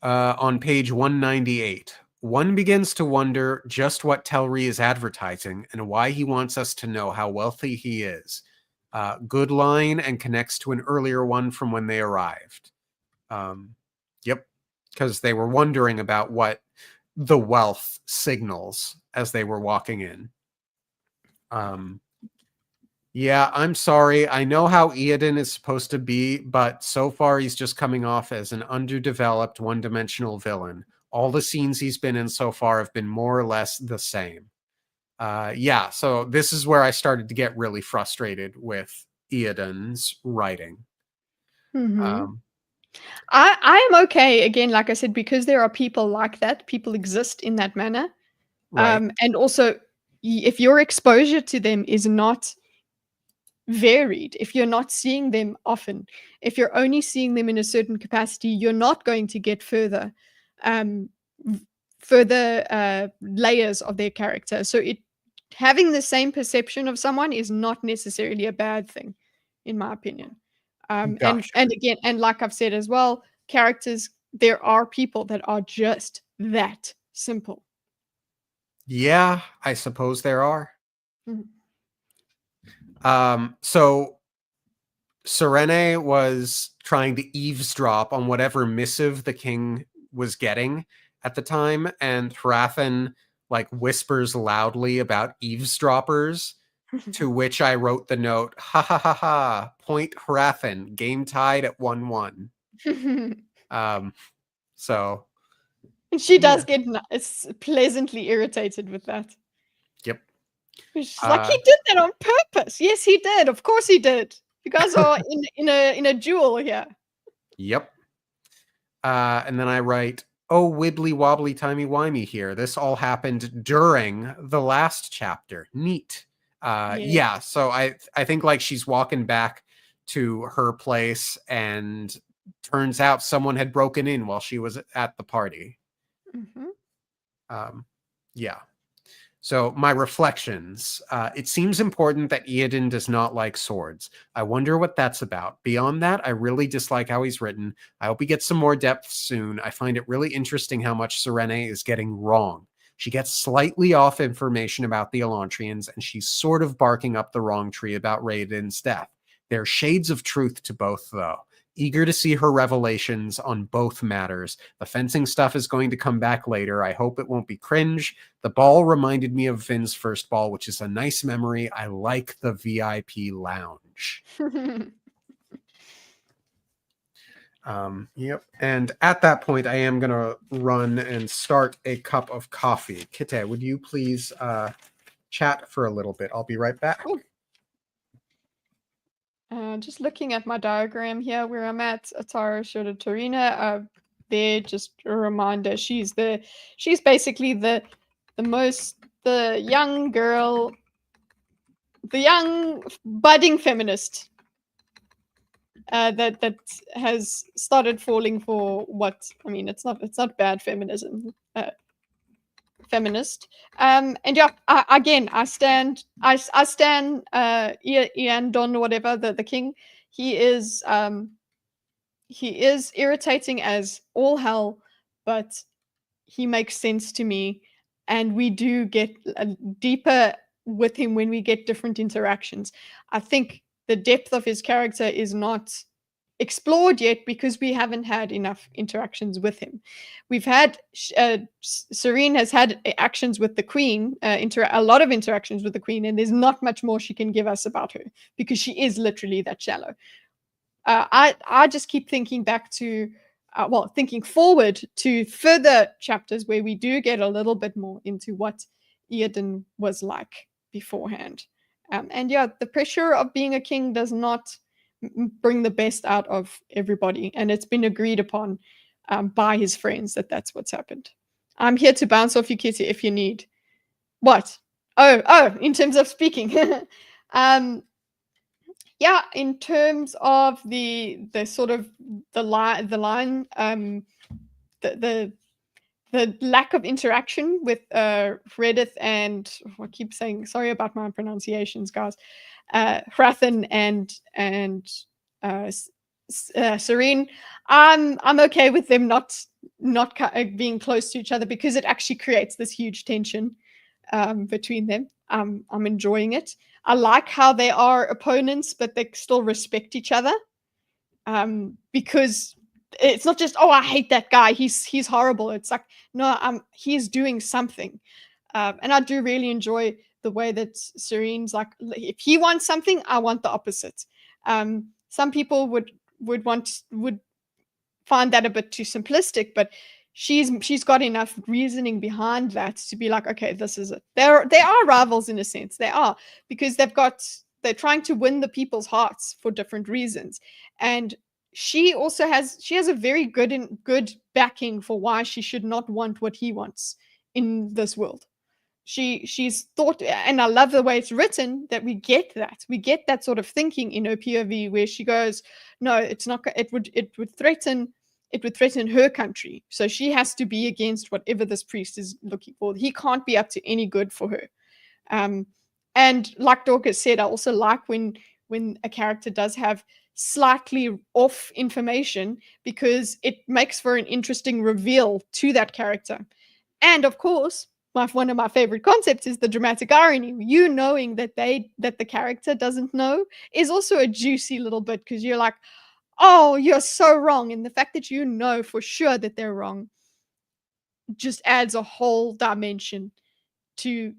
on page 198, one begins to wonder just what Telri is advertising and why he wants us to know how wealthy he is. Good line and connects to an earlier one from when they arrived. Yep, because they were wondering about what the wealth signals as they were walking in. Yeah, I'm sorry. I know how Eodin is supposed to be, but so far he's just coming off as an underdeveloped, one-dimensional villain. All the scenes he's been in so far have been more or less the same. Yeah, so this is where I started to get really frustrated with Eodin's writing. Mm-hmm. I am okay, again, like I said, because there are people like that, people exist in that manner. Right. And also, if your exposure to them is not varied, if you're not seeing them often, if you're only seeing them in a certain capacity, you're not going to get um, further layers of their character. So having the same perception of someone is not necessarily a bad thing, in my opinion. And Gotcha. again, and like I've said as well, characters, there are people that are just that simple. Yeah, I suppose there are. Mhm. So Serene was trying to eavesdrop on whatever missive the king was getting at the time, and Hrathen like whispers loudly about eavesdroppers, to which I wrote the note, ha ha ha ha, point Hrathen, game tied at 1-1. So And she yeah. does get pleasantly irritated with that. Yep. She's like, he did that on purpose. Yes, he did. Of course he did. You guys are in a duel here. Yep. And then I write, oh, wibbly wobbly timey wimey here. This all happened during the last chapter. Neat. Yeah. So I think like she's walking back to her place, and turns out someone had broken in while she was at the party. Yeah. So my reflections. It seems important that Eodin does not like swords. I wonder what that's about. Beyond that, I really dislike how he's written. I hope he gets some more depth soon. I find it really interesting how much Serene is getting wrong. She gets slightly off information about the Elantrians, and she's sort of barking up the wrong tree about Raoden's death. There are shades of truth to both, though. Eager to see her revelations on both matters. The fencing stuff is going to come back later. I hope it won't be cringe. The ball reminded me of Vin's first ball, which is a nice memory. I like the VIP lounge. Yep. And at that point, I am going to run and start a cup of coffee. Kitteh, would you please chat for a little bit? I'll be right back. Cool. Just looking at my diagram here where I'm at, Atara Shoda Torina, there, just a reminder, she's basically the young girl, the young budding feminist that has started falling for what, I mean, it's not bad feminism, feminist. And yeah, I stand Ian Don or whatever, the king. He is irritating as all hell, but he makes sense to me, and we do get deeper with him when we get different interactions. I think the depth of his character is not explored yet because we haven't had enough interactions with him. We've had Serene has had actions with the Queen, a lot of interactions with the Queen, and there's not much more she can give us about her because she is literally that shallow. I just keep thinking back to, thinking forward to further chapters where we do get a little bit more into what Eodin was like beforehand. And yeah, the pressure of being a king does not bring the best out of everybody, and it's been agreed upon by his friends that that's what's happened. I'm here to bounce off you, Kitty, if you need. What? Oh, in terms of speaking. um, yeah, in terms of the sort of the line, the the lack of interaction with Reddith and I keep saying sorry about my pronunciations, guys. Hrathen and uh, Serene. I'm okay with them not being close to each other because it actually creates this huge tension between them. I'm enjoying it. I like how they are opponents, but they still respect each other. Because it's not just, oh, I hate that guy, he's horrible. It's like, no, he's doing something. And I do really enjoy the way that Serene's like, if he wants something, I want the opposite. Some people would find that a bit too simplistic, but she's got enough reasoning behind that to be like, okay, this is it. They are rivals in a sense. They are, because they're trying to win the people's hearts for different reasons. And she also has a very good backing for why she should not want what he wants in this world. She's thought, and I love the way it's written, that we get that sort of thinking in her POV, where she goes, no, it's not, it would threaten her country, so she has to be against whatever this priest is looking for. He can't be up to any good for her. And like Dorcas said, I also like when a character does have slightly off information, because it makes for an interesting reveal to that character. And of course, one of my favorite concepts is the dramatic irony. You knowing that the character doesn't know is also a juicy little bit, because you're like, oh, you're so wrong. And the fact that you know for sure that they're wrong just adds a whole dimension to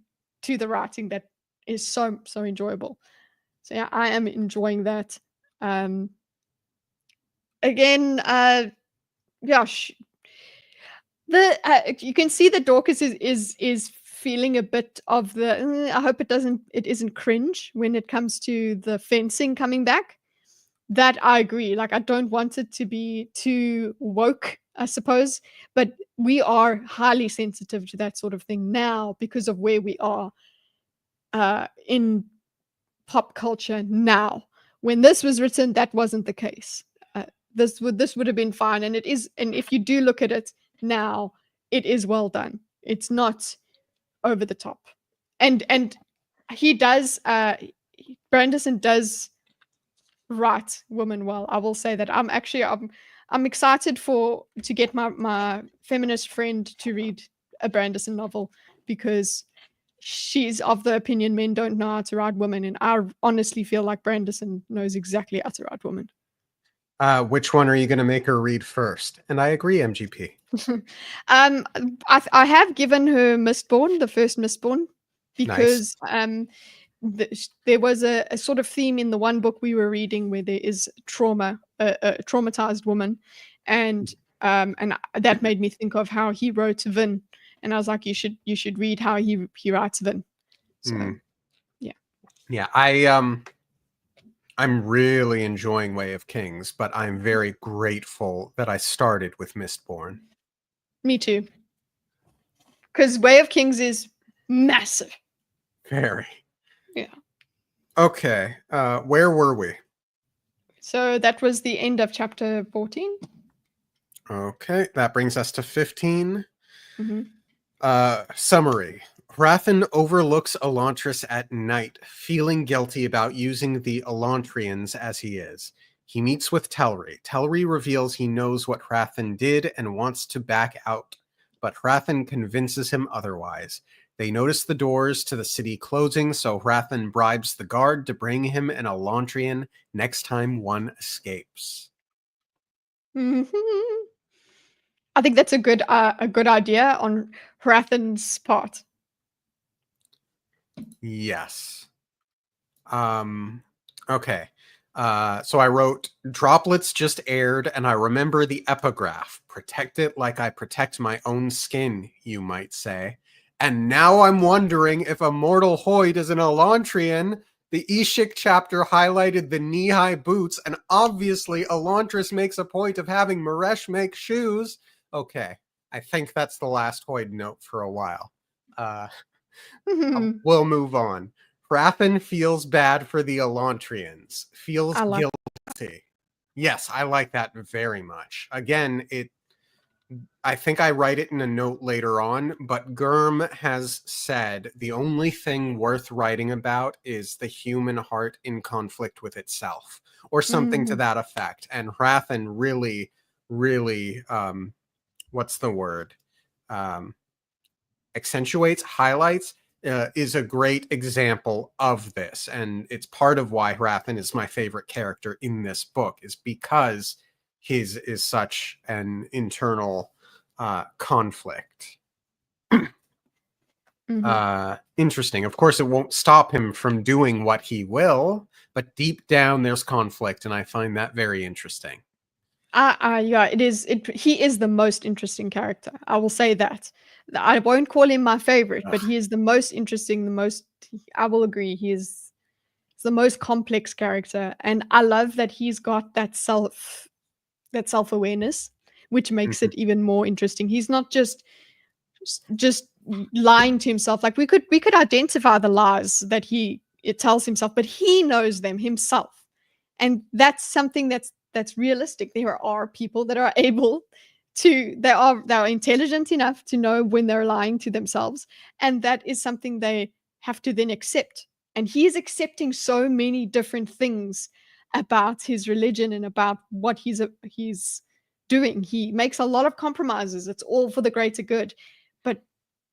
the writing that is so enjoyable. So yeah, I am enjoying that. Again, yeah, you can see that Dorcas is feeling a bit of the. I hope it isn't cringe when it comes to the fencing coming back. That I agree. Like, I don't want it to be too woke, I suppose, but we are highly sensitive to that sort of thing now because of where we are in pop culture now. When this was written, that wasn't the case. This would have been fine, and it is. And if you do look at it now, it is well done. It's not over the top, and he does. Branderson does write women well. I will say that. I'm excited to get my feminist friend to read a Branderson novel, because she's of the opinion men don't know how to write women, and I honestly feel like Branderson knows exactly how to write women. Which one are you going to make her read first? And I agree, MGP. I have given her Mistborn, the first Mistborn, because there was a sort of theme in the one book we were reading where there is trauma, a traumatized woman, and that made me think of how he wrote Vin, and I was like, you should read how he writes Vin. So yeah, I'm really enjoying Way of Kings, but I'm very grateful that I started with Mistborn. Me too, because Way of Kings is massive. Very. Yeah. Okay, where were we? So that was the end of chapter 14. Okay, that brings us to 15. Mm-hmm. Summary. Hrathen overlooks Elantris at night, feeling guilty about using the Elantrians as he is. He meets with Telri. Telri reveals he knows what Hrathen did and wants to back out, but Hrathen convinces him otherwise. They notice the doors to the city closing, so Hrathen bribes the guard to bring him an Elantrian next time one escapes. Mm-hmm. I think that's a good idea on Hrathen's part. Yes. Okay. So I wrote, droplets just aired, and I remember the epigraph. Protect it like I protect my own skin, you might say. And now I'm wondering if Immortal Hoyd is an Elantrian, The Ishik chapter highlighted the knee-high boots, and obviously Elantris makes a point of having Maresh make shoes. Okay, I think that's the last Hoyd note for a while. We'll move on. Hrathen feels bad for the Elantrians. Feels I like guilty. Yes, I like that very much. Again, I think I write it in a note later on, but Gurm has said the only thing worth writing about is the human heart in conflict with itself, or something to that effect. And Hrathen really, really, what's the word? Accentuates, highlights, is a great example of this. And it's part of why Hrathen is my favorite character in this book, is because his is such an internal conflict. Interesting. Of course, it won't stop him from doing what he will, but deep down there's conflict, and I find that very interesting. Yeah, it is. He is the most interesting character. I will say that. I won't call him my favorite, but he is the most interesting. I will agree. He's the most complex character, and I love that he's got that self-awareness, which makes it even more interesting. He's not just lying to himself. Like we could identify the lies that it tells himself, but he knows them himself, and that's something that's realistic. There are people that are able to they are intelligent enough to know when they're lying to themselves, and that is something they have to then accept. And he is accepting so many different things about his religion and about what he's doing. He makes a lot of compromises. It's all for the greater good.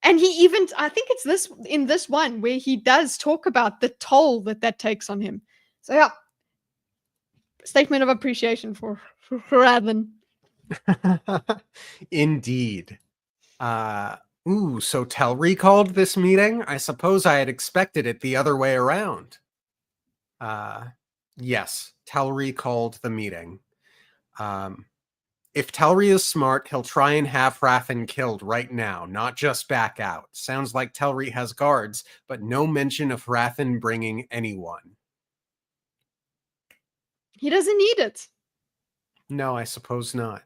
And he even, I think it's this one where he does talk about the toll that takes on him. So yeah, statement of appreciation for Radlin. Indeed. So Telri called this meeting? I suppose I had expected it the other way around. Yes, Telri called the meeting. If Telri is smart, he'll try and have Hrathen killed right now, not just back out. Sounds like Telri has guards, but no mention of Hrathen bringing anyone. He doesn't need it. No, I suppose not.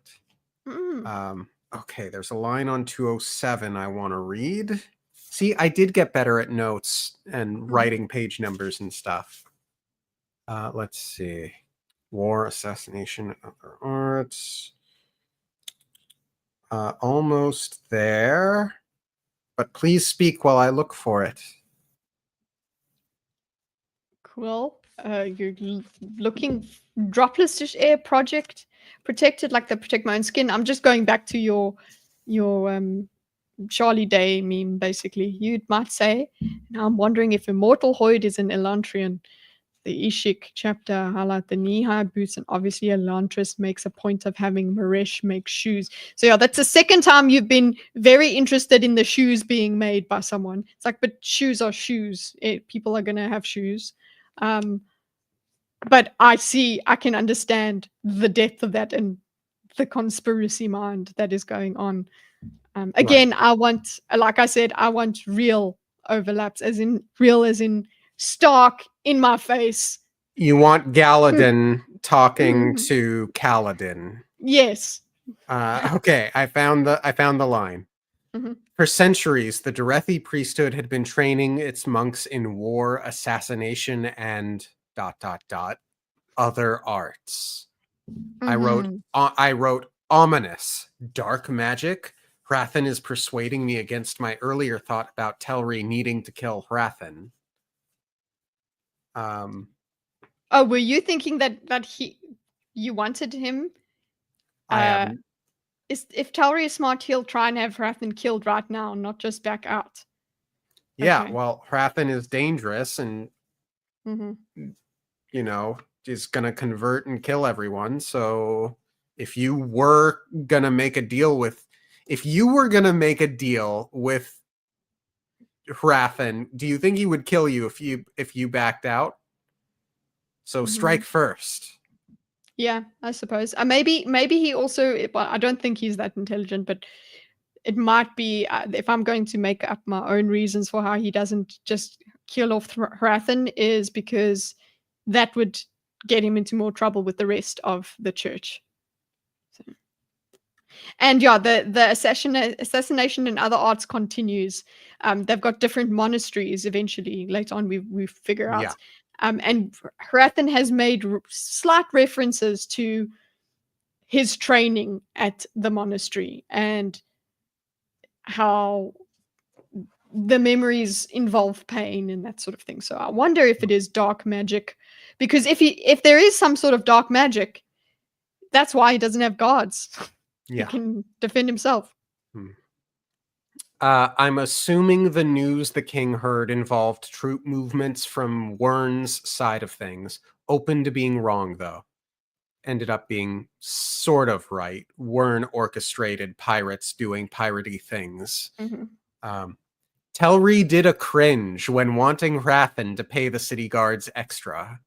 Okay, there's a line on 207 I want to read. See, I did get better at notes and writing page numbers and stuff. Let's see. War, assassination, other arts. Almost there. But please speak while I look for it. Cool. You're looking dropless air project protected, like the protect my own skin. I'm just going back to your Charlie Day meme, basically. You might say, now I'm wondering if Immortal Hoyd is an Elantrian. The Ishik chapter highlight the knee-high boots, and obviously Elantris makes a point of having Maresh make shoes. So yeah, that's the second time you've been very interested in the shoes being made by someone. It's like, but shoes are shoes. People are going to have shoes. But I can understand the depth of that and the conspiracy mind that is going on. Again, right. Like I said, I want real overlaps, as in stark in my face. You want Galadin talking to Kaladin. Yes. Okay, I found the line. For centuries, the Derethi priesthood had been training its monks in war, assassination, and ... other arts. I wrote ominous, dark magic. Hrathen is persuading me against my earlier thought about Telri needing to kill Hrathen. Were you thinking that you wanted him? If Telri is smart, he'll try and have Hrathen killed right now, not just back out. Yeah, okay. Well, Hrathen is dangerous and, is going to convert and kill everyone. So if you were going to make a deal with Hrathen, do you think he would kill you if you backed out? So strike first. Yeah, I suppose. Maybe he also, well, I don't think he's that intelligent, but it might be, if I'm going to make up my own reasons for how he doesn't just kill off Hrathen is because that would get him into more trouble with the rest of the church. So. And yeah, the assassination and other arts continues. They've got different monasteries eventually. Later on, we figure out. Yeah. And Hrathen has made slight references to his training at the monastery and how the memories involve pain and that sort of thing. So I wonder if it is dark magic, because if there is some sort of dark magic, that's why he doesn't have guards. Yeah. He can defend himself. I'm assuming the news the king heard involved troop movements from Wern's side of things. Open to being wrong, though. Ended up being sort of right. Wern orchestrated pirates doing piratey things. Telri did a cringe when wanting Hrathen to pay the city guards extra.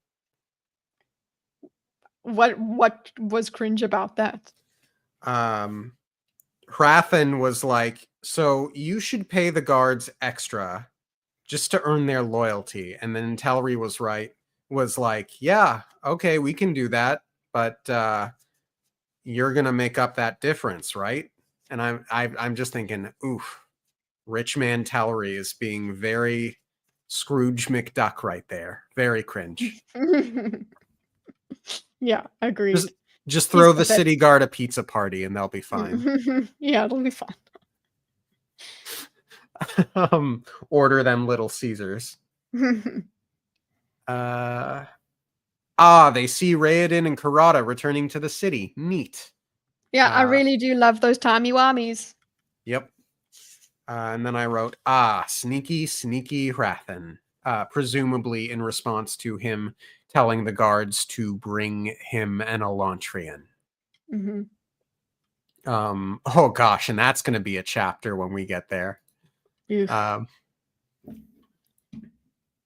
What was cringe about that? Hrathen was like, so you should pay the guards extra just to earn their loyalty. And then Telri was like, yeah, okay, we can do that, but you're gonna make up that difference, right? And I'm just thinking, oof, rich man Telri is being very Scrooge McDuck right there. Very cringe. Yeah, agreed. Just throw the city guard a pizza party and they'll be fine. Yeah, it'll be fine. Order them Little Caesars. They see Raoden and Karada returning to the city. Neat. Yeah, I really do love those timey-wimeys. Yep. And then I wrote, sneaky, sneaky Hrathen. Presumably in response to him telling the guards to bring him an Elantrian. Oh gosh, and that's going to be a chapter when we get there.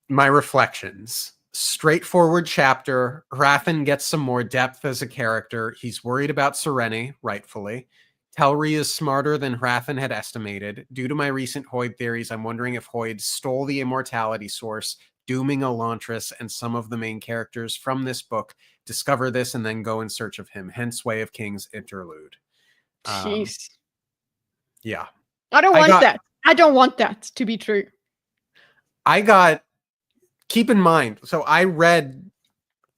My reflections. Straightforward chapter. Hrathen gets some more depth as a character. He's worried about Serene, rightfully. Telri is smarter than Hrathen had estimated. Due to my recent Hoid theories, I'm wondering if Hoid stole the immortality source, dooming Elantris and some of the main characters from this book, discover this and then go in search of him. Hence Way of Kings interlude. Jeez. Yeah. I don't want that. I don't want that to be true. Keep in mind, so I read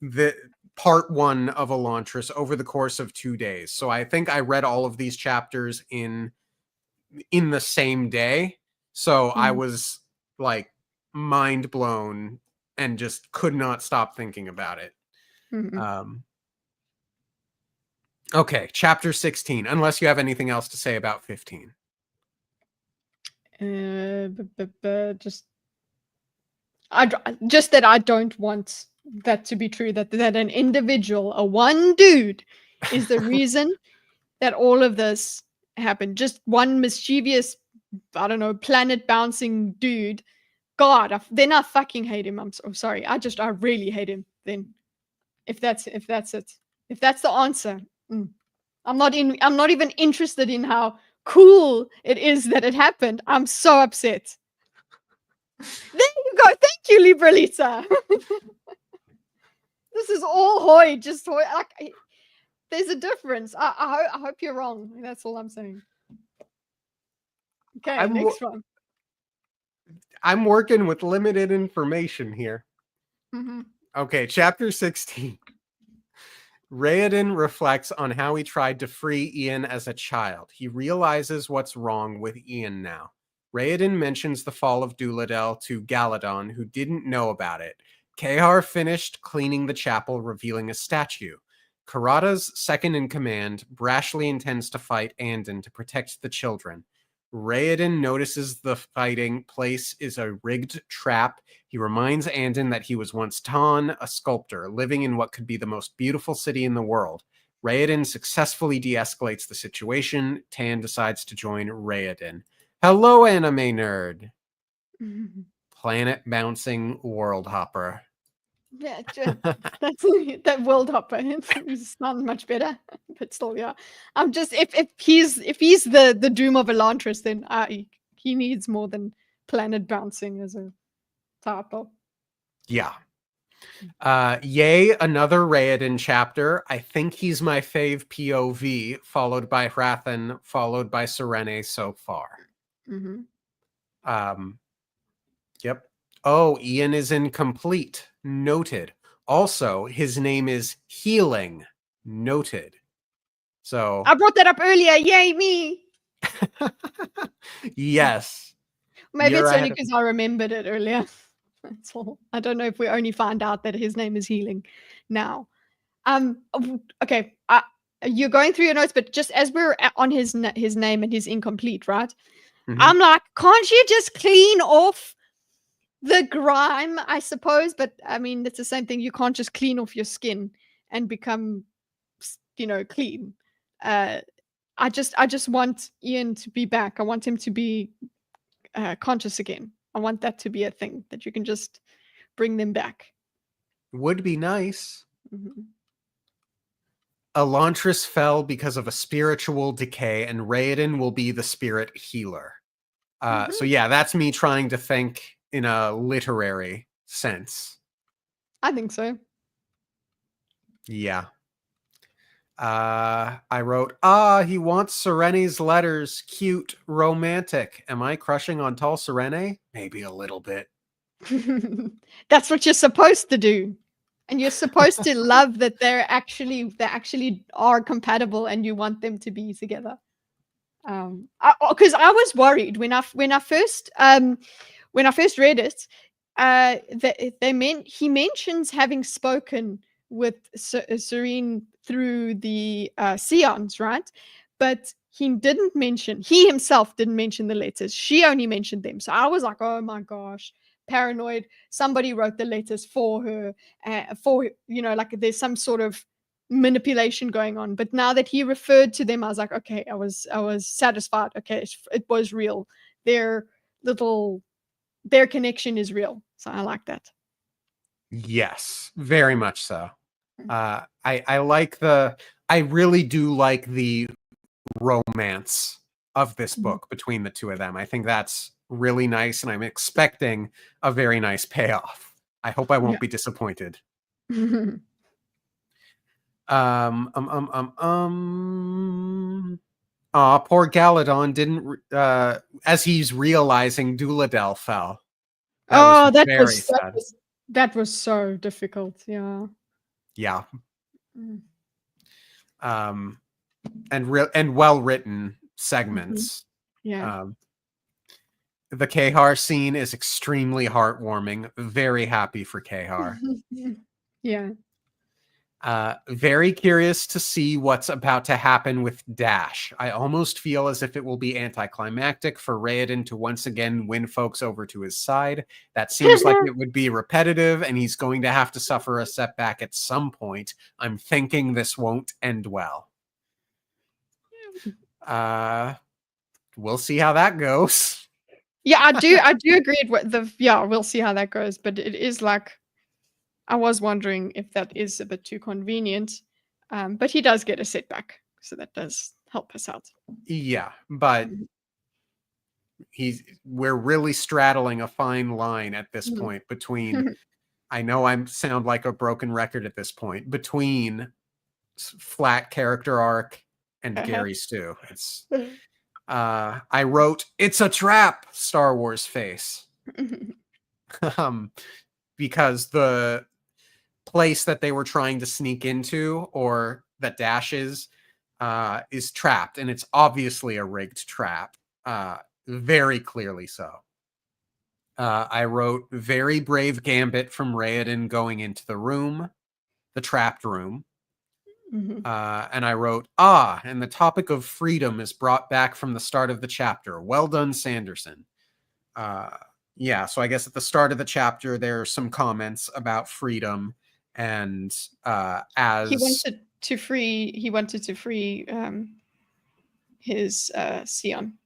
the part 1 of Elantris over the course of 2 days. So I think I read all of these chapters in the same day. So I was like mind blown and just could not stop thinking about it. Okay, chapter 16, unless you have anything else to say about 15. Just that I don't want that to be true, that an individual, a one dude, is the reason that all of this happened. Just one mischievous, I don't know, planet bouncing dude. God, then I fucking hate him. I'm so sorry. I really hate him. Then, if that's it, if that's the answer, I'm not even interested in how cool it is that it happened. I'm so upset. There you go. Thank you, Libralita. This is all Hoid. Just Hoid. There's a difference. I hope you're wrong. That's all I'm saying. Okay, next one. I'm working with limited information here. Okay, chapter 16. Raoden reflects on how he tried to free Ian as a child. He realizes what's wrong with Ian now. Raoden mentions the fall of Duladel to Galadon, who didn't know about it. Kehar finished cleaning the chapel, revealing a statue. Karada's second in command brashly intends to fight Andon to protect the children. Raoden notices the fighting place is a rigged trap. He reminds Andon that he was once Tan, a sculptor, living in what could be the most beautiful city in the world. Raoden successfully de-escalates the situation. Tan decides to join Raoden. Hello, anime nerd. Planet bouncing world hopper. Yeah, that world hopper. It's not much better, but still, yeah. I'm just if he's the doom of Elantris, then he needs more than planet bouncing as a title. Yeah. Yay, another Raoden chapter. I think he's my fave POV, followed by Hrathen, followed by Serene so far. Yep. Oh, Ian is incomplete. Noted. Also, his name is Healing. Noted. So I brought that up earlier. Yay, me. yes. Maybe You're it's only ahead of because I remembered it earlier. That's all. I don't know if we only find out that his name is Healing now. Okay. You're going through your notes, but just as we're on his name and his incomplete, right? Mhm. I'm like, can't you just clean off the grime, I suppose? But I mean, it's the same thing. You can't just clean off your skin and become, clean. I just want Ian to be back. I want him to be conscious again. I want that to be a thing that you can just bring them back. Would be nice. Mhm. Elantris fell because of a spiritual decay, and Raoden will be the spirit healer. So yeah, that's me trying to think in a literary sense. I think so. Yeah. I wrote, he wants Serene's letters. Cute, romantic. Am I crushing on tall Serene? Maybe a little bit. That's what you're supposed to do. And you're supposed to love that they actually are compatible and you want them to be together. Because I was worried when I first read it, he mentions having spoken with Serene through the Seons, right? But he himself didn't mention the letters. She only mentioned them. So I was like, oh my gosh, paranoid. Somebody wrote the letters for her, like there's some sort of manipulation going on. But now that he referred to them, I was like, okay, I was satisfied. Okay, it was real. Their connection is real. So I like that. Yes, very much so. Mm. I really do like the romance of this Mhm. book between the two of them. I think that's really nice, and I'm expecting a very nice payoff. I hope I won't Yeah. be disappointed. Poor Galadon didn't. As he's realizing, Duladel fell. That was Oh, very sad. that was so difficult. Yeah. Yeah. Mm. And well written Mhm. segments. Yeah. The Kahar scene is extremely heartwarming. Very happy for Kahar. Yeah. Very curious to see what's about to happen with Dash. I almost feel as if it will be anticlimactic for Raoden to once again win folks over to his side. That seems like it would be repetitive, and he's going to have to suffer a setback at some point. I'm thinking this won't end well. We'll see how that goes. Yeah, I do agree with we'll see how that goes, but it is like I was wondering if that is a bit too convenient. But he does get a setback, so that does help us out. Yeah, but Mhm. we're really straddling a fine line at this Mhm. point between I know I sound like a broken record at this point between flat character arc and Uh-huh. Gary Stu. It's I wrote it's a trap Star Wars face. um because the place that they were trying to sneak into or that Dash is trapped, and it's obviously a rigged trap. Very clearly so. I wrote very brave gambit from Raoden going into the trapped room. Mhm. And I wrote, and the topic of freedom is brought back from the start of the chapter. Well done, Sanderson. Yeah, so I guess at the start of the chapter, there are some comments about freedom, and He as wanted to free his Sion.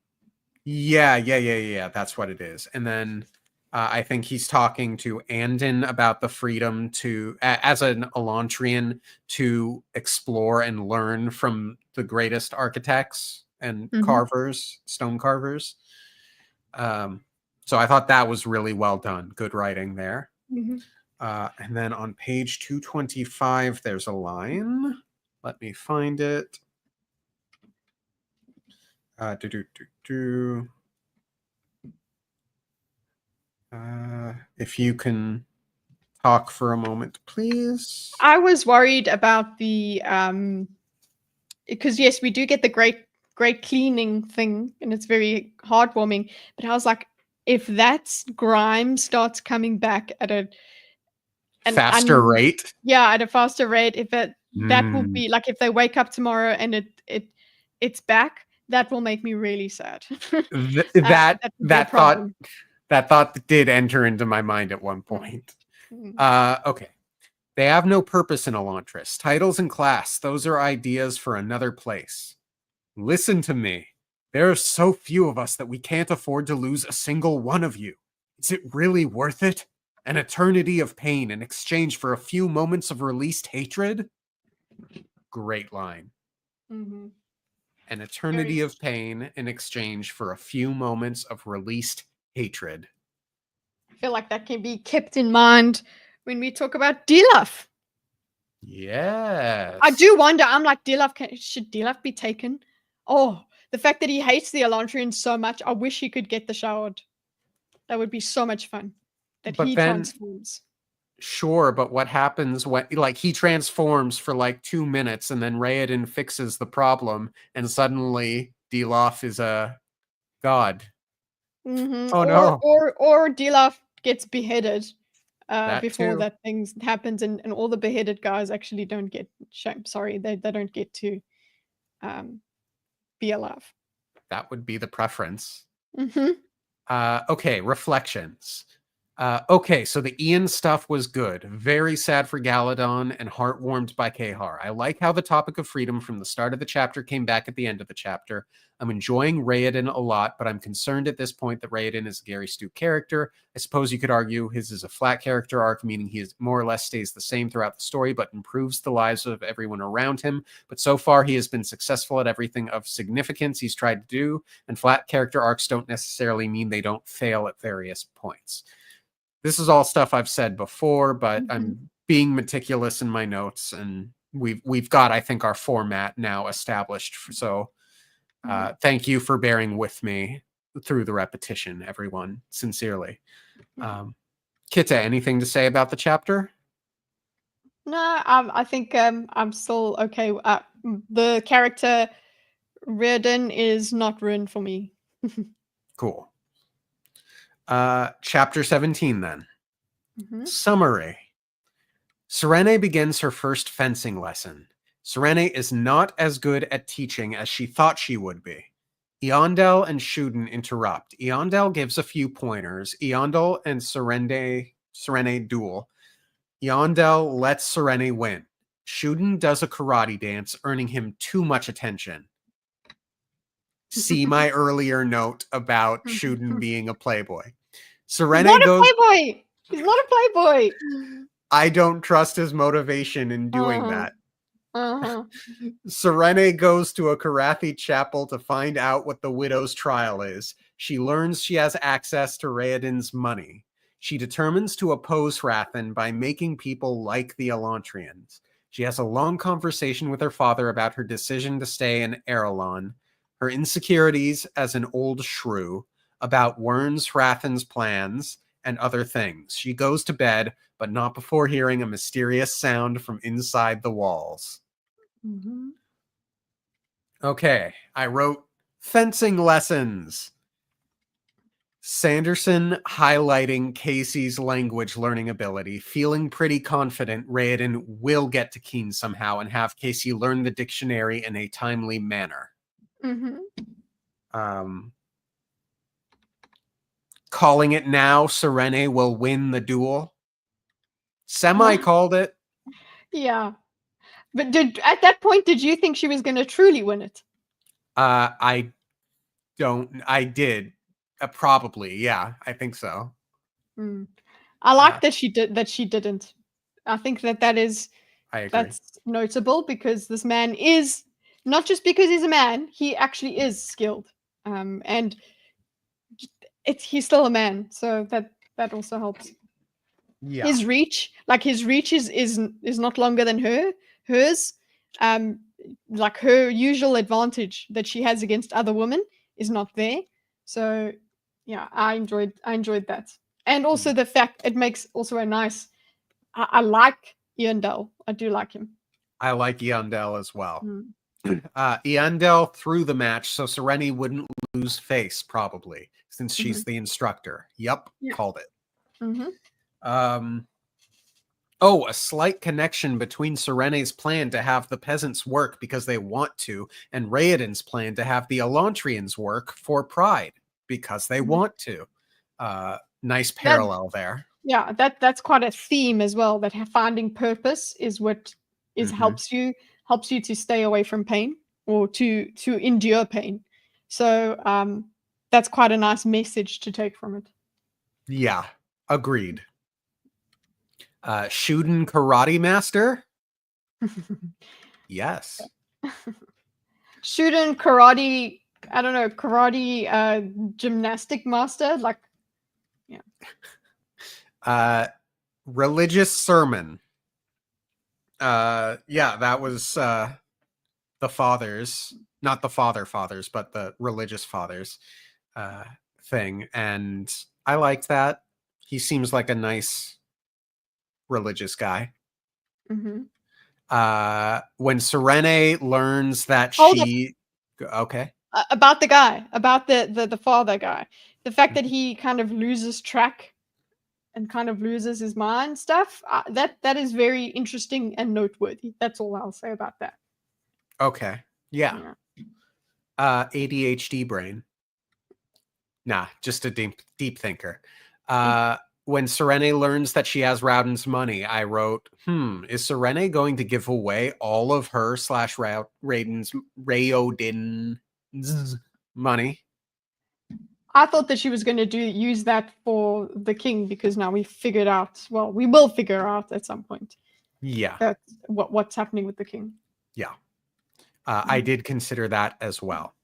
yeah, that's what it is. And then I think he's talking to Andon about the freedom to, as an Elantrian, to explore and learn from the greatest architects and Mhm. carvers, stone carvers. So I thought that was really well done. Good writing there. Mm-hmm. And then on page 225, there's a line. Let me find it. If you can talk for a moment, please. I was worried about the because yes, we do get the great cleaning thing, and it's very heartwarming. But I was like, if that grime starts coming back at an faster rate, at a faster rate, if that will be like, if they wake up tomorrow and it's back, that will make me really sad. that thought did enter into my mind at one point. Okay. They have no purpose in Elantris. Titles and class, those are ideas for another place. Listen to me. There are so few of us that we can't afford to lose a single one of you. Is it really worth it? An eternity of pain in exchange for a few moments of released hatred? Great line. Mm-hmm. An eternity of pain in exchange for a few moments of released hatred. I feel like that can be kept in mind when we talk about Dilaf. Yes. I do wonder, I'm like, should Dilaf be taken? Oh, the fact that he hates the Elantrians so much, I wish he could get the Shard. That would be so much fun. Transforms. Sure, but what happens when, like, he transforms for like 2 minutes and then Raoden fixes the problem and suddenly Dilaf is a god? Mm-hmm. Oh no. Or Dilaf gets beheaded before too. that thing happens, and all the beheaded guys actually don't get shame. Sorry, they don't get to be alive. That would be the preference. Mm-hmm. Okay, reflections. Okay, so the Ian stuff was good. Very sad for Galadon and heartwarmed by Kahar. I like how the topic of freedom from the start of the chapter came back at the end of the chapter. I'm enjoying Raoden a lot, but I'm concerned at this point that Raoden is a Gary Stu character. I suppose you could argue his is a flat character arc, meaning he is more or less stays the same throughout the story, but improves the lives of everyone around him. But so far, he has been successful at everything of significance he's tried to do, and flat character arcs don't necessarily mean they don't fail at various points. This is all stuff I've said before, but I'm being meticulous in my notes, and we've got, I think, our format now established. So thank you for bearing with me through the repetition, everyone. Sincerely. Kitteh, anything to say about the chapter? No, I think I'm still okay. The character Raoden is not ruined for me. Cool. Chapter 17 then. Summary. Serene begins her first fencing lesson. Serene is not as good at teaching as she thought she would be. Eondel and Shuden interrupt. Eondel gives a few pointers. Eondel and Serene duel. Eondel lets Serene win. Shuden does a karate dance, earning him too much attention. See my earlier note about Shuden being a playboy. Serene He's not a playboy. He's not a playboy. I don't trust his motivation in doing that. Serene goes to a Karathi chapel to find out what the widow's trial is. She learns she has access to Raoden's money. She determines to oppose Hrathen by making people like the Elantrians. She has a long conversation with her father about her decision to stay in Arelon, her insecurities as an old shrew, about Wern's Hrathen's plans, and other things. She goes to bed, but not before hearing a mysterious sound from inside the walls. Okay, I wrote fencing lessons. Sanderson highlighting Casey's language learning ability, feeling pretty confident Raoden will get to Keen somehow and have Casey learn the dictionary in a timely manner. Calling it now, Serene will win the duel. Semi called it. Yeah. But at that point, did you think she was going to truly win it? I did. Probably, yeah. I think so. I like that she didn't. I think that is... I agree. That's notable because this man is... Not just because he's a man, he actually is skilled. And he's still a man, so that also helps. Yeah. His reach is not longer than hers. Um, like her usual advantage that she has against other women is not there. So yeah, I enjoyed that, and also the fact it makes also a nice. I like Eondel. I do like him. I like Eondel as well. Mm. Eondel threw the match so Sereni wouldn't lose face, probably, since she's Mm-hmm. the instructor. Yep, Yeah. called it. Mm-hmm. Oh, a slight connection between Serene's plan to have the peasants work because they want to, and Raoden's plan to have the Elantrians work for pride because they Mm-hmm. want to. Nice parallel there. Yeah, that's quite a theme as well. That finding purpose is what is helps you to stay away from pain or to endure pain. So that's quite a nice message to take from it. Yeah, agreed. Shuden Karate Master? Yes. Shooting karate, I don't know, karate gymnastic master, like Religious sermon. Yeah, that was the fathers, not the fathers, but the religious fathers thing. And I liked that. He seems like a nice religious guy. mm-hmm. When Serene learns that Hold up. she okay. About the guy, about the father guy, the fact that he kind of loses track and kind of loses his mind stuff, that is very interesting and noteworthy. That's all I'll say about that. Okay. Yeah. Yeah. ADHD brain. Nah, just a deep thinker. Mm. When Serene learns that she has Rowden's money, I wrote, is Serene going to give away all of her / Raoden's money? I thought that she was going to use that for the king because now we figured out. Well, we will figure out at some point. Yeah. That what's happening with the king. Yeah. I did consider that as well.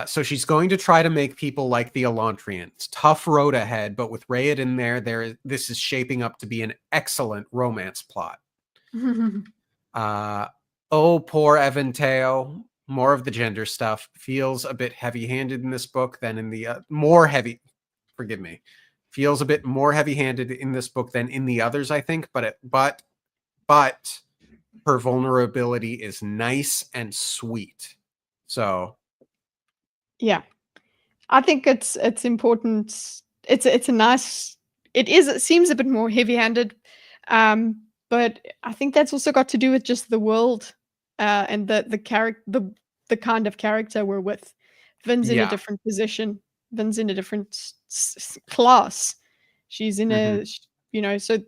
So she's going to try to make people like the Elantrians. Tough road ahead, but with Raoden this is shaping up to be an excellent romance plot. Oh, poor Eventeo. More of the gender stuff. Feels a bit heavy-handed in this book than in the forgive me. Feels a bit more heavy-handed in this book than in the others, I think, but her vulnerability is nice and sweet. So yeah, I think it's important. It's a nice. It seems a bit more heavy-handed, but I think that's also got to do with just the world, and the character, the kind of character we're with. Vin's in a yeah. different position. Vin's in a different class. She's in a, so,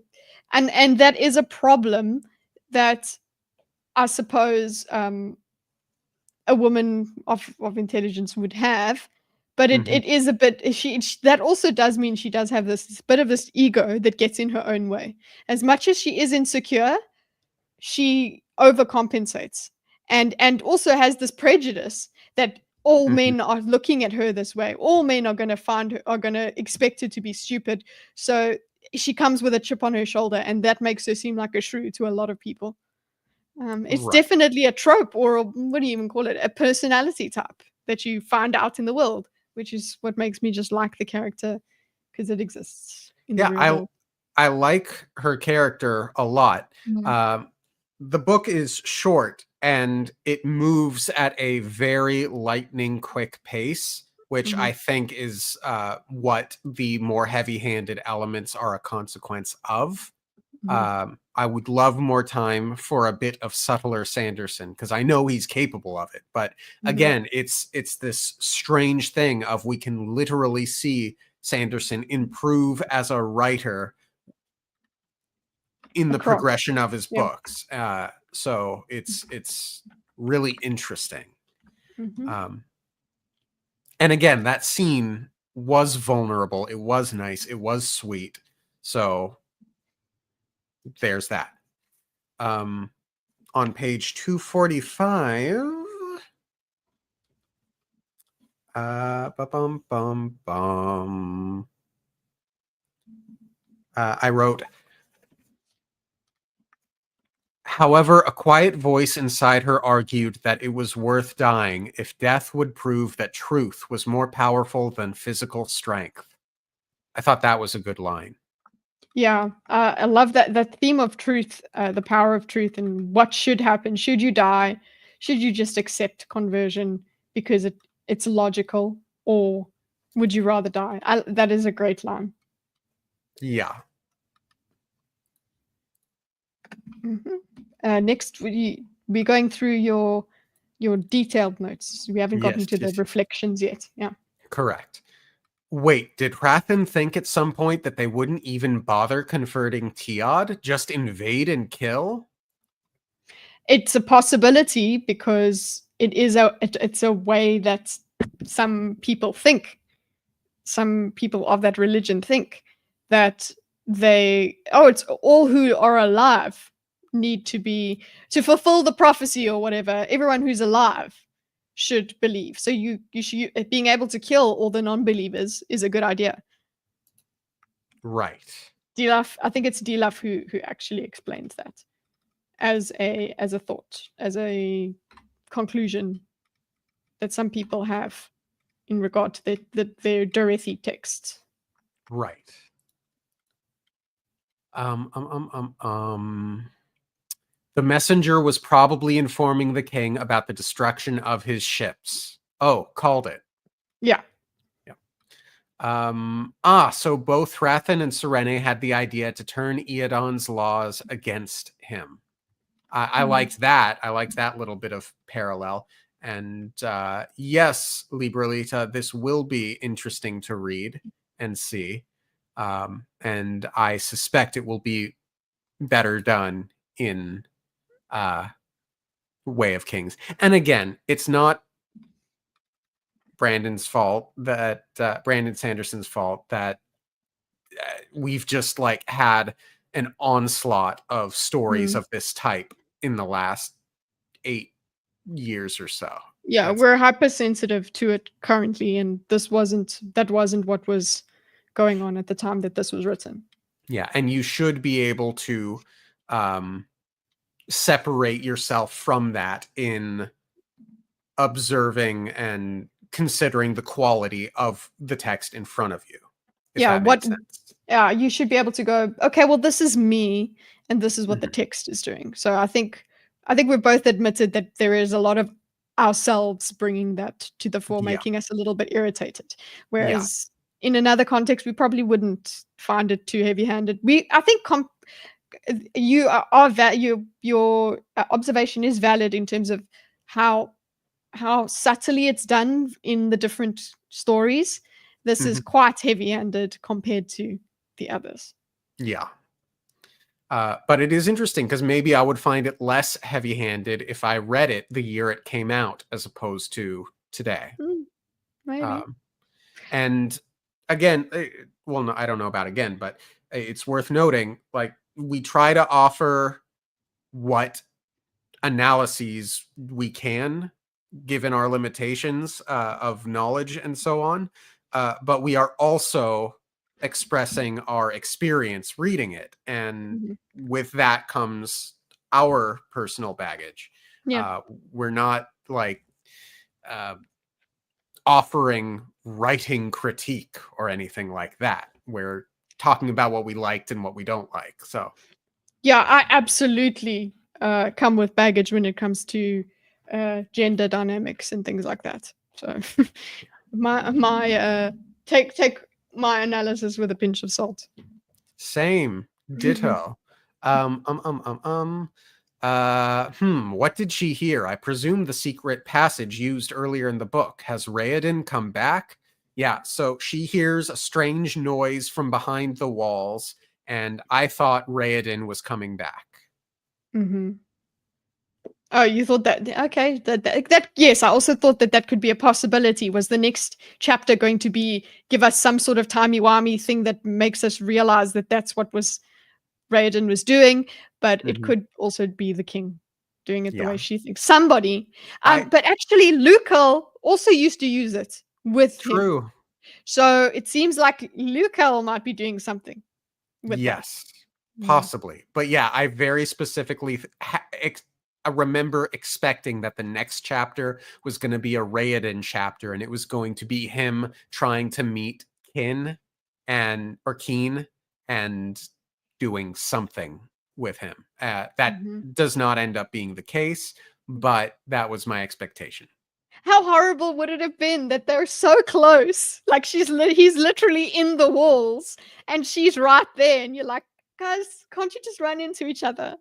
and that is a problem that I suppose a woman of intelligence would have, but it is a bit that also does mean she does have this bit of this ego that gets in her own way. As much as she is insecure, she overcompensates and also has this prejudice that all men are looking at her this way. All men are going to expect her to be stupid. So she comes with a chip on her shoulder, and that makes her seem like a shrew to a lot of people. It's Right. definitely a trope, or what do you even call it? A personality type that you find out in the world, which is what makes me just like the character because it exists in the real world. I like her character a lot. Mm. The book is short and it moves at a very lightning quick pace, which Mhm. I think is what the more heavy-handed elements are a consequence of. Mhm. I would love more time for a bit of subtler Sanderson because I know he's capable of it. But Mhm. again, it's this strange thing of we can literally see Sanderson improve as a writer in the Across. progression of his Yeah. books. So it's really interesting. Mhm. And again, that scene was vulnerable. It was nice. It was sweet. So there's that. On page 245, Bum bum bum. I wrote, however, a quiet voice inside her argued that it was worth dying if death would prove that truth was more powerful than physical strength. I thought that was a good line. Yeah, I love that theme of truth, the power of truth, and what should happen. Should you die? Should you just accept conversion because it's logical, or would you rather die? That is a great line. Yeah. Next, we're going through your detailed notes. We haven't gotten Yes, to the yes. reflections yet. Yeah. Correct. Wait, did Hrathen think at some point that they wouldn't even bother converting Tiod? Just invade and kill? It's a possibility because it's a way that some people think. Some people of that religion think that it's all who are alive need to fulfill the prophecy or whatever. Everyone who's alive should believe. So you should being able to kill all the non-believers is a good idea. Right. Dilaf, I think it's Dilaf who actually explains that as a thought, as a conclusion that some people have in regard to their Dorothy texts. Right. The messenger was probably informing the king about the destruction of his ships. Oh, called it. Yeah. So both Hrathen and Serene had the idea to turn Eodon's laws against him. I liked that. I liked that little bit of parallel. And yes, Libralita, this will be interesting to read and see. And I suspect it will be better done in Way of Kings. And again, it's not Brandon Sanderson's fault that we've just like had an onslaught of stories of this type in the last 8 years or so. Yeah, we're hypersensitive to it currently, and that wasn't what was going on at the time that this was written. Yeah, and you should be able to separate yourself from that in observing and considering the quality of the text in front of you. You should be able to go, okay, well, this is me, and this is what the text is doing. So I think we've both admitted that there is a lot of ourselves bringing that to the fore, making us a little bit irritated. Whereas in another context, we probably wouldn't find it too heavy-handed. I think your observation is valid in terms of how subtly it's done in the different stories. This is quite heavy-handed compared to the others. Yeah. But it is interesting because maybe I would find it less heavy-handed if I read it the year it came out as opposed to today. Maybe. And again, well, no, I don't know about again, but it's worth noting, like, we try to offer what analyses we can given our limitations of knowledge and so on. But we are also expressing our experience reading it. And with that comes our personal baggage. Yeah. We're not like offering writing critique or anything like that. We're talking about what we liked and what we don't like. So yeah, I absolutely come with baggage when it comes to gender dynamics and things like that. So my take my analysis with a pinch of salt. Same. Ditto. What did she hear? I presume the secret passage used earlier in the book. Has Raoden come back? Yeah, so she hears a strange noise from behind the walls, and I thought Raoden was coming back. Oh, you thought that? Okay, that yes, I also thought that could be a possibility. Was the next chapter going to give us some sort of timey-wimey thing that makes us realize that that's what Raoden was doing? But it could also be the king doing it the way she thinks. Somebody. But actually, Lukel also used to use it with him. True. So it seems like Lukel might be doing something with Yes, that. possibly. But yeah, I very specifically I remember expecting that the next chapter was going to be a Raoden chapter, and it was going to be him trying to meet Keen and doing something with him. That does not end up being the case, but that was my expectation. How horrible would it have been that they're so close? Like he's literally in the walls and she's right there, and you're like, guys, can't you just run into each other?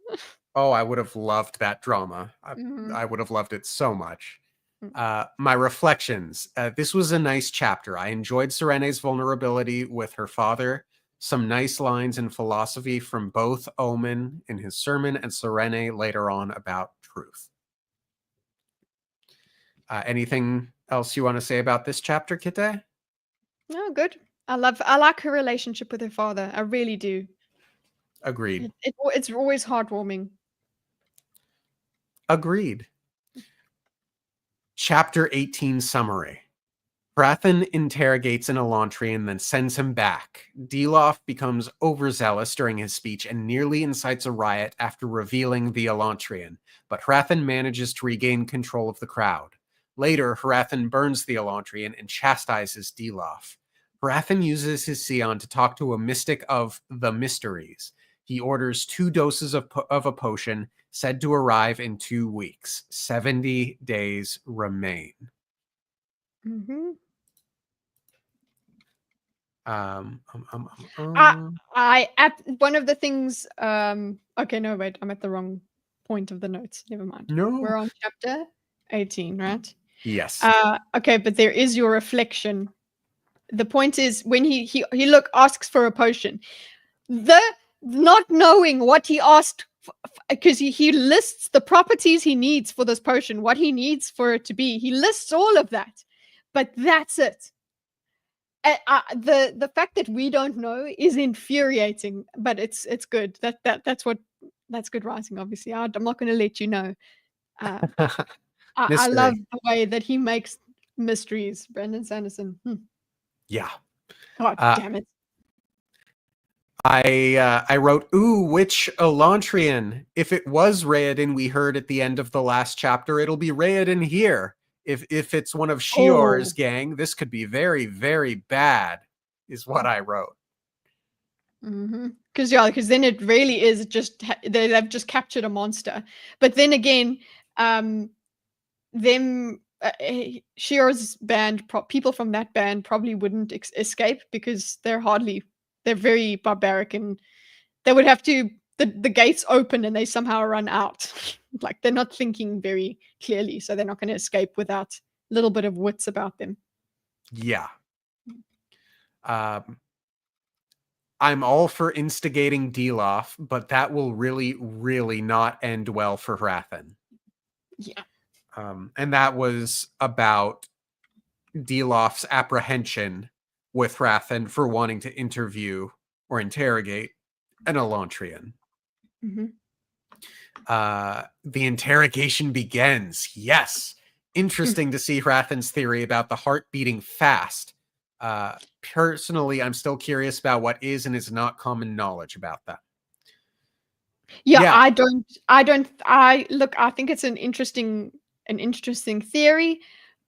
Oh, I would have loved that drama. Mhm. I would have loved it so much. Mm. My reflections. This was a nice chapter. I enjoyed Serene's vulnerability with her father. Some nice lines in philosophy from both Omen in his sermon and Serene later on about truth. Anything else you want to say about this chapter, Kitteh? No, good. I like her relationship with her father. I really do. Agreed. It's always heartwarming. Agreed. Chapter 18 summary. Hrathen interrogates an Elantrian, then sends him back. Deloff becomes overzealous during his speech and nearly incites a riot after revealing the Elantrian, but Hrathen manages to regain control of the crowd. Later, Hrathen burns the Elantrian and chastises Deloff. Hrathen uses his Scion to talk to a mystic of the mysteries. He orders 2 doses of a potion, said to arrive in 2 weeks. 70 days remain. Mm-hmm. I at one of the things. Okay, no, wait, I'm at the wrong point of the notes. Never mind. No. We're on chapter 18, right? Yes. Okay, but there is your reflection. The point is when he asks for a potion, the not knowing what he asked, because he lists the properties he needs for this potion, what he needs for it to be. He lists all of that, but that's it. The fact that we don't know is infuriating, but it's good. That's good writing. Obviously, I'm not going to let you know. I love the way that he makes mysteries, Brandon Sanderson. Yeah. God damn it. I wrote, ooh, which Elantrian? If it was Raoden we heard at the end of the last chapter, it'll be Raoden here. If it's one of Shior's gang, this could be very, very bad, is what I wrote. Because then it really is just they've just captured a monster. But then again, Shior's band, people from that band probably wouldn't escape because they're very barbaric, and they would have to the gates open and they somehow run out. Like they're not thinking very clearly, so they're not going to escape without a little bit of wits about them. Yeah. I'm all for instigating Deloff, but that will really, really not end well for Hrathen. Yeah. And that was about Deloff's apprehension with Hrathen for wanting to interview or interrogate an Elantrian. The interrogation begins. Yes. Interesting to see Hrathen's theory about the heart beating fast. Personally, I'm still curious about what is and is not common knowledge about that. Yeah. I think it's an interesting theory,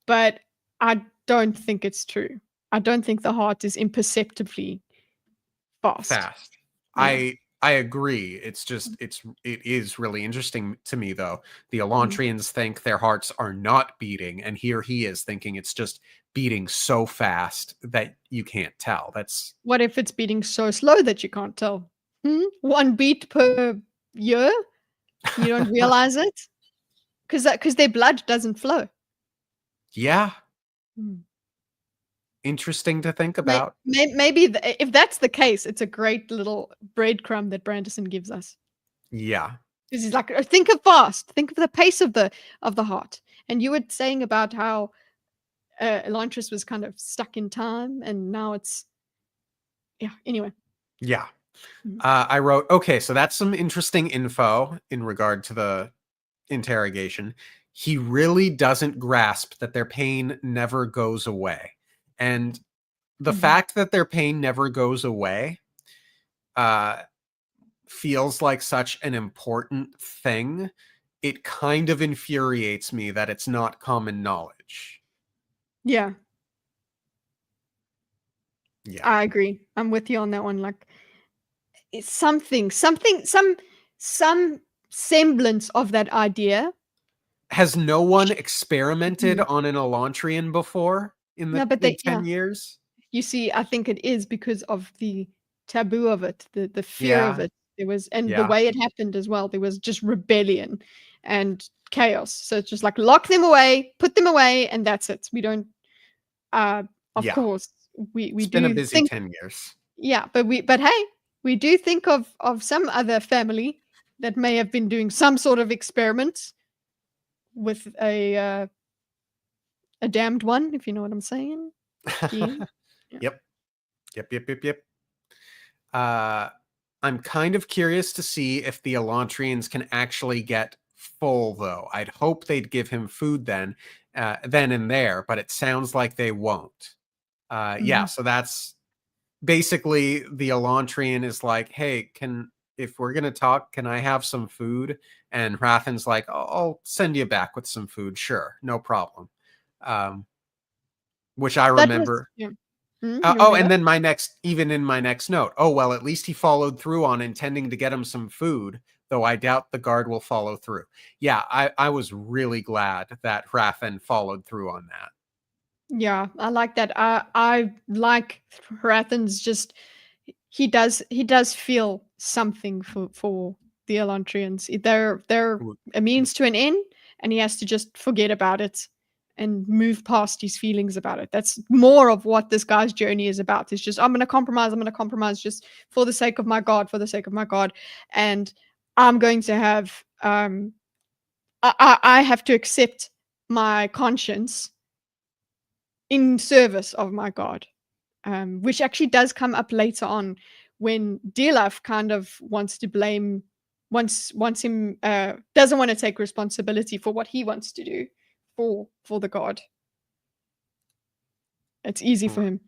but I don't think it's true. I don't think the heart is imperceptibly fast. Yeah. I agree. It's just it is really interesting to me though. The Elantrians think their hearts are not beating, and here he is thinking it's just beating so fast that you can't tell. That's what if it's beating so slow that you can't tell? 1 beat per year? You don't realize it? Because their blood doesn't flow. Yeah. Interesting to think about. Maybe if that's the case, it's a great little breadcrumb that Branderson gives us. Yeah. Because he's like, think of fast, think of the pace of the heart. And you were saying about how Elantris was kind of stuck in time, and now it's anyway. Yeah. I wrote, okay, so that's some interesting info in regard to the interrogation. He really doesn't grasp that their pain never goes away. And the Mhm. fact that their pain never goes away feels like such an important thing. It kind of infuriates me that it's not common knowledge. Yeah, Yeah. I agree. I'm with you on that one. Like, it's some semblance of that idea. Has no one experimented Mhm. on an Elantrian before No, but in they 10 yeah. years? You see, I think it is because of the taboo of it, the fear of Yeah. it. There was and the Yeah. way it happened as well, there was just rebellion and chaos. So it's just like lock them away, put them away, and that's it. We don't uh of Yeah. course we It's been a do busy think 10 years. yeah, but hey, we do think of some other family that may have been doing some sort of experiment with a damned one, if you know what I'm saying. Skiing. Yeah. Yep. Yep, yep, yep, yep. Uh, I'm kind of curious to see if the Elantrians can actually get full, though. I'd hope they'd give him food then and there, but it sounds like they won't. Yeah, Mhm. so that's basically the Elantrian is like, hey, if we're gonna talk, can I have some food? And Rathan's like, I'll send you back with some food, sure, no problem. Um, which I That was remember. yeah. You Oh, and remember? then even in my next note, oh, well, at least he followed through on intending to get him some food, though I doubt the guard will follow through. Yeah, I was really glad that Rathan followed through on that. Yeah, I like that. I like Hrathen's just he does feel something for the Elantrians. They're Ooh, a means to an end, and he has to just forget about it and move past his feelings about it. That's more of what this guy's journey is about. It's just I'm gonna compromise just for the sake of my God, for the sake of my God. And I'm going to have I have to accept my conscience in service of my God, which actually does come up later on when Dilaf kind of wants to blame, wants him doesn't want to take responsibility for what he wants to do for the God. It's easy for right. him.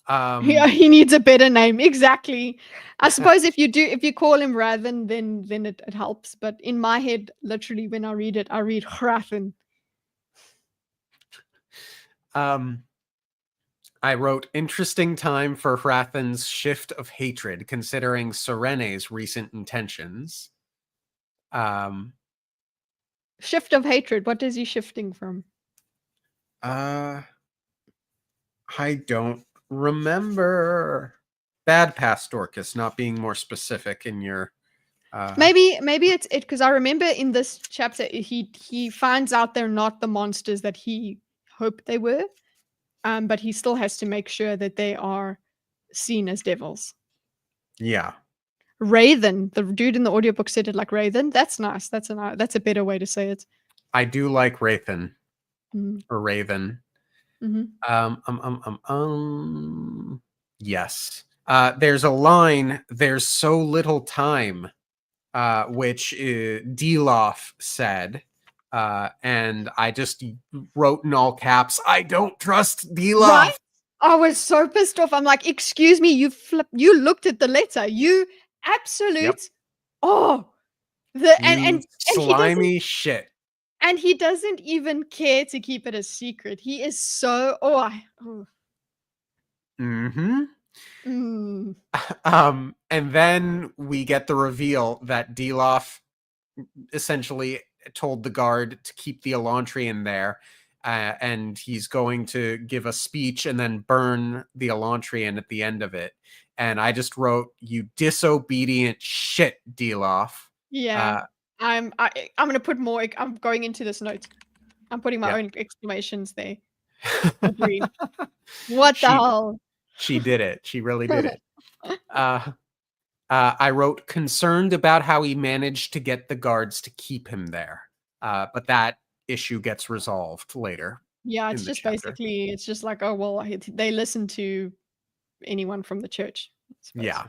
Yeah, Um, he needs a better name. Exactly. I suppose if you call him Rathan, then it helps. But in my head, literally, when I read it, I read Rathan. um, I wrote interesting time for Rathan's shift of hatred, considering Serene's recent intentions. Um, Shift of hatred. What is he shifting from? uh, I don't remember. Bad past Dorcas, not being more specific in your uh Maybe it's it because I remember in this chapter he finds out they're not the monsters that he hoped they were, but he still has to make sure that they are seen as devils. yeah. Raven, the dude in the audiobook said it like Raven. That's nice. That's a better way to say it. I do like Rathan Mm, or Raven. mhm. Um, um, um, um, um. Yes. There's a line, there's so little time, which Deloff said. And I just wrote in all caps, I don't trust Right? Deloff. I was so pissed off. I'm like, excuse me, you looked at the letter. You Yep. absolute oh the You and he doesn't slimy shit. And he doesn't even care to keep it a secret. He is so oh. Mm-hmm. Mm. And then we get the reveal that Deloff essentially told the guard to keep the Elantrian there, and he's going to give a speech and then burn the Elantrian at the end of it. And I just wrote, "You disobedient shit, Deloff." Yeah. Uh, I'm gonna put more I'm going into this note. I'm putting my yep. own exclamations there. Agree. What the she hell? she did it. She really did it. Uh, I wrote concerned about how he managed to get the guards to keep him there, but that issue gets resolved later Yeah, in it's the just chapter. basically it's just like, oh well, they listen to anyone from the church, I suppose. Yeah.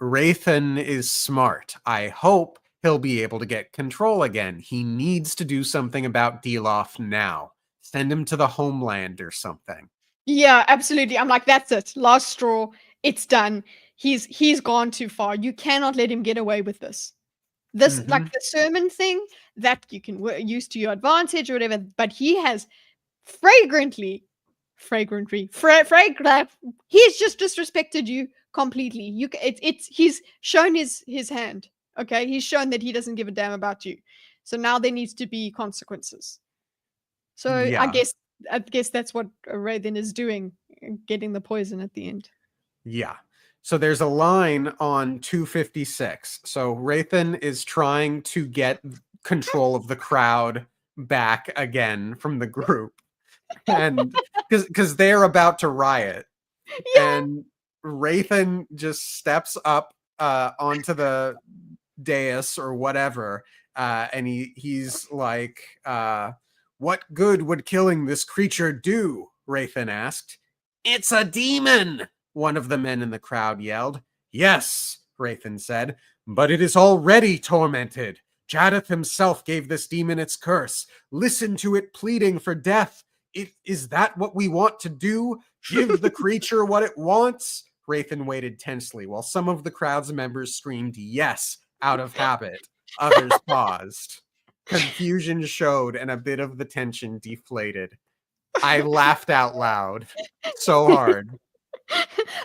Rathan is smart. I hope he'll be able to get control again. He needs to do something about Deloff now. Send him to the homeland or something. Yeah, absolutely. I'm like, that's it. Last straw. It's done. He's gone too far. You cannot let him get away with this. This, like Mhm. the sermon thing, that you can use to your advantage or whatever, but he has fragrantly he's just disrespected you completely. It's he's shown his hand. Okay, he's shown that he doesn't give a damn about you. So now there needs to be consequences. So Yeah. I guess that's what Raiden is doing, getting the poison at the end. Yeah. So there's a line on 256. So Rathan is trying to get control of the crowd back again from the group. And because they're about to riot. Yeah. And Rathan just steps up onto the dais or whatever. And he's like, what good would killing this creature do? Rathan asked. It's a demon, one of the men in the crowd yelled. Yes, Rathan said, but it is already tormented. Jadath himself gave this demon its curse. Listen to it pleading for death. Is that what we want to do? Give the creature what it wants? Rathan waited tensely while some of the crowd's members screamed yes out of habit. Others paused. Confusion showed and a bit of the tension deflated. I laughed out loud so hard.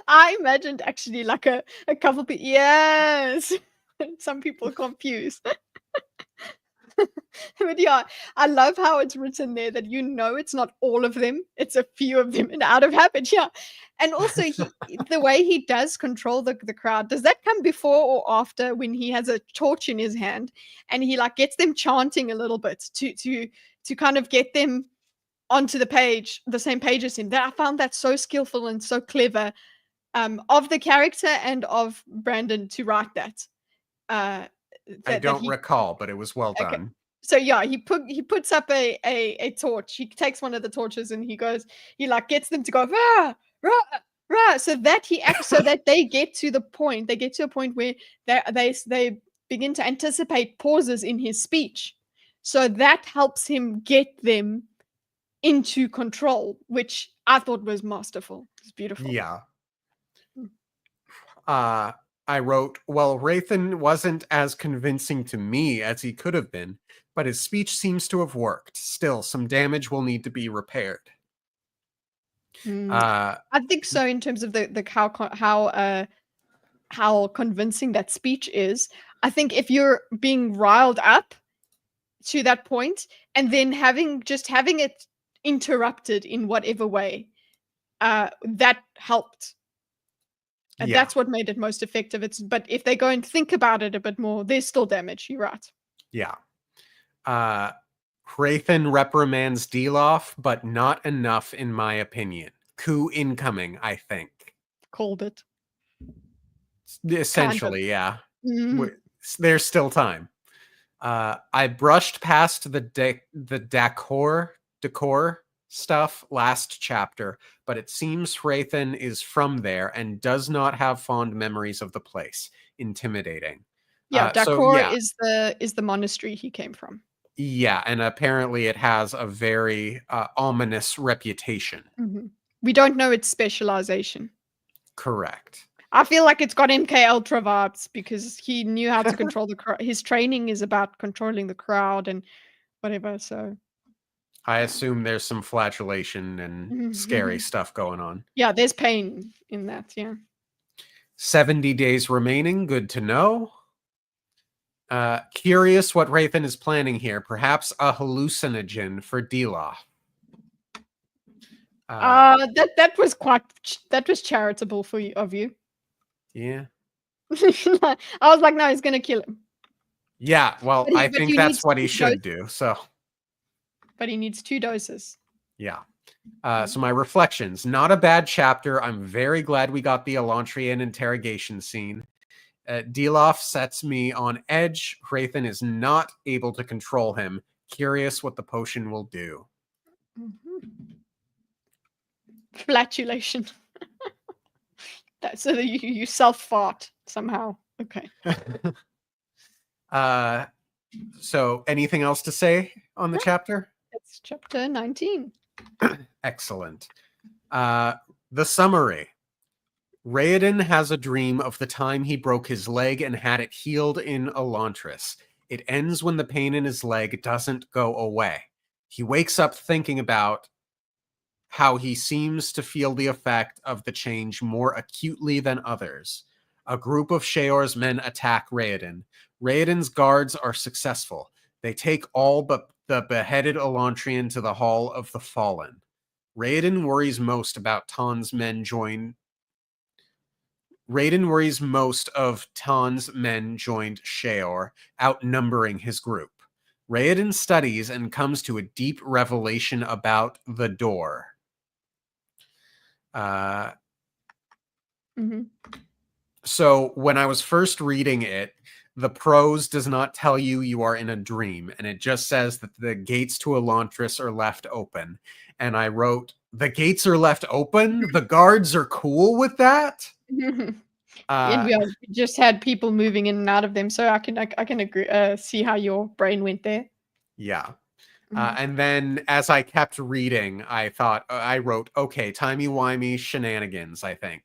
I imagined actually like a couple people. Yes. Some people confused. But yeah, I love how it's written there that it's not all of them, it's a few of them and out of habit. Yeah. And also the way he does control the crowd, does that come before or after when he has a torch in his hand and he like gets them chanting a little bit to kind of get them onto the same page as him? That I found that so skillful and so clever, of the character and of Brandon to write that. Uh I that don't he recall, but it was well Okay. done. So yeah, he puts up a torch. He takes one of the torches and he like gets them to go rah rah rah, so that so that they get to the point. They get to a point where they begin to anticipate pauses in his speech. So that helps him get them into control, which I thought was masterful. It's beautiful. Yeah. I wrote, well, Rathan wasn't as convincing to me as he could have been, but his speech seems to have worked. Still, some damage will need to be repaired. Mm. Uh, I think so in terms of the how convincing that speech is. I think if you're being riled up to that point and then having it interrupted in whatever way, that helped. And yeah, that's what made it most effective. But if they go and think about it a bit more, there's still damage. You're right. yeah. Uh, Rathan reprimands Deloff, but not enough, in my opinion. Coup incoming, I think. Called it. Kind of. Essentially, yeah. Mhm. There's still time. I brushed past the decor stuff last chapter, but it seems Rathan is from there and does not have fond memories of the place. Intimidating. Yeah, So Dakor yeah, is the monastery he came from. yeah, and apparently it has a very ominous reputation. Mhm. We don't know its specialization. Correct. I feel like it's got MK Ultra vibes because he knew how to control the crowd. His training is about controlling the crowd and whatever. So I yeah, assume there's some flagellation and scary stuff going on. yeah. There's pain in that. Yeah. 70 days remaining. Good to know. Curious what Rathan is planning here. Perhaps a hallucinogen for Deloff. That was charitable for you of you. Yeah. I was like, no, he's gonna kill him. Yeah, well, I But think he that's needs what he 2 should doses. do. So, But he needs 2 doses. yeah. So my reflections. Not a bad chapter. I'm very glad we got the Elantrian interrogation scene. Deloff sets me on edge. Rathan is not able to control him. Curious what the potion will do. Mhm. Flatulation. So that you self fart somehow. Okay. So anything else to say on the chapter? It's chapter 19. Excellent. The summary. Raoden has a dream of the time he broke his leg and had it healed in Elantris. It ends when the pain in his leg doesn't go away. He wakes up thinking about how he seems to feel the effect of the change more acutely than others. A group of Sheor's men attack Raoden. Raoden's guards are successful. They take all but the beheaded Elantrian to the Hall of the Fallen. Raoden worries most about Tan's men Raoden worries most of Tan's men joined Sheor, outnumbering his group. Raoden studies and comes to a deep revelation about the door. So when I was first reading it, the prose does not tell you are in a dream, and it just says that the gates to Elantris are left open. And I wrote, the gates are left open? The guards are cool with that? And we just had people moving in and out of them, so I can agree, see how your brain went there. Yeah. And then as I kept reading, I thought, I wrote, okay, timey-wimey shenanigans, I think.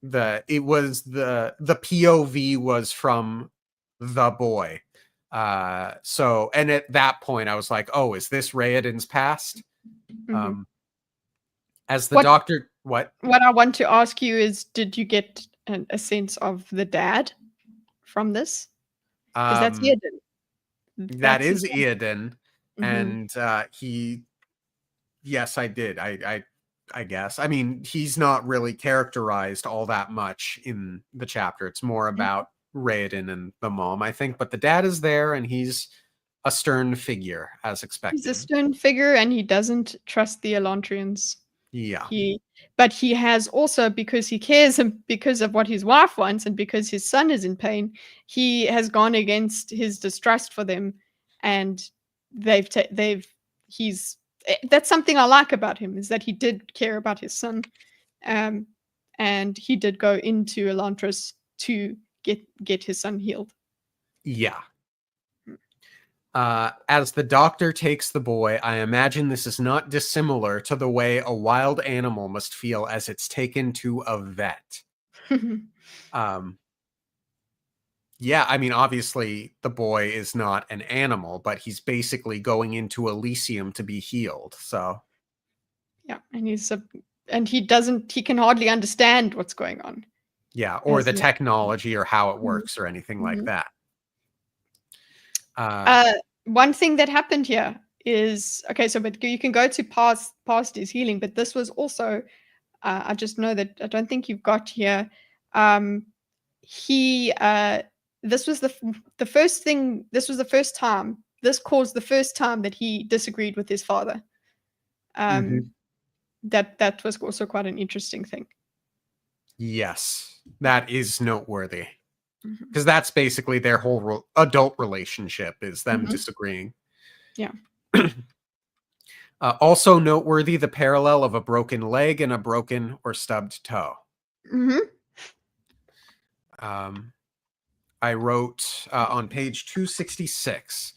The POV was from the boy. So, and at that point I was like, oh, is this Raoden's past? As the doctor, what I want to ask you is, did you get a sense of the dad from this? Because that's Eoden. That is Eoden. And yes, I did. I guess. I mean, he's not really characterized all that much in the chapter. It's more about Raoden and the mom, I think. But the dad is there, and he's a stern figure, as expected. He's a stern figure, and he doesn't trust the Elantrians. Yeah. But he has also, because he cares and because of what his wife wants and because his son is in pain, he has gone against his distrust for them, and that's something I like about him, is that he did care about his son, and he did go into Elantris to get his son healed. Yeah. As the doctor takes the boy, I imagine this is not dissimilar to the way a wild animal must feel as it's taken to a vet. Yeah, I mean, obviously the boy is not an animal, but he's basically going into Elysium to be healed. So yeah, and he can hardly understand what's going on. Yeah, or the technology or how it works or anything like that. One thing that happened here is, okay, so but you can go to past his healing, but this was also, I just know that I don't think you've got here. This was the first thing. This was the first time. This caused the first time that he disagreed with his father. That was also quite an interesting thing. Yes, that is noteworthy. Because that's basically their whole adult relationship, is them disagreeing. Yeah. Also noteworthy, the parallel of a broken leg and a broken or stubbed toe. I wrote on page 266,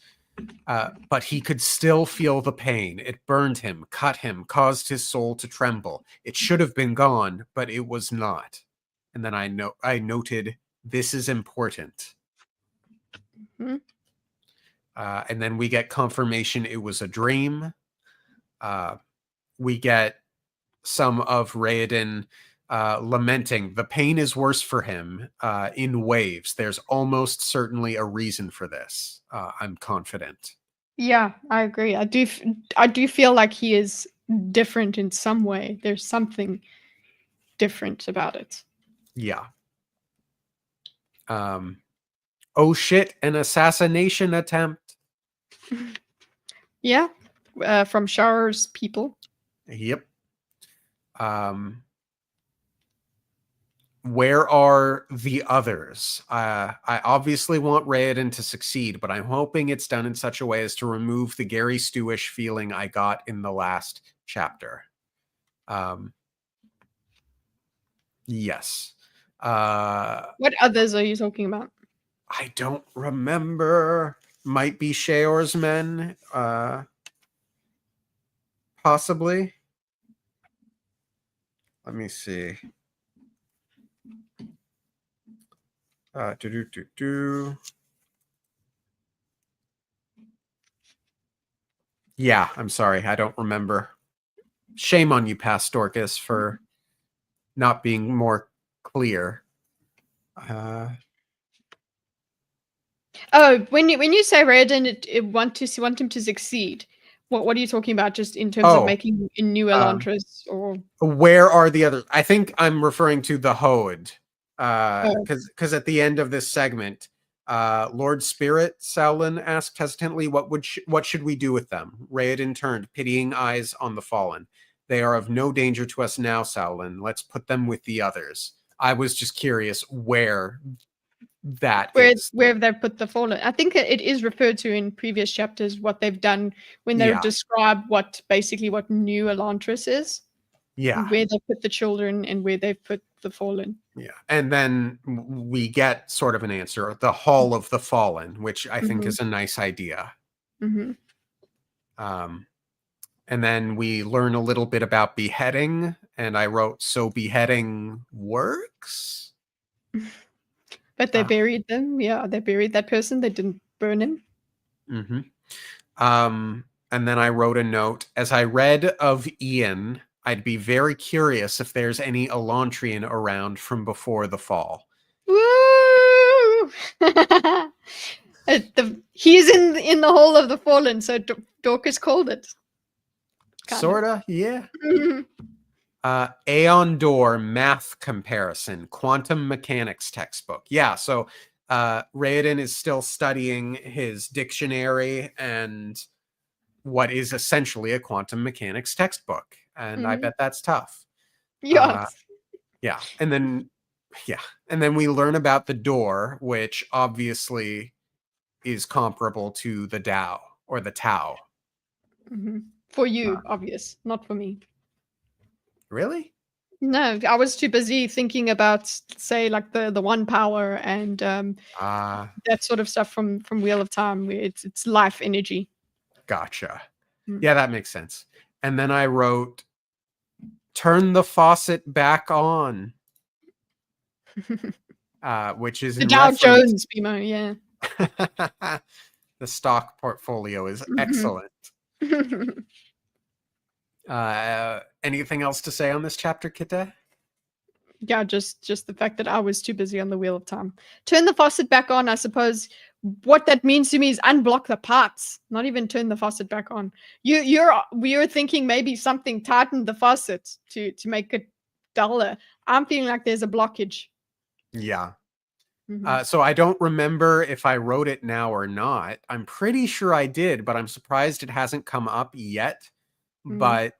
but he could still feel the pain. It burned him, cut him, caused his soul to tremble. It should have been gone, but it was not. And then I noted, this is important. And then we get confirmation it was a dream. We get some of Raoden lamenting the pain is worse for him in waves. There's almost certainly a reason for this. I'm confident. Yeah, I agree. I do feel like he is different in some way. There's something different about it. Yeah. Oh shit, an assassination attempt. Yeah, from Shara's people. Yep. Where are the others? I obviously want Raoden to succeed, but I'm hoping it's done in such a way as to remove the Gary Stewish feeling I got in the last chapter. Yes. What others are you talking about? I don't remember. might be Sheor's men, possibly. Let me see. Yeah, I'm sorry. I don't remember. Shame on you, Pastorcus, for not being more clear. Oh, when you say Raiden, it want him to succeed. What are you talking about? Just in terms of making a new Elantris, or where are the other? I think I'm referring to the Hoed, because at the end of this segment, Lord Spirit Sauron asked hesitantly, "What should we do with them?" Raiden turned, pitying eyes on the fallen. "They are of no danger to us now, Sauron. Let's put them with the others." I was just curious where that is. where they've put the fallen. I think it is referred to in previous chapters what they've done when they describe what new Elantris is. Yeah. Where they put the children and where they've put the fallen. Yeah. And then we get sort of an answer, the Hall of the Fallen, which I think is a nice idea. And then we learn a little bit about beheading, and I wrote, so beheading works? But they buried them. Yeah, they buried that person. They didn't burn him. And then I wrote a note. As I read of Ian, I'd be very curious if there's any Elantrian around from before the fall. Woo! He's in the Hall of the Fallen, so Dorcas called it. Sorta, yeah. Aeon Door math comparison, quantum mechanics textbook. Yeah, so Raiden is still studying his dictionary and what is essentially a quantum mechanics textbook. And I bet that's tough. Yes. Yeah. And then we learn about the door, which obviously is comparable to the Tao or the Tau. For you, obvious, not for me. Really? No, I was too busy thinking about, say, like the one power and that sort of stuff from Wheel of Time, where it's life energy. Gotcha. Yeah, that makes sense. And then I wrote, turn the faucet back on. Which is the Dow Jones, Bimo, yeah. The stock portfolio is excellent. Anything else to say on this chapter, Kitteh? Yeah, just the fact that I was too busy on the Wheel of Time. Turn the faucet back on, I suppose. What that means to me is unblock the parts, not even turn the faucet back on. We were thinking maybe something tightened the faucet to make it duller. I'm feeling like there's a blockage. Yeah. So I don't remember if I wrote it now or not. I'm pretty sure I did, but I'm surprised it hasn't come up yet. But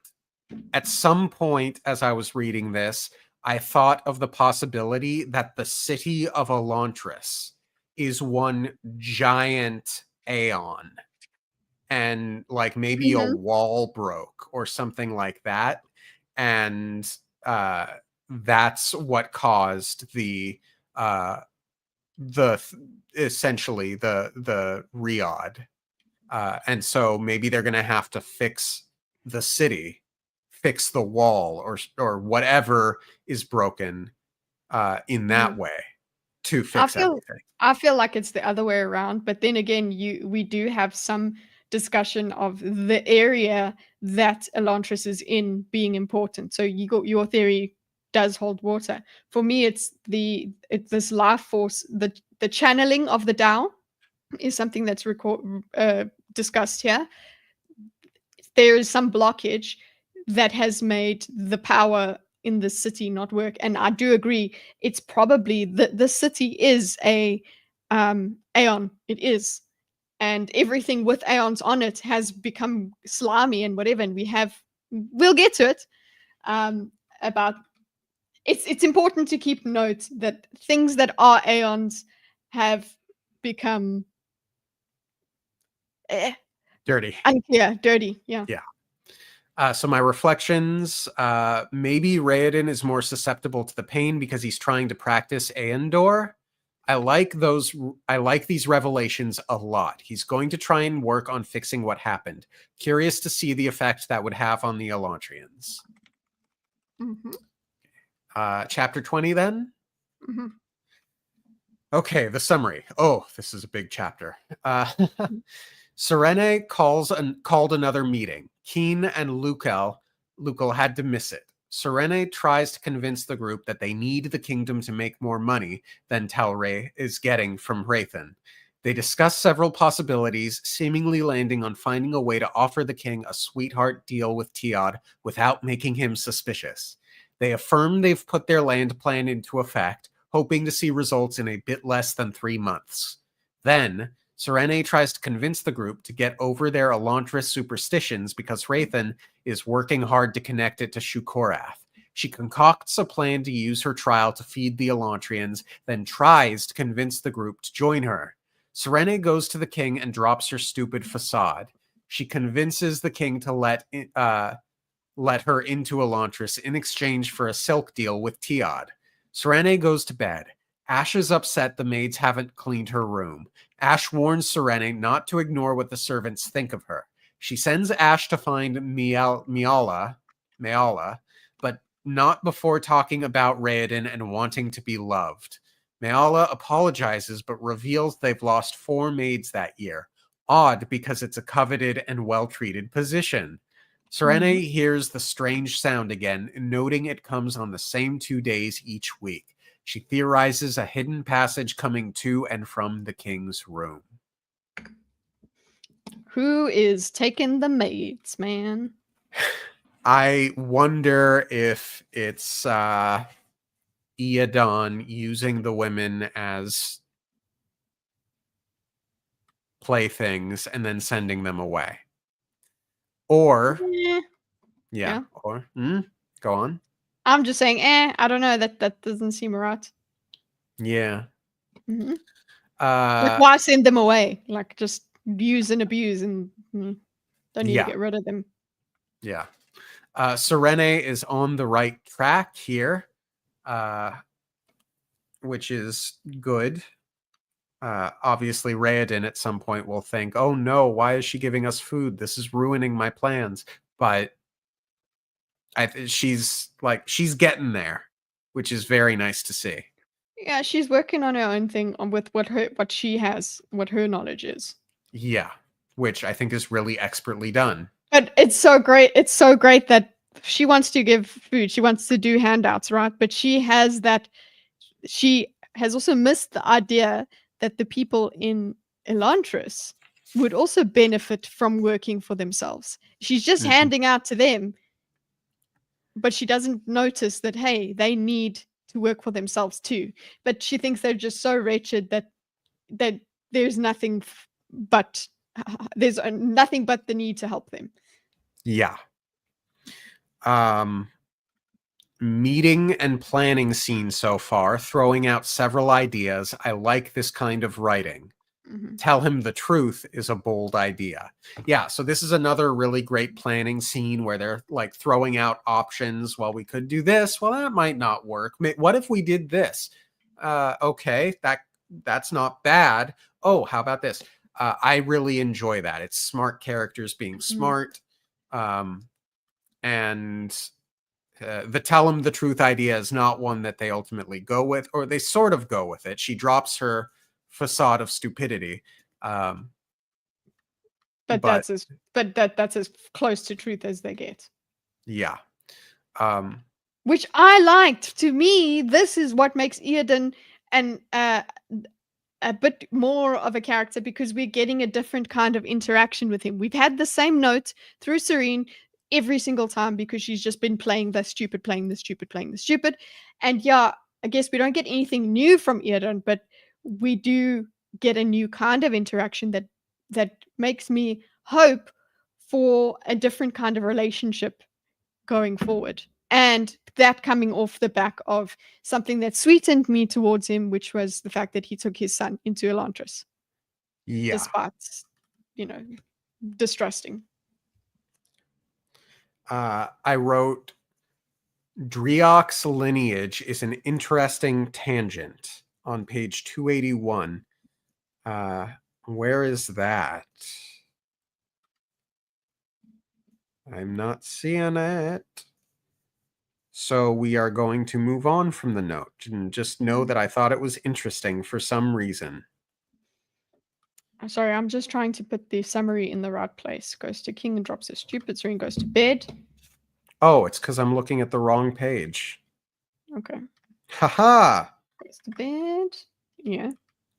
at some point as I was reading this, I thought of the possibility that the city of Elantris is one giant aeon, and like maybe a wall broke or something like that, and that's what caused the essentially the Riyadh, and so maybe they're gonna have to fix the city, fix the wall, or whatever is broken in that way to fix everything. I feel like it's the other way around, but then again, we do have some discussion of the area that Elantris is in being important. So your theory does hold water. For me, it's this life force, the channeling of the Tao is something that's discussed here. There is some blockage that has made the power in the city not work, and I do agree. It's probably the city is a aeon. It is, and everything with aeons on it has become slimy and whatever. And we'll get to it. About it's important to keep note that things that are aeons have become dirty. Unclear, dirty. Yeah. So my reflections, maybe Raiden is more susceptible to the pain because he's trying to practice Aendor. I like these revelations a lot. He's going to try and work on fixing what happened. Curious to see the effect that would have on the Elantrians. Chapter 20 then? Okay, the summary. Oh, this is a big chapter. Serene called another meeting. Keen and Lukel had to miss it. Serene tries to convince the group that they need the kingdom to make more money than Talray is getting from Wraithen. They discuss several possibilities, seemingly landing on finding a way to offer the king a sweetheart deal with Teod without making him suspicious. They affirm they've put their land plan into effect, hoping to see results in a bit less than 3 months. Then, Serene tries to convince the group to get over their Elantris superstitions because Wraithen is working hard to connect it to Shukorath. She concocts a plan to use her trial to feed the Elantrians, then tries to convince the group to join her. Serene goes to the king and drops her stupid facade. She convinces the king to let her into Elantris in exchange for a silk deal with Teod. Serene goes to bed. Ash is upset the maids haven't cleaned her room. Ash warns Serene not to ignore what the servants think of her. She sends Ash to find Meala, but not before talking about Raoden and wanting to be loved. Meala apologizes but reveals they've lost 4 maids that year. Odd, because it's a coveted and well-treated position. Serene hears the strange sound again, noting it comes on the same 2 days each week. She theorizes a hidden passage coming to and from the king's room. Who is taking the maids, man? I wonder if it's Iadon using the women as playthings and then sending them away. Or, or, go on. I'm just saying, I don't know. That doesn't seem right. Yeah. Like, why send them away? Like, just use and abuse and don't need to get rid of them. Yeah. Serene is on the right track here, which is good. Obviously, Raoden at some point will think, oh no, why is she giving us food? This is ruining my plans. But she's getting there, which is very nice to see. Yeah, she's working on her own thing with what her knowledge is. Yeah, which I think is really expertly done. But it's so great. It's so great that she wants to give food. She wants to do handouts, right? But she has also missed the idea that the people in Elantris would also benefit from working for themselves. She's just handing out to them, but she doesn't notice that, hey, they need to work for themselves too. But she thinks they're just so wretched that there's nothing but the need to help them. Yeah. Meeting and planning scene so far, throwing out several ideas. I like this kind of writing. Tell him the truth is a bold idea. Yeah, so this is another really great planning scene where they're like throwing out options. Well, we could do this. Well, that might not work. What if we did this? Okay, that's not bad. Oh, how about this? I really enjoy that. It's smart characters being smart. And the tell him the truth idea is not one that they ultimately go with, or they sort of go with it. She drops her facade of stupidity. But that's as close to truth as they get. Yeah. Which I liked. To me, this is what makes Iadon a bit more of a character, because we're getting a different kind of interaction with him. We've had the same note through Serene every single time because she's just been playing the stupid. And yeah, I guess we don't get anything new from Iadon, but we do get a new kind of interaction that makes me hope for a different kind of relationship going forward. And that coming off the back of something that sweetened me towards him, which was the fact that he took his son into Elantris. Yeah. Despite, distrusting. I wrote, Driok's lineage is an interesting tangent. on page 281. Where is that? I'm not seeing it. So we are going to move on from the note and just know that I thought it was interesting for some reason. I'm sorry, I'm just trying to put the summary in the right place. Goes to king and drops his stupid ring, goes to bed. Oh, it's because I'm looking at the wrong page. Okay. Haha! Goes to bed. Yeah.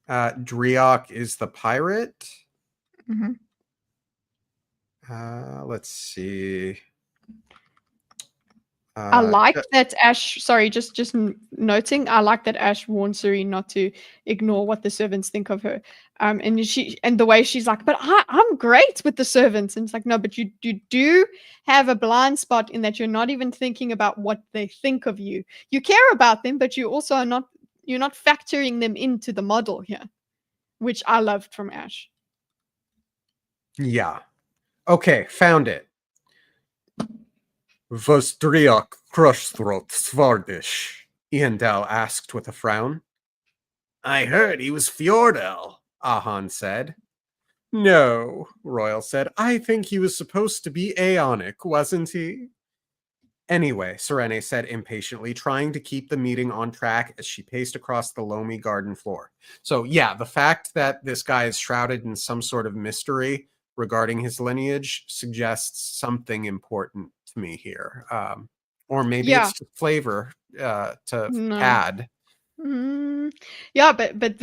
Driok is the pirate. Mm-hmm. Let's see. I like that Ash. Sorry, just noting. I like that Ash warns Suri not to ignore what the servants think of her. And the way she's like, but I'm great with the servants, and it's like, no, but you do have a blind spot in that you're not even thinking about what they think of you. You care about them, but you also are not. You're not factoring them into the model here, which I loved from Ash. Yeah. Okay, found it. Was Driok Crushthroat Svardish? Iandel asked with a frown. I heard he was Fjordell, Ahan said. No, Royal said. I think he was supposed to be Aeonic, wasn't he? Anyway, Serene said impatiently, trying to keep the meeting on track as she paced across the loamy garden floor. So, yeah, the fact that this guy is shrouded in some sort of mystery regarding his lineage suggests something important to me here. Or maybe Yeah. it's just flavor to No. add. Yeah, but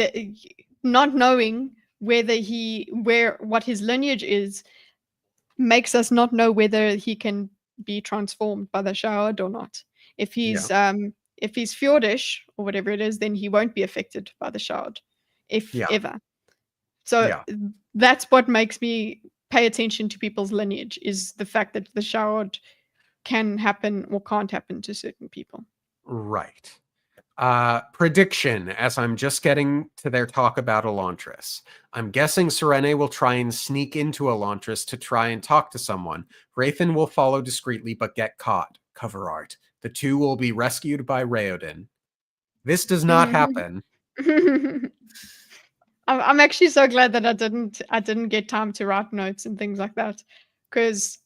not knowing what his lineage is makes us not know whether he can be transformed by the Shard or not. If he's Fjordish or whatever it is, then he won't be affected by the Shard, if ever. So that's what makes me pay attention to people's lineage, is the fact that the Shard can happen or can't happen to certain people. Right. Prediction, as I'm just getting to their talk about Elantris. I'm guessing Serene will try and sneak into Elantris to try and talk to someone. Wraithen will follow discreetly but get caught. Cover art. The two will be rescued by Raoden. This does not happen. I'm actually so glad that I didn't get time to write notes and things like that, because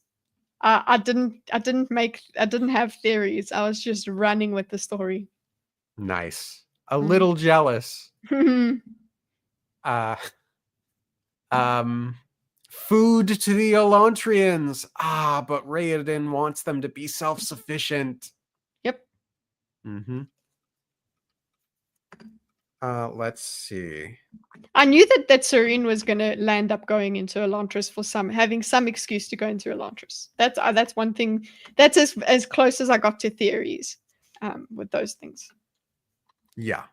I didn't have theories. I was just running with the story. Nice. A little jealous. Food to the Elantrians. But Raoden wants them to be self-sufficient. Yep. Let's see. I knew that Serene was going to land up going into Elantris for having some excuse to go into Elantris. That's one thing. That's as close as I got to theories with those things. Yeah.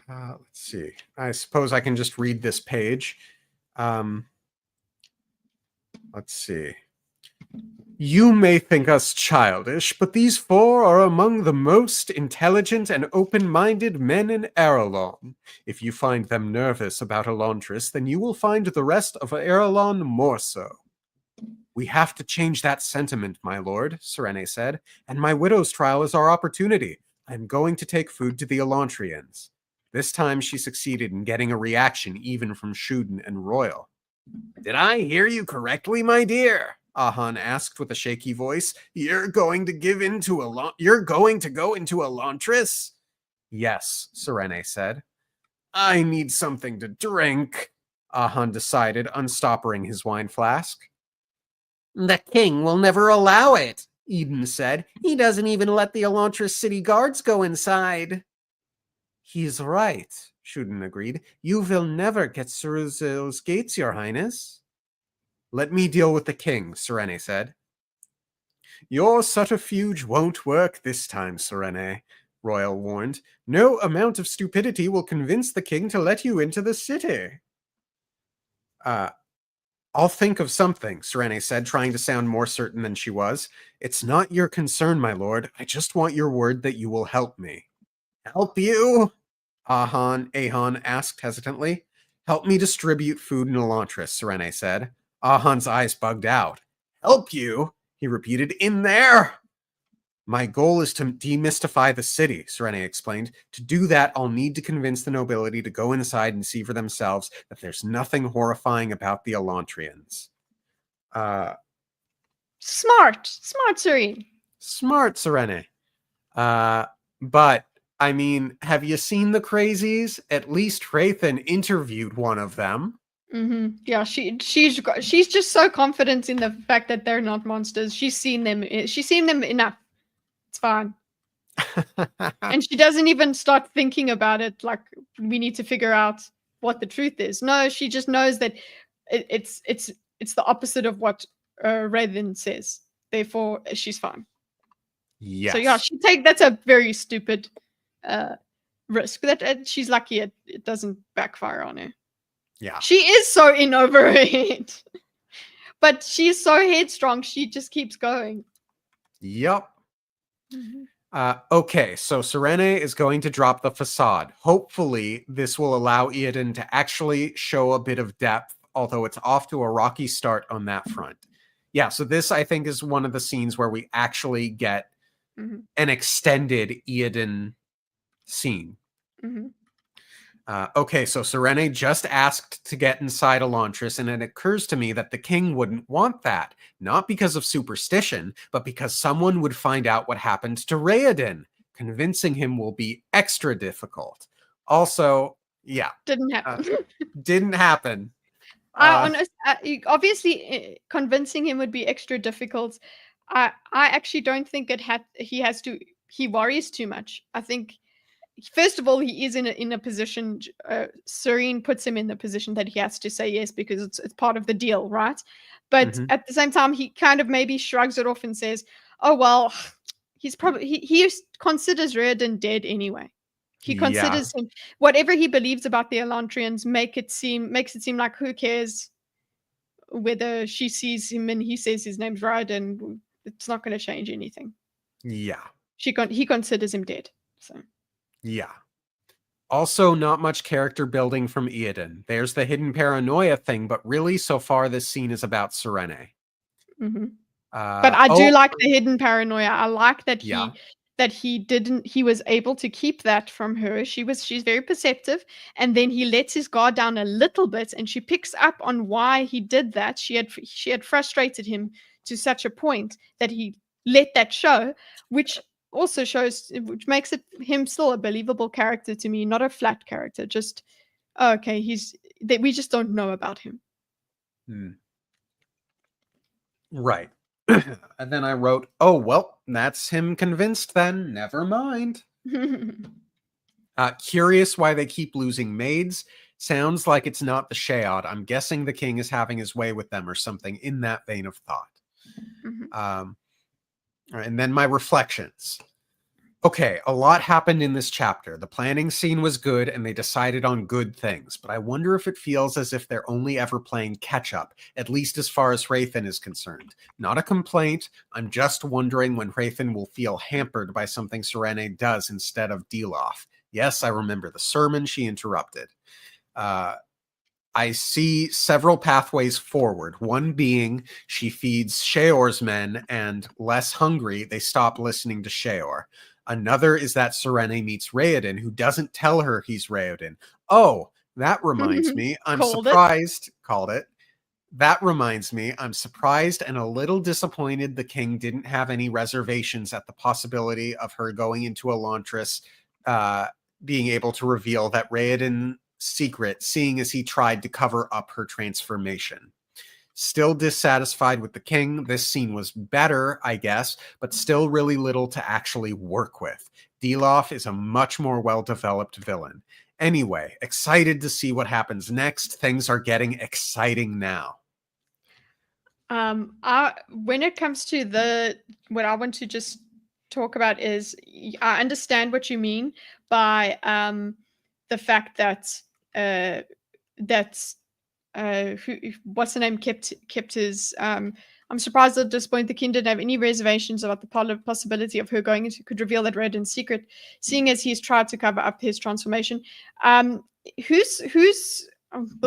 Let's see. I suppose I can just read this page. Let's see. You may think us childish, but these four are among the most intelligent and open-minded men in Arelon. If you find them nervous about Elantris, then you will find the rest of Arelon more so. We have to change that sentiment, my lord, Serene said, and my widow's trial is our opportunity. I'm going to take food to the Elantrians. This time she succeeded in getting a reaction even from Shuden and Royal. Did I hear you correctly, my dear? Ahan asked with a shaky voice. You're going to go into Elantris? Yes, Serene said. I need something to drink, Ahan decided, unstoppering his wine flask. The king will never allow it, Eden said. He doesn't even let the Elantris city guards go inside. He's right, Shuden agreed. You will never get through those gates, your highness. Let me deal with the king, Serene said. Your subterfuge won't work this time, Serene, Royal warned. No amount of stupidity will convince the king to let you into the city. I'll think of something, Serene said, trying to sound more certain than she was. It's not your concern, my lord. I just want your word that you will help me. Help you? Ahan asked hesitantly. Help me distribute food in Elantris, Serene said. Ahan's eyes bugged out. Help you? He repeated. In there? My goal is to demystify the city, Serene explained. To do that, I'll need to convince the nobility to go inside and see for themselves that there's nothing horrifying about the Elantrians. Smart, Serene. Smart, Serene. But, I mean, have you seen the crazies? At least Hrathen interviewed one of them. Yeah, she's just so confident in the fact that they're not monsters. She's seen them enough. It's fine. And she doesn't even start thinking about it like we need to figure out what the truth is. No, she just knows that it's the opposite of what Raven says. Therefore, she's fine. Yes. So yeah, that's a very stupid risk. That she's lucky it doesn't backfire on her. Yeah. She is so in over her head. But she's so headstrong, she just keeps going. Yep. Okay, so Serene is going to drop the facade. Hopefully, this will allow Eoden to actually show a bit of depth, although it's off to a rocky start on that front. Yeah, so this, I think, is one of the scenes where we actually get an extended Eoden scene. Okay, so Serene just asked to get inside Elantris, and it occurs to me that the king wouldn't want that. Not because of superstition, but because someone would find out what happened to Raoden. Convincing him will be extra difficult. Also, yeah. Didn't happen. Didn't happen. Obviously, convincing him would be extra difficult. I actually don't think he worries too much. I think, first of all, he is in a position, Serene puts him in the position that he has to say yes because it's part of the deal, right? But at the same time, he kind of maybe shrugs it off and says, oh, well, he's probably, he considers Raoden dead anyway. He considers him, whatever he believes about the Elantrians makes it seem like who cares whether she sees him and he says his name's Raoden, it's not going to change anything. Yeah. He considers him dead, so. Yeah. Also, not much character building from Eoden. There's the hidden paranoia thing, but really, so far, this scene is about Serene. But I do like the hidden paranoia. I like that he was able to keep that from her. She's very perceptive, and then he lets his guard down a little bit, and she picks up on why he did that. She had frustrated him to such a point that he let that show, which also which makes him still a believable character to me, not a flat character. Just okay, we just don't know about him. Right. And then I wrote, oh, well, that's him convinced then. Never mind. Curious why they keep losing maids. Sounds like it's not the Sheod. I'm guessing the king is having his way with them or something in that vein of thought. And then my reflections. Okay, a lot happened in this chapter. The planning scene was good, and they decided on good things, but I wonder if it feels as if they're only ever playing catch-up, at least as far as Hrathen is concerned. Not a complaint, I'm just wondering when Hrathen will feel hampered by something Serene does instead of deal off. Yes, I remember the sermon she interrupted. I see several pathways forward, one being she feeds Sheor's men, and less hungry, they stop listening to Sheor. Another is that Serene meets Raoden, who doesn't tell her he's Raoden. Oh, that reminds me. I'm surprised. Called it. That reminds me. I'm surprised and a little disappointed the king didn't have any reservations at the possibility of her going into Elantris, being able to reveal that Raoden's secret, seeing as he tried to cover up her transformation. Still dissatisfied with the king. This scene was better, I guess, but still really little to actually work with. Deloff is a much more well-developed villain. Anyway, excited to see what happens next. Things are getting exciting now. When it comes to what I want to just talk about is, I understand what you mean by the fact that what's the name kept his I'm surprised at this point the king didn't have any reservations about the possibility of her going into could reveal that Raoden's secret, seeing as he's tried to cover up his transformation. We'll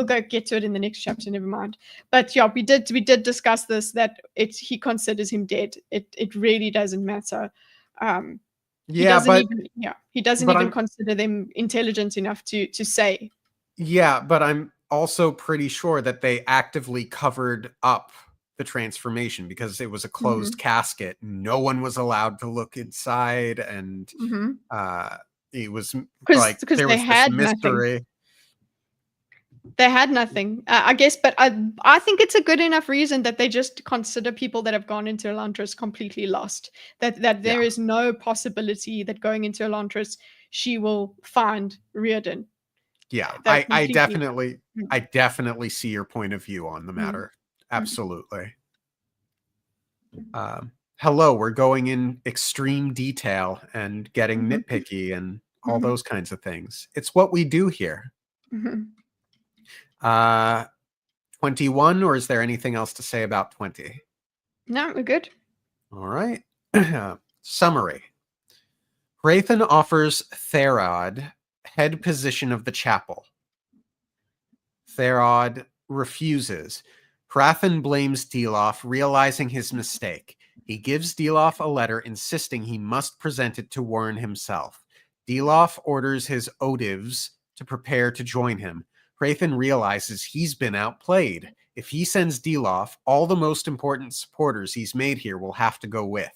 get to it in the next chapter, never mind. But yeah, we did discuss this, that he considers him dead. It really doesn't matter He Yeah, doesn't but even he doesn't but even I'm consider them intelligent enough to say. yeah, but I'm also pretty sure that they actively covered up the transformation because it was a closed Mhm, casket. No one was allowed to look inside, and mhm. uh it was like Because there they was this had nothing. mystery. They had nothing, I guess, but I think it's a good enough reason that they just consider people that have gone into Elantris completely lost. That Yeah. there is no possibility that going into Elantris, she will find Reardon. Yeah. They're I completely definitely mm, I definitely see your point of view on the mm, matter. mm, Absolutely. Hello, we're going in extreme detail and getting mhm, nitpicky and all mhm, those kinds of things. It's what we do here. mhm. Uh 21, or is there anything else to say about 20? No, we're good. All right. Summary. Hrathen offers Therod head position of the chapel. Therod refuses. Hrathen blames Deloff, realizing his mistake. He gives Deloff a letter insisting he must present it to Warren himself. Deloff orders his Odivs to prepare to join him. Hrathen realizes he's been outplayed. If he sends Deloff, all the most important supporters he's made here will have to go with.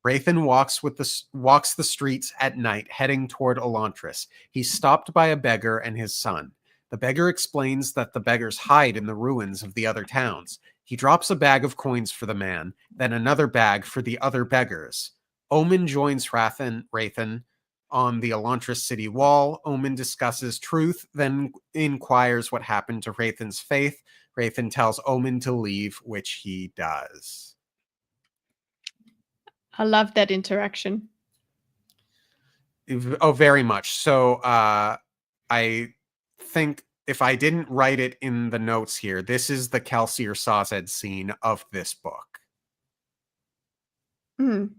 Hrathen walks the streets at night, heading toward Elantris. He's stopped by a beggar and his son. The beggar explains that the beggars hide in the ruins of the other towns. He drops a bag of coins for the man, then another bag for the other beggars. Omen joins Hrathen on the Elantris city wall. Omen discusses truth, then inquires what happened to Hrathen's faith. Hrathen tells Omen to leave, which he does. I love that interaction. Oh, very much. So I think if I didn't write it in the notes here, this is the Kelsier Sazed scene of this book. Mm,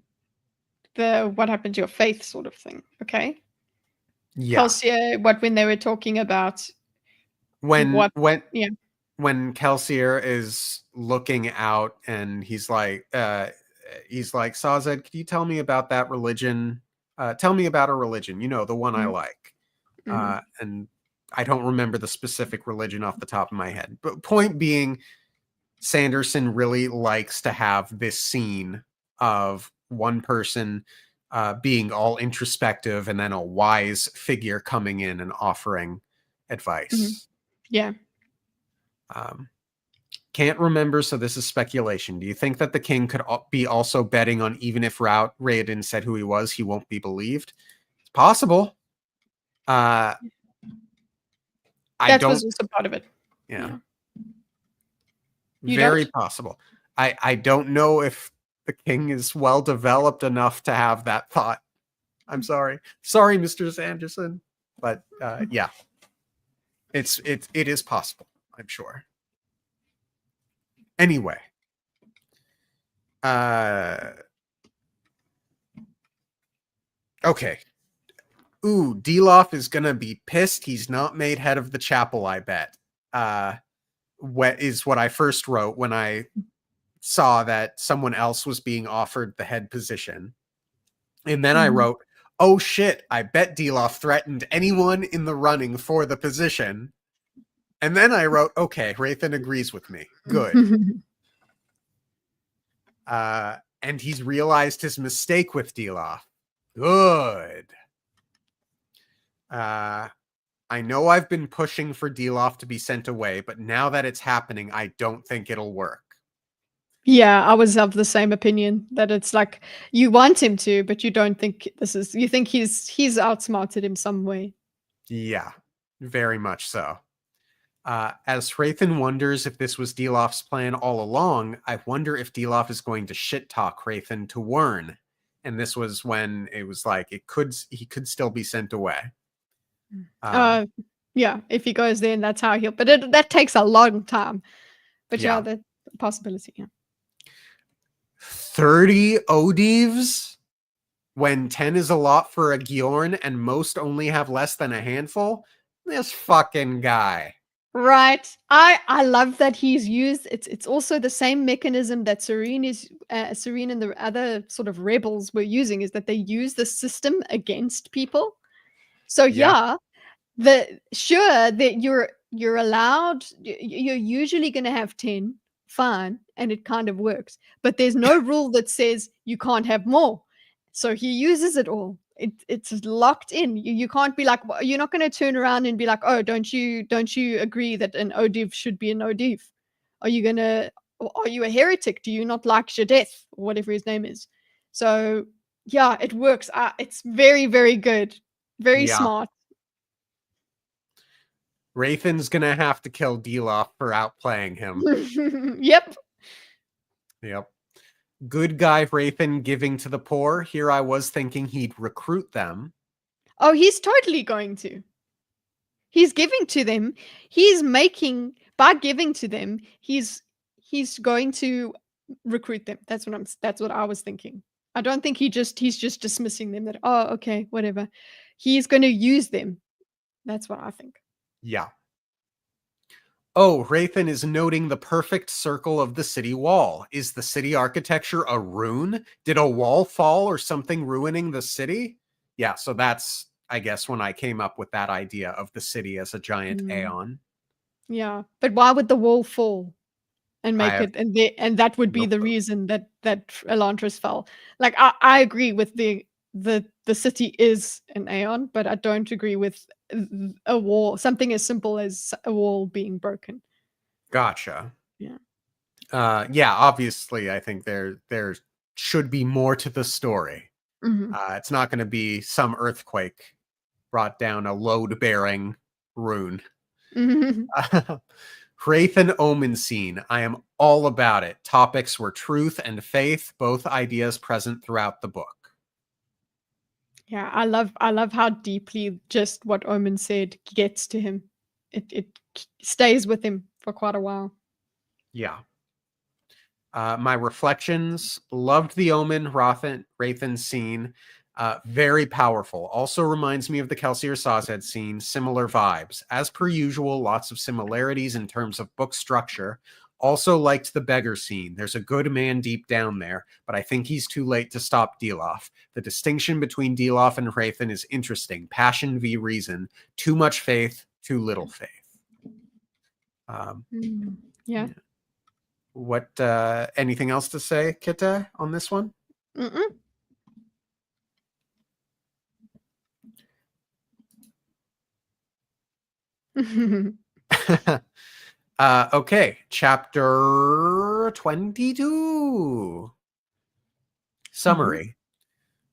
the what happened to your faith sort of thing. Okay. Yeah. Kelsey, what when they were talking about When what when yeah. when Kelsier is looking out and he's like, Sazed, could you tell me about that religion? Tell me about a religion, the one I Mm, like. mhm, And I don't remember the specific religion off the top of my head. But point being, Sanderson really likes to have this scene of one person being all introspective and then a wise figure coming in and offering mhm. advice. Yeah. Um, can't remember, so this is speculation. Do you think that the king could be also betting on even if Raoden said who he was, he won't be believed? It's possible. Uh, I That was don't. also part of it. Yeah, Yeah. You very don't? possible. I don't know if the king is well developed enough to have that thought. I'm sorry, Mr. Sanderson, but yeah, it is possible. I'm sure. Anyway, uh, okay. Ooh, Deloff is gonna be pissed. He's not made head of the chapel. I bet. What is what I first wrote when I saw that someone else was being offered the head position. And then I Mhm. wrote, oh shit, I bet Deloff threatened anyone in the running for the position. And then I wrote, okay, Hrathen agrees with me. Good. And he's realized his mistake with Deloff. Good. I know I've been pushing for Deloff to be sent away, but now that it's happening, I don't think it'll work. Yeah, I was of the same opinion that it's like you want him to, but you don't think this is you think he's outsmarted him some way. Yeah, very much so. As Hrathen wonders if this was Deloff's plan all along, I wonder if Deloff is going to shit talk Hrathen to Wern. And this was when it was like he could still be sent away. Um, Uh, yeah, if he goes there and that's how he'll but that takes a long time. But yeah, yeah. the possibility, yeah. 30 Odivs when 10 is a lot for a Gjorn and most only have less than a handful? This fucking guy. Right. I love that he's used it's also the same mechanism that Serene and the other sort of rebels were using, is that they use the system against people. So Yeah. yeah, the sure that you're allowed you're usually going to have 10, fine, and it kind of works, but there's no rule that says you can't have more, so he uses it all. It's locked in. You can't be like, you're not going to turn around and be like, oh, don't you agree that an odiv should be an odiv? Are you gonna are you a heretic? Do you not like Shadeth or whatever his name is? So yeah, it works. It's very, very good, very Yeah. smart. Rathan's gonna have to kill Deloff for outplaying him. Yep. Yep. Good guy Rathan giving to the poor. Here I was thinking he'd recruit them. Oh, he's totally going to. He's giving to them. He's making by giving to them, he's going to recruit them. That's what I was thinking. I don't think he's just dismissing them that, oh, okay, whatever. He's going to use them. That's what I think. Yeah. Oh, Rathan is noting the perfect circle of the city wall. Is the city architecture a rune? Did a wall fall or something ruining the city? Yeah, so that's, I guess, when I came up with that idea of the city as a giant Mm, aeon. yeah, but why would the wall fall? And I make have it and that would be no the clue. reason that Elantris fell. Like, I agree with the city is an Aeon, but I don't agree with a wall, something as simple as a wall being broken. Gotcha. Yeah. Yeah, obviously, I think there should be more to the story. Mhm. It's not going to be some earthquake brought down a load-bearing rune. Mhm. Wraith and Omen scene. I am all about it. Topics were truth and faith, both ideas present throughout the book. Yeah, I love how deeply just what Omen said gets to him. It stays with him for quite a while. Yeah. My reflections, loved the Omen Rathan scene. Very powerful. Also reminds me of the Kelsier Sazed scene. Similar vibes. As per usual, lots of similarities in terms of book structure. Also liked the beggar scene. There's a good man deep down there, but I think he's too late to stop Deloff. The distinction between Deloff and Rathan is interesting. Passion v reason. Too much faith, too little faith. Mm. Yeah. What anything else to say, Kitteh, on this one? Mm-mm. Okay, chapter 22. Mhm. Summary.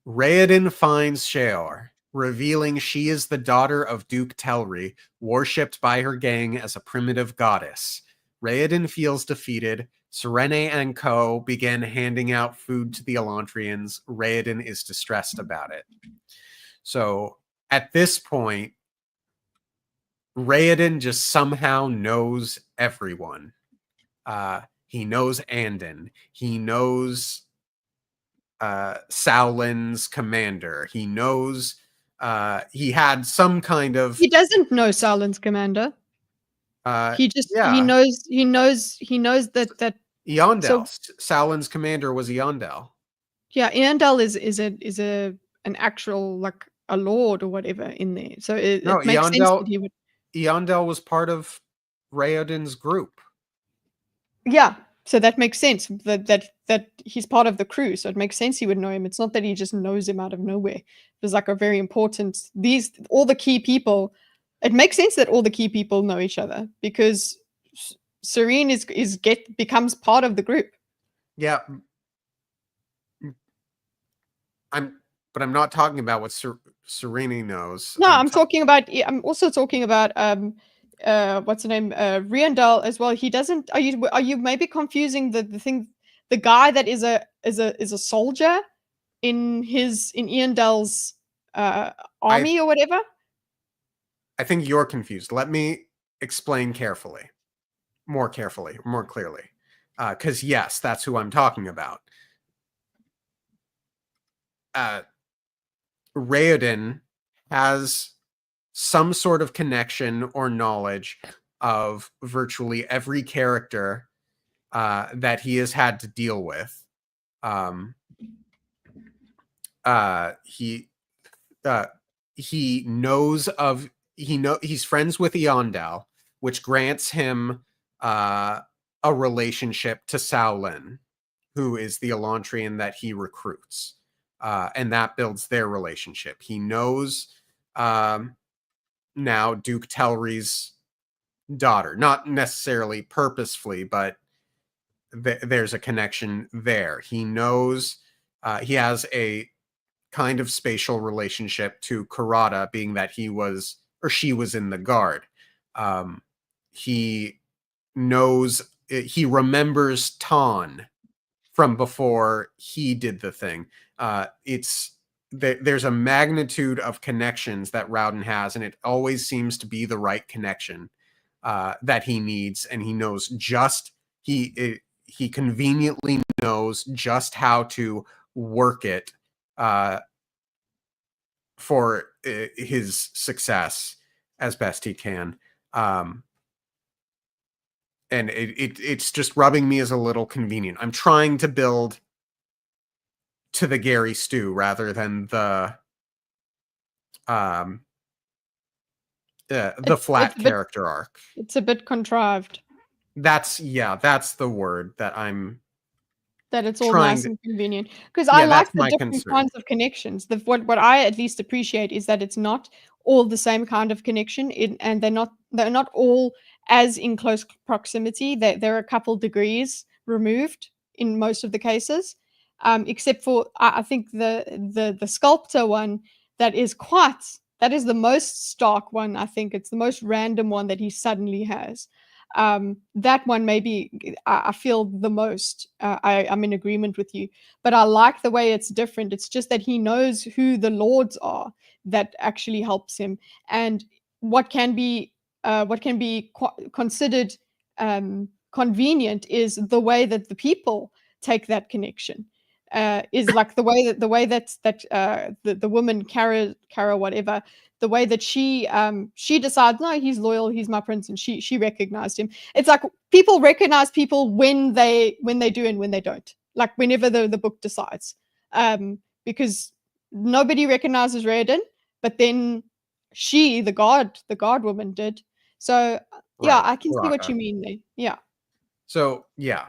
Raoden finds Sheor, revealing she is the daughter of Duke Telri, worshipped by her gang as a primitive goddess. Raoden feels defeated. Serene and Co. begin handing out food to the Elantrians. Raoden is distressed about it. So at this point, Raoden just somehow knows everyone. He knows Andon. He knows Saulin's commander. He knows he had some kind of He doesn't know Saulin's commander. uh, He just yeah, he knows that Eondel. so Saulin's commander was Eondel. yeah, Eandel is a an actual, like, a lord or whatever in there. So No, it makes sense that he would. Eondel was part of Raoden's group. Yeah, so that makes sense that he's part of the crew, so it makes sense he would know him. It's not that he just knows him out of nowhere. There's, like, a very important these all the key people. It makes sense that all the key people know each other because Serene is get becomes part of the group. Yeah, I'm, but I'm not talking about what Serene knows. No, I'm also talking about what's the name? Riandel as well. He doesn't are you maybe confusing the thing, the guy that is a soldier in Iandel's I army or whatever? I think you're confused. Let me explain carefully, more carefully, more clearly. Because yes, that's who I'm talking about. Uh, Raoden has some sort of connection or knowledge of virtually every character that he has had to deal with. He knows of he's friends with Eondal, which grants him a relationship to Shaolin, who is the Elantrian that he recruits, and that builds their relationship. He knows now Duke Telri's daughter, not necessarily purposefully, but there's a connection there. He knows he has a kind of spatial relationship to Karada, being that he was or she was in the guard. He knows, he remembers Ton from before he did the thing. There's a magnitude of connections that Rowden has, and it always seems to be the right connection that he needs, and he knows he conveniently knows just how to work it for his success as best he can. And it's just rubbing me as a little convenient. I'm trying to build to the Gary Stew rather than the flat character arc. It's a bit contrived. That's the word that I'm. That it's all nice and convenient. Because I like the different kinds of connections. What I at least appreciate is that it's not all the same kind of connection, and they're not all as in close proximity. They're a couple degrees removed in most of the cases, except for I think the sculptor one that is the most stark one. I think it's the most random one that he suddenly has. That one maybe I feel the most. I'm in agreement with you, but I like the way it's different. It's just that he knows who the lords are that actually helps him, and what can be considered convenient is the way that the people take that connection. Is like the way that the woman Kara whatever, the way that she decides, no, he's loyal, he's my prince, and she recognized him. It's like people recognize people when they do and when they don't. Like whenever the book decides, because nobody recognizes Raoden, but then she, the guard woman, did. So yeah, I can see what you mean there. Yeah. So yeah,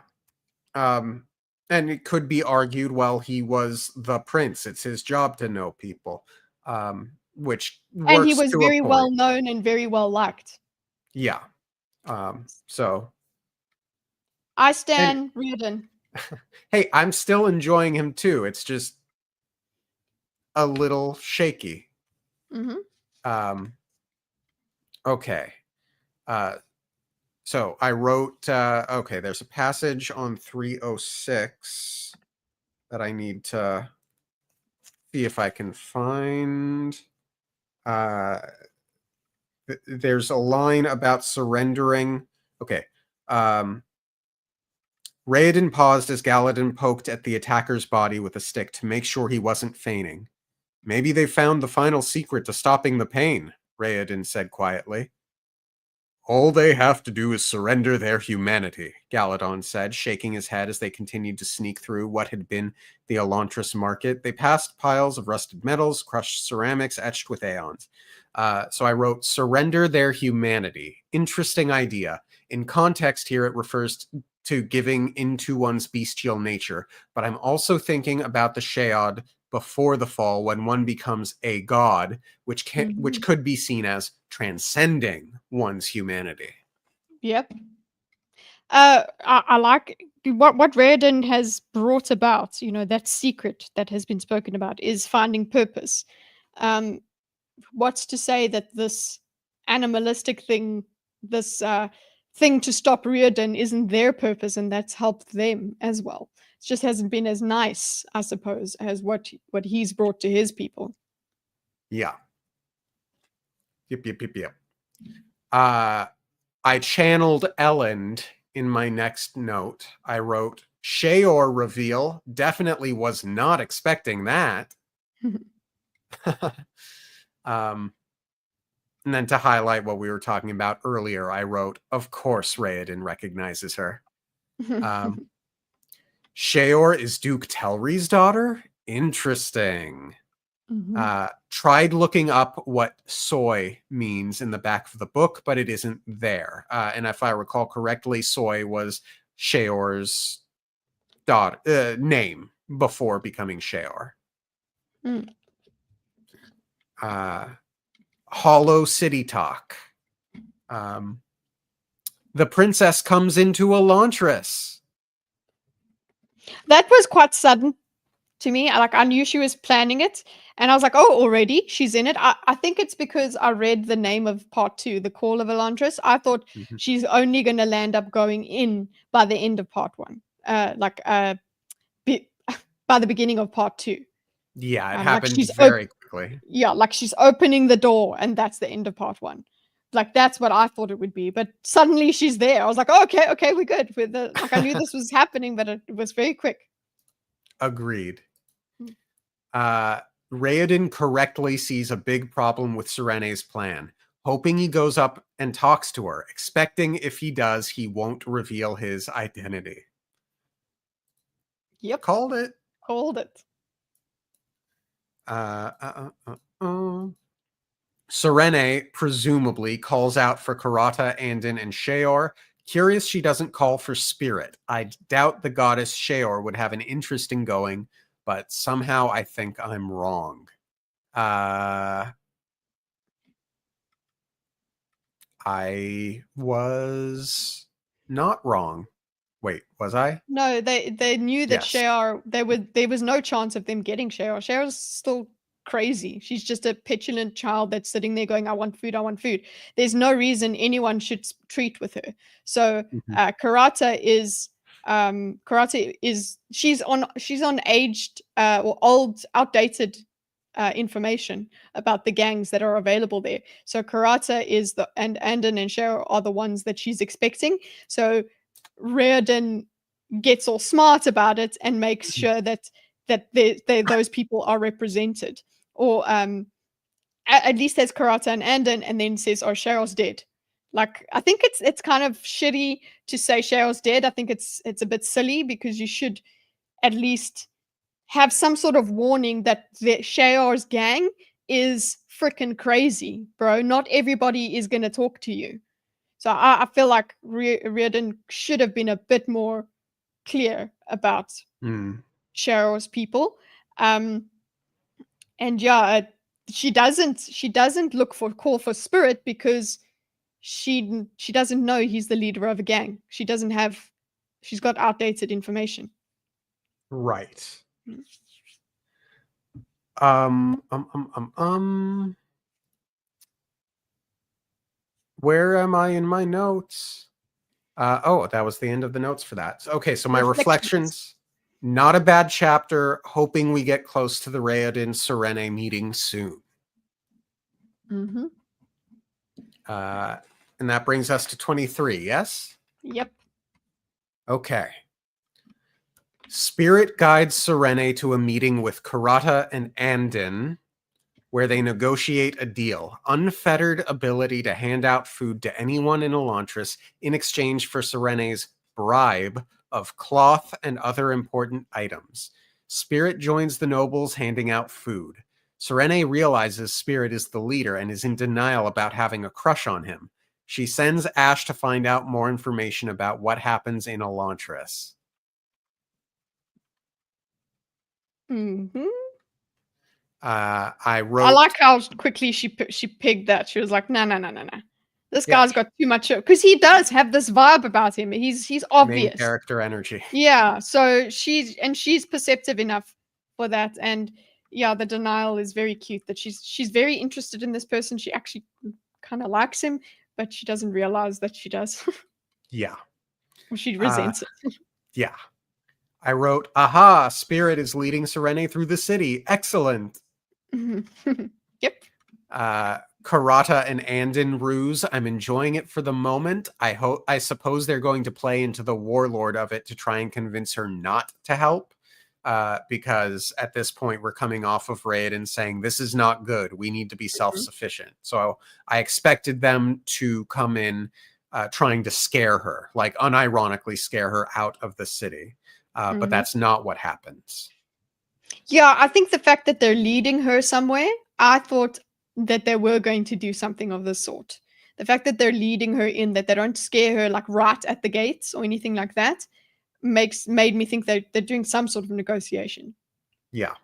and it could be argued, well, he was the prince. It's his job to know people. Which works, and he was very well known and very well liked. Yeah. So I stand Raoden. Hey, I'm still enjoying him too. It's just a little shaky. Okay. So I wrote, okay, there's a passage on 306 that I need to see if I can find. There's a line about surrendering. Okay. Raoden paused as Galadin poked at the attacker's body with a stick to make sure he wasn't feigning. Maybe they found the final secret to stopping the pain, Raoden said quietly. All they have to do is surrender their humanity, Galadon said, shaking his head as they continued to sneak through what had been the Elantris market. They passed piles of rusted metals, crushed ceramics etched with aeons. So I wrote, surrender their humanity. Interesting idea. In context here, it refers to giving into one's bestial nature, but I'm also thinking about the Sheod before the fall, when one becomes a god, which could be seen as transcending one's humanity. Yep. I like what Raoden has brought about. You know, that secret that has been spoken about is finding purpose. What's to say that this animalistic thing, this thing to stop Raoden, isn't their purpose, and that's helped them as well. It just hasn't been as nice, I suppose, as what he's brought to his people. Yeah. Yep. I channeled Elend in my next note. I wrote, Sheor reveal. Definitely was not expecting that. And then to highlight what we were talking about earlier, I wrote, of course Raoden recognizes her. Sheor is Duke Telri's daughter? Interesting. Tried looking up what soy means in the back of the book, but it isn't there. And if I recall correctly, soy was Sheor's daughter name before becoming Sheor. Hollow City Talk. The princess comes into Elantris. That was quite sudden to me. I knew she was planning it, and I was like, oh, already she's in it. I think it's because I read the name of part 2, The Call of Elantris. I thought she's only going to land up going in by the end of part 1, by the beginning of part 2. Yeah, it happened very quickly. Yeah, like she's opening the door, and that's the end of part 1. Like that's what I thought it would be, but suddenly she's there. I was like, oh, okay, we're good. I knew this was happening, but it was very quick. Agreed. Raoden correctly sees a big problem with Serene's plan, hoping he goes up and talks to her, expecting if he does, he won't reveal his identity. Yep. Called it. Serene presumably calls out for Karata, Andon, and Sheor. Curious she doesn't call for Spirit. I doubt the goddess Sheor would have an interest in going, but somehow I think I'm wrong. I was not wrong. Wait, was I? No, they knew that Sheor, there was no chance of them getting Sheor. Sheor's still crazy. She's just a petulant child that's sitting there going, I want food. There's no reason anyone should treat with her. So Karata is she's on aged or old, outdated information about the gangs that are available there. So Karata is and Andon and Sheor are the ones that she's expecting. So Raoden gets all smart about it and makes sure that those people are represented, or at least there's Karata and Andon, and then says, "Oh, Cheryl's dead." Like, I think it's kind of shitty to say Cheryl's dead. I think it's a bit silly, because you should at least have some sort of warning that the Sheor's gang is freaking crazy, bro. Not everybody is going to talk to you. So I feel like Raoden should have been a bit more clear about Cheryl's people. And yeah, she doesn't call for Spirit, because she doesn't know he's the leader of a gang. She's got outdated information. Right. Where am I in my notes? Oh, that was the end of the notes for that. Okay, so my reflections. Not a bad chapter. Hoping we get close to the Raoden Serene meeting soon. And that brings us to 23, yes? Yep. Okay. Spirit guides Serene to a meeting with Karata and Andon, where they negotiate a deal. Unfettered ability to hand out food to anyone in Elantris in exchange for Serene's bribe of cloth and other important items. Spirit joins the nobles handing out food. Serene realizes Spirit is the leader and is in denial about having a crush on him. She sends Ash to find out more information about what happens in Elantris. I like how quickly she pegged that. She was like, no. This guy's got too much, because he does have this vibe about him. He's obvious. Main character energy. Yeah, so she's perceptive enough for that, and yeah, the denial is very cute. That she's very interested in this person. She actually kind of likes him, but she doesn't realize that she does. Yeah. Or she resents it. Yeah. I wrote, aha, Spirit is leading Serene through the city. Excellent. Yep. Karata and Andon ruse. I'm enjoying it for the moment. I suppose they're going to play into the warlord of it to try and convince her not to help. because at this point we're coming off of Raid and saying this is not good. We need to be self-sufficient. So I expected them to come in trying to scare her, like unironically scare her out of the city. But that's not what happens. Yeah, I think the fact that they're leading her somewhere, I thought that they were going to do something of this sort. The fact that they're leading her in, that they don't scare her like right at the gates or anything like that, made me think that they're doing some sort of negotiation. Yeah.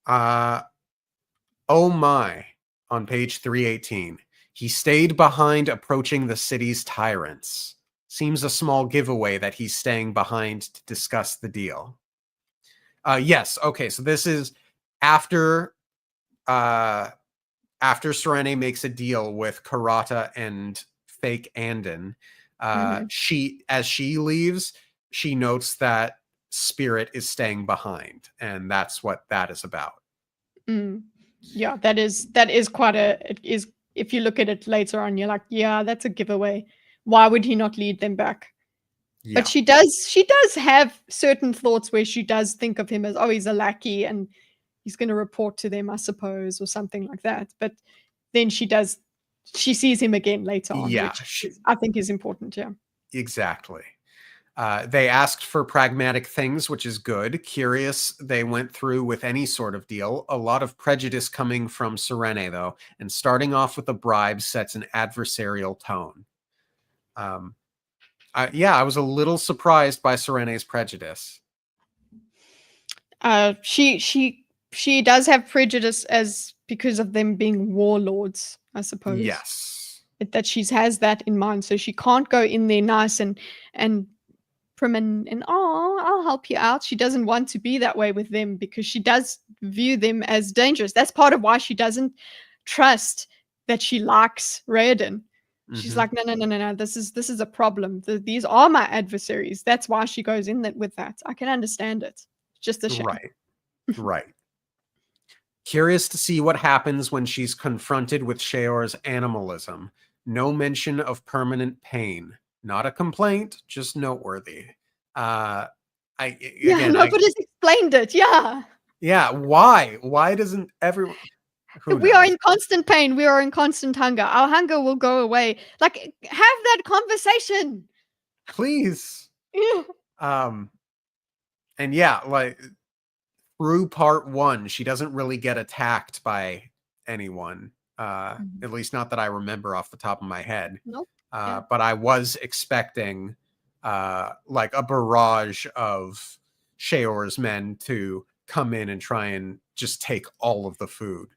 Oh my, on page 318. He stayed behind approaching the city's tyrants. Seems a small giveaway that he's staying behind to discuss the deal. Yes, okay, so this is after Serene makes a deal with Karata and fake Andon. As she leaves, she notes that Spirit is staying behind, and that's what that is about. Yeah, that is quite it is, if you look at it later on, you're like, yeah, that's a giveaway. Why would he not lead them back? Yeah. But she does have certain thoughts where she does think of him as, oh, he's a lackey and he's going to report to them, I suppose, or something like that. But then she sees him again later on, which I think is important. Yeah, exactly. They asked for pragmatic things, which is good. Curious they went through with any sort of deal. A lot of prejudice coming from Serene, though, and starting off with a bribe sets an adversarial tone. I was a little surprised by Serene's prejudice. She does have prejudice because of them being warlords, I suppose. Yes. That she has that in mind, so she can't go in there nice and prim and I'll help you out. She doesn't want to be that way with them because she does view them as dangerous. That's part of why she doesn't trust that she likes Raiden. She's like, no. This is a problem. These are my adversaries. That's why she goes in with that. I can understand it. Just a shame. Right. Curious to see what happens when she's confronted with Sheor's animalism. No mention of permanent pain. Not a complaint, just noteworthy. Nobody's explained it. Yeah. Yeah. Why? Why doesn't everyone? We are in constant pain. We are in constant hunger. Our hunger will go away. Like, have that conversation, please. Yeah. And yeah, like through part 1, she doesn't really get attacked by anyone. At least not that I remember off the top of my head. Nope. But I was expecting like a barrage of Sheor's men to come in and try and just take all of the food.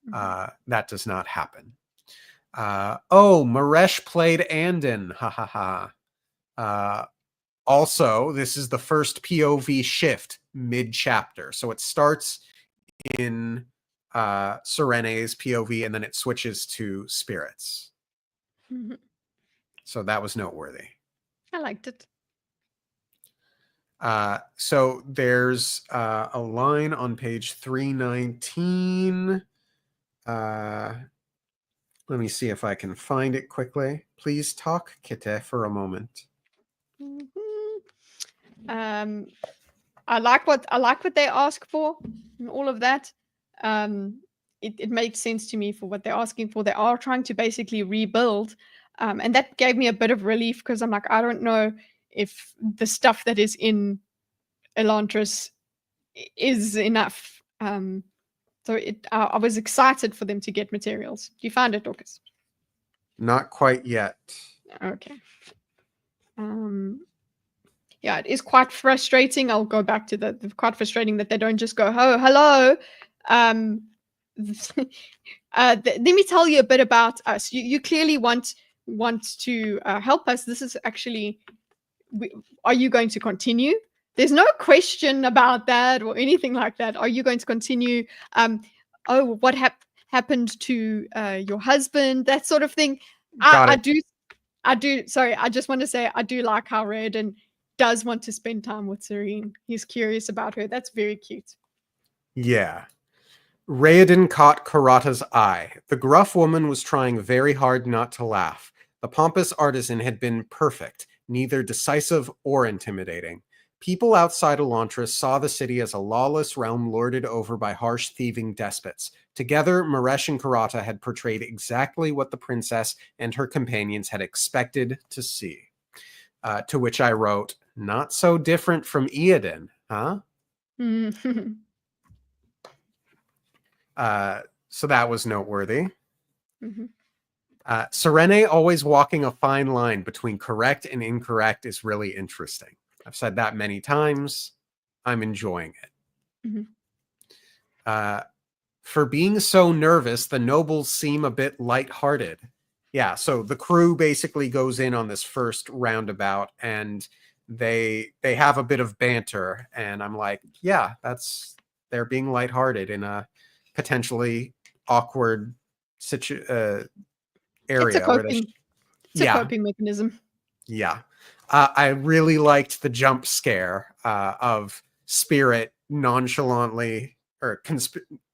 That does not happen. Maresh played Andon. Ha ha ha. Also, this is the first POV shift mid-chapter. So it starts in Serene's POV and then it switches to Spirit's. So that was noteworthy. I liked it. So there's a line on page 319. Let me see if I can find it quickly. Please talk, Kitteh, for a moment. I like what they ask for and all of that. It makes sense to me for what they're asking for. They are trying to basically rebuild. And that gave me a bit of relief because I'm like, I don't know if the stuff that is in Elantris is enough. So I was excited for them to get materials. Do you find it, Dorcas? Not quite yet. Okay. Yeah, it is quite frustrating. I'll go back to the quite frustrating that they don't just go, oh, hello. Let me tell you a bit about us. You clearly want to help us. This is actually, are you going to continue? There's no question about that or anything like that. Are you going to continue? What happened to your husband? That sort of thing. I do. Sorry, I just want to say I do like how Raiden does want to spend time with Serene. He's curious about her. That's very cute. Yeah. Raiden caught Karata's eye. The gruff woman was trying very hard not to laugh. The pompous artisan had been perfect, neither decisive or intimidating. People outside Elantris saw the city as a lawless realm lorded over by harsh thieving despots. Together, Maresh and Karata had portrayed exactly what the princess and her companions had expected to see. To which I wrote, not so different from Eoden, huh? So that was noteworthy. Serene always walking a fine line between correct and incorrect is really interesting. I've said that many times. I'm enjoying it. For being so nervous, the nobles seem a bit lighthearted. Yeah, so the crew basically goes in on this first roundabout and they have a bit of banter, and I'm like, yeah, they're being lighthearted in a potentially awkward area. It's a where coping. It's a coping mechanism. Yeah. I really liked the jump scare of Spirit nonchalantly or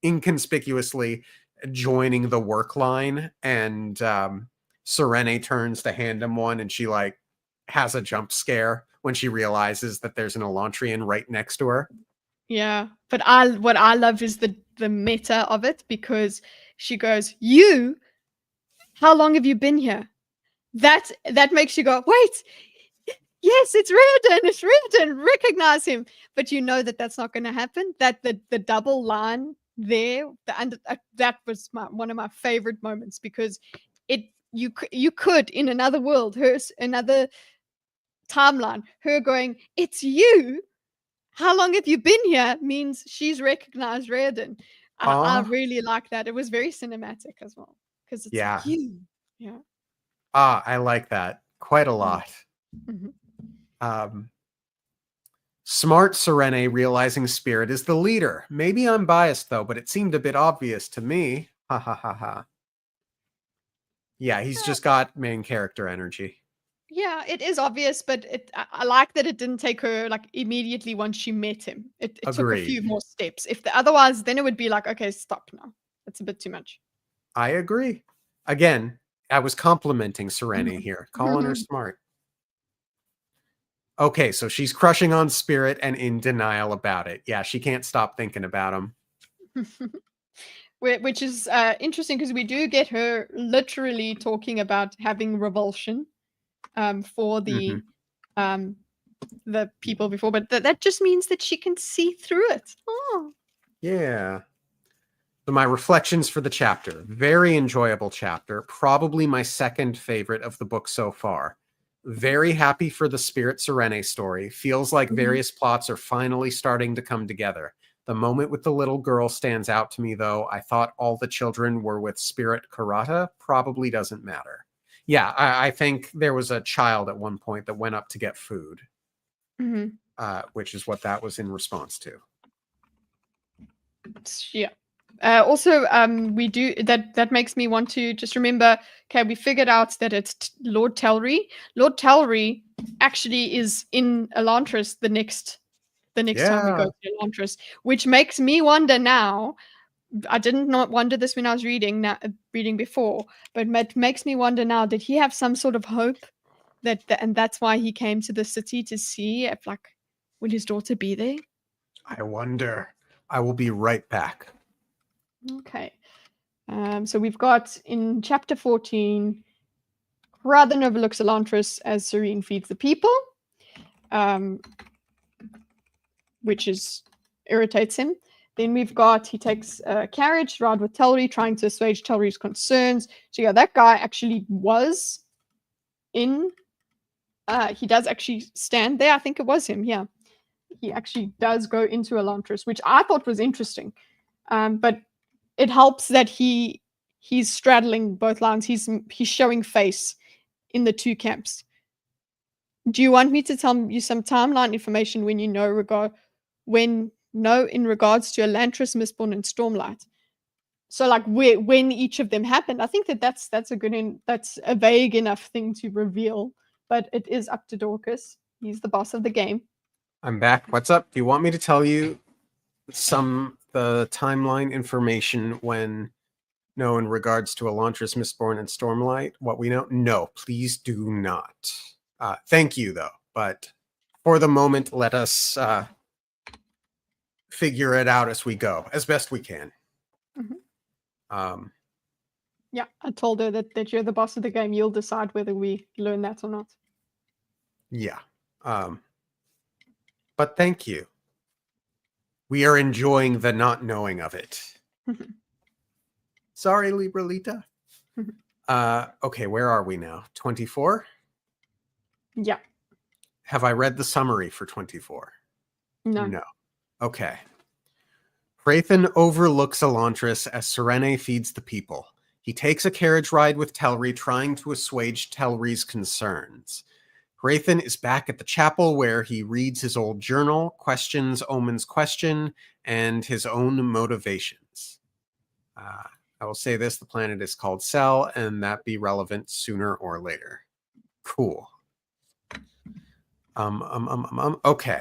inconspicuously joining the work line, and Serene turns to hand him one, and she like has a jump scare when she realizes that there's an Elantrian right next to her. Yeah, but what I love is the meta of it, because she goes, "You, how long have you been here?" That makes you go, "Wait, yes, it's Reardon, it's Reardon, recognize him." But you know that that's not going to happen. That the double line there, that was one of my favorite moments, because you could in another world, another timeline, her going, "It's you. How long have you been here?" means she's recognized Reardon. I really like that. It was very cinematic as well, because it's like, you. Yeah. I like that quite a lot. Smart Serene realizing Spirit is the leader. Maybe I'm biased though, but it seemed a bit obvious to me. Ha ha ha ha. Yeah, he's just got main character energy. Yeah, it is obvious, but I like that it didn't take her like immediately once she met him. It took a few more steps. Otherwise, then it would be like, okay, stop now. That's a bit too much. I agree. Again, I was complimenting Serene here, calling her smart. Okay, so she's crushing on Spirit and in denial about it. Yeah, she can't stop thinking about him. Which is interesting, because we do get her literally talking about having revulsion for the people before, but that just means that she can see through it. Oh. Yeah. So my reflections for the chapter. Very enjoyable chapter. Probably my second favorite of the book so far. Very happy for the Spirit Serene story. Feels like various plots are finally starting to come together. The moment with the little girl stands out to me, though. I thought all the children were with Spirit Karata. Probably doesn't matter. Yeah, I think there was a child at one point that went up to get food, which is what that was in response to. Yeah. Also, we do that makes me want to just remember. Okay, we figured out that it's Lord Telry. Lord Telry actually is in Elantris the next time we go to Elantris, which makes me wonder now. I didn't not wonder this when I was reading before, but it makes me wonder now. Did he have some sort of hope and that's why he came to the city to see if, like, will his daughter be there? I wonder. I will be right back. Okay. So we've got in chapter 14, Radhan overlooks Elantris as Serene feeds the people, which irritates him. Then we've got, he takes a carriage to ride with Telry, trying to assuage Telry's concerns. So yeah, that guy actually was in, he does actually stand there. I think it was him, yeah. He actually does go into Elantris, which I thought was interesting. But it helps that he's straddling both lines. He's showing face in the two camps. Do you want me to tell you some timeline information when you know in regards to Elantris, Mistborn, and Stormlight? So like when each of them happened. I think that's a vague enough thing to reveal, but it is up to Dorcas. He's the boss of the game. I'm back. What's up? Do you want me to tell you the timeline information in regards to Elantris, Mistborn, and Stormlight? What we know? No, please do not. Thank you though, but for the moment, let us figure it out as we go, as best we can. Yeah, I told her that you're the boss of the game. You'll decide whether we learn that or not. Yeah. But thank you. We are enjoying the not knowing of it. Sorry, Libralita. Okay, where are we now? 24? Yeah. Have I read the summary for 24? No. Okay. Hrathen overlooks Elantris as Serene feeds the people. He takes a carriage ride with Telri, trying to assuage Telri's concerns. Hrathen is back at the chapel where he reads his old journal, questions Omen's question, and his own motivations. I will say this, the planet is called Cell, and that be relevant sooner or later. Cool. Okay.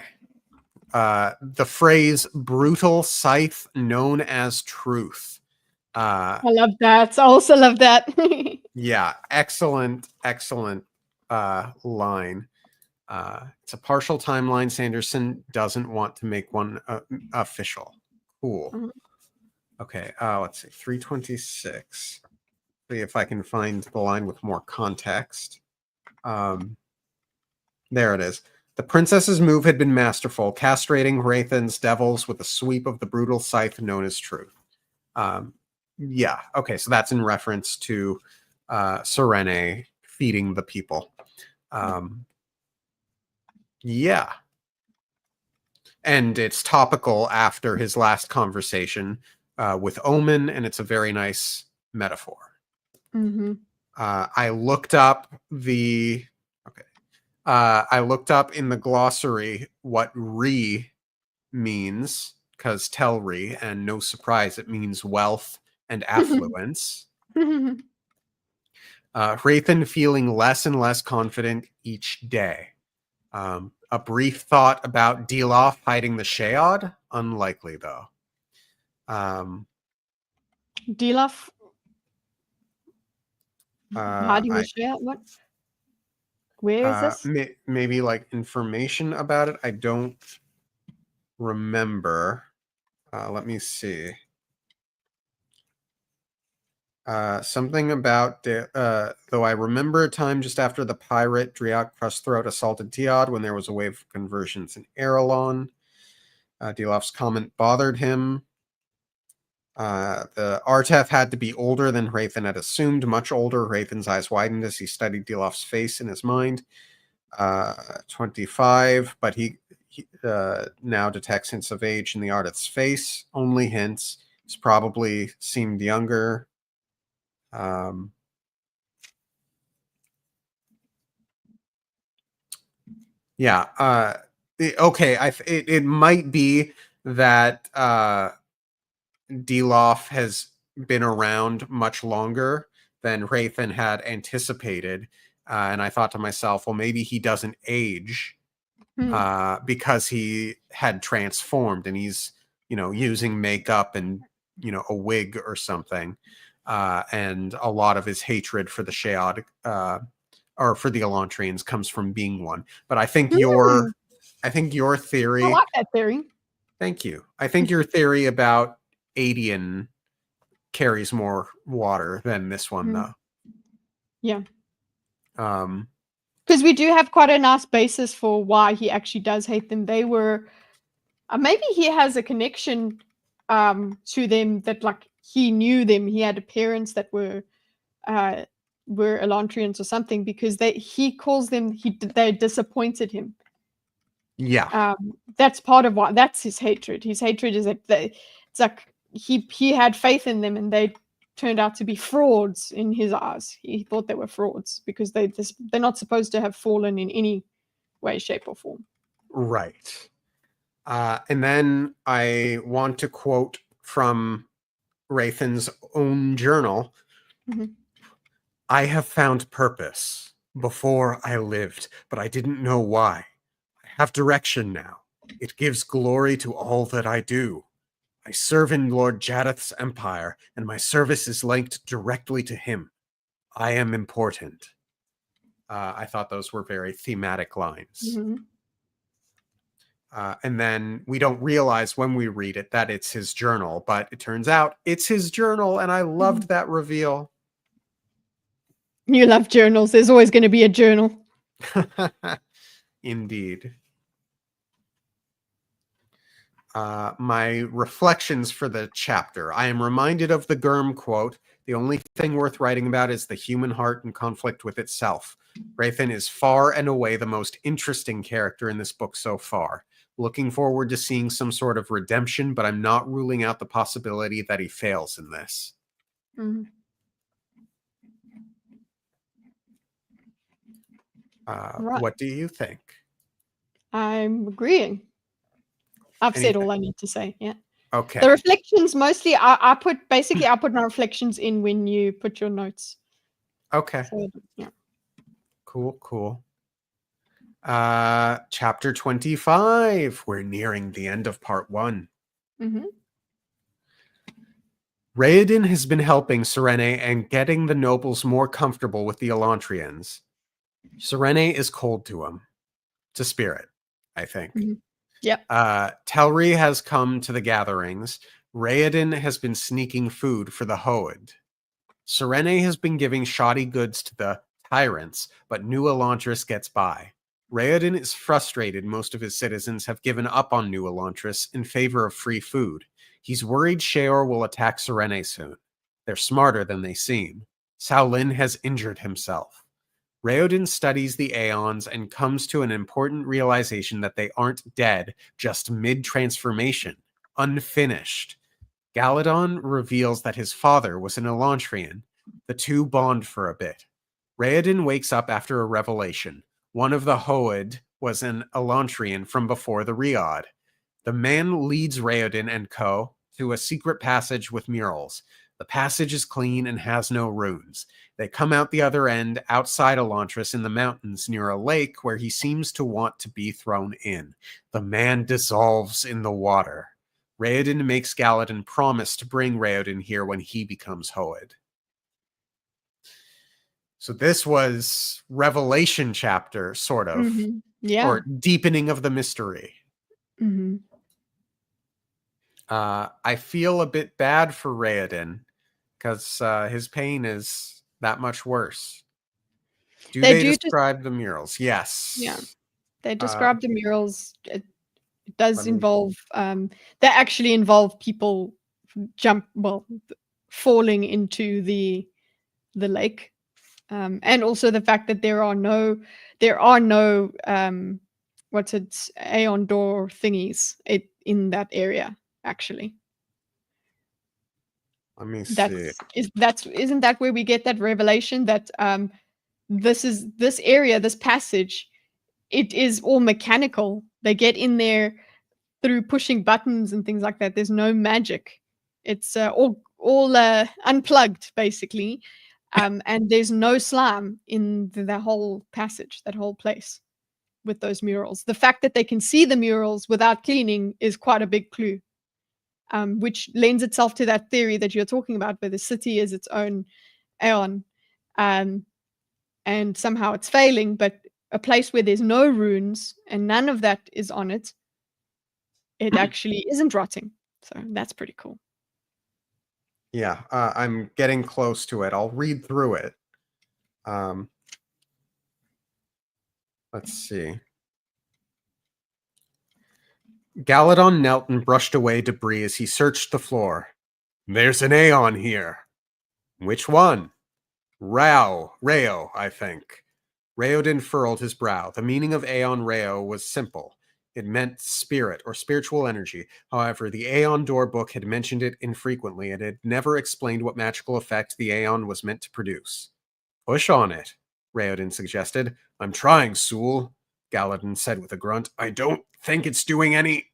The phrase brutal scythe known as truth. I love that. I also love that. Yeah, excellent line. It's a partial timeline. Sanderson doesn't want to make one official. Cool. Okay, let's see. 326. See if I can find the line with more context. There it is. The princess's move had been masterful, castrating Hrathen's devils with a sweep of the brutal scythe known as truth. Yeah, okay, so that's in reference to Serene feeding the people. Yeah. And it's topical after his last conversation with Omen, and it's a very nice metaphor. I looked up I looked up in the glossary what re means, because Telri, and no surprise, it means wealth and affluence. Hrathen feeling less and less confident each day. A brief thought about Deloff hiding the Sheod? Unlikely, though. Deloff hiding the Sheod? What? Where is this? Maybe like information about it. I don't remember. Let me see. Something about though I remember a time just after the pirate Driak Crustthroat assaulted Teod when there was a wave of conversions in Erelon. Deloff's comment bothered him. The Artef had to be older than Hrathen had assumed, much older. Hrathen's eyes widened as he studied Deloff's face in his mind. 25, but he now detects hints of age in the Artef's face. Only hints. He's probably seemed younger. Yeah. Okay. It might be that Deloff has been around much longer than Hrathen had anticipated, and I thought to myself, well, maybe he doesn't age because he had transformed and he's using makeup and a wig or something. And a lot of his hatred for the Sheod or for the Elantrians comes from being one. But I think your theory. I like that theory. Thank you. I think your theory about Adian carries more water than this one, though. Yeah. Because we do have quite a nice basis for why he actually does hate them. They were maybe he has a connection to them that like he knew them. He had parents that were Elantrians or something, because he calls them they disappointed him. Yeah. That's part of why. That's his hatred. His hatred is that it's like he had faith in them and they turned out to be frauds in his eyes. He thought they were frauds because they're not supposed to have fallen in any way, shape, or form. Right. And then I want to quote from Hrathen's own journal. I have found purpose. Before I lived, but I didn't know why. I have direction now. It gives glory to all that I do. I serve in Lord Jadeth's empire, and my service is linked directly to him. I am important. I thought those were very thematic lines. And then we don't realize when we read it that it's his journal, but it turns out it's his journal, and I loved that reveal. You love journals. There's always going to be a journal. Indeed. My reflections for the chapter. I am reminded of the Gurm quote, "The only thing worth writing about is the human heart in conflict with itself." Raythan is far and away the most interesting character in this book so far. Looking forward to seeing some sort of redemption, but I'm not ruling out the possibility that he fails in this. Mhm. Right. What do you think? I'm agreeing. I've said Anything? all I need to say. Yeah. Okay. The reflections mostly, I put my reflections in when you put your notes. Okay. So, yeah. Cool. Chapter 25. We're nearing the end of part 1. Mm-hmm. Raoden has been helping Serene and getting the nobles more comfortable with the Elantrians. Serene is cold to him. To Spirit, I think. Mm-hmm. Yep. Telri has come to the gatherings. Raoden has been sneaking food for the Hoed. Serene has been giving shoddy goods to the tyrants, but New Elantris gets by. Raoden is frustrated most of his citizens have given up on New Elantris in favor of free food. He's worried Sheor will attack Serene soon. They're smarter than they seem. Cao Lin has injured himself. Raoden studies the Aeons and comes to an important realization that they aren't dead, just mid-transformation, unfinished. Galadon reveals that his father was an Elantrian. The two bond for a bit. Raoden wakes up after a revelation. One of the Hoed was an Elantrian from before the Riad. The man leads Raoden and co. to a secret passage with murals. The passage is clean and has no runes. They come out the other end, outside Elantris in the mountains near a lake where he seems to want to be thrown in. The man dissolves in the water. Raoden makes Galadon promise to bring Raoden here when he becomes Hoed. So this was Revelation chapter, sort of. Mm-hmm. Yeah. Or deepening of the mystery. Mm-hmm. I feel a bit bad for Raoden because his pain is that much worse. Do they describe the murals? Yes. Yeah. They describe the murals. It does involve, they actually involve people falling into the lake. And also the fact that there are no Aeon door thingies in that area, actually. Let me see. Isn't that where we get that revelation that this area, this passage, it is all mechanical. They get in there through pushing buttons and things like that. There's no magic. It's all unplugged, basically. And there's no slime in the whole passage, that whole place with those murals. The fact that they can see the murals without cleaning is quite a big clue, which lends itself to that theory that you're talking about, where the city is its own Aeon, and somehow it's failing, but a place where there's no runes and none of that is on it, it actually isn't rotting. So that's pretty cool. Yeah, I'm getting close to it. I'll read through it. Let's see. Galadon knelt and brushed away debris as he searched the floor. There's an Aeon here. Which one? Rao, I think. Raoden furrowed his brow. The meaning of Aeon Rao was simple. It meant spirit or spiritual energy. However, the Aeon Door book had mentioned it infrequently and had never explained what magical effect the Aeon was meant to produce. Push on it, Raoden suggested. I'm trying, Sool, Galadon said with a grunt. I don't think it's doing any...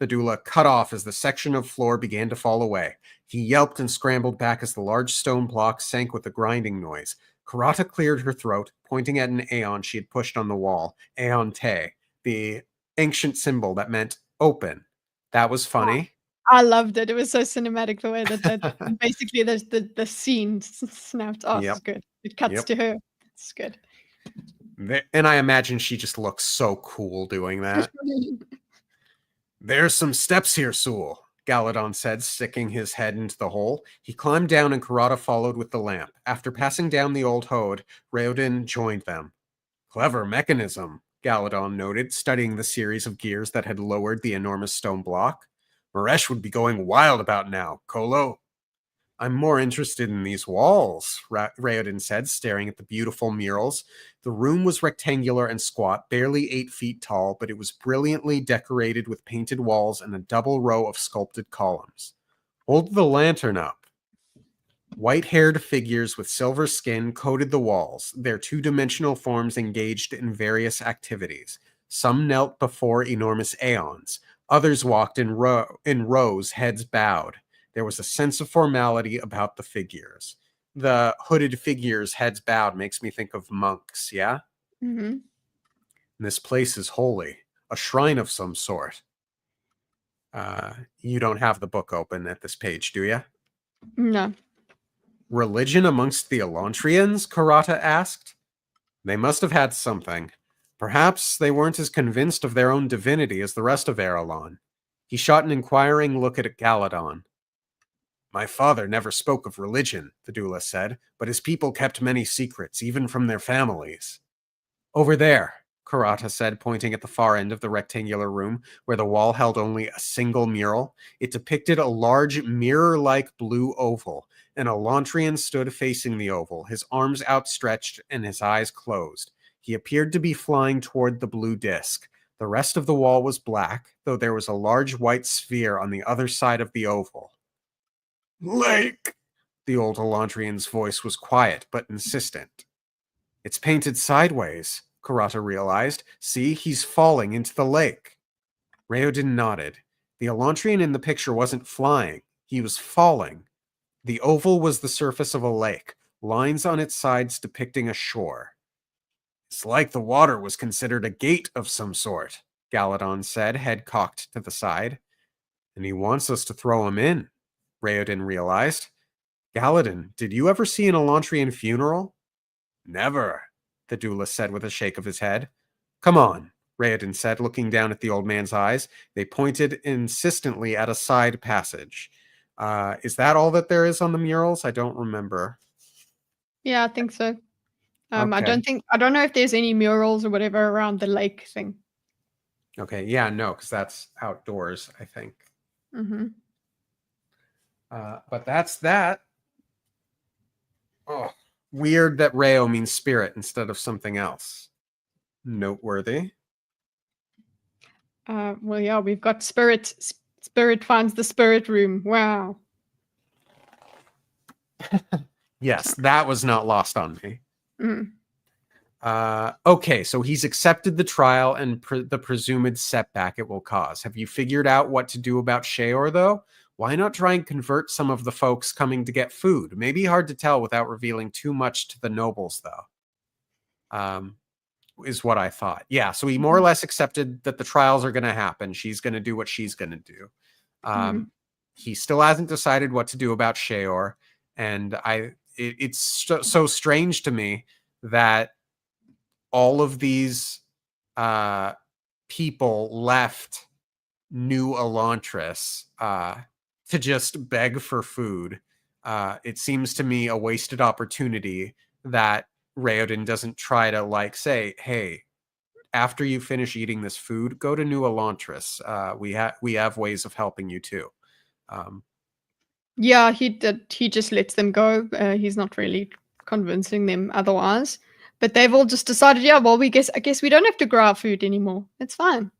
The doula cut off as the section of floor began to fall away. He yelped and scrambled back as the large stone block sank with a grinding noise. Karata cleared her throat, pointing at an Aeon she had pushed on the wall. Aeon Te, the ancient symbol that meant open. That was funny. I loved it. It was so cinematic the way that basically the scene snapped off. Yep. It's good. It cuts to her. It's good. And I imagine she just looks so cool doing that. There's some steps here, Sewell, Galadon said, sticking his head into the hole. He climbed down and Karata followed with the lamp. After passing down the old Hode, Raoden joined them. Clever mechanism, Galadon noted, studying the series of gears that had lowered the enormous stone block. Maresh would be going wild about now, Kolo. I'm more interested in these walls, Raoden said, staring at the beautiful murals. The room was rectangular and squat, barely 8 feet tall, but it was brilliantly decorated with painted walls and a double row of sculpted columns. Hold the lantern up. White-haired figures with silver skin coated the walls, their two-dimensional forms engaged in various activities. Some knelt before enormous aeons. Others walked in rows, heads bowed. There was a sense of formality about the figures. The hooded figures, heads bowed, makes me think of monks, yeah? Mm-hmm. This place is holy, a shrine of some sort. You don't have the book open at this page, do you? No. Religion amongst the Elantrians? Karata asked. They must have had something. Perhaps they weren't as convinced of their own divinity as the rest of Erelon. He shot an inquiring look at Galadon. My father never spoke of religion, the doula said, but his people kept many secrets, even from their families. Over there, Karata said, pointing at the far end of the rectangular room, where the wall held only a single mural. It depicted a large mirror-like blue oval. An Elantrian stood facing the oval, his arms outstretched and his eyes closed. He appeared to be flying toward the blue disk. The rest of the wall was black, though there was a large white sphere on the other side of the oval. Lake! The old Elantrian's voice was quiet, but insistent. It's painted sideways, Karata realized. See, he's falling into the lake. Raoden nodded. The Elantrian in the picture wasn't flying. He was falling. The oval was the surface of a lake, lines on its sides depicting a shore. It's like the water was considered a gate of some sort, Galadon said, head cocked to the side. And he wants us to throw him in, Raoden realized. Galadon, did you ever see an Elantrian funeral? Never, the doula said with a shake of his head. Come on, Raoden said, looking down at the old man's eyes. They pointed insistently at a side passage. Is that all that there is on the murals? I don't remember. Yeah, I think so. I Okay. don't know if there's any murals or whatever around the lake thing. Okay, yeah, no, because that's outdoors, I think. Mm-hmm. But that's that. Oh, weird that Reo means spirit instead of something else. Noteworthy. Well, yeah, we've got spirit. Spirit finds the spirit room. Wow. Yes, that was not lost on me. Mm. Okay, so he's accepted the trial and the presumed setback it will cause. Have you figured out what to do about Sheor, though? Why not try and convert some of the folks coming to get food? Maybe hard to tell without revealing too much to the nobles, though. Is what I thought. Yeah, so he more or less accepted that the trials are going to happen. She's going to do what she's going to do. He still hasn't decided what to do about Sheor, and it's so strange to me that all of these people left New Elantris to just beg for food. It seems to me a wasted opportunity that Raoden doesn't try to say, hey, after you finish eating this food, go to New Elantris. We have ways of helping you too. Yeah, he did. He just lets them go. He's not really convincing them otherwise. But they've all just decided, yeah, well, I guess we don't have to grow our food anymore. It's fine.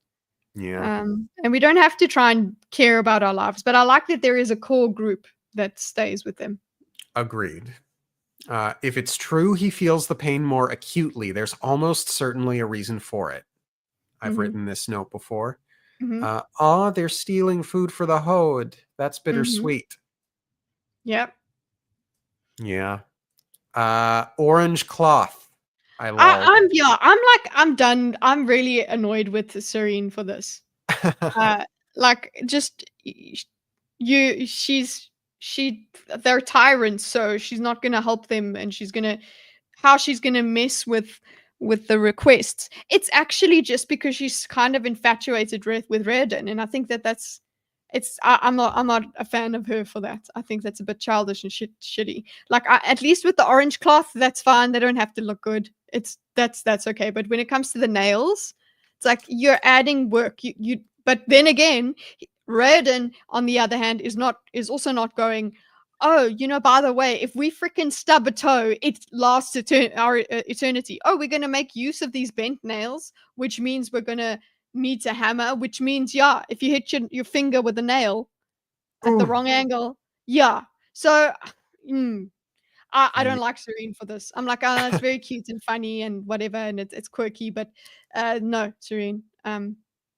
Yeah. And we don't have to try and care about our lives. But I like that there is a core group that stays with them. Agreed. If it's true he feels the pain more acutely, there's almost certainly a reason for it. I've written this note before. They're stealing food for the Hode. That's bittersweet. Yep. Yeah. Orange cloth. I'm done. I'm really annoyed with Serene for this. They're tyrants, so she's not gonna help them, and she's gonna mess with with the requests. It's actually just because she's kind of infatuated with Reardon, and I think that's it's. I'm not a fan of her for that. I think that's a bit childish and shitty. Like at least with the orange cloth, that's fine. They don't have to look good. That's okay. But when it comes to the nails, it's like you're adding work. You. But then again, Reardon, on the other hand, is also not going, oh, by the way, if we freaking stub a toe, it lasts our eternity. Oh, we're going to make use of these bent nails, which means we're going to need to hammer, which means, yeah, if you hit your finger with a nail at the Ooh. wrong angle, yeah. So, I don't like Serene for this. I'm like, it's very cute and funny and whatever, and it's quirky, but no, Serene.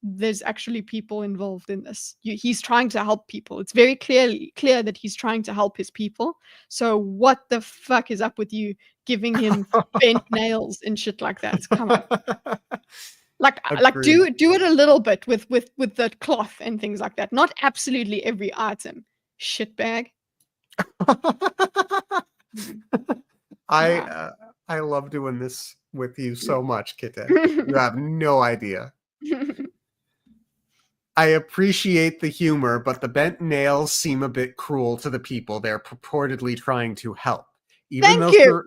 There's actually people involved in this. He's trying to help people. It's very clear that he's trying to help his people. So what the fuck is up with you giving him bent nails and shit like that? Come on. Like do it a little bit with the cloth and things like that. Not absolutely every item. Shitbag. I love doing this with you so much, Kitteh. You have no idea. I appreciate the humor, but the bent nails seem a bit cruel to the people they're purportedly trying to help. Thank you.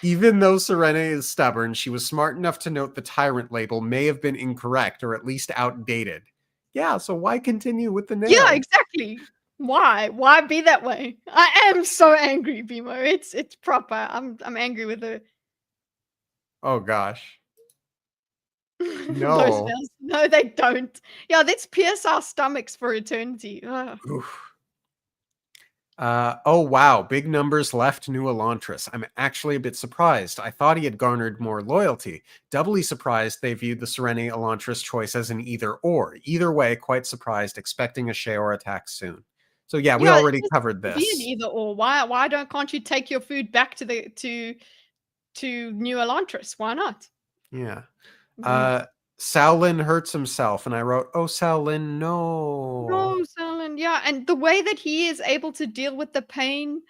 Even though Serena is stubborn, she was smart enough to note the tyrant label may have been incorrect or at least outdated. Yeah, so why continue with the nails? Yeah, exactly. Why? Why be that way? I am so angry, Bimo. It's proper. I'm angry with her. Oh gosh. Those No. nails. No, they don't. Yeah, let's pierce our stomachs for eternity. Oh wow, big numbers left New Elantris. I'm actually a bit surprised. I thought he had garnered more loyalty. Doubly surprised they viewed the Serene Elantris choice as an either or. Either way, quite surprised, expecting a Sheor attack soon. So yeah, we already covered this. Be an either or. Why can't you take your food back to New Elantris? Why not? Yeah. Saolin hurts himself, and I wrote, "Oh, Saolin, no." No, Saolin, yeah, and the way that he is able to deal with the pain,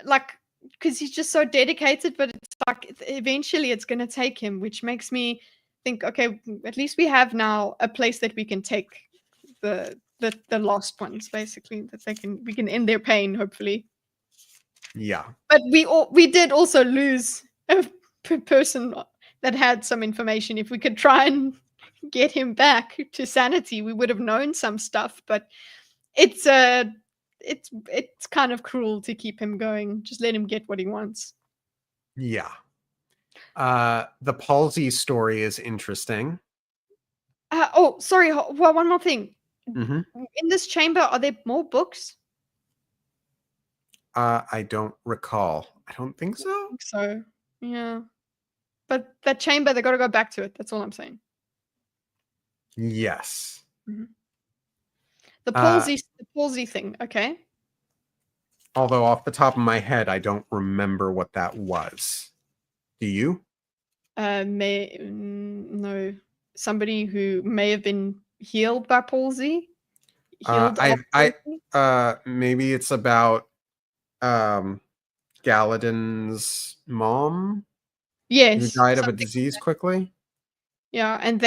like, because he's just so dedicated, but it's like eventually it's going to take him, which makes me think, okay, at least we have now a place that we can take the lost ones, basically, that we can end their pain, hopefully. Yeah. But we did also lose a person that had some information. If we could try and get him back to sanity, we would have known some stuff, but it's kind of cruel to keep him going. Just let him get what he wants. Yeah. The palsy story is interesting. Oh, sorry. Well, one more thing. Mm-hmm. In this chamber, are there more books? I don't recall. I don't think so. I think so. Yeah. But that chamber, they got to go back to it. That's all I'm saying. Yes. Mm-hmm. The palsy thing. Okay. Although off the top of my head, I don't remember what that was. Do you? No. Somebody who may have been healed by palsy. Maybe it's about Galadin's mom. Yes. Who died of a disease quickly. Yeah, and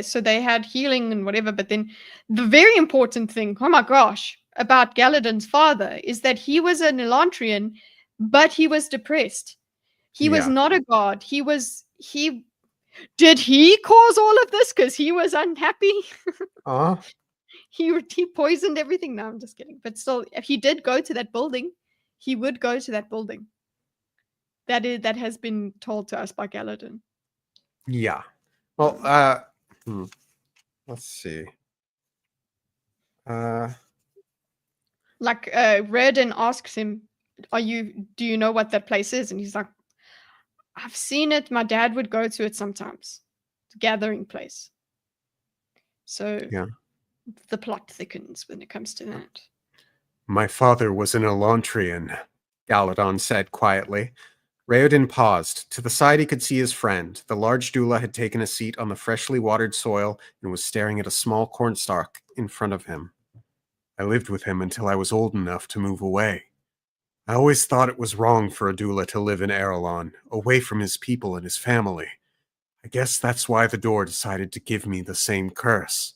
so they had healing and whatever, but then the very important thing, oh my gosh, about Galadin's father is that he was an Elantrian, but he was depressed. He was not a god. Did he cause all of this because he was unhappy? He poisoned everything. No, I'm just kidding. But still, if he did go to that building, he would go to that building. That has been told to us by Galadin. Yeah. Well, let's see. Reardon asks him, do you know what that place is? And he's like, I've seen it. My dad would go to it sometimes. It's a gathering place. So the plot thickens when it comes to that. My father was an Elantrian, Galadon said quietly. Raoden paused. To the side he could see his friend. The large doula had taken a seat on the freshly watered soil and was staring at a small cornstalk in front of him. I lived with him until I was old enough to move away. I always thought it was wrong for a doula to live in Erelon, away from his people and his family. I guess that's why the door decided to give me the same curse.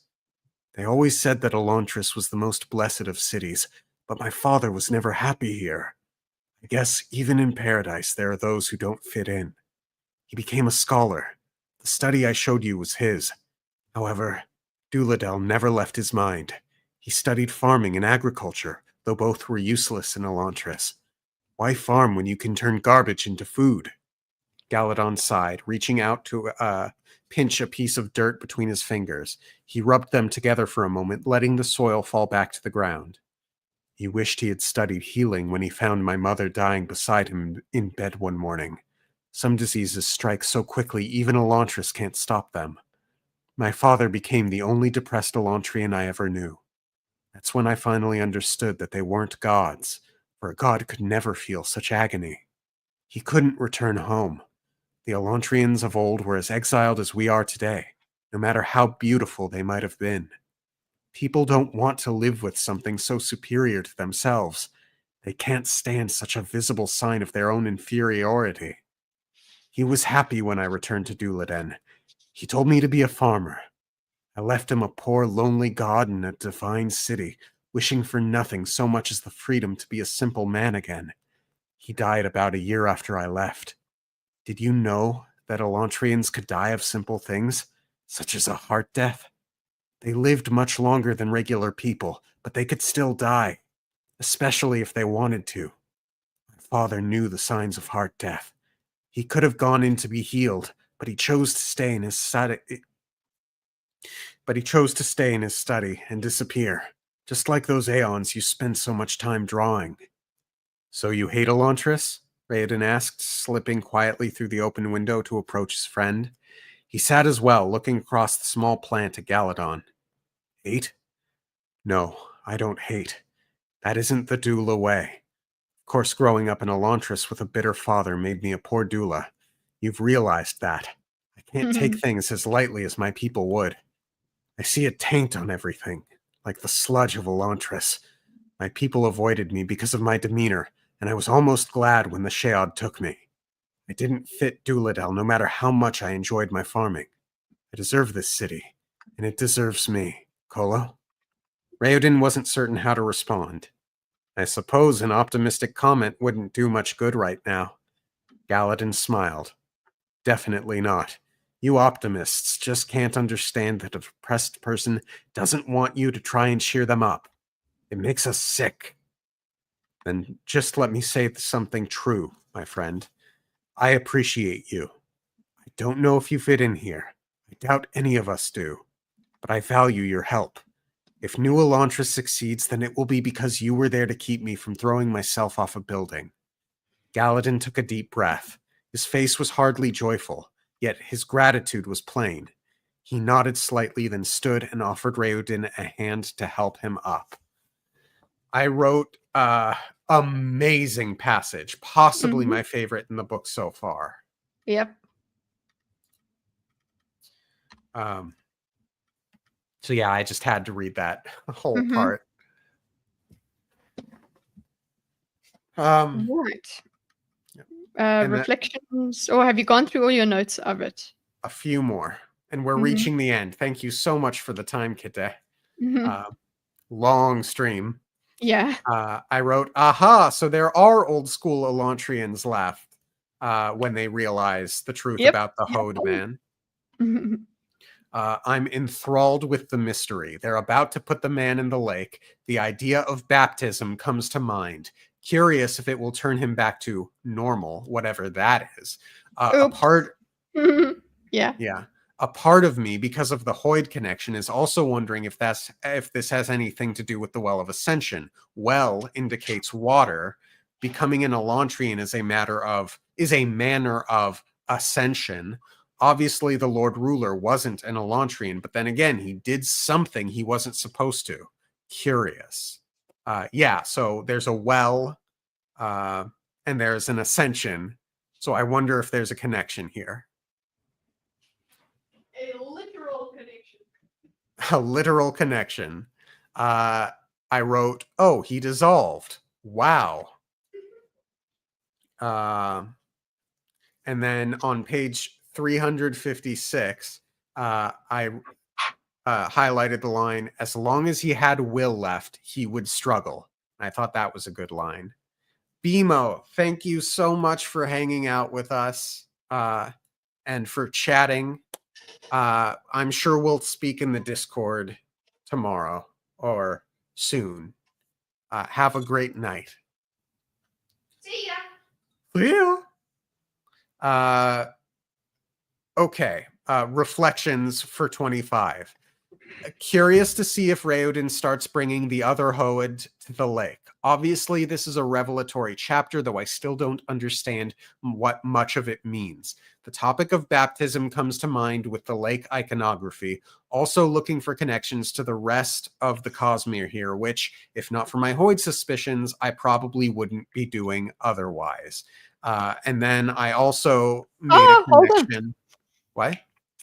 They always said that Elantris was the most blessed of cities, but my father was never happy here. I guess even in paradise there are those who don't fit in. He became a scholar. The study I showed you was his. However, Duladel never left his mind. He studied farming and agriculture, though both were useless in Elantris. Why farm when you can turn garbage into food? Galadon sighed, reaching out to pinch a piece of dirt between his fingers. He rubbed them together for a moment, letting the soil fall back to the ground. He wished he had studied healing when he found my mother dying beside him in bed one morning. Some diseases strike so quickly even Elantris can't stop them. My father became the only depressed Elantrian I ever knew. That's when I finally understood that they weren't gods, for a god could never feel such agony. He couldn't return home. The Elantrians of old were as exiled as we are today, no matter how beautiful they might have been. People don't want to live with something so superior to themselves. They can't stand such a visible sign of their own inferiority. He was happy when I returned to Duladen. He told me to be a farmer. I left him a poor, lonely god in a divine city, wishing for nothing so much as the freedom to be a simple man again. He died about a year after I left. Did you know that Elantrians could die of simple things, such as a heart death? They lived much longer than regular people, but they could still die, especially if they wanted to. My father knew the signs of heart death. He could have gone in to be healed, but he chose to stay in his study. And disappear, just like those aeons you spent so much time drawing. So you hate Elantris? Raoden asked, slipping quietly through the open window to approach his friend. He sat as well, looking across the small plant at Galadon. Hate? No, I don't hate. That isn't the doula way. Of course, growing up in Elantris with a bitter father made me a poor doula. You've realized that. I can't take things as lightly as my people would. I see a taint on everything, like the sludge of Elantris. My people avoided me because of my demeanor, and I was almost glad when the Shead took me. I didn't fit Duladel no matter how much I enjoyed my farming. I deserve this city, and it deserves me. Kolo? Raoden wasn't certain how to respond. I suppose an optimistic comment wouldn't do much good right now. Galadin smiled. Definitely not. You optimists just can't understand that a depressed person doesn't want you to try and cheer them up. It makes us sick. Then just let me say something true, my friend. I appreciate you. I don't know if you fit in here. I doubt any of us do. But I value your help. If New Elantris succeeds, then it will be because you were there to keep me from throwing myself off a building. Galadin took a deep breath. His face was hardly joyful, yet his gratitude was plain. He nodded slightly, then stood and offered Raoden a hand to help him up. I wrote amazing passage, possibly my favorite in the book so far. Yep. So yeah, I just had to read that whole part. Right. Reflections, or have you gone through all your notes of it? A few more, and we're reaching the end. Thank you so much for the time, Kitteh. Long stream. Yeah. I wrote, aha, so there are old school Elantrians left when they realize the truth about the Hode man. I'm enthralled with the mystery. They're about to put the man in the lake. The idea of baptism comes to mind. Curious if it will turn him back to normal, whatever that is. A part of me, because of the Hoyd connection, is also wondering if this has anything to do with the Well of Ascension. Well indicates water. Becoming an Elantrian is a manner of ascension. Obviously, the Lord Ruler wasn't an Elantrian, but then again, he did something he wasn't supposed to. Curious. So there's a well, and there's an ascension. So I wonder if there's a connection here. A literal connection. A literal connection. I wrote, oh, he dissolved. Wow. And then on page 356, I highlighted the line, as long as he had will left, he would struggle. I thought that was a good line. BMO, thank you so much for hanging out with us and for chatting. I'm sure we'll speak in the Discord tomorrow or soon. Have a great night. See ya. Yeah. Okay. Reflections for 25. Curious to see if Raoden starts bringing the other Hoed to the lake. Obviously, this is a revelatory chapter, though I still don't understand what much of it means. The topic of baptism comes to mind with the lake iconography, also looking for connections to the rest of the Cosmere here, which, if not for my Hoed suspicions, I probably wouldn't be doing otherwise. And then I also made a Hold on. connection. What?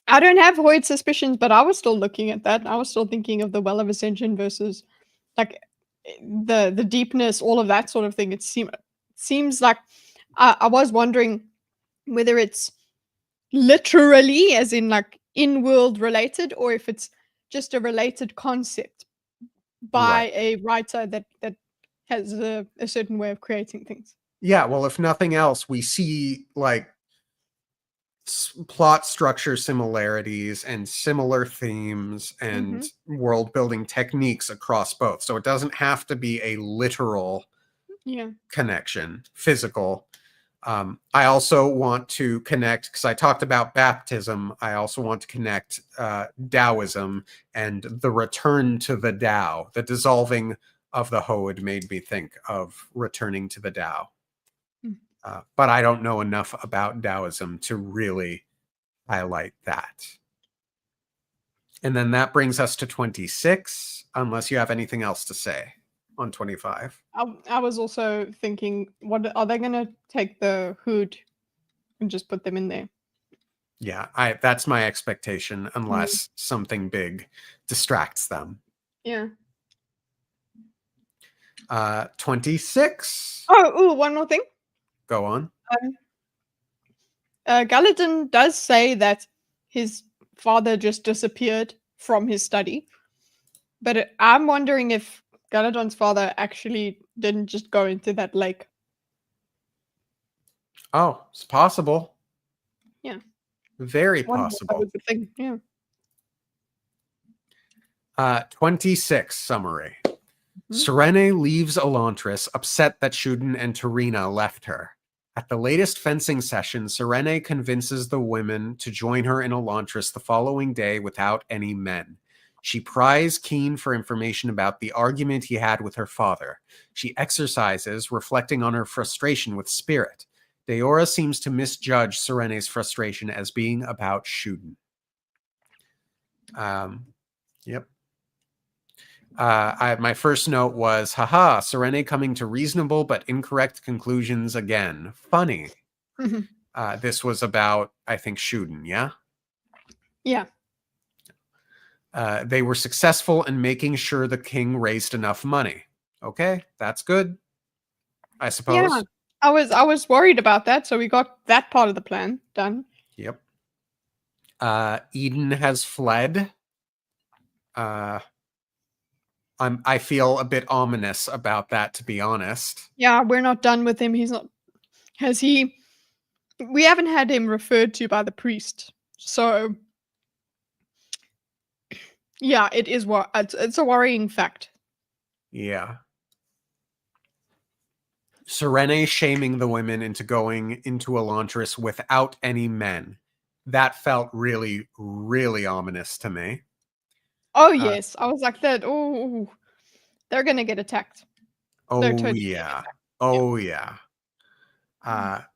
I don't have Hoyt suspicions, but I was still looking at that. I was still thinking of the Well of Ascension versus like the deepness, all of that sort of thing. It seems like I was wondering whether it's literally, as in like in-world related, or if it's just a related concept by Right. a writer that has a certain way of creating things. Yeah, well, if nothing else, we see like plot structure similarities and similar themes and world building techniques across both. So it doesn't have to be a literal connection, physical. I also want to connect, because I talked about baptism, I also want to connect Taoism and the return to the Tao. The dissolving of the Hoed made me think of returning to the Tao. But I don't know enough about Taoism to really highlight that. And then that brings us to 26, unless you have anything else to say on 25. I was also thinking, what are they going to take the hood and just put them in there? Yeah, that's my expectation, unless something big distracts them. Yeah. 26. Oh, one more thing. Go on. Galadin does say that his father just disappeared from his study, but I'm wondering if Galadon's father actually didn't just go into that lake. Oh, it's possible. Yeah. Very possible. That was the thing. Yeah. 26 summary. Serene leaves Elantris, upset that Shuden and Tarina left her. At the latest fencing session, Serene convinces the women to join her in Elantris the following day without any men. She pries keen for information about the argument he had with her father. She exercises, reflecting on her frustration with Spirit. Deora seems to misjudge Serene's frustration as being about Shuden. Yep. My first note was, haha, Serene coming to reasonable but incorrect conclusions again. Funny. This was about, I think, Shuden, yeah? Yeah. They were successful in making sure the king raised enough money. Okay, that's good, I suppose. Yeah. I was worried about that, so we got that part of the plan done. Yep. Eden has fled. I feel a bit ominous about that, to be honest. Yeah, we're not done with him. He's not. We haven't had him referred to by the priest, so yeah, it is it's a worrying fact. Yeah. Serene shaming the women into going into Elantris without any men. That felt really, really ominous to me. Oh yes, I was like that. Oh, they're gonna get attacked. Oh yeah. Oh yeah.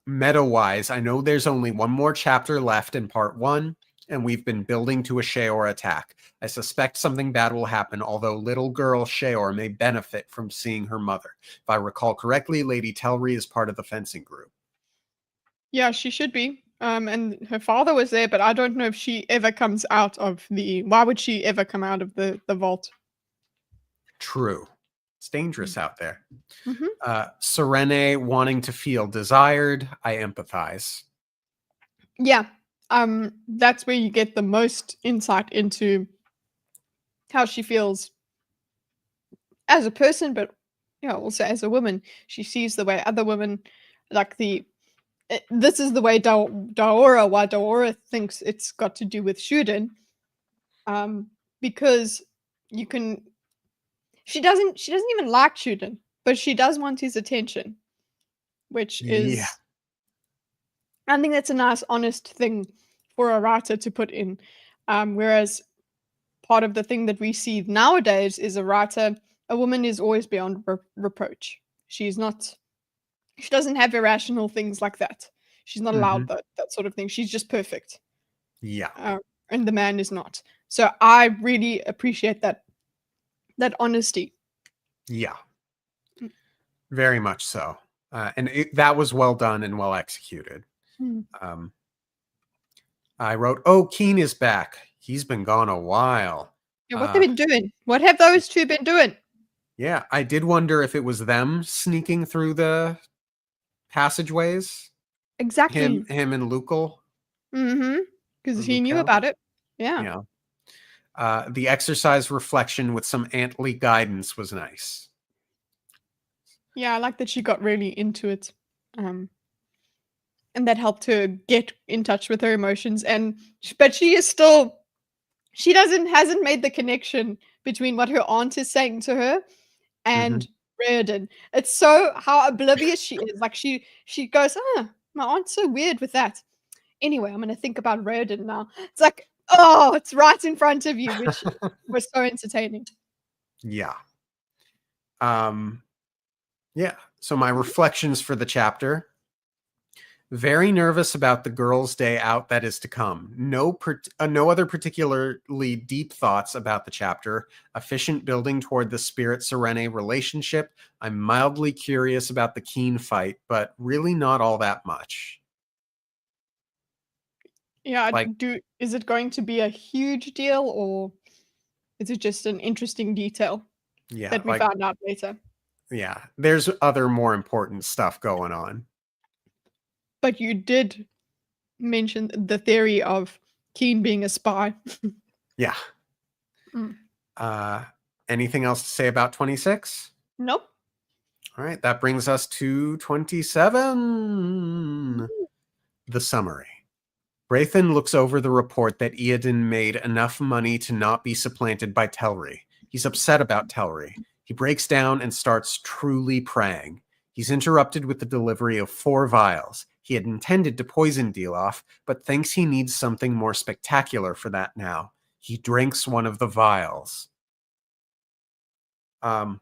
Meta-wise, I know there's only one more chapter left in part 1, and we've been building to a Sheor attack. I suspect something bad will happen, although little girl Sheor may benefit from seeing her mother. If I recall correctly, Lady Telri is part of the fencing group. Yeah, she should be. And her father was there, but I don't know if she ever comes out of the. Why would she ever come out of the vault? True. It's dangerous out there. Mhm. Serene wanting to feel desired. I empathize. Yeah. That's where you get the most insight into how she feels as a person, but also as a woman. She sees the way other women, like this is the way Daora, why Daora thinks it's got to do with Shuden, because you can. She doesn't even like Shuden, but she does want his attention, which Yeah. is, I think that's a nice, honest thing for a writer to put in. Whereas part of the thing that we see nowadays is a woman is always beyond reproach. She's not, she doesn't have irrational things like that. She's not allowed that sort of thing. She's just perfect. Yeah. And the man is not. So I really appreciate that honesty. Yeah. Very much so. And that was well done and well executed. Mm. I wrote, oh, Keen is back. He's been gone a while. Yeah, what they've been doing? What have those two been doing? Yeah, I did wonder if it was them sneaking through the passageways. Exactly. Him and Lukel. Mm-hmm. Or Because he knew Lukel. about it. Yeah. Yeah. The exercise reflection with some Antly guidance was nice. Yeah, I like that she got really into it. And that helped her get in touch with her emotions. But she is still, hasn't made the connection between what her aunt is saying to her and Reardon. It's so how oblivious she is. Like she goes, my aunt's so weird with that. Anyway, I'm gonna think about Reardon now. It's like, oh, it's right in front of you, which was so entertaining. Yeah. Yeah. So my reflections for the chapter. Very nervous about the girls' day out that is to come. No other particularly deep thoughts about the chapter. Efficient building toward the Spirit Serene relationship. I'm mildly curious about the Keen fight, but really not all that much. Yeah, Like, is it going to be a huge deal, or is it just an interesting detail yeah, that we like, found out later? yeah, there's other more important stuff going on. But you did mention the theory of Keen being a spy. Yeah. Mm. Anything else to say about 26? Nope. All right, that brings us to 27. The summary. Braithen looks over the report that Eodin made enough money to not be supplanted by Telri. He's upset about Telri. He breaks down and starts truly praying. He's interrupted with the delivery of 4 vials. He had intended to poison Deloff, but thinks he needs something more spectacular for that now. He drinks one of the vials. So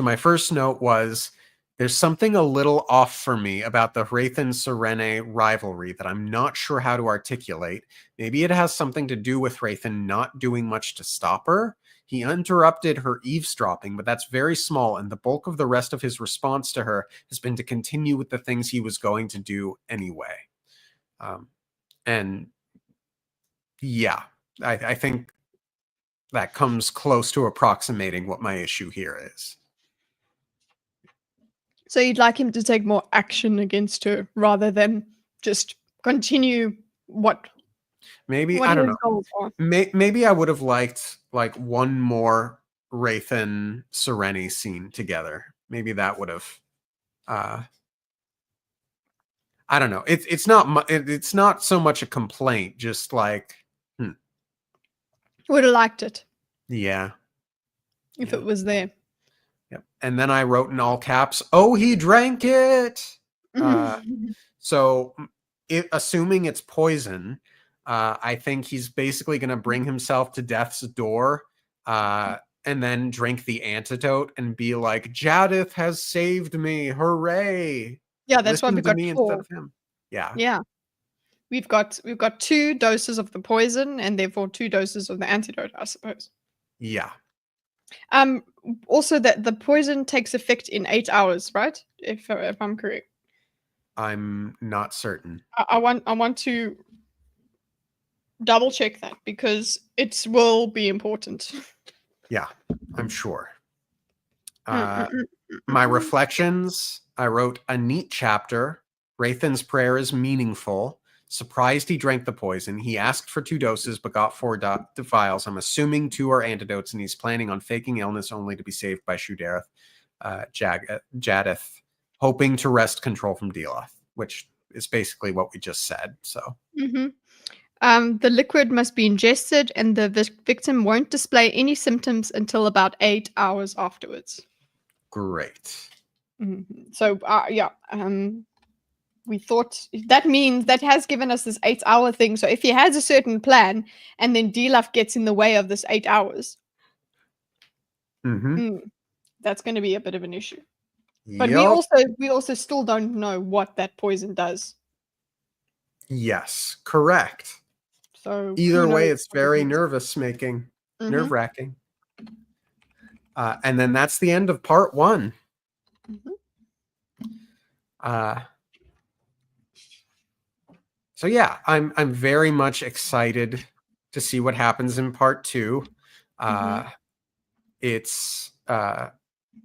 my first note was, there's something a little off for me about the Hrathen-Serene rivalry that I'm not sure how to articulate. Maybe it has something to do with Hrathen not doing much to stop her. He interrupted her eavesdropping, but that's very small, and the bulk of the rest of his response to her has been to continue with the things he was going to do anyway. And yeah, I think that comes close to approximating what my issue here is. So you'd like him to take more action against her rather than just continue what Maybe, what I don't his know. goals are. Maybe I would have liked like one more Wraithen Serene scene together. Maybe that would have. I don't know. It's not so much a complaint. Just like, Would have liked it yeah, if yeah, it was there. yep. And then I wrote in all caps, "Oh, he drank it." So, assuming it's poison, I think he's basically going to bring himself to death's door, and then drink the antidote and be like, "Jadith has saved me! Hooray!" Yeah, that's why Listen we've to got me instead 4. of him. Yeah, Yeah. We've got 2 doses of the poison and therefore 2 doses of the antidote, I suppose. yeah. Um Also that the poison takes effect in 8 hours, right? If I'm correct. I'm not certain. I want to double check that because it will be important. Yeah, I'm sure. My reflections, I wrote a neat chapter. Rathan's prayer is meaningful. Surprised he drank the poison. He asked for 2 doses but got 4 vials. I'm assuming 2 are antidotes, and he's planning on faking illness only to be saved by Shudareth, Jadith, hoping to wrest control from Deloth, which is basically what we just said. So The liquid must be ingested, and the victim won't display any symptoms until about 8 hours afterwards. great. So, we thought that means that has given us this 8-hour thing. So, if he has a certain plan, and then Deloth gets in the way of this 8 hours, that's going to be a bit of an issue. But we also still don't know what that poison does. Yes, correct. So either way, it's very nerve-wracking. And then that's the end of part 1. So yeah, I'm very much excited to see what happens in part 2. It's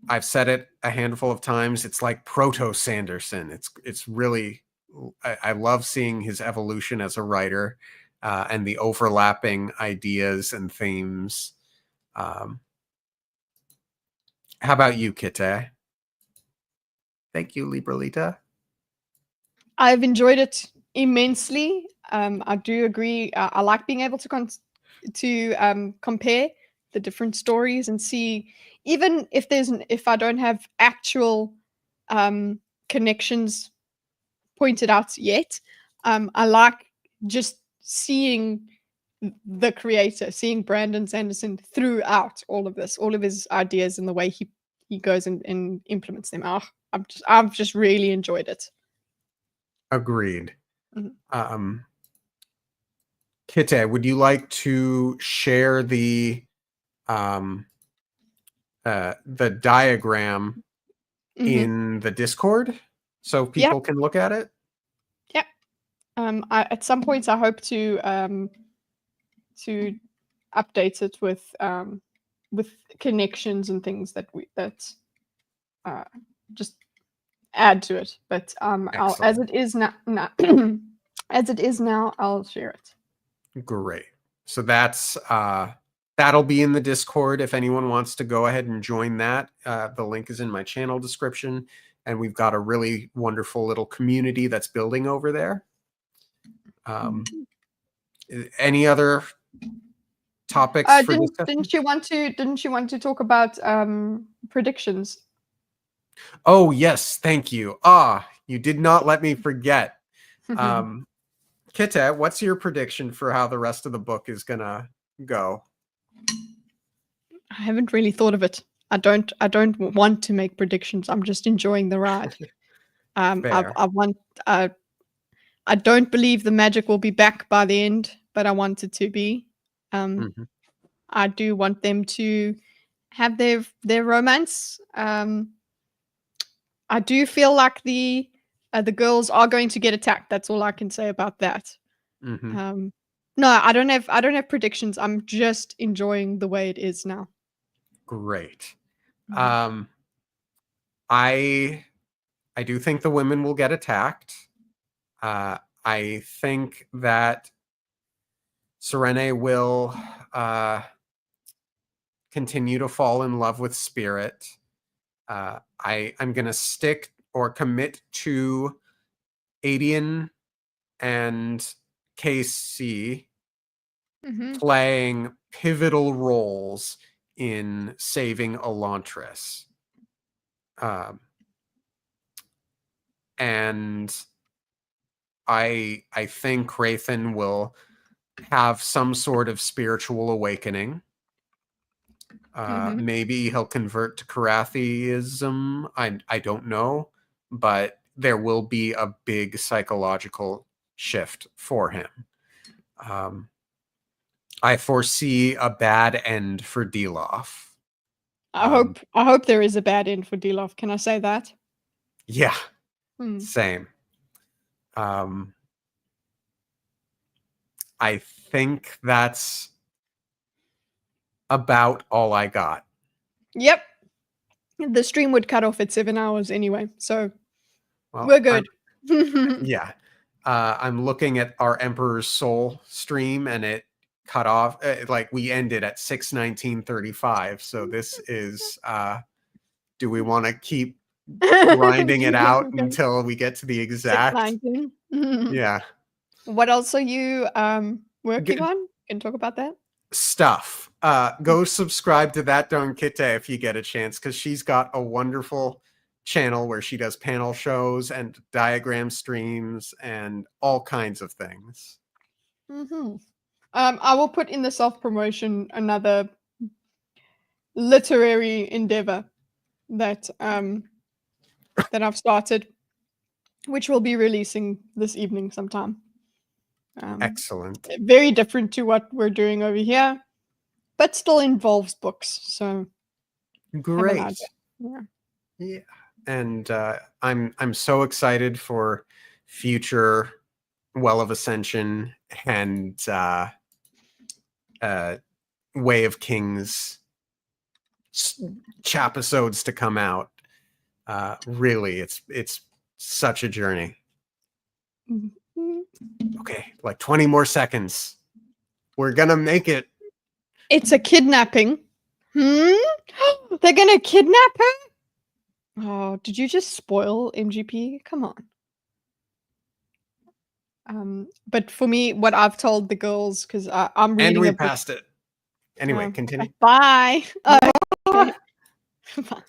I've said it a handful of times. It's like proto Sanderson. It's really I love seeing his evolution as a writer, and the overlapping ideas and themes. How about you, Kitteh? Thank you, Libralita. I've enjoyed it immensely. I do agree. I like being able to compare the different stories and see, even if if I don't have actual connections pointed out yet. I like just seeing the creator, seeing Brandon Sanderson throughout all of this, all of his ideas and the way he goes and implements them. I've just really enjoyed it. Agreed. Kitteh, would you like to share the diagram in the Discord so people can look at it? Yep. At some points, I hope to update it with connections and things that just add to it. But as it is now, I'll share it. Great. So that's that'll be in the Discord if anyone wants to go ahead and join that. The link is in my channel description, and we've got a really wonderful little community that's building over there. Any other topics for discussion? Didn't you want to talk about predictions? Oh yes, thank you. You did not let me forget. Kitteh, what's your prediction for how the rest of the book is gonna go? I haven't really thought of it. I don't want to make predictions. I'm just enjoying the ride. I don't believe the magic will be back by the end, but I want it to be. I do want them to have their romance. I do feel like the girls are going to get attacked. That's all I can say about that. No, I don't have predictions. I'm just enjoying the way it is now. Great. I do think the women will get attacked. I think that Serene will continue to fall in love with Spirit. I'm going to stick or commit to Adian and KC playing pivotal roles in saving Elantris. And I think Rathan will have some sort of spiritual awakening. Maybe he'll convert to Carathism. I don't know, but there will be a big psychological shift for him. I foresee a bad end for Deloth. I hope there is a bad end for Deloth. Can I say that? Yeah. Same. I think that's about all I got. Yep. The stream would cut off at 7 hours anyway, so Well, we're good. yeah. I'm looking at our Emperor's Soul stream, and it cut off. Like we ended at 6:19:35. So this is. Do we want to keep grinding it out Okay. until we get to the exact? 6:19. Yeah. What else are you working on? Can talk about that? Stuff. Go subscribe to that darn Kitteh if you get a chance, because she's got a wonderful channel where she does panel shows and diagram streams and all kinds of things. I will put in the self-promotion another literary endeavor that that I've started, which will be releasing this evening sometime. Excellent. Very different to what we're doing over here, but still involves books. So Great. Yeah. And I'm so excited for future Well of Ascension and Way of Kings chapisodes to come out. Really, it's such a journey. Okay, like 20 more seconds. We're gonna make it. It's a kidnapping. They're gonna kidnap her? Oh, did you just spoil MGP? Come on. But for me, what I've told the girls, because I'm reading And we a book. passed it. Anyway, continue. Bye. Okay. Bye.